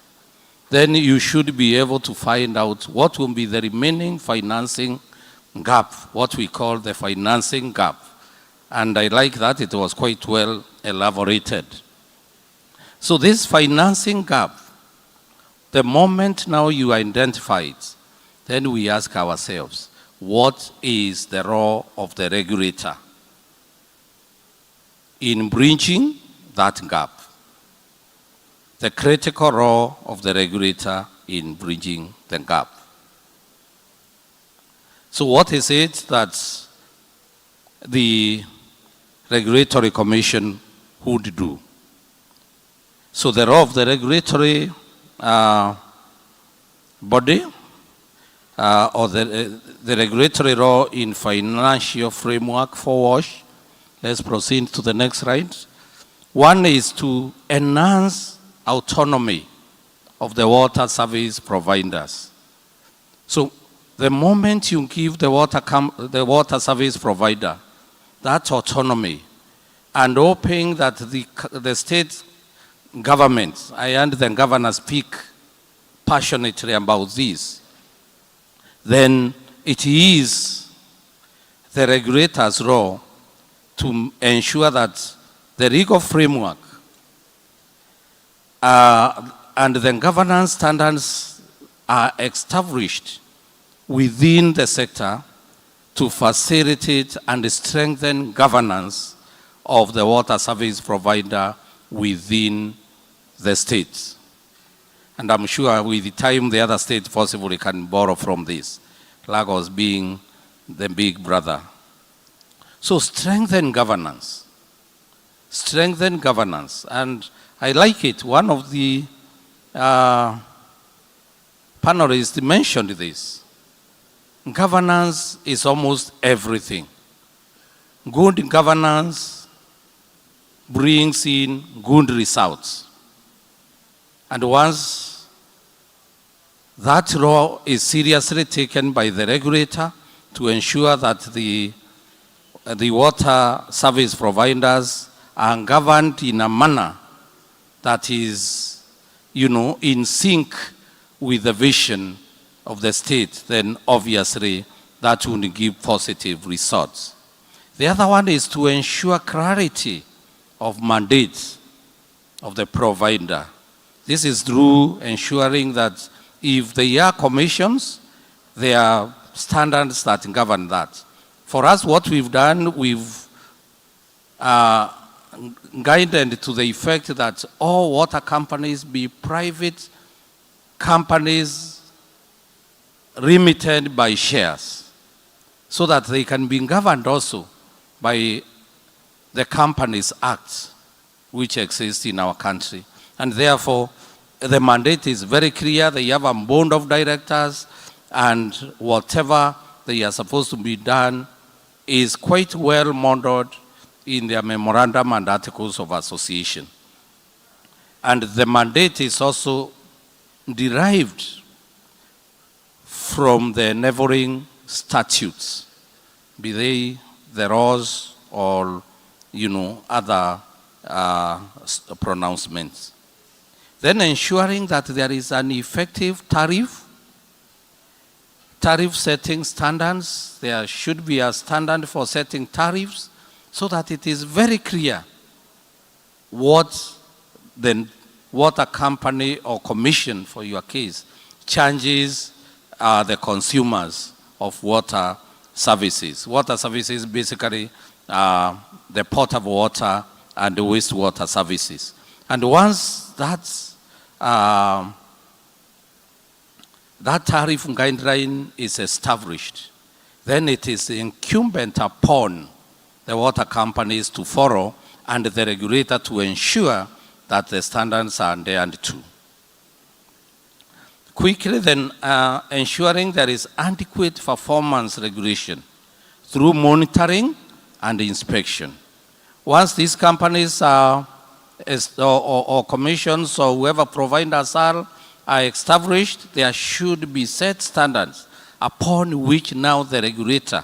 then you should be able to find out what will be the remaining financing gap, what we call the financing gap. And I like that it was quite well elaborated. So this financing gap, the moment now you identify it, then we ask ourselves, what is the role of the regulator in bridging that gap? The critical role of the regulator in bridging the gap. So what is it that the Regulatory Commission would do? So the role of the regulatory body or the regulatory role in financial framework for WASH. Let's proceed to the next slide. One is to enhance autonomy of the water service providers. So the moment you give the water service provider that autonomy and hoping that the state government, I and the governor speak passionately about this, then it is the regulator's role to ensure that the legal framework and the governance standards are established within the sector to facilitate and strengthen governance of the water service provider within the state. And I'm sure with the time the other states possibly can borrow from this, Lagos being the big brother. So strengthen governance. Strengthen governance. And I like it. One of the panelists mentioned this. Governance is almost everything. Good governance brings in good results. And once that role is seriously taken by the regulator to ensure that the water service providers are governed in a manner that is, in sync with the vision of the state, then obviously that will give positive results. The other one is to ensure clarity of mandates of the provider. This is through ensuring that if there are commissions, there are standards that govern that. For us, what we've done, we've guided to the effect that all water companies be private companies limited by shares, so that they can be governed also by the Companies Act, which exists in our country. And therefore, the mandate is very clear. They have a board of directors, and whatever they are supposed to be done is quite well modeled in their memorandum and articles of association. And the mandate is also derived from the neighboring statutes, be they the laws or, other pronouncements. Then ensuring that there is an effective tariff setting standards. There should be a standard for setting tariffs so that it is very clear what the water company or commission, for your case, charges the consumers of water services. Water services basically the potable water and the wastewater services. And once that tariff guideline is established, then it is incumbent upon the water companies to follow and the regulator to ensure that the standards are adhered to. Quickly then, ensuring there is adequate performance regulation through monitoring and inspection. Once these companies or commissions or whoever providers are established, there should be set standards upon which now the regulator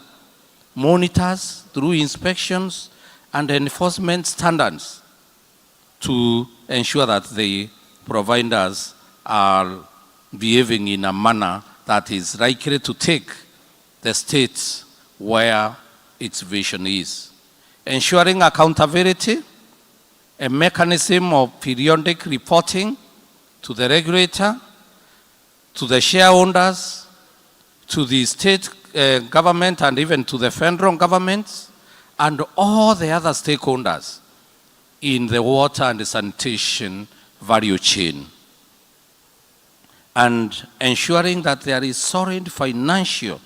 monitors through inspections and enforcement standards to ensure that the providers are behaving in a manner that is likely to take the state where its vision is. Ensuring accountability, a mechanism of periodic reporting to the regulator, to the shareholders, to the state government, and even to the federal government, and all the other stakeholders in the water and the sanitation value chain. And ensuring that there is solid financial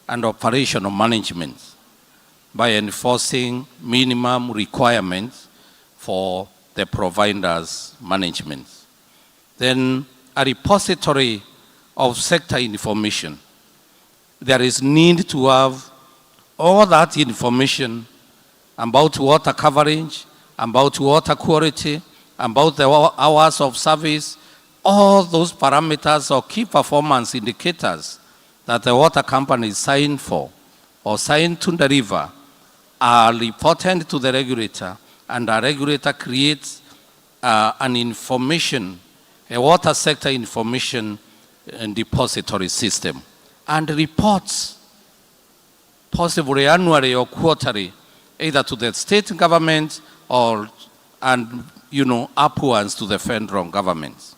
and operational management by enforcing minimum requirements for the provider's management. Then a repository of sector information. There is need to have all that information about water coverage, about water quality, about the hours of service, all those parameters or key performance indicators that the water company signed for or signed to deliver are reported to the regulator, and the regulator creates an information, a water sector information and depository system, and reports, possibly annually or quarterly, either to the state government or, and upwards to the federal government.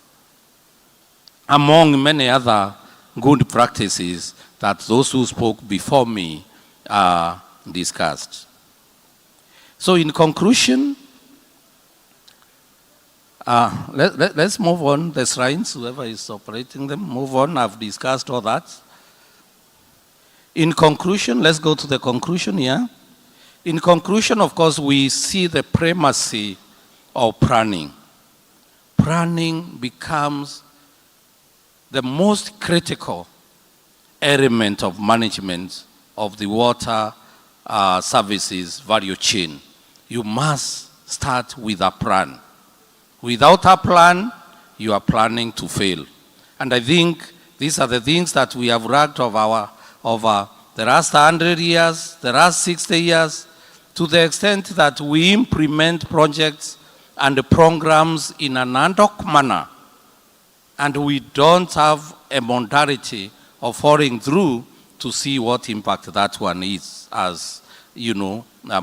Among many other good practices that those who spoke before me discussed. So in conclusion, let's move on. The shrines, whoever is operating them, move on. I've discussed all that. In conclusion, let's go to the conclusion here. In conclusion, of course, we see the primacy of planning. Planning becomes the most critical element of management of the water services value chain. You must start with a plan. Without a plan, you are planning to fail. And I think these are the things that we have racked over the last 100 years, the last 60 years, to the extent that we implement projects and programs in an ad hoc manner, and we don't have a modality of following through to see what impact that one is, as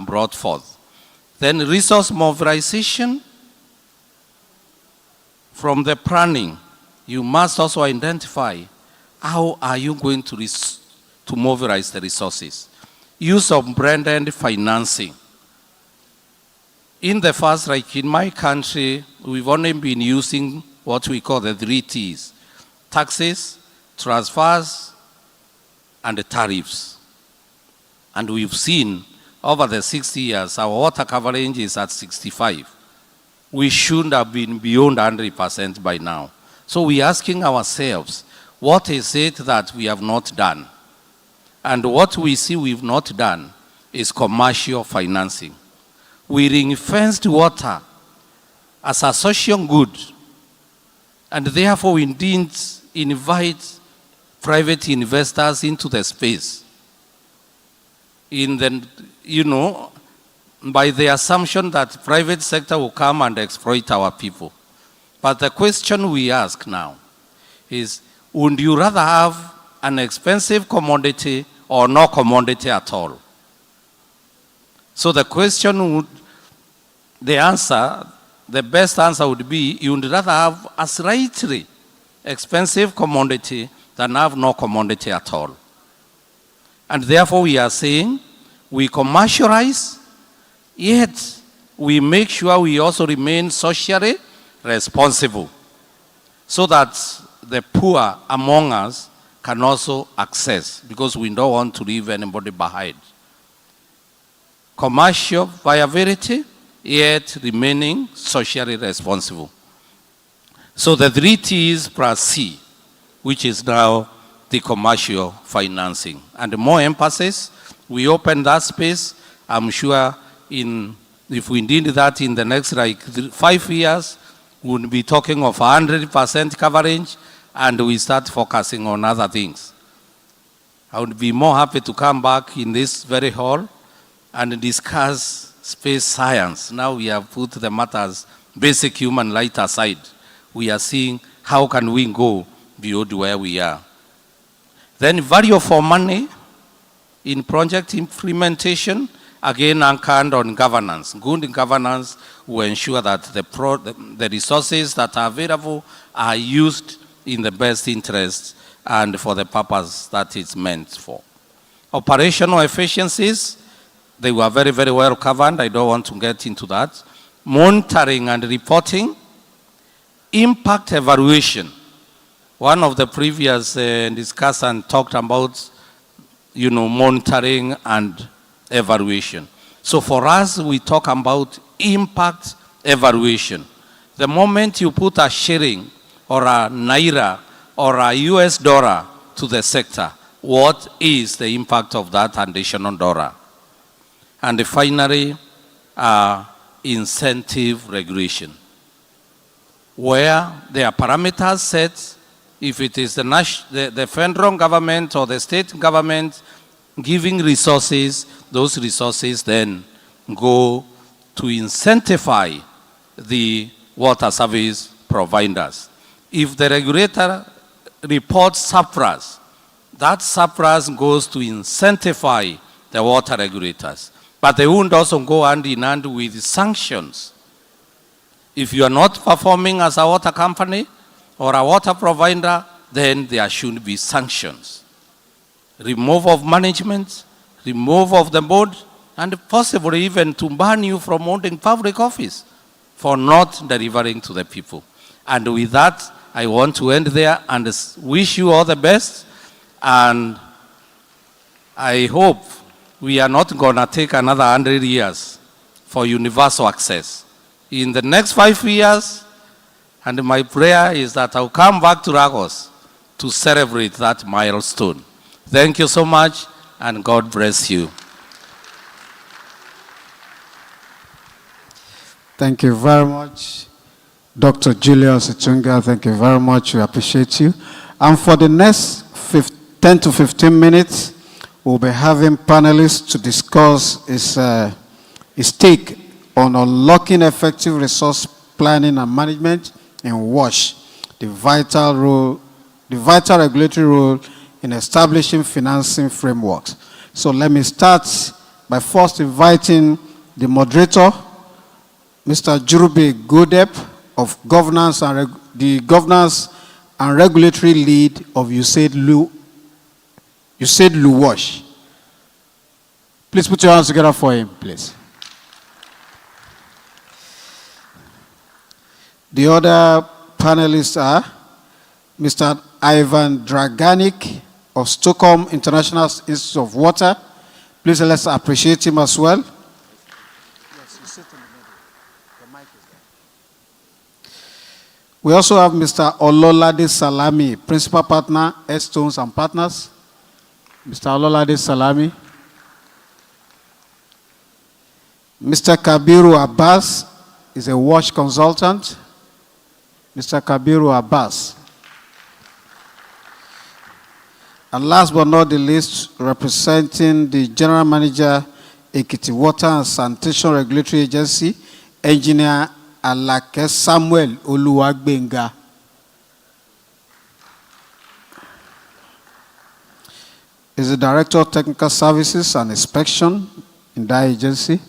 brought forth. Then resource mobilization. From the planning, you must also identify how are you going to mobilize the resources. Use of blended financing. In the past, like in my country, we've only been using what we call the 3 T's: taxes, transfers, and the tariffs. And we've seen over the 60 years, our water coverage is at 65. We should have been beyond 100% by now. So we're asking ourselves, what is it that we have not done? And what we see we've not done is commercial financing. We ring-fenced water as a social good, and therefore we didn't invite private investors into the space. In the, by the assumption that private sector will come and exploit our people. But the question we ask now is, would you rather have an expensive commodity or no commodity at all? So the question would, the best answer would be, you would rather have a slightly expensive commodity than have no commodity at all. And therefore we are saying, we commercialize, yet we make sure we also remain socially responsible so that the poor among us can also access, because we don't want to leave anybody behind. Commercial viability, yet remaining socially responsible. So the 3 T's plus C, which is now the commercial financing. And more emphasis, we open that space. I'm sure if we did that in the next 5 years, we'll be talking of 100% coverage, and we start focusing on other things. I would be more happy to come back in this very hall and discuss space science. Now we have put the matters, basic human light aside. We are seeing how can we go beyond where we are. Then value for money in project implementation, again anchored on governance. Good governance will ensure that the resources that are available are used in the best interest and for the purpose that it's meant for. Operational efficiencies, they were very, very well covered. I don't want to get into that. Monitoring and reporting. Impact evaluation. One of the previous discussants talked about, monitoring and evaluation. So for us, we talk about impact evaluation. The moment you put a shilling or a naira or a US dollar to the sector, what is the impact of that additional dollar? And finally, incentive regulation, where there are parameters set. If it is the federal government or the state government giving resources, those resources then go to incentivize the water service providers. If the regulator reports surplus, that surplus goes to incentivize the water regulators. But they won't also go hand in hand with sanctions. If you are not performing as a water company or a water provider, then there should be sanctions. Remove of management, remove of the board, and possibly even to ban you from holding public office for not delivering to the people. And with that, I want to end there and wish you all the best. And I hope we are not going to take another 100 years for universal access. In the next 5 years, and my prayer is that I'll come back to Lagos to celebrate that milestone. Thank you so much, and God bless you. Thank you very much, Dr. Julius Itunga. Thank you very much. We appreciate you. And for the next 10 to 15 minutes, we'll be having panelists to discuss his take on unlocking effective resource planning and management in WASH, the vital regulatory role in establishing financing frameworks. So let me start by first inviting the moderator, Mr. Jurube Godep, of the governance and regulatory lead of USAID WASH. Please put your hands together for him, please. The other panelists are Mr. Ivan Draganik of Stockholm International Institute of Water. Please let's appreciate him as well. Yes, you sit in the middle. The mic is there. We also have Mr. Ololade Salami, Principal Partner, Stones and Partners. Mr. Ololade Salami. Mr. Kabiru Abbas is a WASH consultant. Mr. Kabiru Abbas. And last but not the least, representing the General Manager, Ekiti Water and Sanitation Regulatory Agency, Engineer Alake Samuel Oluwagbenga. Is the Director of Technical Services and Inspection in that agency.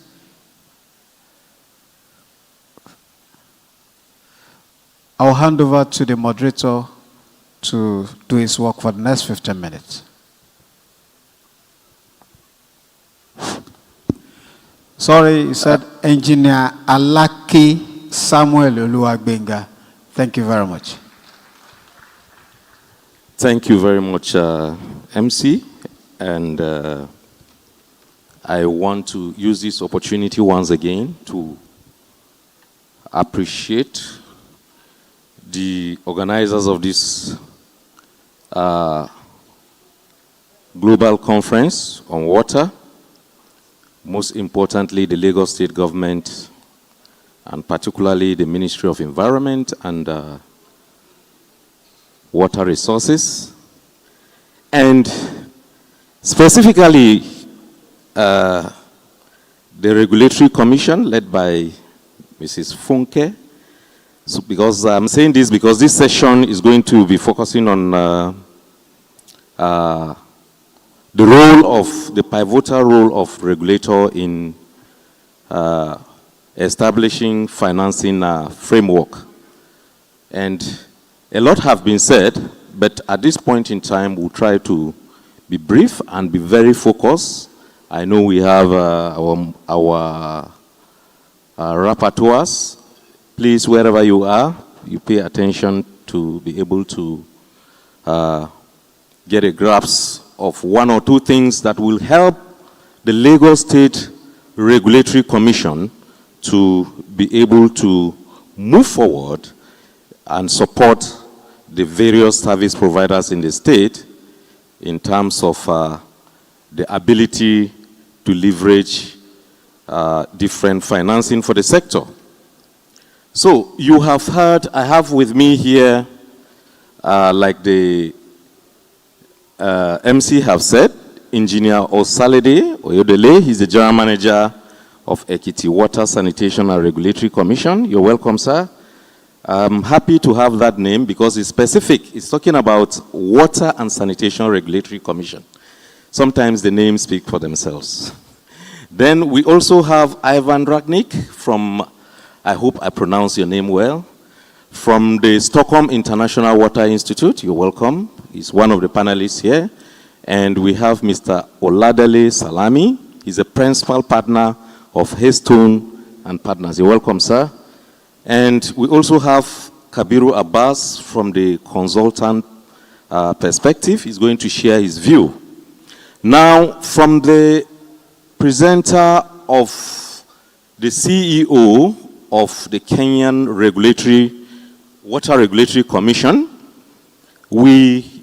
I'll hand over to the moderator to do his work for the next 15 minutes. Sorry, he said Engineer Alake Samuel Oluwagbenga. Thank you very much. Thank you very much, MC. And I want to use this opportunity once again to appreciate the organizers of this global conference on water, most importantly the Lagos State government, and particularly the Ministry of Environment and Water Resources, and specifically the Regulatory Commission led by Mrs. Funke. So because I'm saying this because this session is going to be focusing on the pivotal role of regulator in establishing financing framework. And a lot have been said, but at this point in time, we'll try to be brief and be very focused. I know we have our rapporteurs. Please, wherever you are, you pay attention to be able to get a grasp of one or two things that will help the Lagos State Regulatory Commission to be able to move forward and support the various service providers in the state in terms of the ability to leverage different financing for the sector. So you have heard, I have with me here, like the MC have said, Engineer Osalede Oyodele. He's the General Manager of Ekiti Water, Sanitation and Regulatory Commission. You're welcome, sir. I'm happy to have that name because it's specific. It's talking about Water and Sanitation Regulatory Commission. Sometimes the names speak for themselves. Then we also have Ivan Dragnik from, I hope I pronounce your name well, from the Stockholm International Water Institute. You're welcome. He's one of the panelists here. And we have Mr. Oladele Salami. He's a principal partner of Haystone and Partners. You're welcome, sir. And we also have Kabiru Abbas from the consultant perspective. He's going to share his view. Now, from the presenter of the CEO of the Kenyan Water Regulatory Commission, we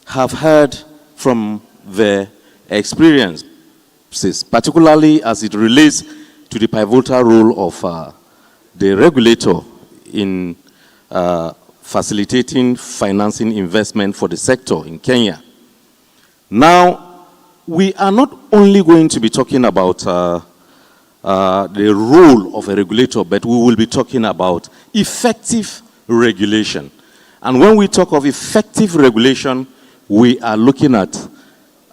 have heard from their experiences, particularly as it relates to the pivotal role of the regulator in facilitating financing investment for the sector in Kenya. Now, we are not only going to be talking about the role of a regulator, but we will be talking about effective regulation. And when we talk of effective regulation, we are looking at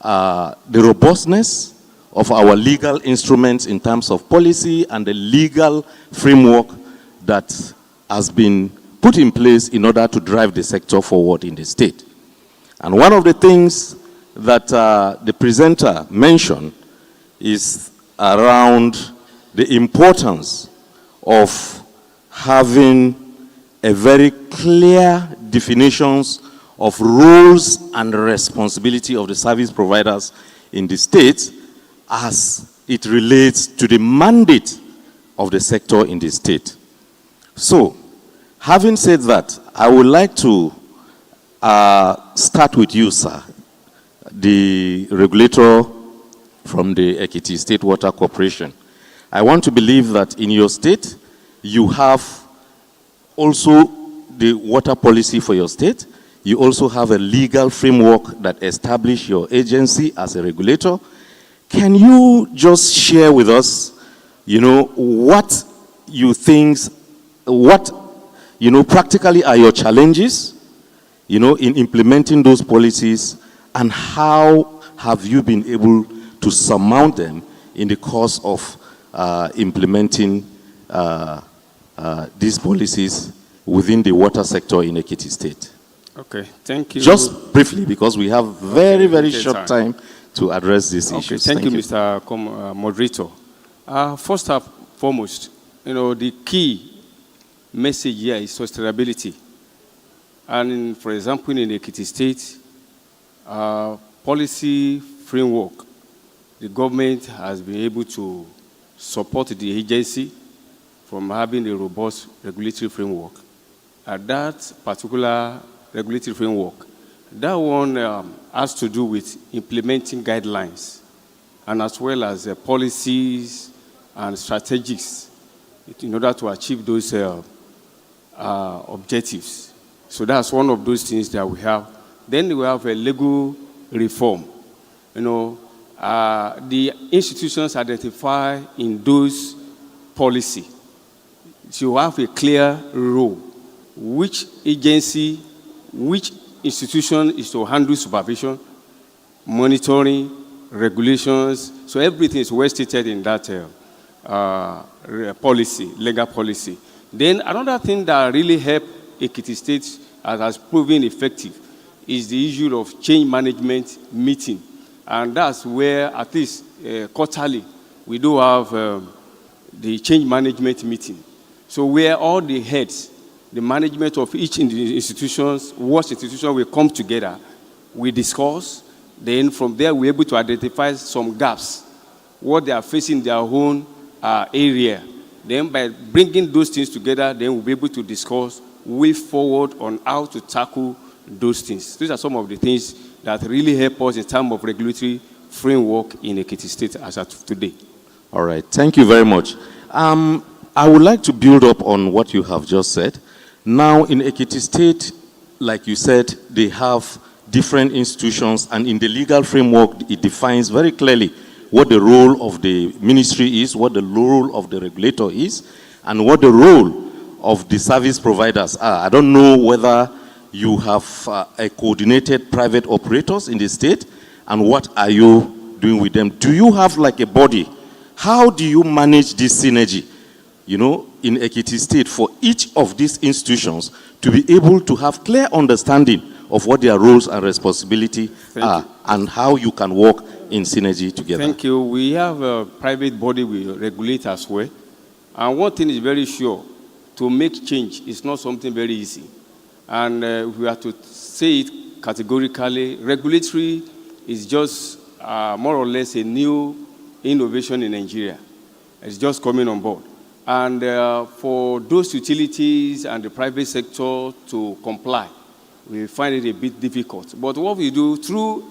the robustness of our legal instruments in terms of policy and the legal framework that has been put in place in order to drive the sector forward in the state. And one of the things that the presenter mentioned is around the importance of having a very clear definitions of roles and responsibility of the service providers in the state as it relates to the mandate of the sector in the state. So, having said that, I would like to start with you, sir, the regulator from the Ekiti State Water Corporation. I want to believe that in your state, you have also the water policy for your state. You also have a legal framework that establishes your agency as a regulator. Can you just share with us, what you think, practically are your challenges, in implementing those policies, and how have you been able to surmount them in the course of implementing these policies within the water sector in Ekiti State? Okay, thank you. Just briefly, because we have very, very short time to address these issues. Thank you, Mr. Moderator. First and foremost, the key message here is sustainability. And for example, in Ekiti State, policy framework, the government has been able to support the agency from having a robust regulatory framework. That particular regulatory framework, that one has to do with implementing guidelines and as well as policies and strategies in order to achieve those objectives. So that's one of those things that we have. Then we have a legal reform. The institutions identify in those policy to have a clear role, which agency, which institution is to handle supervision, monitoring, regulations. So everything is well stated in that policy, legal policy. Then another thing that really helped Ekiti State as has proven effective is the issue of change management meeting. And that's where, at least quarterly, we do have the change management meeting. So where all the heads, the management of each institutions, what institution will come together, we discuss, then from there we're able to identify some gaps, what they are facing in their own area, Then by bringing those things together, then we'll be able to discuss way forward on how to tackle those things. These are some of the things that really help us in terms of regulatory framework in Ekiti State as of today. All right, thank you very much. I would like to build up on what you have just said. Now, in Ekiti State, like you said, they have different institutions, and in the legal framework, it defines very clearly what the role of the ministry is, what the role of the regulator is, and what the role of the service providers are. I don't know whether you have a coordinated private operators in the state, and what are you doing with them? Do you have like a body? How do you manage this synergy, you know, in Ekiti State for each of these institutions to be able to have clear understanding of what their roles and responsibility are and how you can work in synergy together? Thank you. We have a private body we regulate as well. And one thing is very sure, to make change is not something very easy. And if we have to say it categorically, regulatory is just more or less a new innovation in Nigeria. It's just coming on board. And for those utilities and the private sector to comply, we find it a bit difficult. But what we do through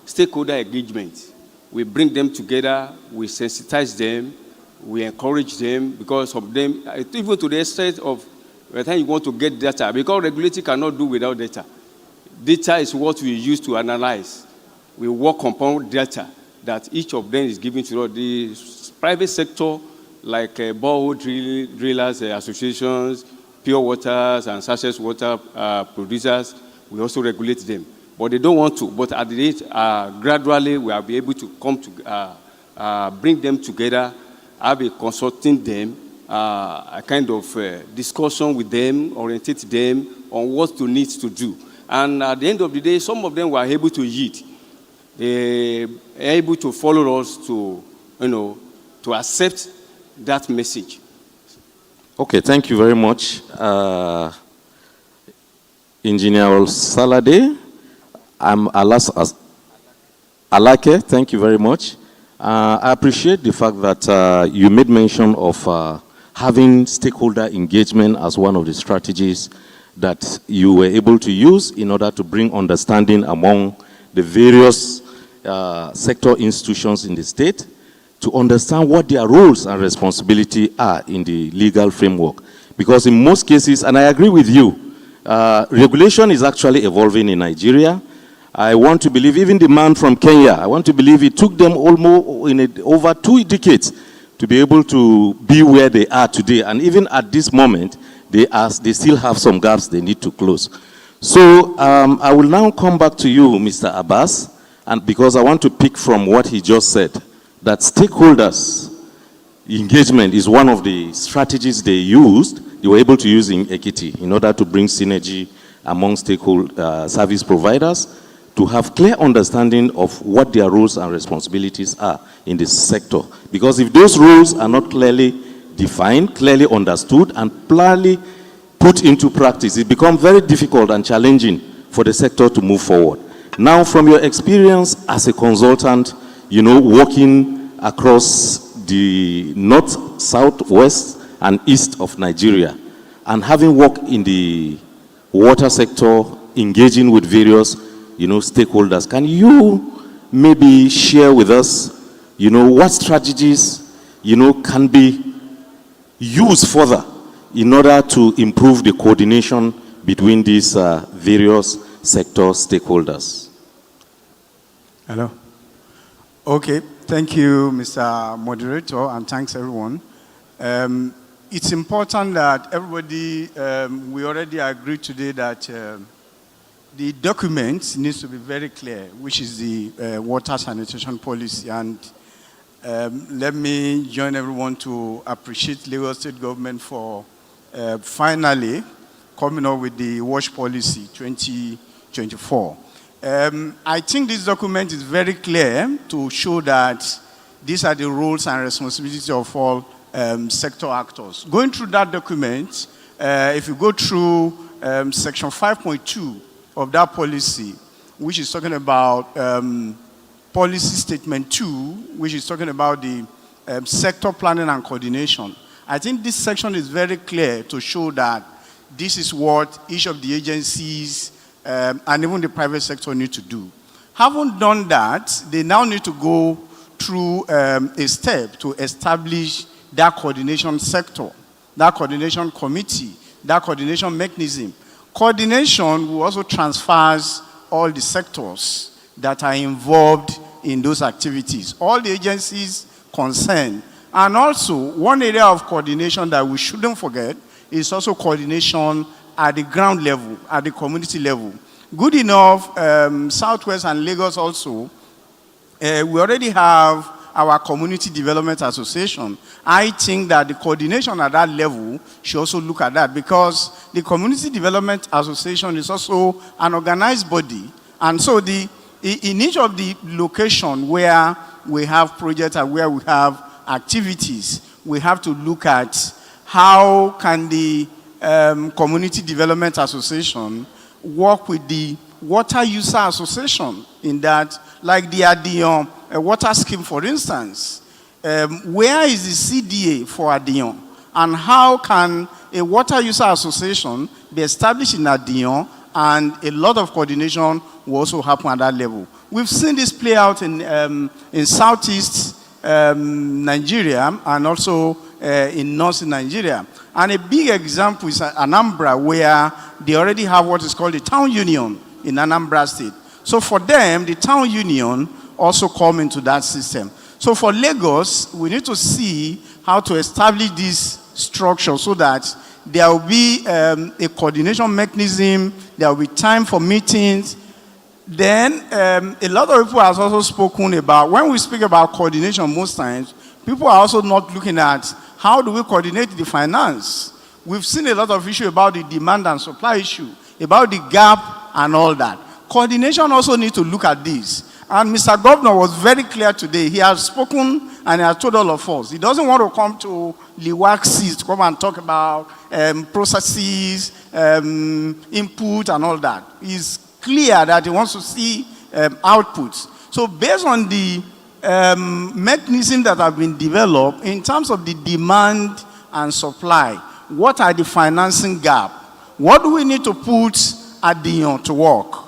stakeholder engagement, we bring them together, we sensitize them, we encourage them, because of them, even to the extent of the time you want to get data, because regulatory cannot do without data. Data is what we use to analyze. We work upon data that each of them is giving to us. The private sector, like borehole drillers associations, pure waters and sachet water producers, we also regulate them. But they don't want to. But at the rate, gradually, we will be able to come to bring them together, have a consulting them, a kind of discussion with them, orientate them on what to need to do. And at the end of the day, some of them were able to yield. They are able to follow us to, to accept that message. Okay, thank you very much. Engineer Salade, I'm Alake, thank you very much. I appreciate the fact that you made mention of having stakeholder engagement as one of the strategies that you were able to use in order to bring understanding among the various sector institutions in the state to understand what their roles and responsibility are in the legal framework. Because in most cases, and I agree with you, regulation is actually evolving in Nigeria. I want to believe, even the man from Kenya, I want to believe it took them almost over 2 decades to be able to be where they are today. And even at this moment, they still have some gaps they need to close. So I will now come back to you, Mr. Abbas, and because I want to pick from what he just said, that stakeholders engagement is one of the strategies they were able to use in Ekiti in order to bring synergy among stakeholder service providers to have clear understanding of what their roles and responsibilities are in this sector. Because if those roles are not clearly defined, clearly understood, and clearly put into practice, it becomes very difficult and challenging for the sector to move forward. Now, from your experience as a consultant, working across the north, south, west, and east of Nigeria, and having worked in the water sector, engaging with various, stakeholders, can you maybe share with us, what strategies, can be used further in order to improve the coordination between these various sector stakeholders? Hello. Okay, thank you, Mr. Moderator, and thanks everyone. It's important that everybody, we already agreed today that the document needs to be very clear, which is the water sanitation policy. And let me join everyone to appreciate Lagos State government for finally coming up with the WASH policy 2024. I think this document is very clear to show that these are the roles and responsibilities of all sector actors. Going through that document, if you go through section 5.2 of that policy, which is talking about policy statement 2, which is talking about the sector planning and coordination. I think this section is very clear to show that this is what each of the agencies and even the private sector need to do. Having done that, they now need to go through a step to establish that coordination sector, that coordination committee, that coordination mechanism. Coordination will also transfer all the sectors that are involved in those activities, all the agencies concerned. And also, one area of coordination that we shouldn't forget is also coordination at the ground level, at the community level. Good enough, Southwest and Lagos also, we already have our Community Development Association. I think that the coordination at that level should also look at that, because the Community Development Association is also an organized body. And so in each of the locations where we have projects and where we have activities, we have to look at how can the Community Development Association work with the Water User Association in that, like the water scheme, for instance. Where is the CDA for Adion? And how can a Water User Association be established in Adion, and a lot of coordination will also happen at that level. We've seen this play out in Southeast Nigeria and also in North Nigeria. And a big example is Anambra, where they already have what is called the town union in Anambra State. So for them, the town union also come into that system. So for Lagos, we need to see how to establish this structure so that there will be a coordination mechanism, there will be time for meetings. Then a lot of people have also spoken about, when we speak about coordination most times, people are also not looking at how do we coordinate the finance. We've seen a lot of issue about the demand and supply issue, about the gap and all that. Coordination also needs to look at this. And Mr. Governor was very clear today. He has spoken and he has told all of us. He doesn't want to come to Liwaxis to come and talk about processes, input and all that. He's clear that he wants to see outputs. So based on the mechanisms that have been developed in terms of the demand and supply, what are the financing gap? What do we need to put Adion to work?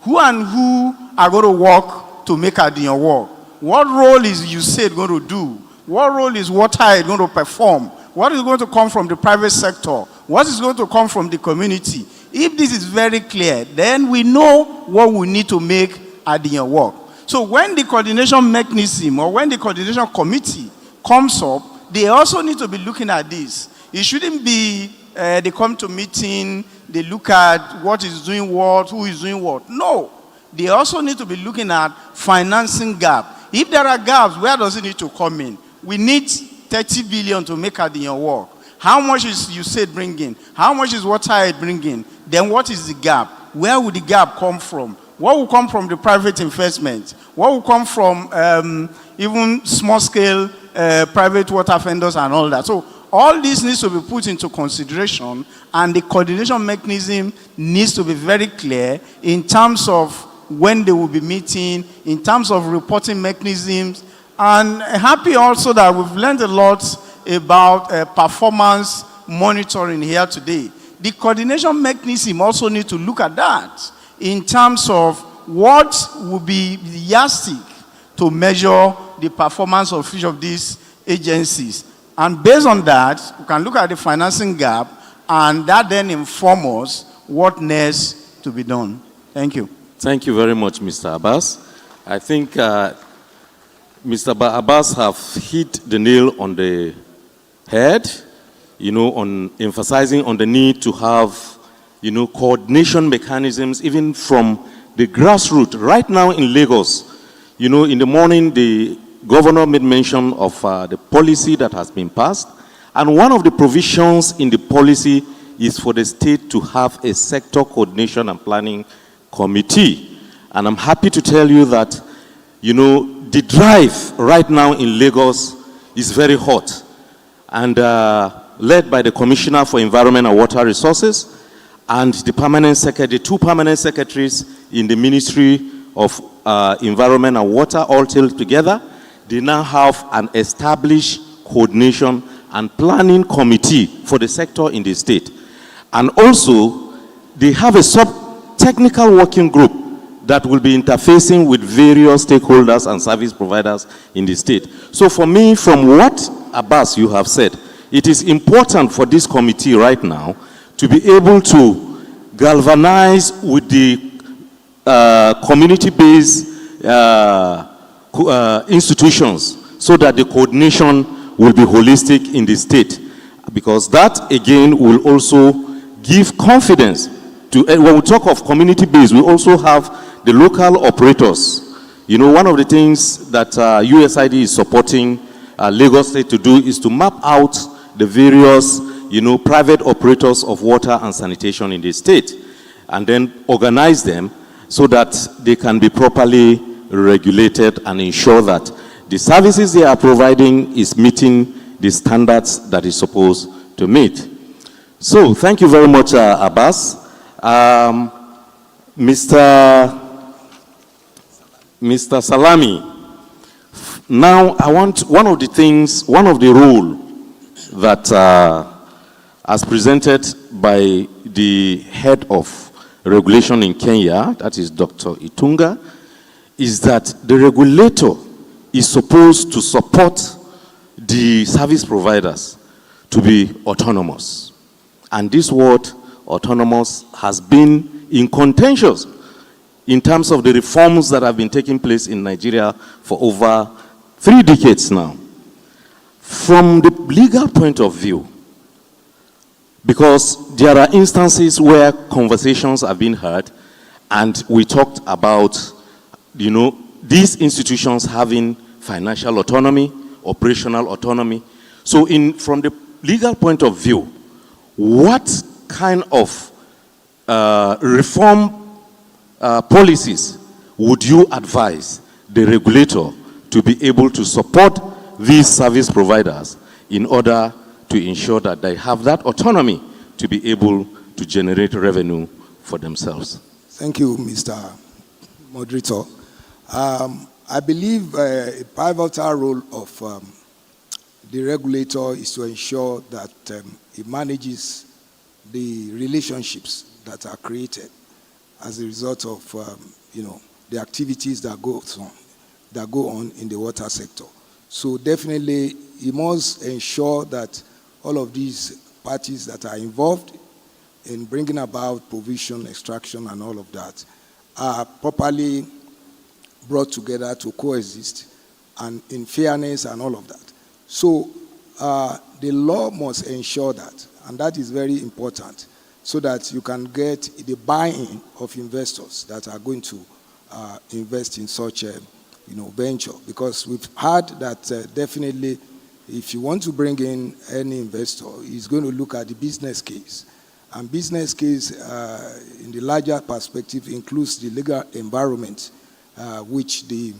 Who and who are going to work to make Adion work? What role is USAID going to do? What role is WaterAid going to perform? What is going to come from the private sector? What is going to come from the community? If this is very clear, then we know what we need to make Adion work. So when the coordination mechanism or when the coordination committee comes up, they also need to be looking at this. It shouldn't be they come to meeting, they look at what is doing what, who is doing what. No. They also need to be looking at financing gap. If there are gaps, where does it need to come in? We need 30 billion to make Adion work. How much is USAID bringing? How much is WaterAid bringing? Then what is the gap? Where would the gap come from? What will come from the private investment? What will come from even small-scale private water vendors and all that? So all this needs to be put into consideration, and the coordination mechanism needs to be very clear in terms of when they will be meeting, in terms of reporting mechanisms. And happy also that we've learned a lot about performance monitoring here today. The coordination mechanism also needs to look at that in terms of what will be the yardstick to measure the performance of each of these agencies. And based on that, we can look at the financing gap, and that then informs us what needs to be done. Thank you. Thank you very much, Mr. Abbas. I think Mr. Abbas have hit the nail on the head, on emphasizing on the need to have, coordination mechanisms even from the grassroots. Right now in Lagos, in the morning, the governor made mention of the policy that has been passed. And one of the provisions in the policy is for the state to have a sector coordination and planning committee. And I'm happy to tell you that, the drive right now in Lagos is very hot. And led by the Commissioner for Environment and Water Resources and the permanent secretary, two permanent secretaries in the Ministry of Environment and Water, all together. they now have an established coordination and planning committee for the sector in the state. And also, they have a sub-technical working group that will be interfacing with various stakeholders and service providers in the state. So for me, from what Abbas you have said, it is important for this committee right now to be able to galvanize with the community-based institutions so that the coordination will be holistic in the state. Because that, again, will also give confidence to, when we talk of community-based, we also have the local operators. You know, one of the things that USID is supporting Lagos State to do is to map out the various, you know, private operators of water and sanitation in the state, and then organize them so that they can be properly regulated and ensure that the services they are providing is meeting the standards that it's supposed to meet. So, thank you very much, Abbas. Mr. Salami, now I want one of the rule that as presented by the head of regulation in Kenya, that is Dr. Itunga, is that the regulator is supposed to support the service providers to be autonomous. And this word, autonomous, has been in contention in terms of the reforms that have been taking place in Nigeria for over 3 decades now. From the legal point of view, because there are instances where conversations have been heard and we talked about, you know, these institutions having financial autonomy, operational autonomy. So from the legal point of view, what kind of reform policies would you advise the regulator to be able to support these service providers in order to ensure that they have that autonomy to be able to generate revenue for themselves? Thank you, Mr. Moderator. I believe a pivotal role of the regulator is to ensure that it manages the relationships that are created as a result of you know, the activities that go on in the water sector. So definitely, you must ensure that all of these parties that are involved in bringing about provision, extraction, and all of that are properly brought together to coexist and in fairness and all of that. So the law must ensure that, and that is very important, so that you can get the buy-in of investors that are going to invest in such a venture. Because we've heard that definitely if you want to bring in any investor, he's going to look at the business case. And business case in the larger perspective includes the legal environment which the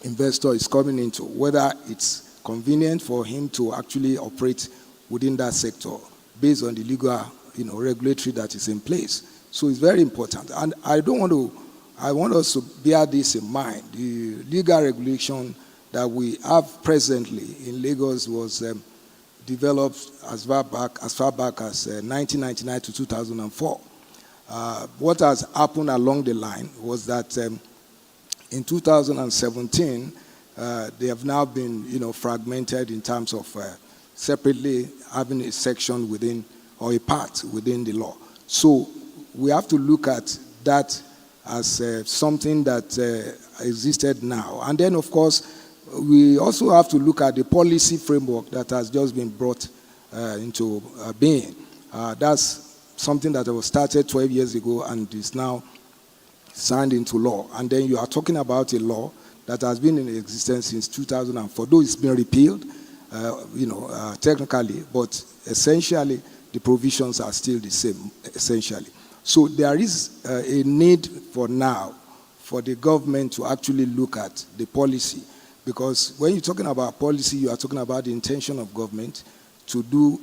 investor is coming into, whether it's convenient for him to actually operate within that sector based on the legal regulatory that is in place. So it's very important. And I want us to bear this in mind. The legal regulation that we have presently in Lagos was developed as far back as 1999 to 2004. What has happened along the line was that in 2017, they have now been fragmented in terms of separately having a section within or a part within the law. So we have to look at that as something that existed now. And then, of course, we also have to look at the policy framework that has just been brought into being. That's something that was started 12 years ago and is now signed into law. And then you are talking about a law that has been in existence since 2004, though it's been repealed, technically, but essentially the provisions are still the same, essentially. So there is a need for now for the government to actually look at the policy, because when you're talking about policy, you are talking about the intention of government to do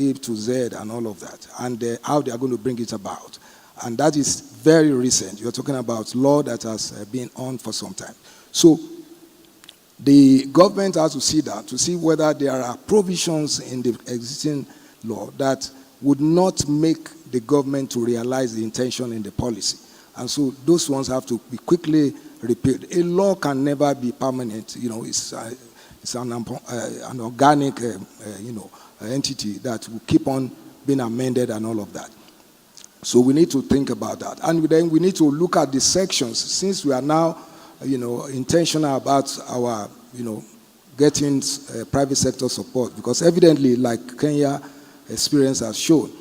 A to Z and all of that, and how they are going to bring it about. And that is very recent. You're talking about law that has been on for some time. So The government has to see that, to see whether there are provisions in the existing law that would not make the government to realize the intention in the policy. And so those ones have to be quickly repealed. A law can never be permanent. You know, it's an organic, entity that will keep on being amended and all of that. So we need to think about that. And then we need to look at the sections, since we are now, intentional about our, getting private sector support. Because evidently, like Kenya experience has shown,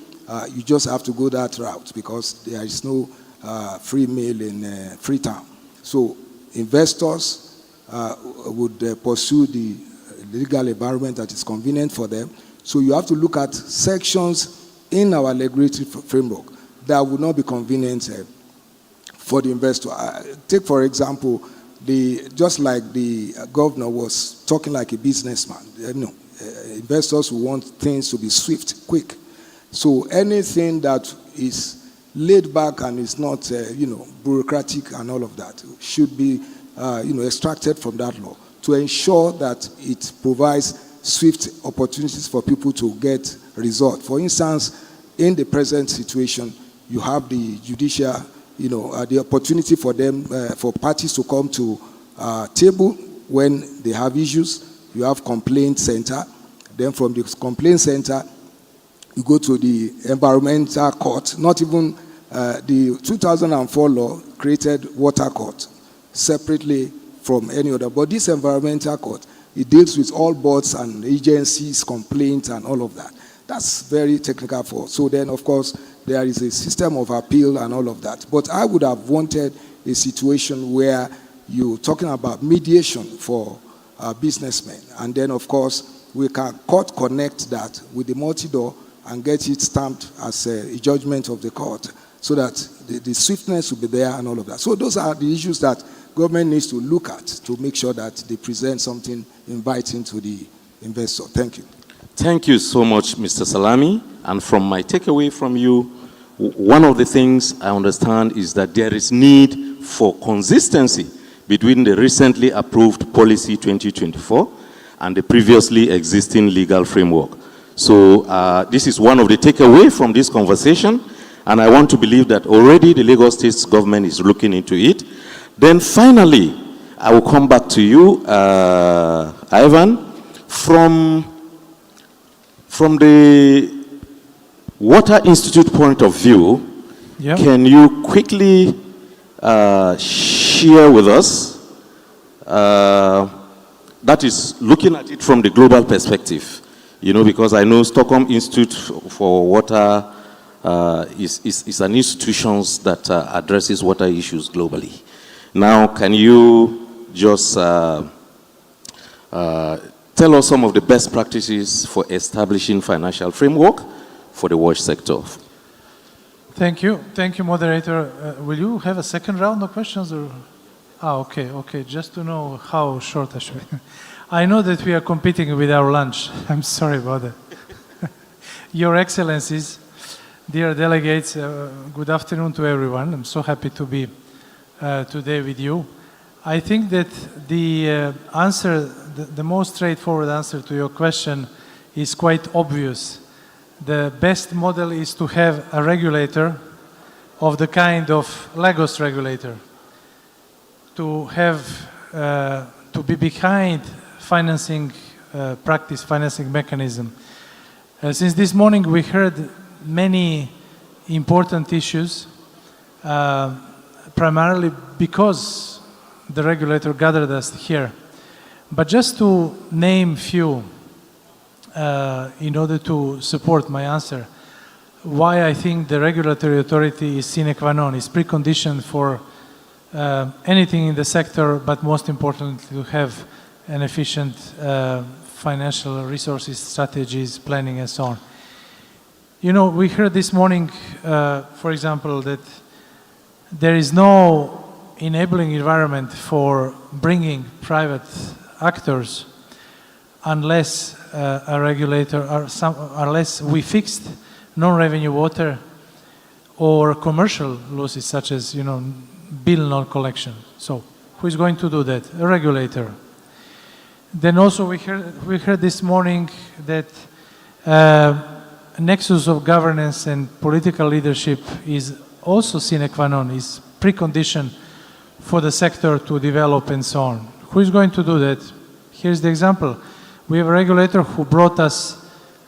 you just have to go that route because there is no free meal in Freetown. So investors would pursue the legal environment that is convenient for them. So you have to look at sections in our regulatory framework that would not be convenient for the investor. Take, for example, just like the governor was talking like a businessman. Investors who want things to be swift, quick. So anything that is laid back and is not, bureaucratic and all of that should be, extracted from that law to ensure that it provides swift opportunities for people to get results. For instance, in the present situation, you have the judicial, the opportunity for them, for parties to come to table when they have issues. You have complaint center. Then from the complaint center, you go to the environmental court. Not even the 2004 law created water court separately from any other. But this environmental court, it deals with all boards and agencies, complaints, and all of that. That's very technical for. So then, of course, there is a system of appeal and all of that. But I would have wanted a situation where you're talking about mediation for businessmen. And then, of course, we can court connect that with the multi-door and get it stamped as a judgment of the court so that the swiftness will be there and all of that. So those are the issues that government needs to look at to make sure that they present something inviting to the investor. Thank you. Thank you so much, Mr. Salami. And from my takeaway from you, one of the things I understand is that there is need for consistency between the recently approved Policy 2024 and the previously existing legal framework. So this is one of the takeaway from this conversation, and I want to believe that already the Lagos State government is looking into it. Then finally, I will come back to you, Ivan, from the Water Institute point of view, can you quickly share with us, that is looking at it from the global perspective, because I know Stockholm Institute for Water is an institution that addresses water issues globally. Now, can you just tell us some of the best practices for establishing financial framework for the water sector? Thank you. Thank you, moderator. Will you have a second round of questions? Or? Okay. Just to know how short I should be. I know that we are competing with our lunch. I'm sorry about that. Your Excellencies, dear delegates, good afternoon to everyone. I'm so happy to be today with you. I think that the answer, the most straightforward answer to your question is quite obvious. The best model is to have a regulator of the kind of Lagos regulator, to have, to be behind financing practice, financing mechanism. Since this morning we heard many important issues, primarily because the regulator gathered us here. But just to name few, in order to support my answer, why I think the regulatory authority is sine qua non, is precondition for anything in the sector, but most importantly to have an efficient financial resources, strategies, planning, and so on. We heard this morning, for example, that there is no enabling environment for bringing private actors unless a regulator, unless we fixed non-revenue water or commercial losses such as, bill non-collection. So who is going to do that? A regulator. Then also we heard this morning that nexus of governance and political leadership is also sine qua non, is precondition for the sector to develop and so on. Who is going to do that? Here's the example. We have a regulator who brought us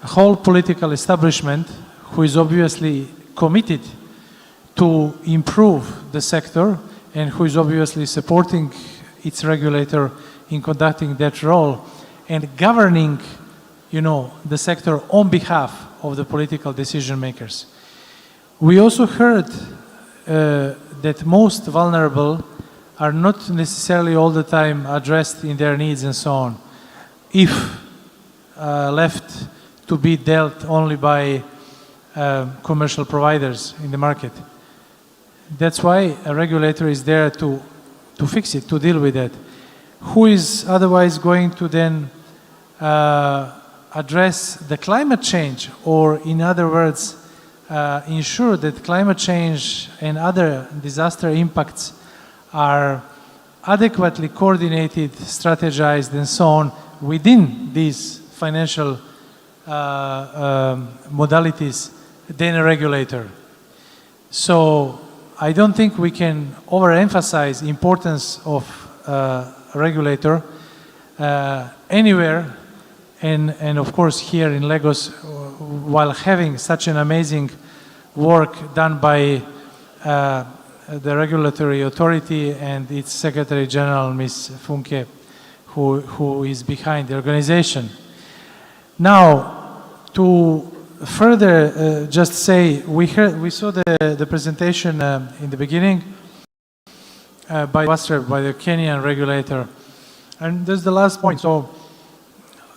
a whole political establishment who is obviously committed to improve the sector and who is obviously supporting its regulator in conducting that role and governing, you know, the sector on behalf of the political decision makers. We also heard that most vulnerable are not necessarily all the time addressed in their needs and so on, if left to be dealt only by commercial providers in the market. That's why a regulator is there to fix it, to deal with that. Who is otherwise going to then address the climate change, or in other words, ensure that climate change and other disaster impacts are adequately coordinated, strategized, and so on within these financial modalities than a regulator. So I don't think we can overemphasize the importance of a regulator anywhere, and of course here in Lagos, while having such an amazing work done by the regulatory authority and its Secretary General, Ms. Funke, who is behind the organization. Now, to further just say, we saw the presentation in the beginning by the Kenyan regulator, and this is the last point. So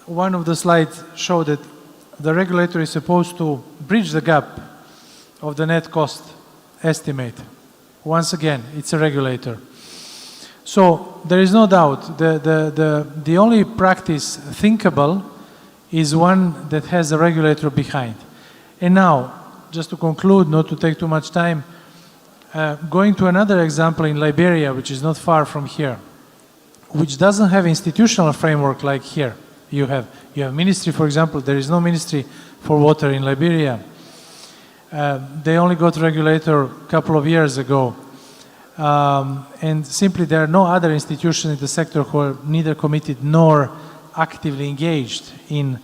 one of the slides showed that the regulator is supposed to bridge the gap of the net cost estimate. Once again, it's a regulator. So there is no doubt the only practice thinkable is one that has a regulator behind. And now, just to conclude, not to take too much time, going to another example in Liberia, which is not far from here, which doesn't have institutional framework like here. You have ministry, for example. There is no ministry for water in Liberia. They only got regulator a couple of years ago. And simply there are no other institutions in the sector who are neither committed nor actively engaged in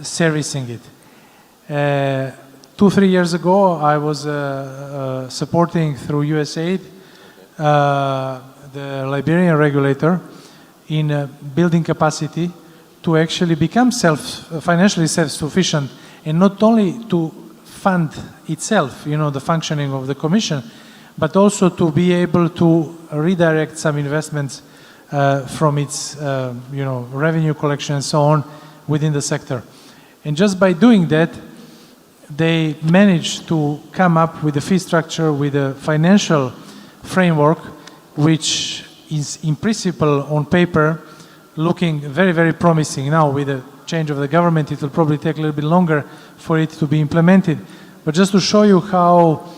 servicing it. 2-3 years ago, I was supporting through USAID the Liberian regulator in building capacity to actually become financially self-sufficient, and not only to fund itself, you know, the functioning of the commission, but also to be able to redirect some investments from its, you know, revenue collection and so on within the sector. And just by doing that, they managed to come up with a fee structure, with a financial framework, which is in principle on paper looking very, very promising. Now with the change of the government, it will probably take a little bit longer for it to be implemented. But just to show you how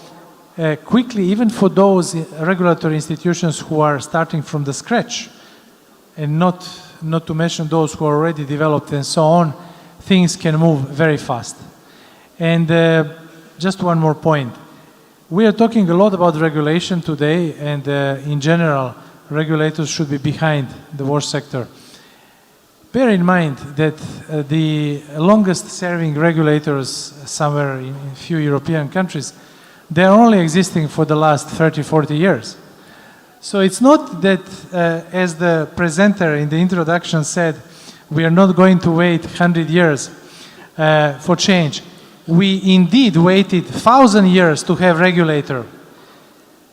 quickly, even for those regulatory institutions who are starting from the scratch, and not to mention those who are already developed and so on, things can move very fast. And just one more point. We are talking a lot about regulation today, and in general, regulators should be behind the water sector. Bear in mind that the longest serving regulators somewhere in a few European countries, they are only existing for the last 30-40 years. So it's not that, as the presenter in the introduction said, we are not going to wait 100 years for change. We indeed waited 1,000 years to have regulator,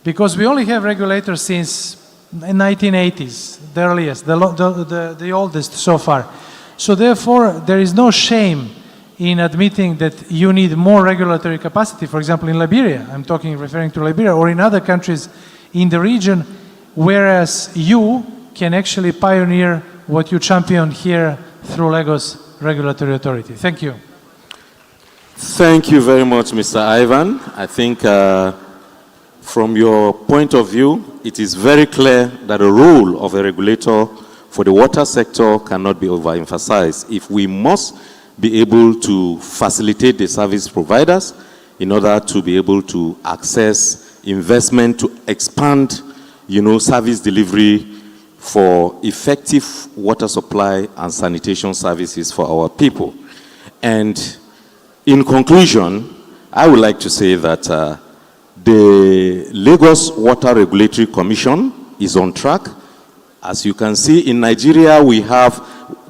because we only have regulators since 1980s, the earliest, the oldest so far. So therefore, there is no shame in admitting that you need more regulatory capacity. For example, in Liberia, I'm referring to Liberia, or in other countries in the region, whereas you can actually pioneer what you championed here through Lagos Regulatory Authority. Thank you. Thank you very much, Mr. Ivan. I think from your point of view, it is very clear that the role of a regulator for the water sector cannot be overemphasized. If we must be able to facilitate the service providers in order to be able to access investment to expand, service delivery for effective water supply and sanitation services for our people. And in conclusion, I would like to say that the Lagos Water Regulatory Commission is on track. As you can see, in Nigeria, we have,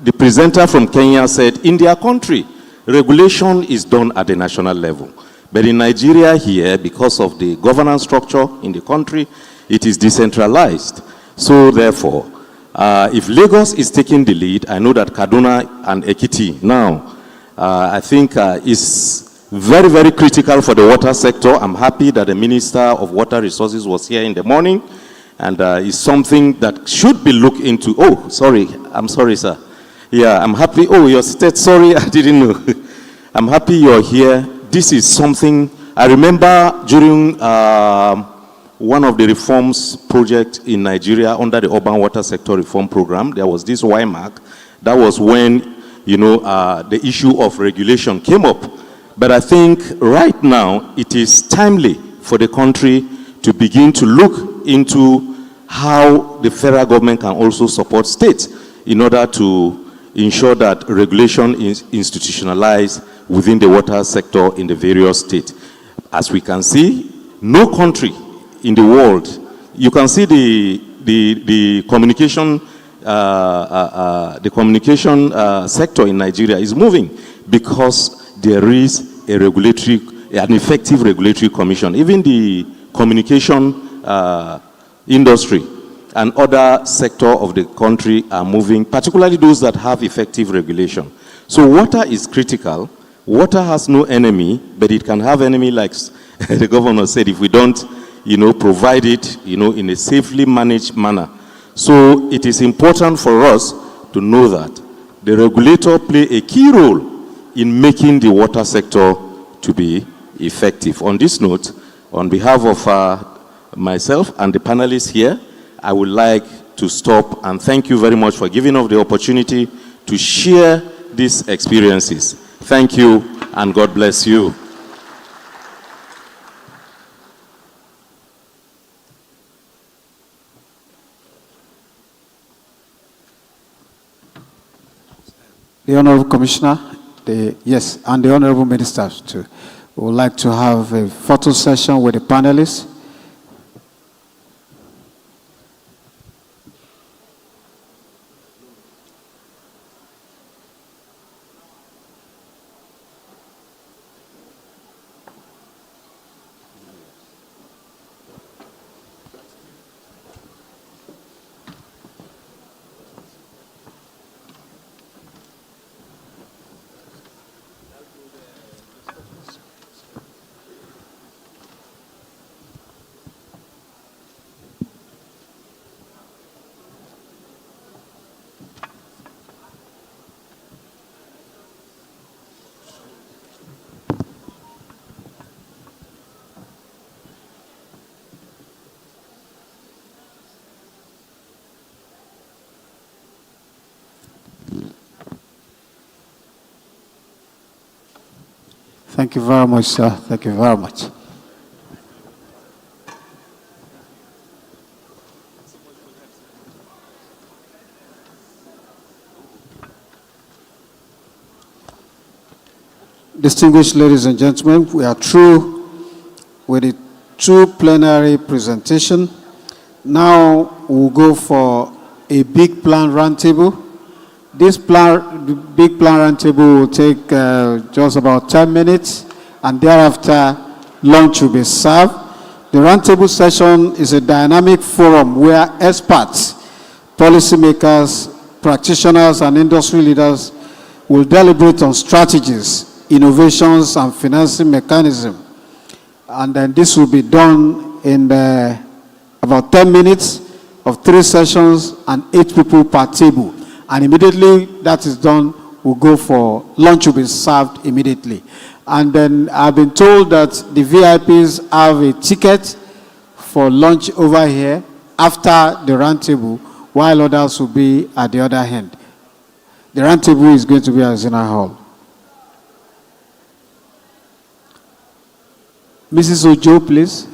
the presenter from Kenya said, in their country, regulation is done at the national level. But in Nigeria here, because of the governance structure in the country, it is decentralized. So therefore, if Lagos is taking the lead, I know that Kaduna and Ekiti now, I think is very, very critical for the water sector. I'm happy that the Minister of Water Resources was here in the morning, and it's something that should be looked into. Oh, sorry, I'm sorry, sir. Yeah, I'm happy. Oh, you're seated. Sorry, I didn't know. I'm happy you're here. This is something, I remember during one of the reforms project in Nigeria under the Urban Water Sector Reform Program, there was this YMAC. That was when, the issue of regulation came up. But I think right now it is timely for the country to begin to look into how the federal government can also support states in order to ensure that regulation is institutionalized within the water sector in the various states. As we can see, no country in the world, you can see the communication sector in Nigeria is moving because there is an effective regulatory commission. Even the communication industry and other sector of the country are moving, particularly those that have effective regulation. So water is critical. Water has no enemy, but it can have enemy, like the governor said, if we don't, provide it, in a safely managed manner. So it is important for us to know that the regulator play a key role in making the water sector to be effective. On this note, on behalf of myself and the panelists here, I would like to stop and thank you very much for giving us the opportunity to share these experiences. Thank you and God bless you. The Honorable Commissioner, yes, and the Honorable Ministers too. We would like to have a photo session with the panelists. Thank you very much, sir. Thank you very much. Distinguished ladies and gentlemen, we are through with the two plenary presentation. Now we'll go for a big plan roundtable. This big plan roundtable will take just about 10 minutes, and thereafter lunch will be served. The roundtable session is a dynamic forum where experts, policymakers, practitioners, and industry leaders will deliberate on strategies, innovations, and financing mechanisms. And then this will be done in about 10 minutes of 3 sessions and 8 people per table. And immediately that is done, we'll go for lunch will be served immediately. And then I've been told that the VIPs have a ticket for lunch over here after the roundtable. while others will be at the other end. The round table is going to be at Zena Hall. Mrs. Ojo, please.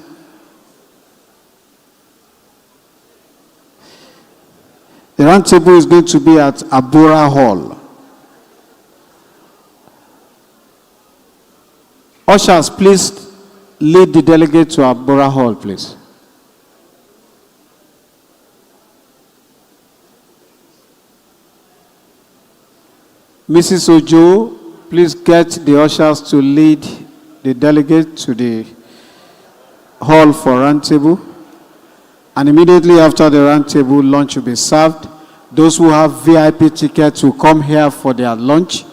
The round table is going to be at Abura Hall. Ushers, please lead the delegate to Abura Hall, please. Mrs. Ojo, please get the ushers to lead the delegate to the hall for round table. And immediately after the round table, lunch will be served. Those who have VIP tickets will come here for their lunch.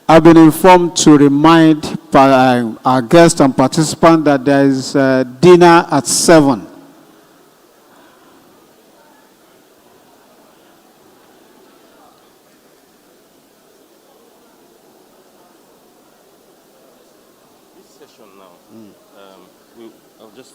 I've been informed to remind our guests and participants that there is dinner at 7. This session now, I'll just.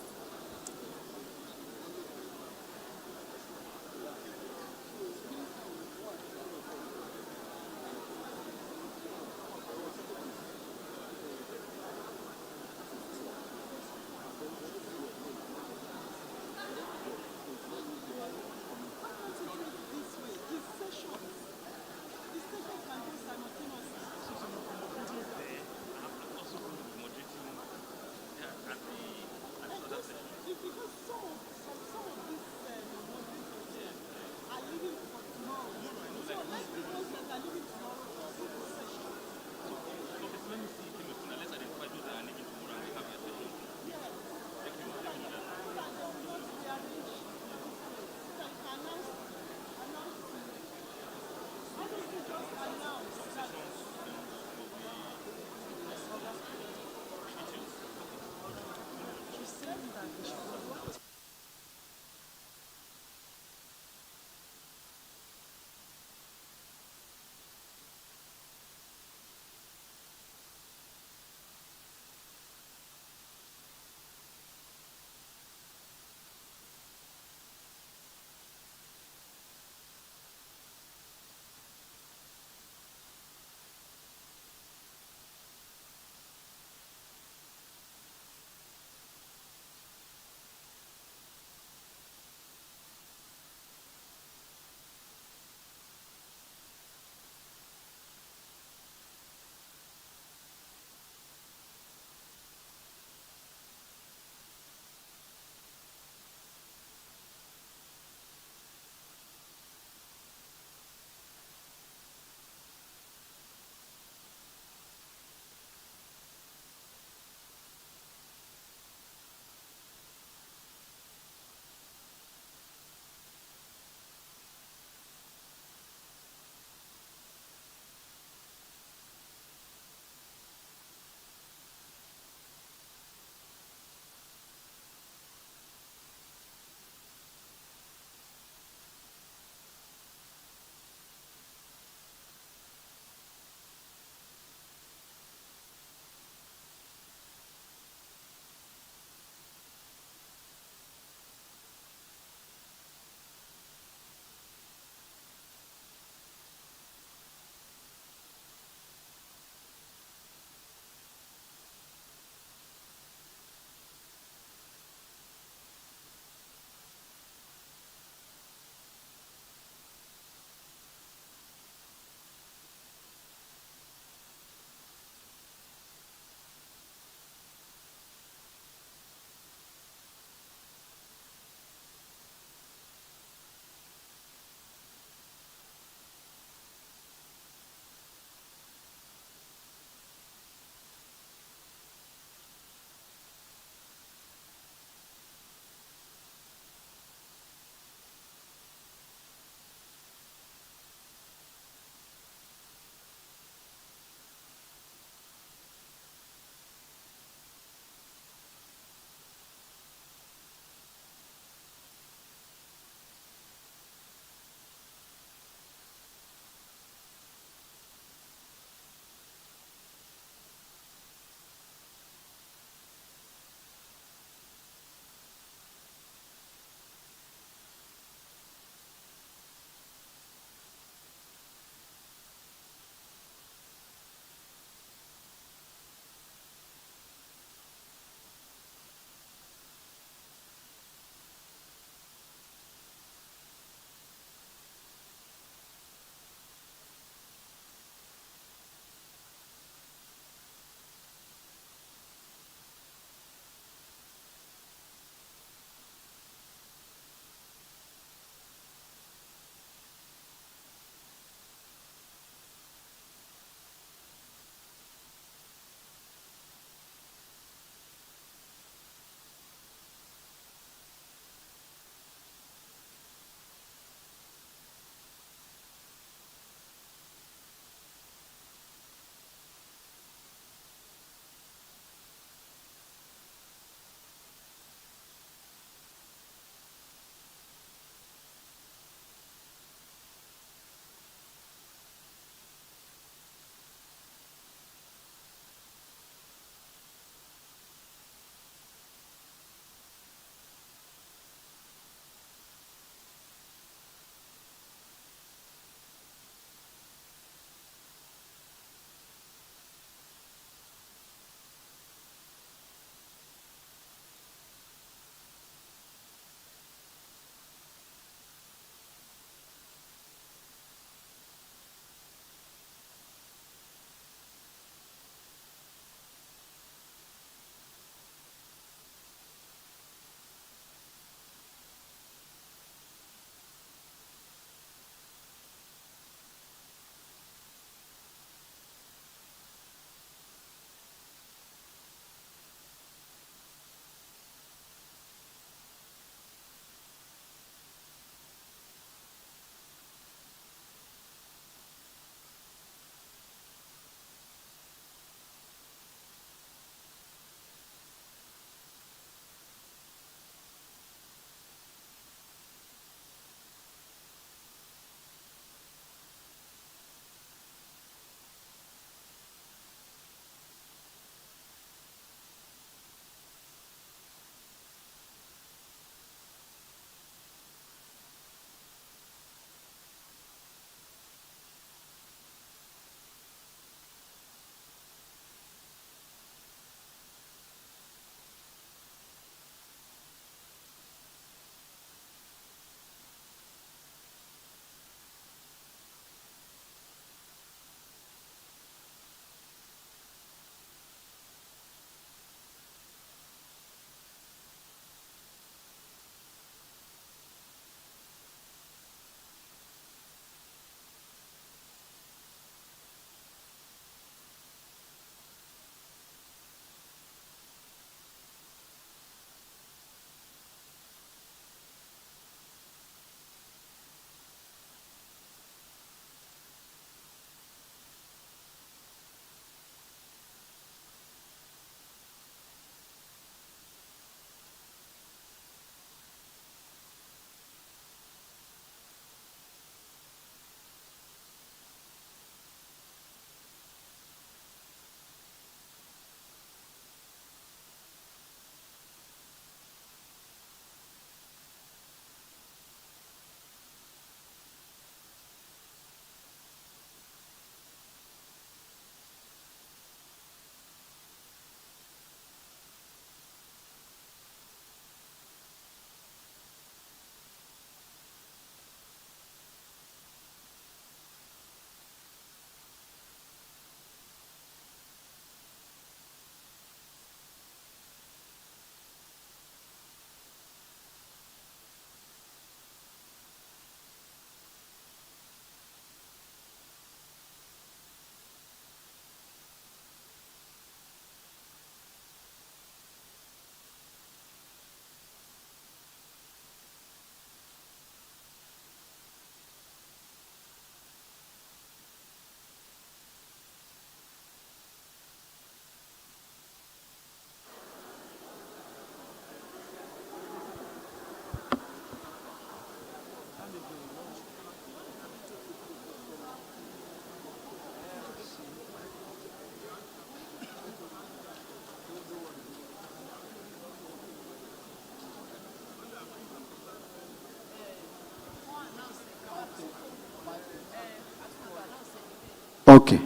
Okay.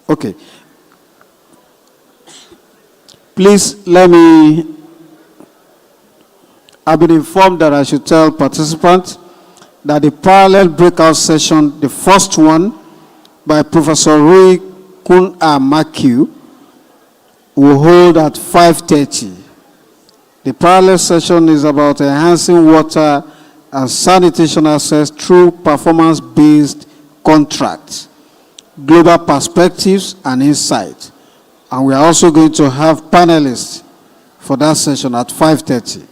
Okay. Please let me. I've been informed that I should tell participants that the parallel breakout session, the first one by Professor Rui Kun Makiu, will hold at 5:30. The parallel session is about enhancing water and sanitation access through performance-based contracts, global perspectives, and insight. And we are also going to have panelists for that session at 5:30.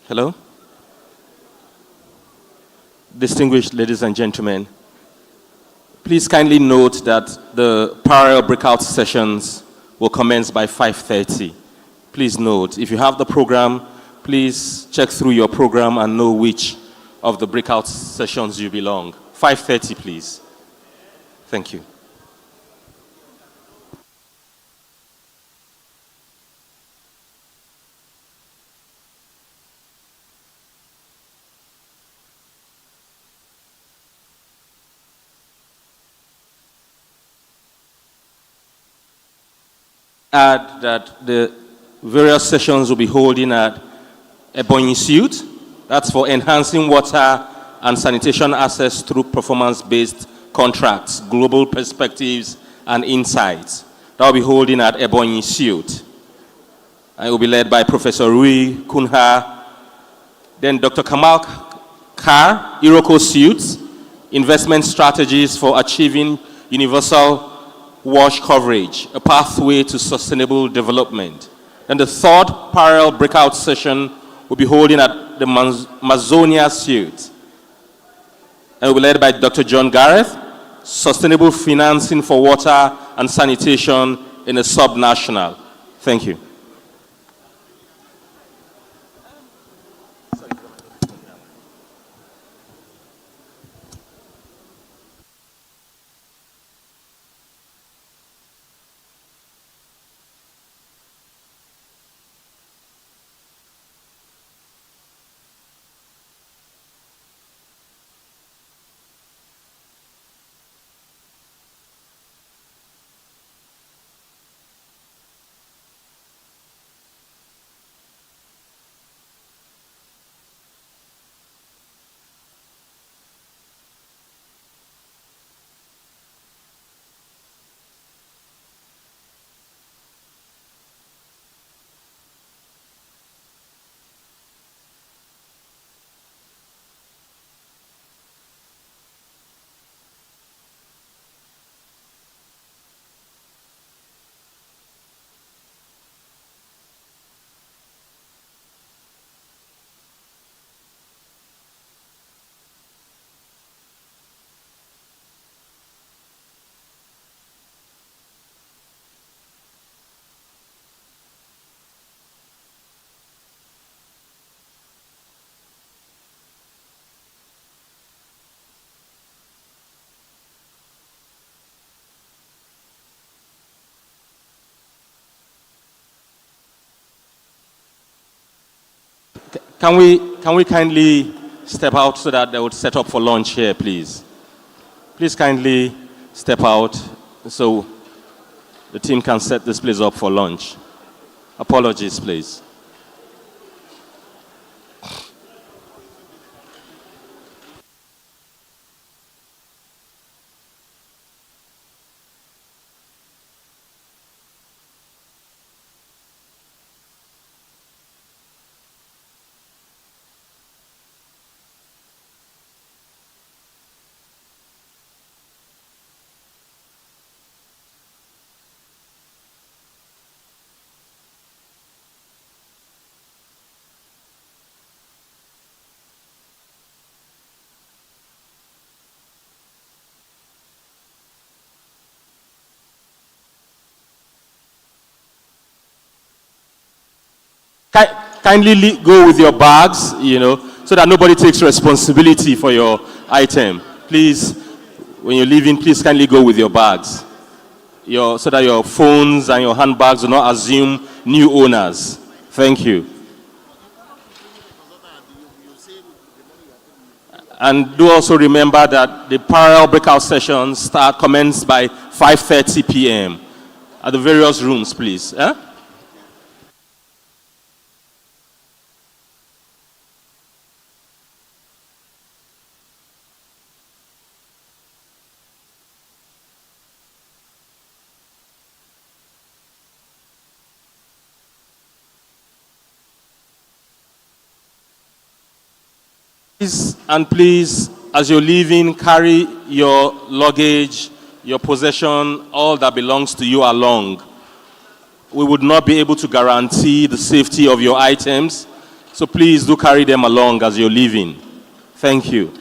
Hello? Distinguished ladies and gentlemen, please kindly note that the parallel breakout sessions will commence by 5:30. Please note, if you have the program, please check through your program and know which of the breakout sessions you belong. 5:30, please. Thank you. Add that the various sessions will be holding at Ebonyi Suite. That's for enhancing water and sanitation access through performance-based contracts, global perspectives, and insights. That will be holding at Ebonyi Suite. And it will be led by Professor Rui Kunha. Then Dr. Kamal Kar, Iroko Suite, Investment Strategies for Achieving Universal Wash Coverage, a Pathway to Sustainable Development. And the third parallel breakout session will be holding at the Mazonia Suite. And will be led by Dr. John Gareth, Sustainable Financing for Water and Sanitation in a Subnational. Thank you. Can we kindly step out so that they would set up for lunch here, please? Please kindly step out so the team can set this place up for lunch. Apologies, please. Kindly go with your bags, so that nobody takes responsibility for your item. Please, when you're leaving, please kindly go with your bags. So that your phones and your handbags do not assume new owners. Thank you. And do also remember that the parallel breakout sessions commence by 5:30 p.m. at the various rooms, please. And please, as you're leaving, carry your luggage, your possession, all that belongs to you along. We would not be able to guarantee the safety of your items. So please do carry them along as you're leaving. Thank you.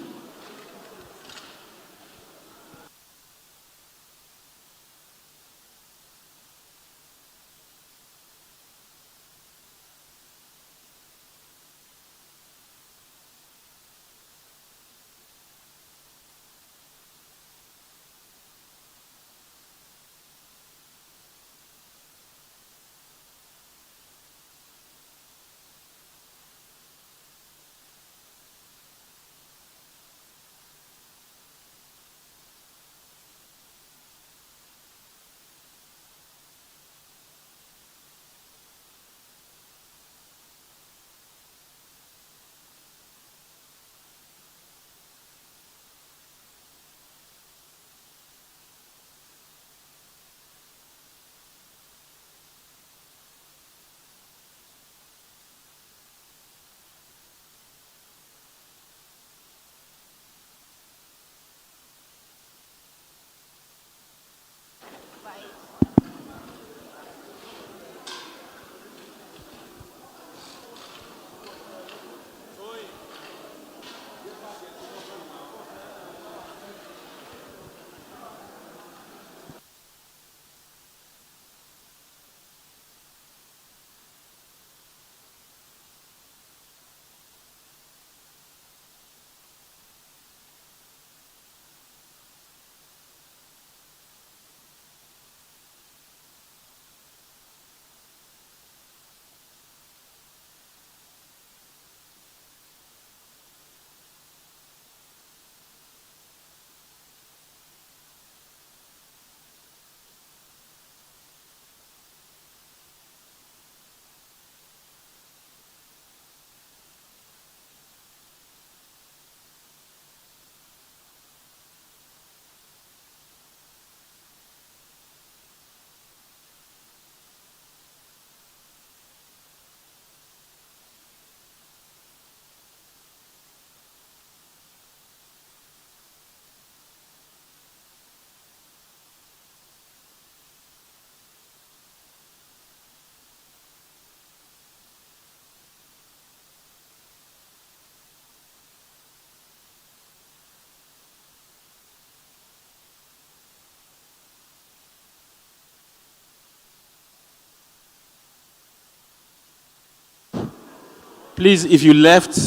Please, if you left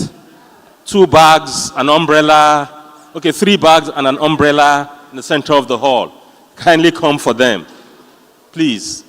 2 bags, an umbrella, okay, 3 bags and an umbrella in the center of the hall, kindly come for them. Please.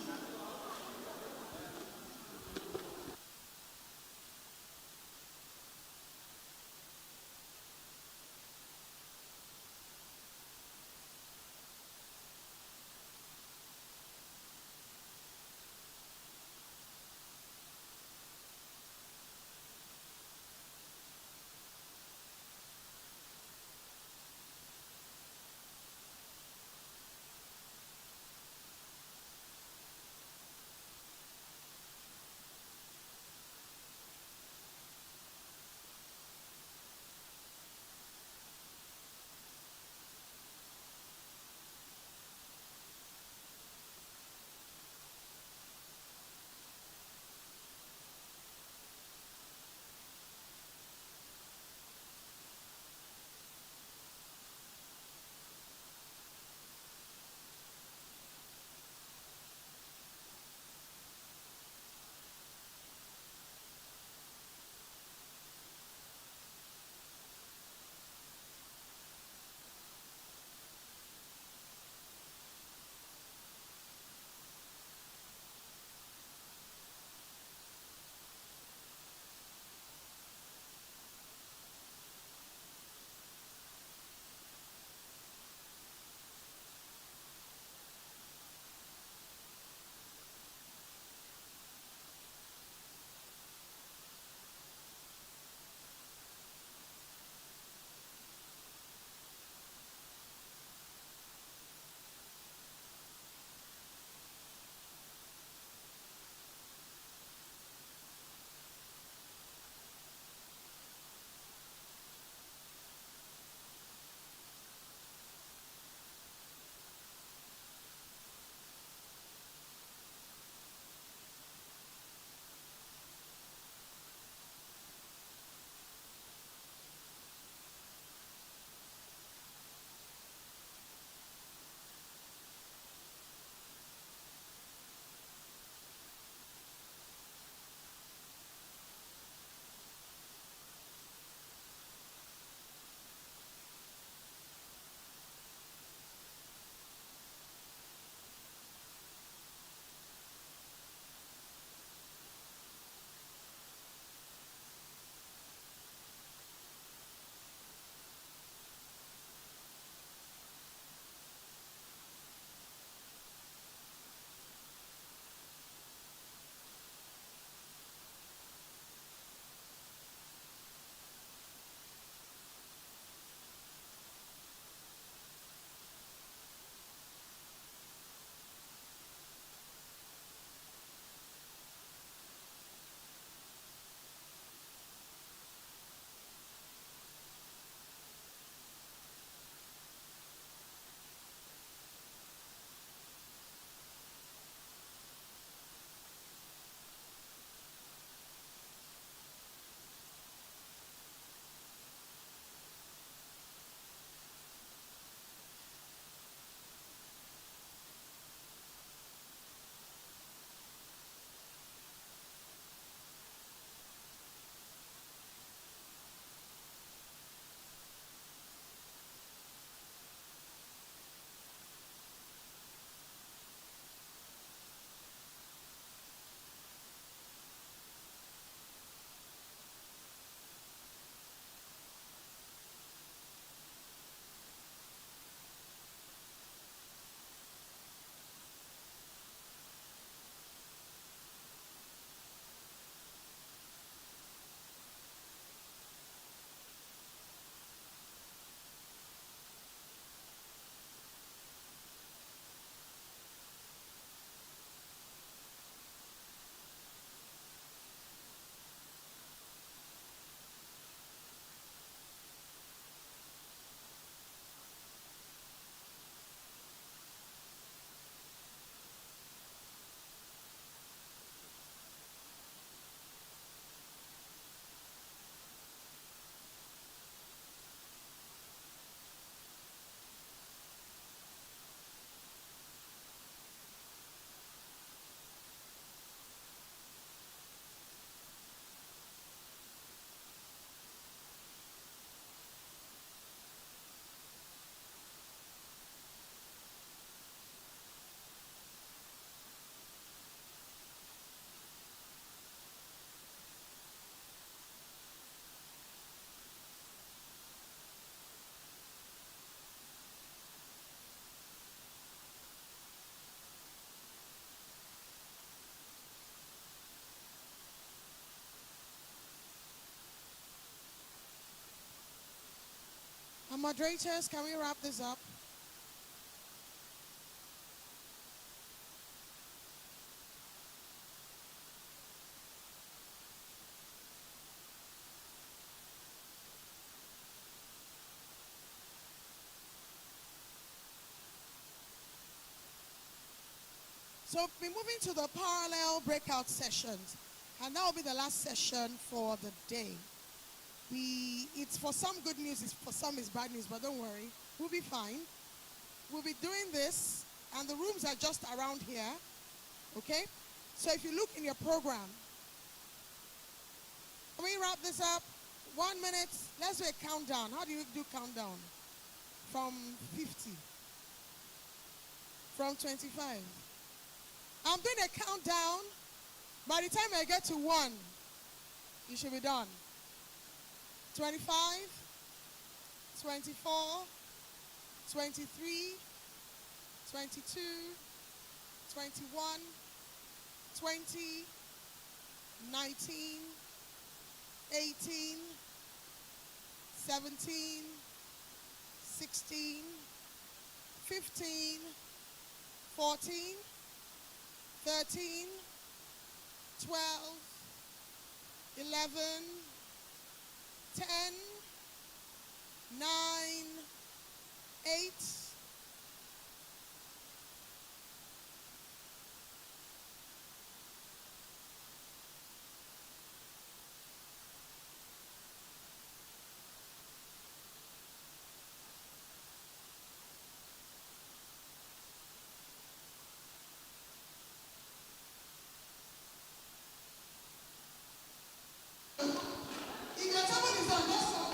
Moderators, can we wrap this up? So we're moving to the parallel breakout sessions. And that will be the last session for the day. It's for some good news, for some it's bad news, but don't worry, we'll be fine. We'll be doing this, and the rooms are just around here, okay? So if you look in your program, can we wrap this up? 1 minute, let's do a countdown. How do you do countdown? From 50, from 25. I'm doing a countdown. By the time I get to 1, you should be done. 25, 24, 23, 22, 21, 20, 19, 18, 17, 16, 15, 14, 13, 12, 11, 10, 9, 8,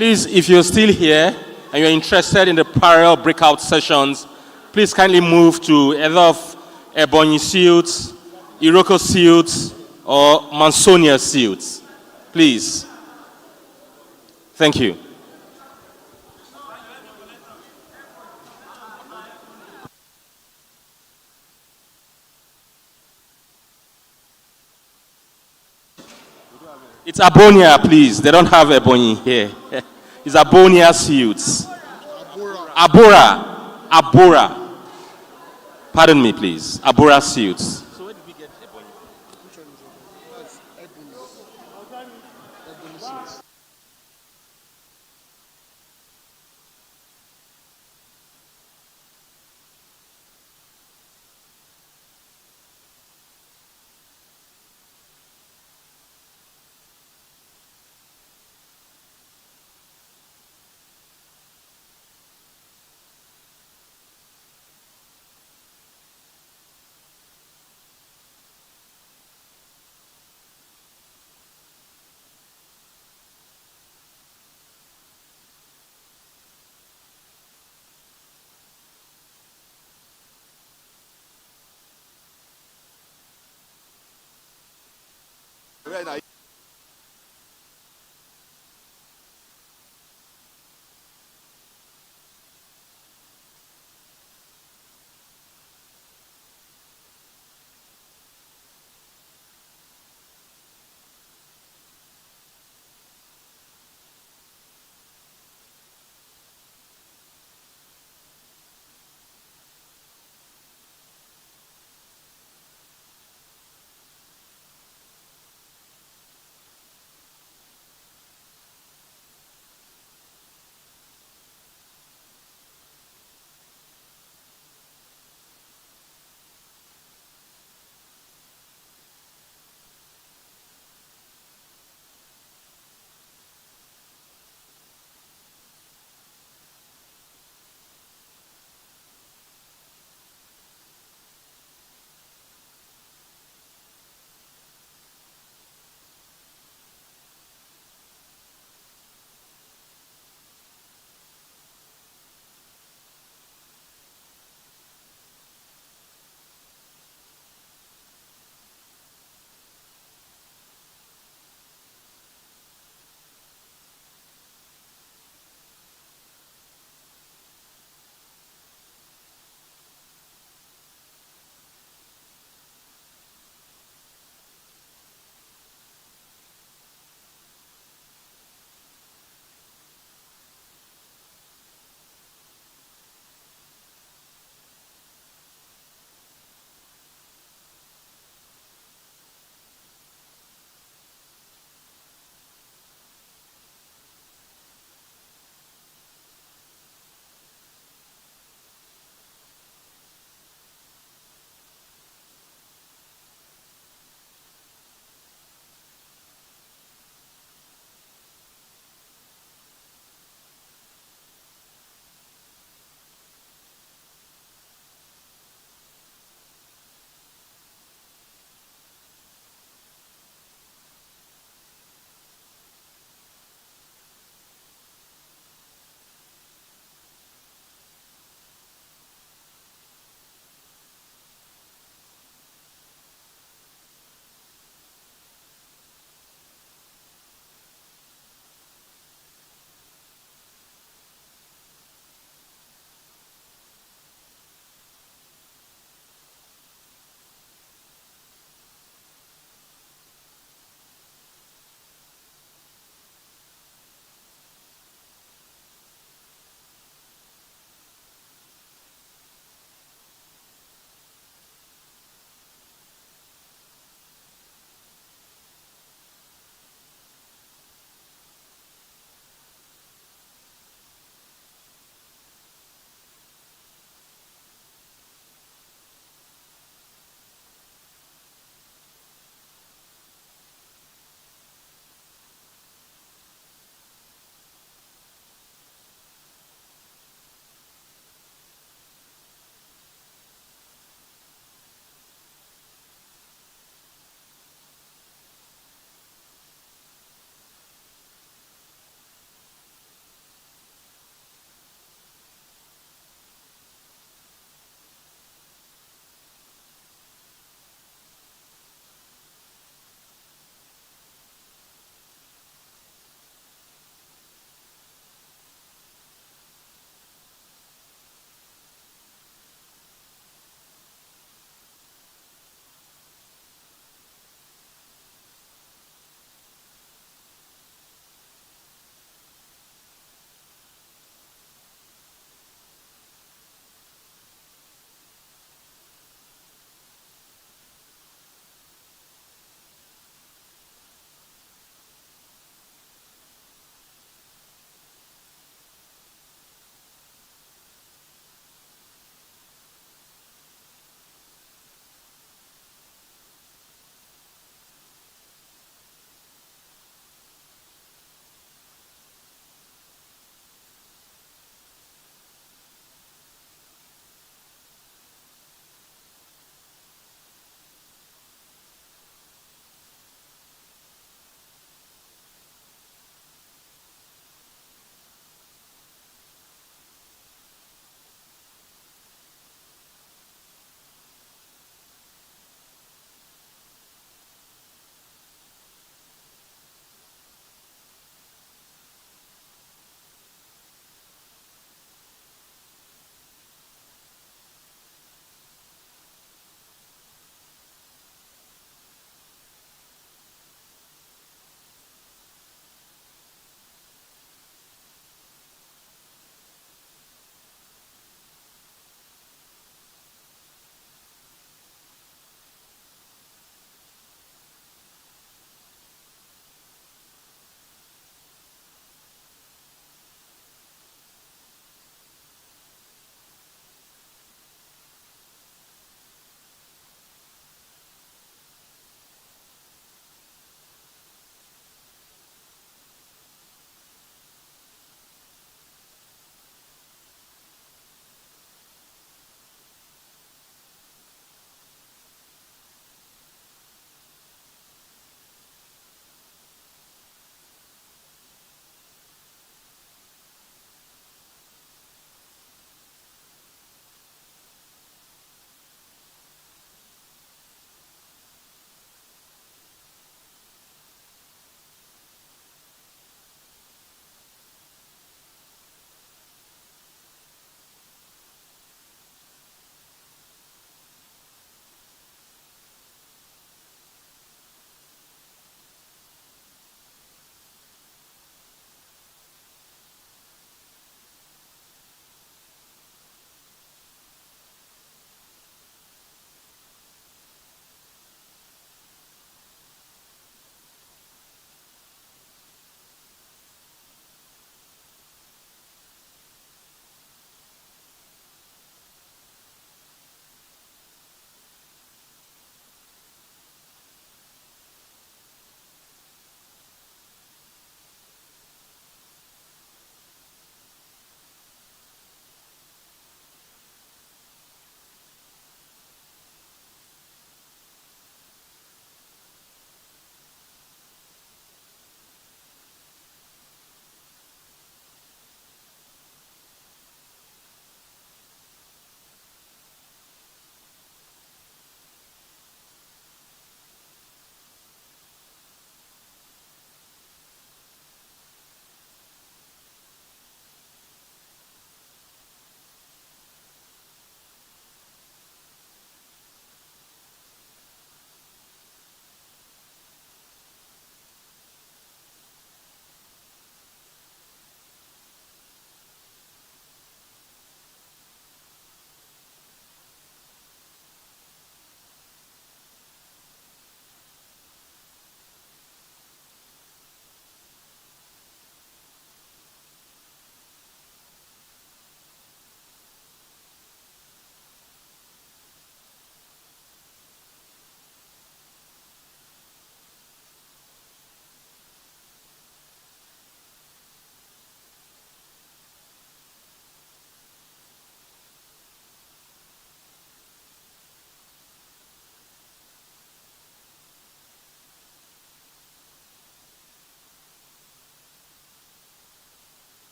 Please, if you're still here and you're interested in the parallel breakout sessions, please kindly move to either of Ebony suits, Iroko suits, or Mansonia suits. Please. Thank you. It's Abonia, please. They don't have Ebony here. It's Abonia suits. Abora. Abora. Pardon me, please. Abora suits. So where did we get Ebony?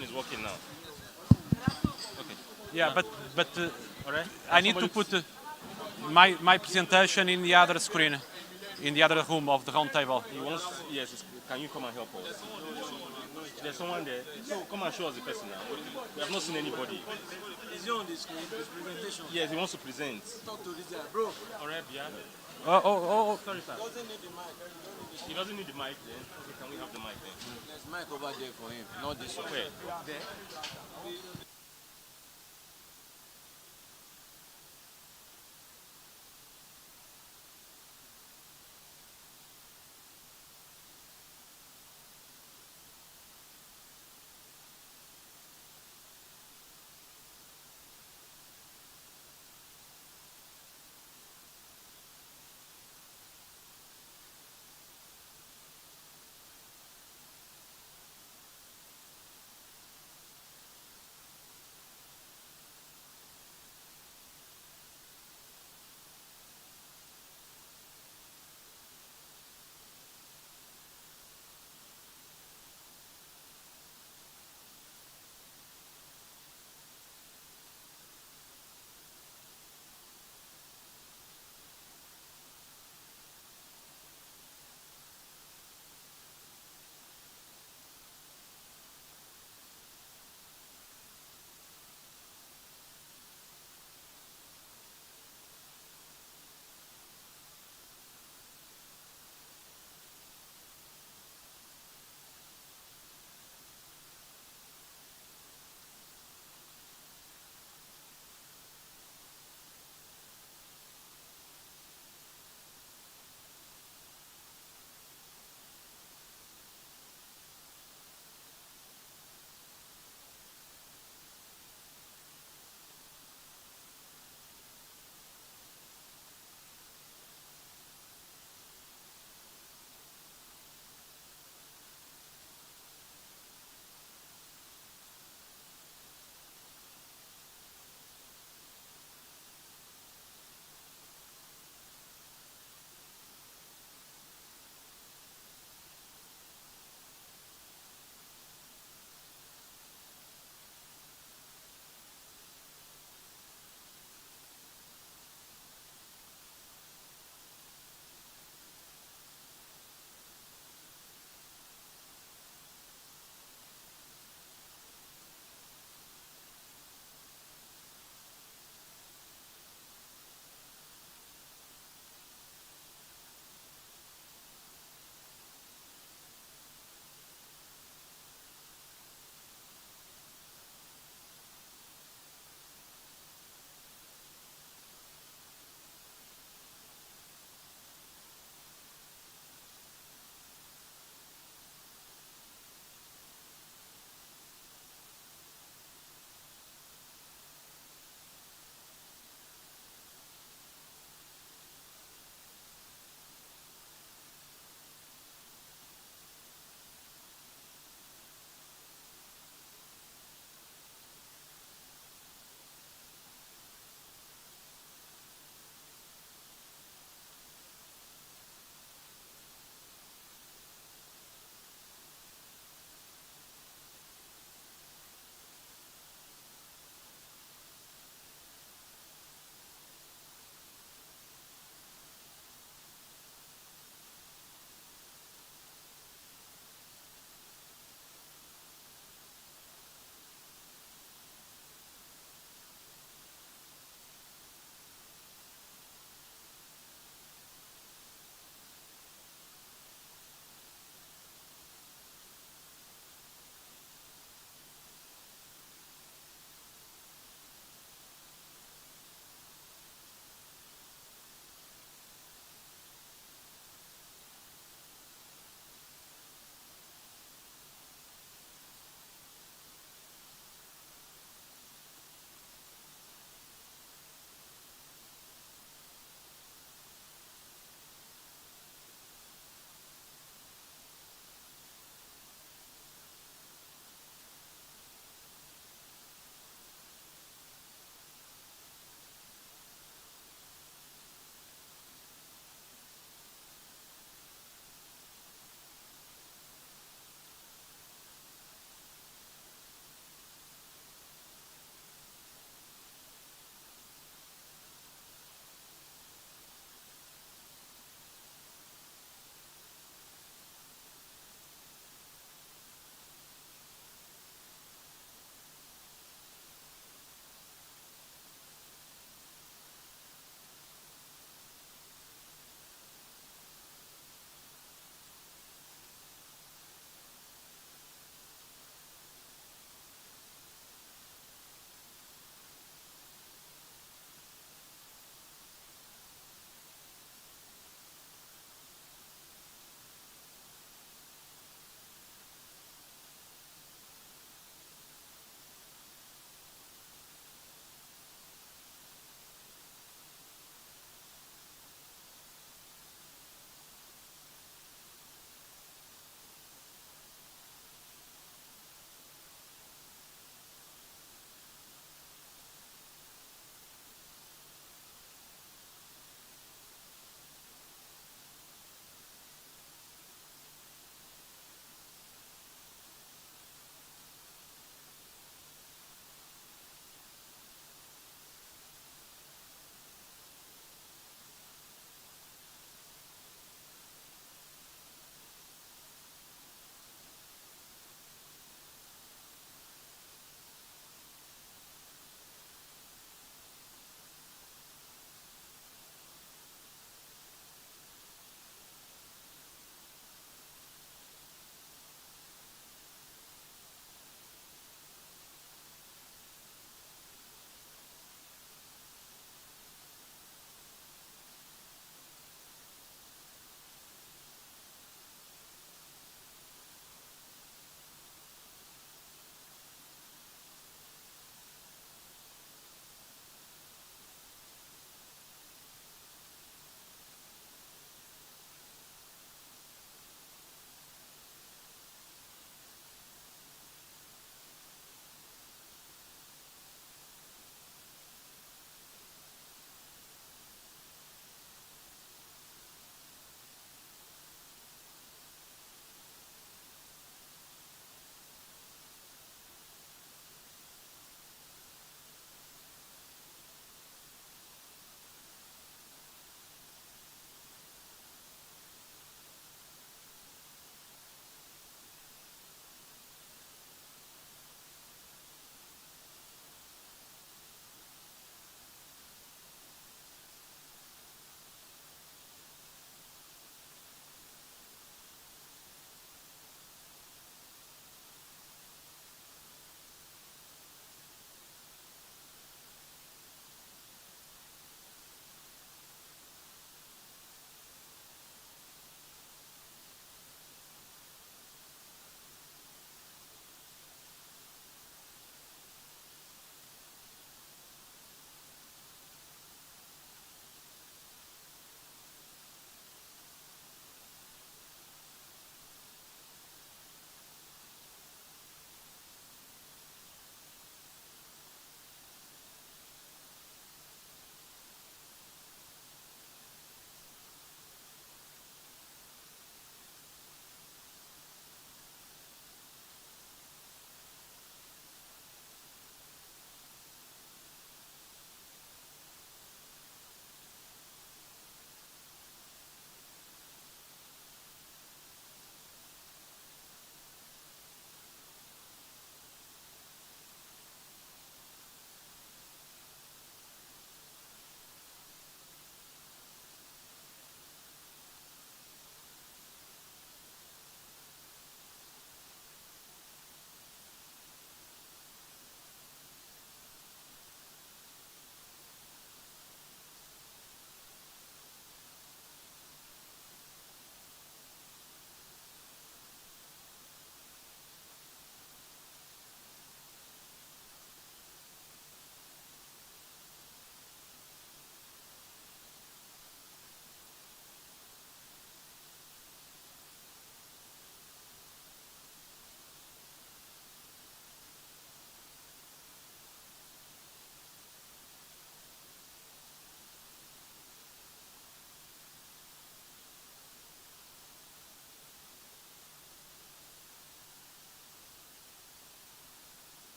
one is working now. Okay. Yeah, but All right. I need to put my presentation in the other screen, in the other room of the round table. He wants, yes, can you come and help us? There's someone there. So come and show us the person now. We have not seen anybody. Is he on the screen? His presentation? Yes, he wants to present. Talk to this guy, bro. All right, yeah. Oh. Sorry, sir. Doesn't need the mic. He doesn't need the mic then. Okay, can we have the mic then? There's mic over there for him, not this one. Where? There.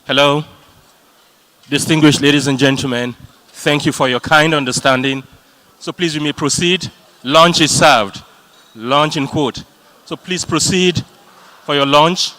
Hello, distinguished ladies and gentlemen. Thank you for your kind understanding. So please, we may proceed. Lunch is served. Lunch in quote. So please proceed for your lunch.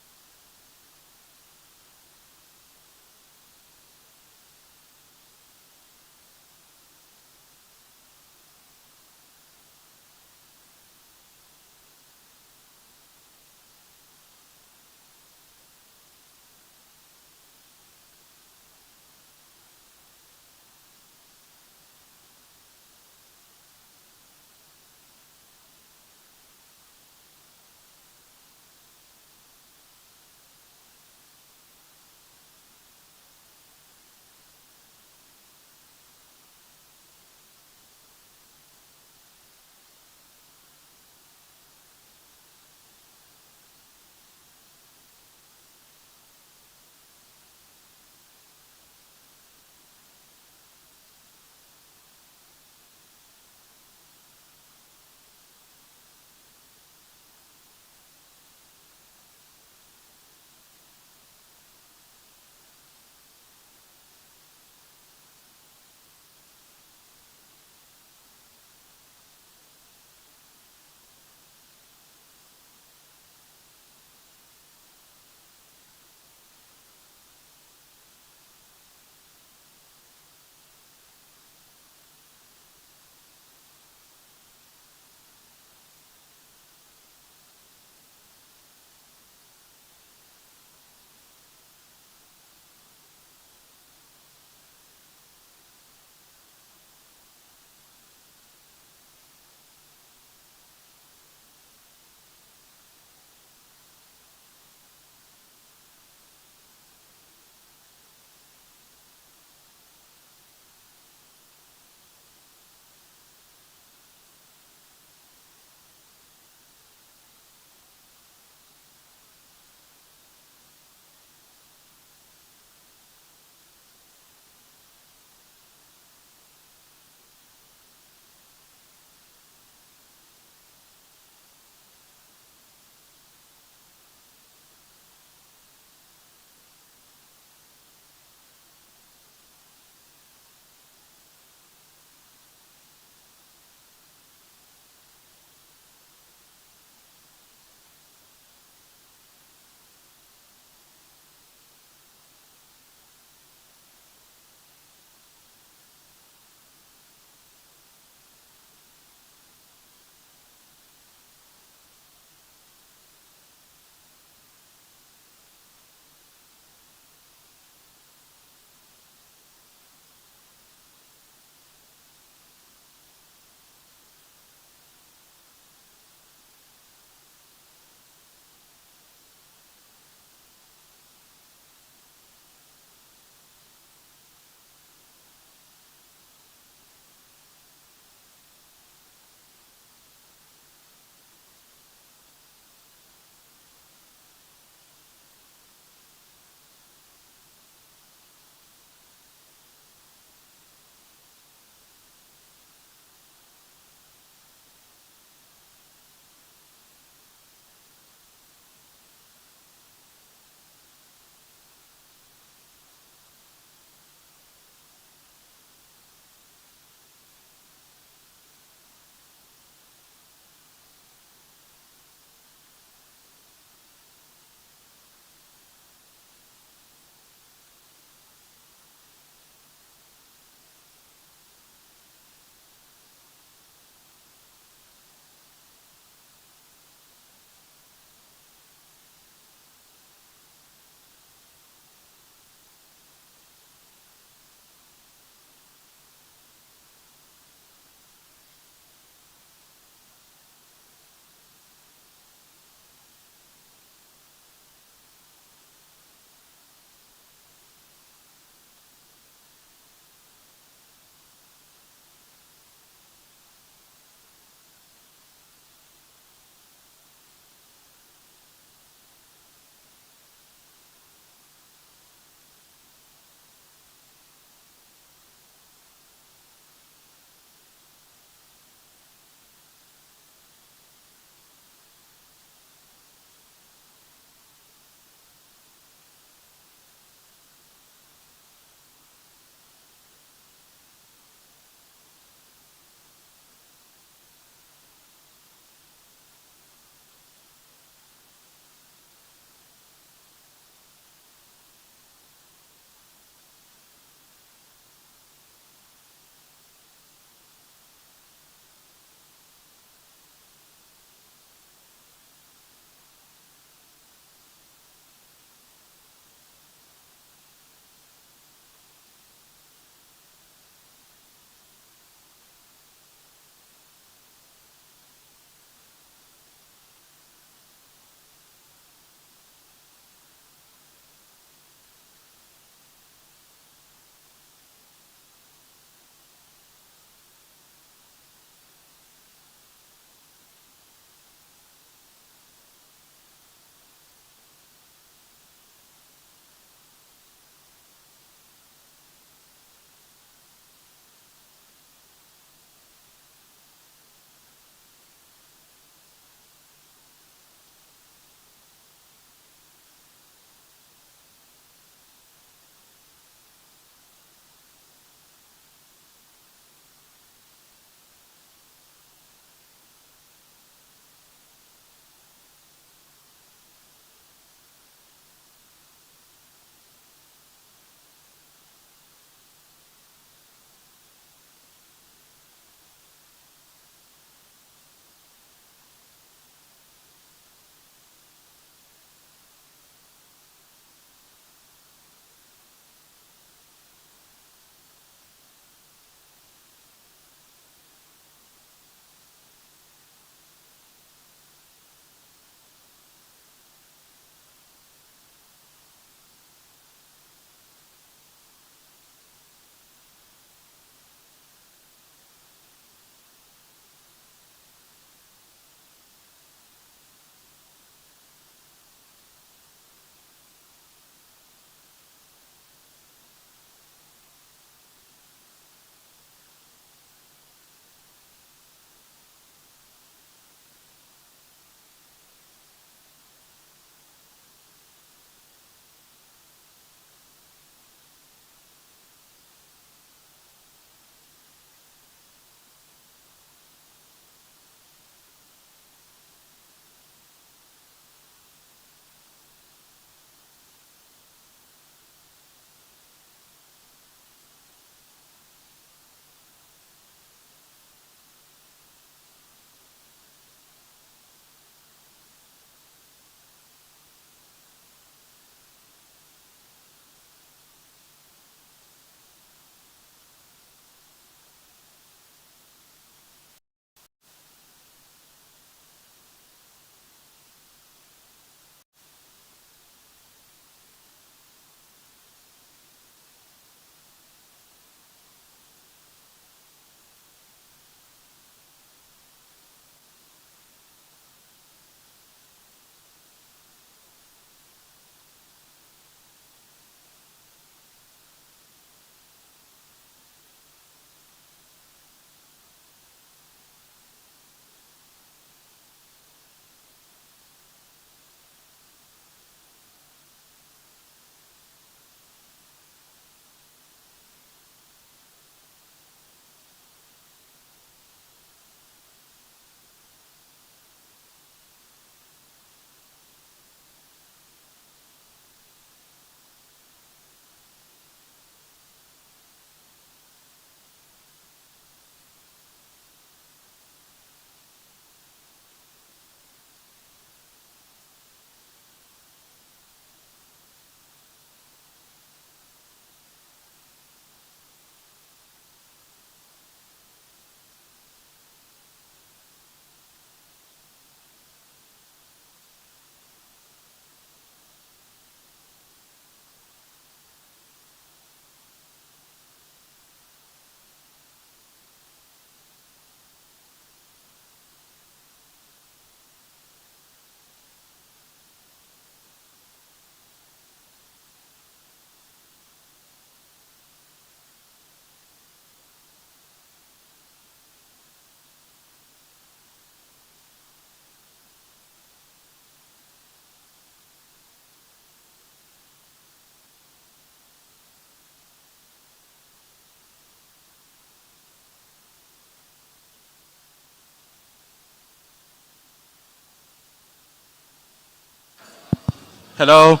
Hello.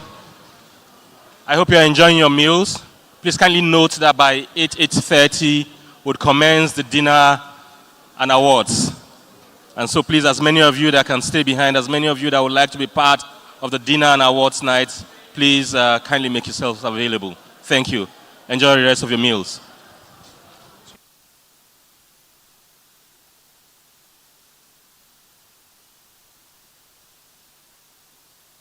I hope you're enjoying your meals. Please kindly note that by 8:30 would commence the dinner and awards. And so please, as many of you that can stay behind, as many of you that would like to be part of the dinner and awards night, please kindly make yourselves available. Thank you. Enjoy the rest of your meals.